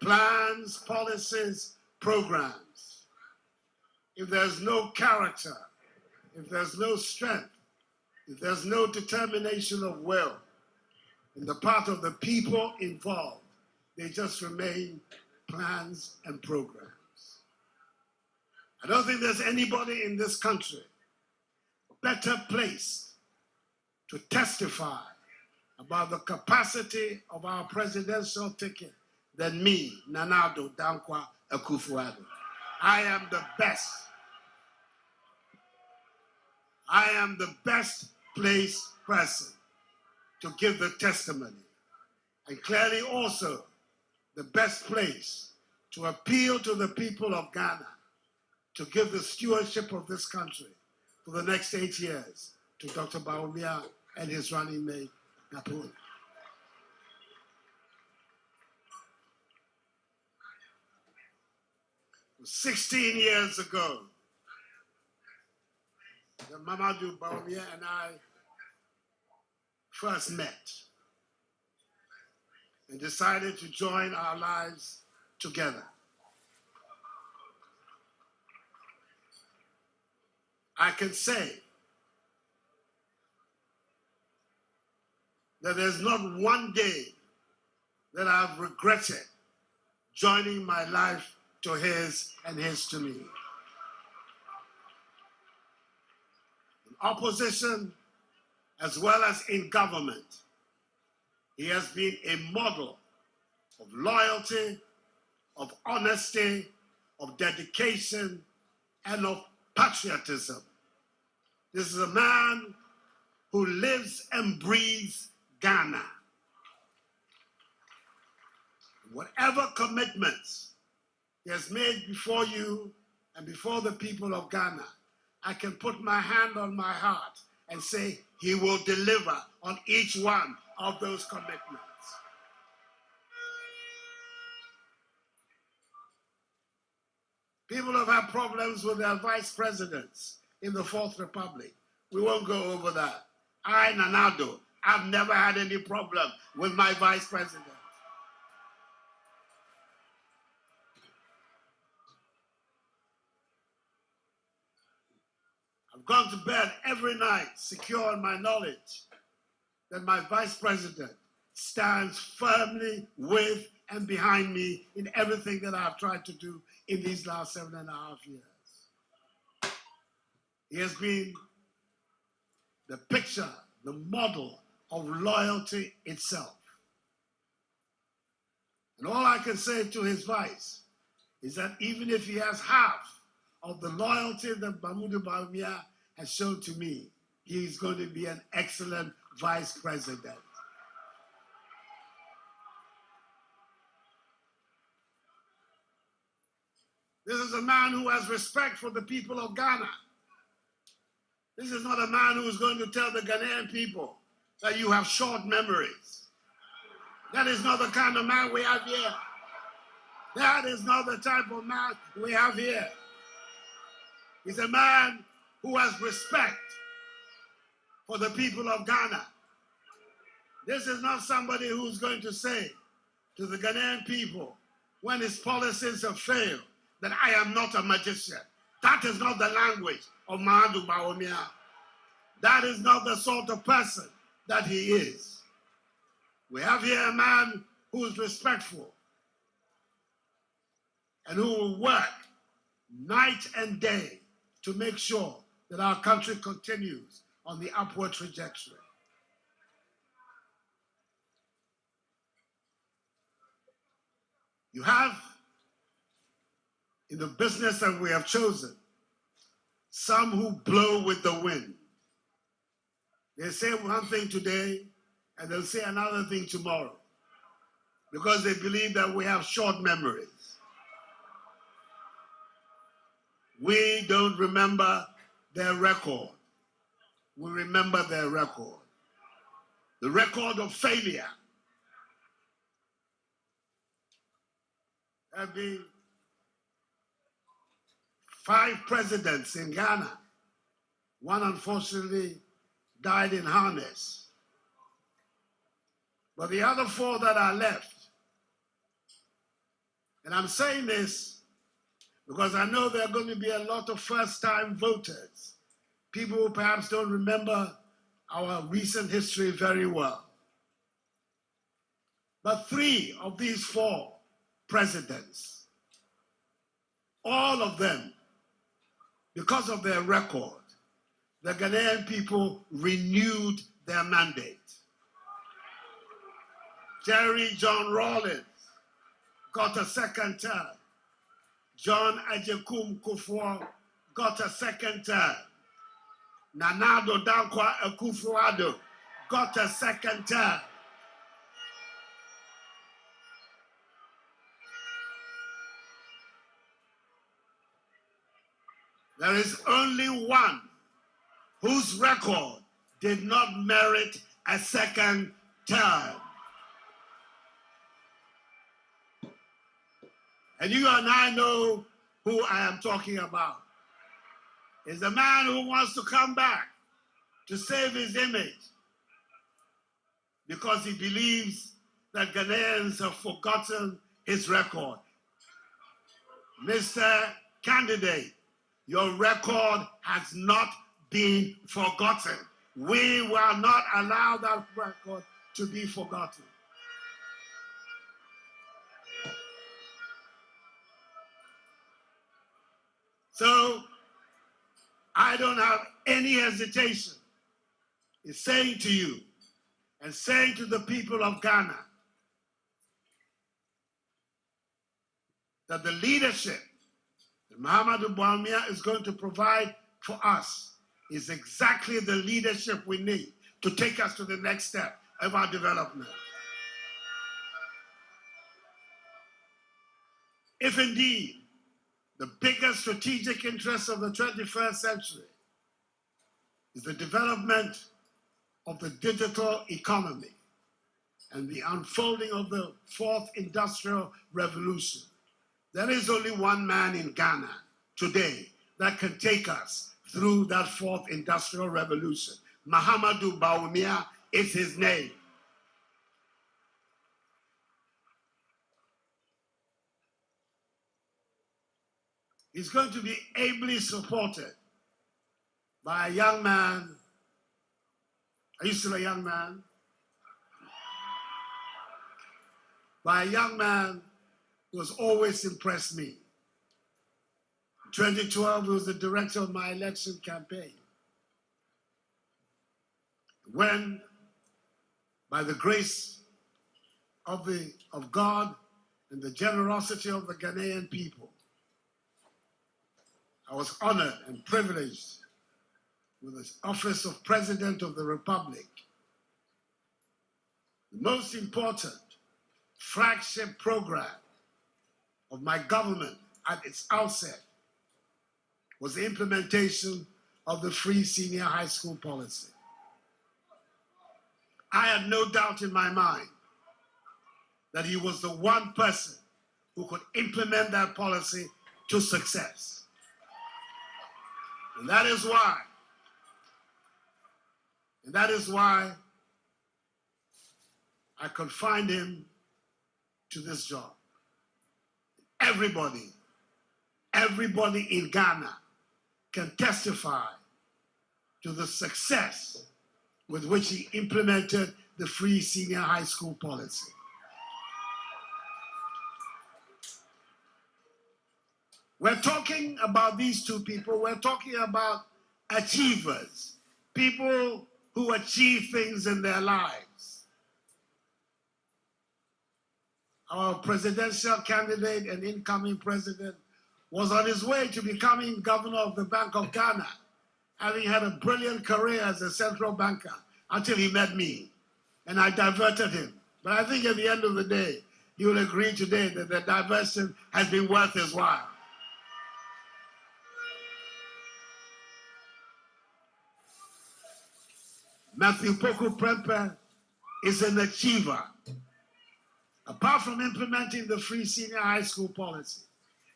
plans, policies, programs, if there's no character, if there's no strength, if there's no determination of will on the part of the people involved, they just remain plans and programs. I don't think there's anybody in this country better placed to testify about the capacity of our presidential ticket than me, Nana Addo Dankwa Akufo-Addo. I am the best. I am the best placed person to give the testimony, and clearly also the best place to appeal to the people of Ghana to give the stewardship of this country for the next 8 years to Dr. Bawumia and his running mate, Napoleon. It was 16 years ago that Mahamudu Bawumia and I first met and decided to join our lives together. I can say that there's not one day that I've regretted joining my life to his and his to me. In opposition, as well as in government, he has been a model of loyalty, of honesty, of dedication, and of patriotism. This is a man who lives and breathes Ghana. Whatever commitments he has made before you and before the people of Ghana, I can put my hand on my heart and say he will deliver on each one of those commitments. People have had problems with their vice presidents in the Fourth Republic. We won't go over that. I, Nanado, I've never had any problem with my vice president. I've gone to bed every night secure in my knowledge that my vice president stands firmly with and behind me in everything that I've tried to do in these last 7.5 years. He has been the picture, the model of loyalty itself. And all I can say to his vice is that even if he has half of the loyalty that Mahmoud Bawumia has shown to me, he's going to be an excellent vice president. This is a man who has respect for the people of Ghana. This is not a man who is going to tell the Ghanaian people that you have short memories. That is not the kind of man we have here. That is not the type of man we have here. He's a man who has respect for the people of Ghana. This is not somebody who's going to say to the Ghanaian people when his policies have failed that I am not a magician. That is not the language of Mahmoud Bawumia. That is not the sort of person that he is. We have here a man who is respectful and who will work night and day to make sure that our country continues on the upward trajectory. You have, in the business that we have chosen, some who blow with the wind. They say one thing today, and they'll say another thing tomorrow, because they believe that we have short memories. We don't remember their record. We remember their record. The record of failure. There have been 5 presidents in Ghana. One, unfortunately, died in harness. But the other 4 that are left, and I'm saying this because I know there are going to be a lot of first-time voters, people who perhaps don't remember our recent history very well. But 3 of these 4 presidents, all of them, because of their record, the Ghanaian people renewed their mandate. Jerry John Rawlings got a second term. John Ajekum Kufuor got a second term. Nanado Dankwa Akufo-Addo got a second term. There is only one whose record did not merit a second term. And you and I know who I am talking about. It's a man who wants to come back to save his image because he believes that Ghanaians have forgotten his record. Mr. Candidate, your record has not been forgotten. We will not allow that record to be forgotten. So, I don't have any hesitation in saying to you and saying to the people of Ghana that the leadership that Mahmoud Bawumia is going to provide for us is exactly the leadership we need to take us to the next step of our development. If indeed the biggest strategic interest of the 21st century is the development of the digital economy and the unfolding of the 4th industrial revolution, There is only one man in Ghana today that can take us through that fourth industrial revolution. Mahamadou Bawumia is his name. He's going to be ably supported by a young man. Are you still a young man? By a young man who has always impressed me. In 2012, he was the director of my election campaign. When, by the grace of God and the generosity of the Ghanaian people, I was honored and privileged with the office of President of the Republic. The most important flagship program of my government at its outset was the implementation of the free senior high school policy. I had no doubt in my mind that he was the one person who could implement that policy to success. And that is why I confined him to this job. Everybody in Ghana can testify to the success with which he implemented the free senior high school policy. We're talking about these two people. We're talking about achievers, people who achieve things in their lives. Our presidential candidate and incoming president was on his way to becoming governor of the Bank of Ghana, having had a brilliant career as a central banker until he met me, and I diverted him. But I think at the end of the day, you will agree today that the diversion has been worth his while. Matthew Poku Prempeh is an achiever. Apart from implementing the free senior high school policy,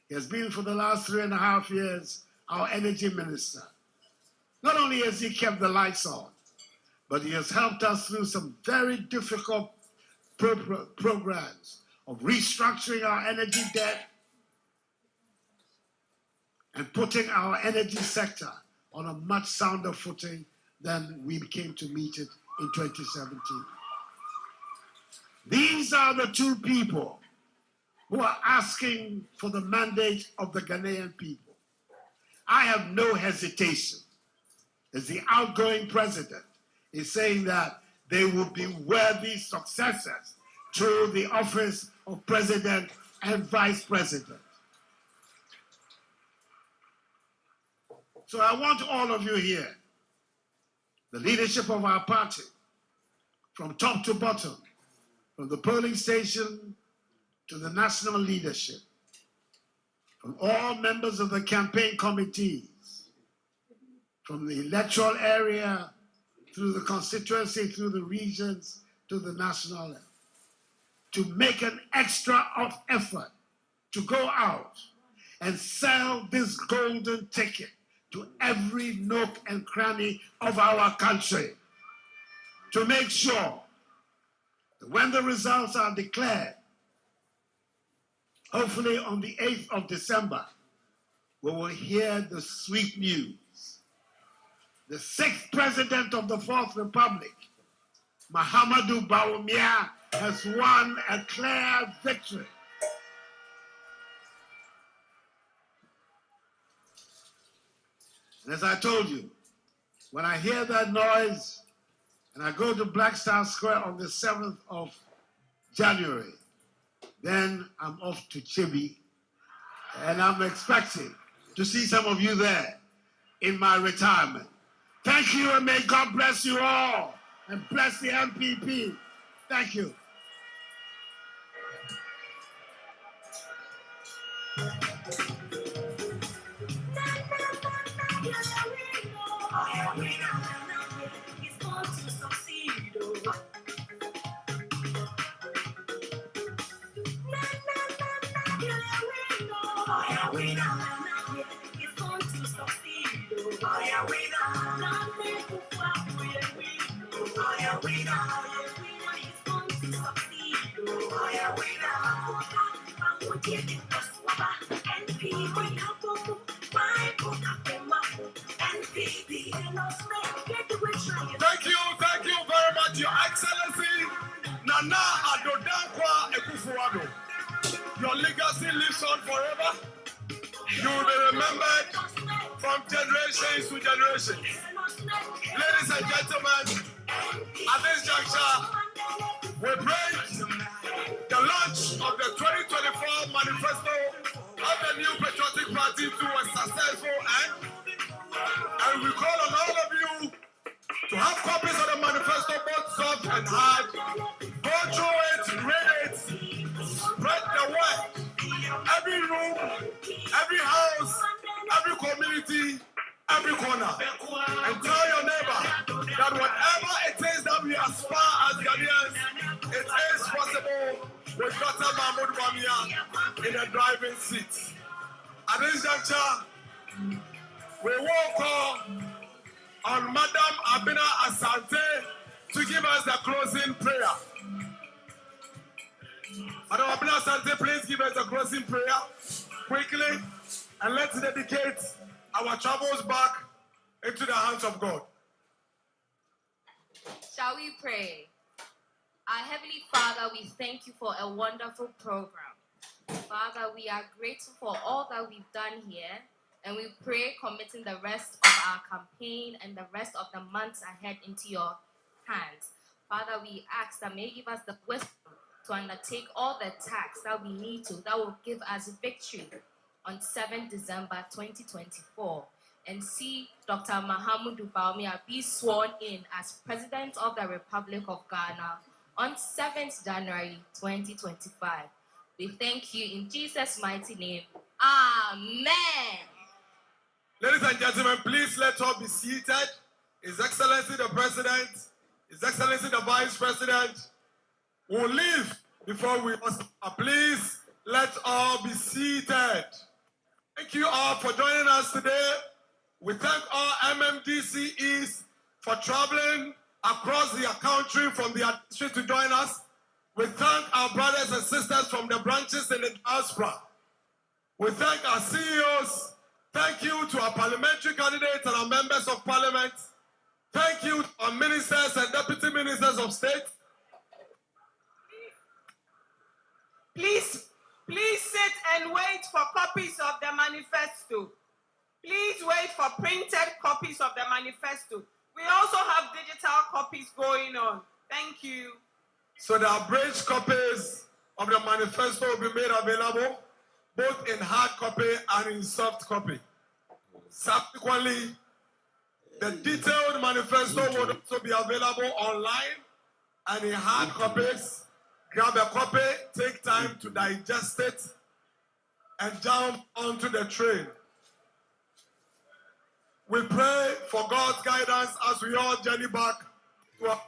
he has been for the last 3.5 years our energy minister. Not only has he kept the lights on, but he has helped us through some very difficult programs of restructuring our energy debt and putting our energy sector on a much sounder footing than we came to meet it in 2017. These are the two people who are asking for the mandate of the Ghanaian people. I have no hesitation, as the outgoing president is saying that they will be worthy successors to the office of president and vice president. So I want all of you here, the leadership of our party, from top to bottom, from the polling station to the national leadership, from all members of the campaign committees, from the electoral area through the constituency, through the regions, to the national level, to make an extra effort to go out and sell this golden ticket to every nook and cranny of our country, to make sure that when the results are declared, hopefully on the 8th of December, we will hear the sweet news. The 6th president of the 4th Republic, Mahamadou Bawumia, has won a clear victory. And as I told you, when I hear that noise and I go to Black Star Square on the 7th of January, then I'm off to Chibi, and I'm expecting to see some of you there in my retirement. Thank you, and may God bless you all, and bless the MPP. Thank you. Thank you very much, Your Excellency Nana Adodankwa Ekufuado. Your legacy lives on forever. You will be remembered from generations to generations. Ladies and gentlemen, at this juncture, we bring the launch of the 2024 Manifesto of the new Patriotic Party to a successful end. And we call on all of you to have copies of the manifesto, both soft and hard. Go through it, read it, spread the word. Every room, every house, every community, every corner. And tell your neighbor that whatever it is that we aspire as Ghanaians, it is possible with Dr. Mahmoud Bawumia in the driving seat. At this juncture, we will call on Madam Abina Asante to give us the closing prayer. Madam Abina Asante, please give us the closing prayer quickly, and let's dedicate our travels back into the hands of God. Shall we pray? Our Heavenly Father, we thank you for a wonderful program. Father, we are grateful for all that we've done here, and we pray committing the rest of our campaign and the rest of the months ahead into your hands. Father, we ask that may you give us the wisdom to undertake all the tasks that we need to, that will give us victory on 7 December 2024, and see Dr. Mahamudu Bawumia be sworn in as President of the Republic of Ghana on 7th January 2025. We thank you in Jesus' mighty name. Amen. Ladies and gentlemen, please let all be seated. His Excellency the President, His Excellency the Vice President will leave before we please let all be seated. Thank you all for joining us today. We thank all MMDCEs for traveling across the country from the district to join us. We thank our brothers and sisters from the branches in the diaspora. We thank our CEOs. Thank you to our parliamentary candidates and our members of parliament. Thank you to our ministers and deputy ministers of state. Please sit and wait for copies of the manifesto. Please wait for printed copies of the manifesto. We also have digital copies going on. Thank you. So the abridged copies of the manifesto will be made available both in hard copy and in soft copy. Subsequently, the detailed manifesto will also be available online and in hard copies. Grab a copy, take time to digest it, and jump onto the train. We pray for God's guidance as we all journey back to our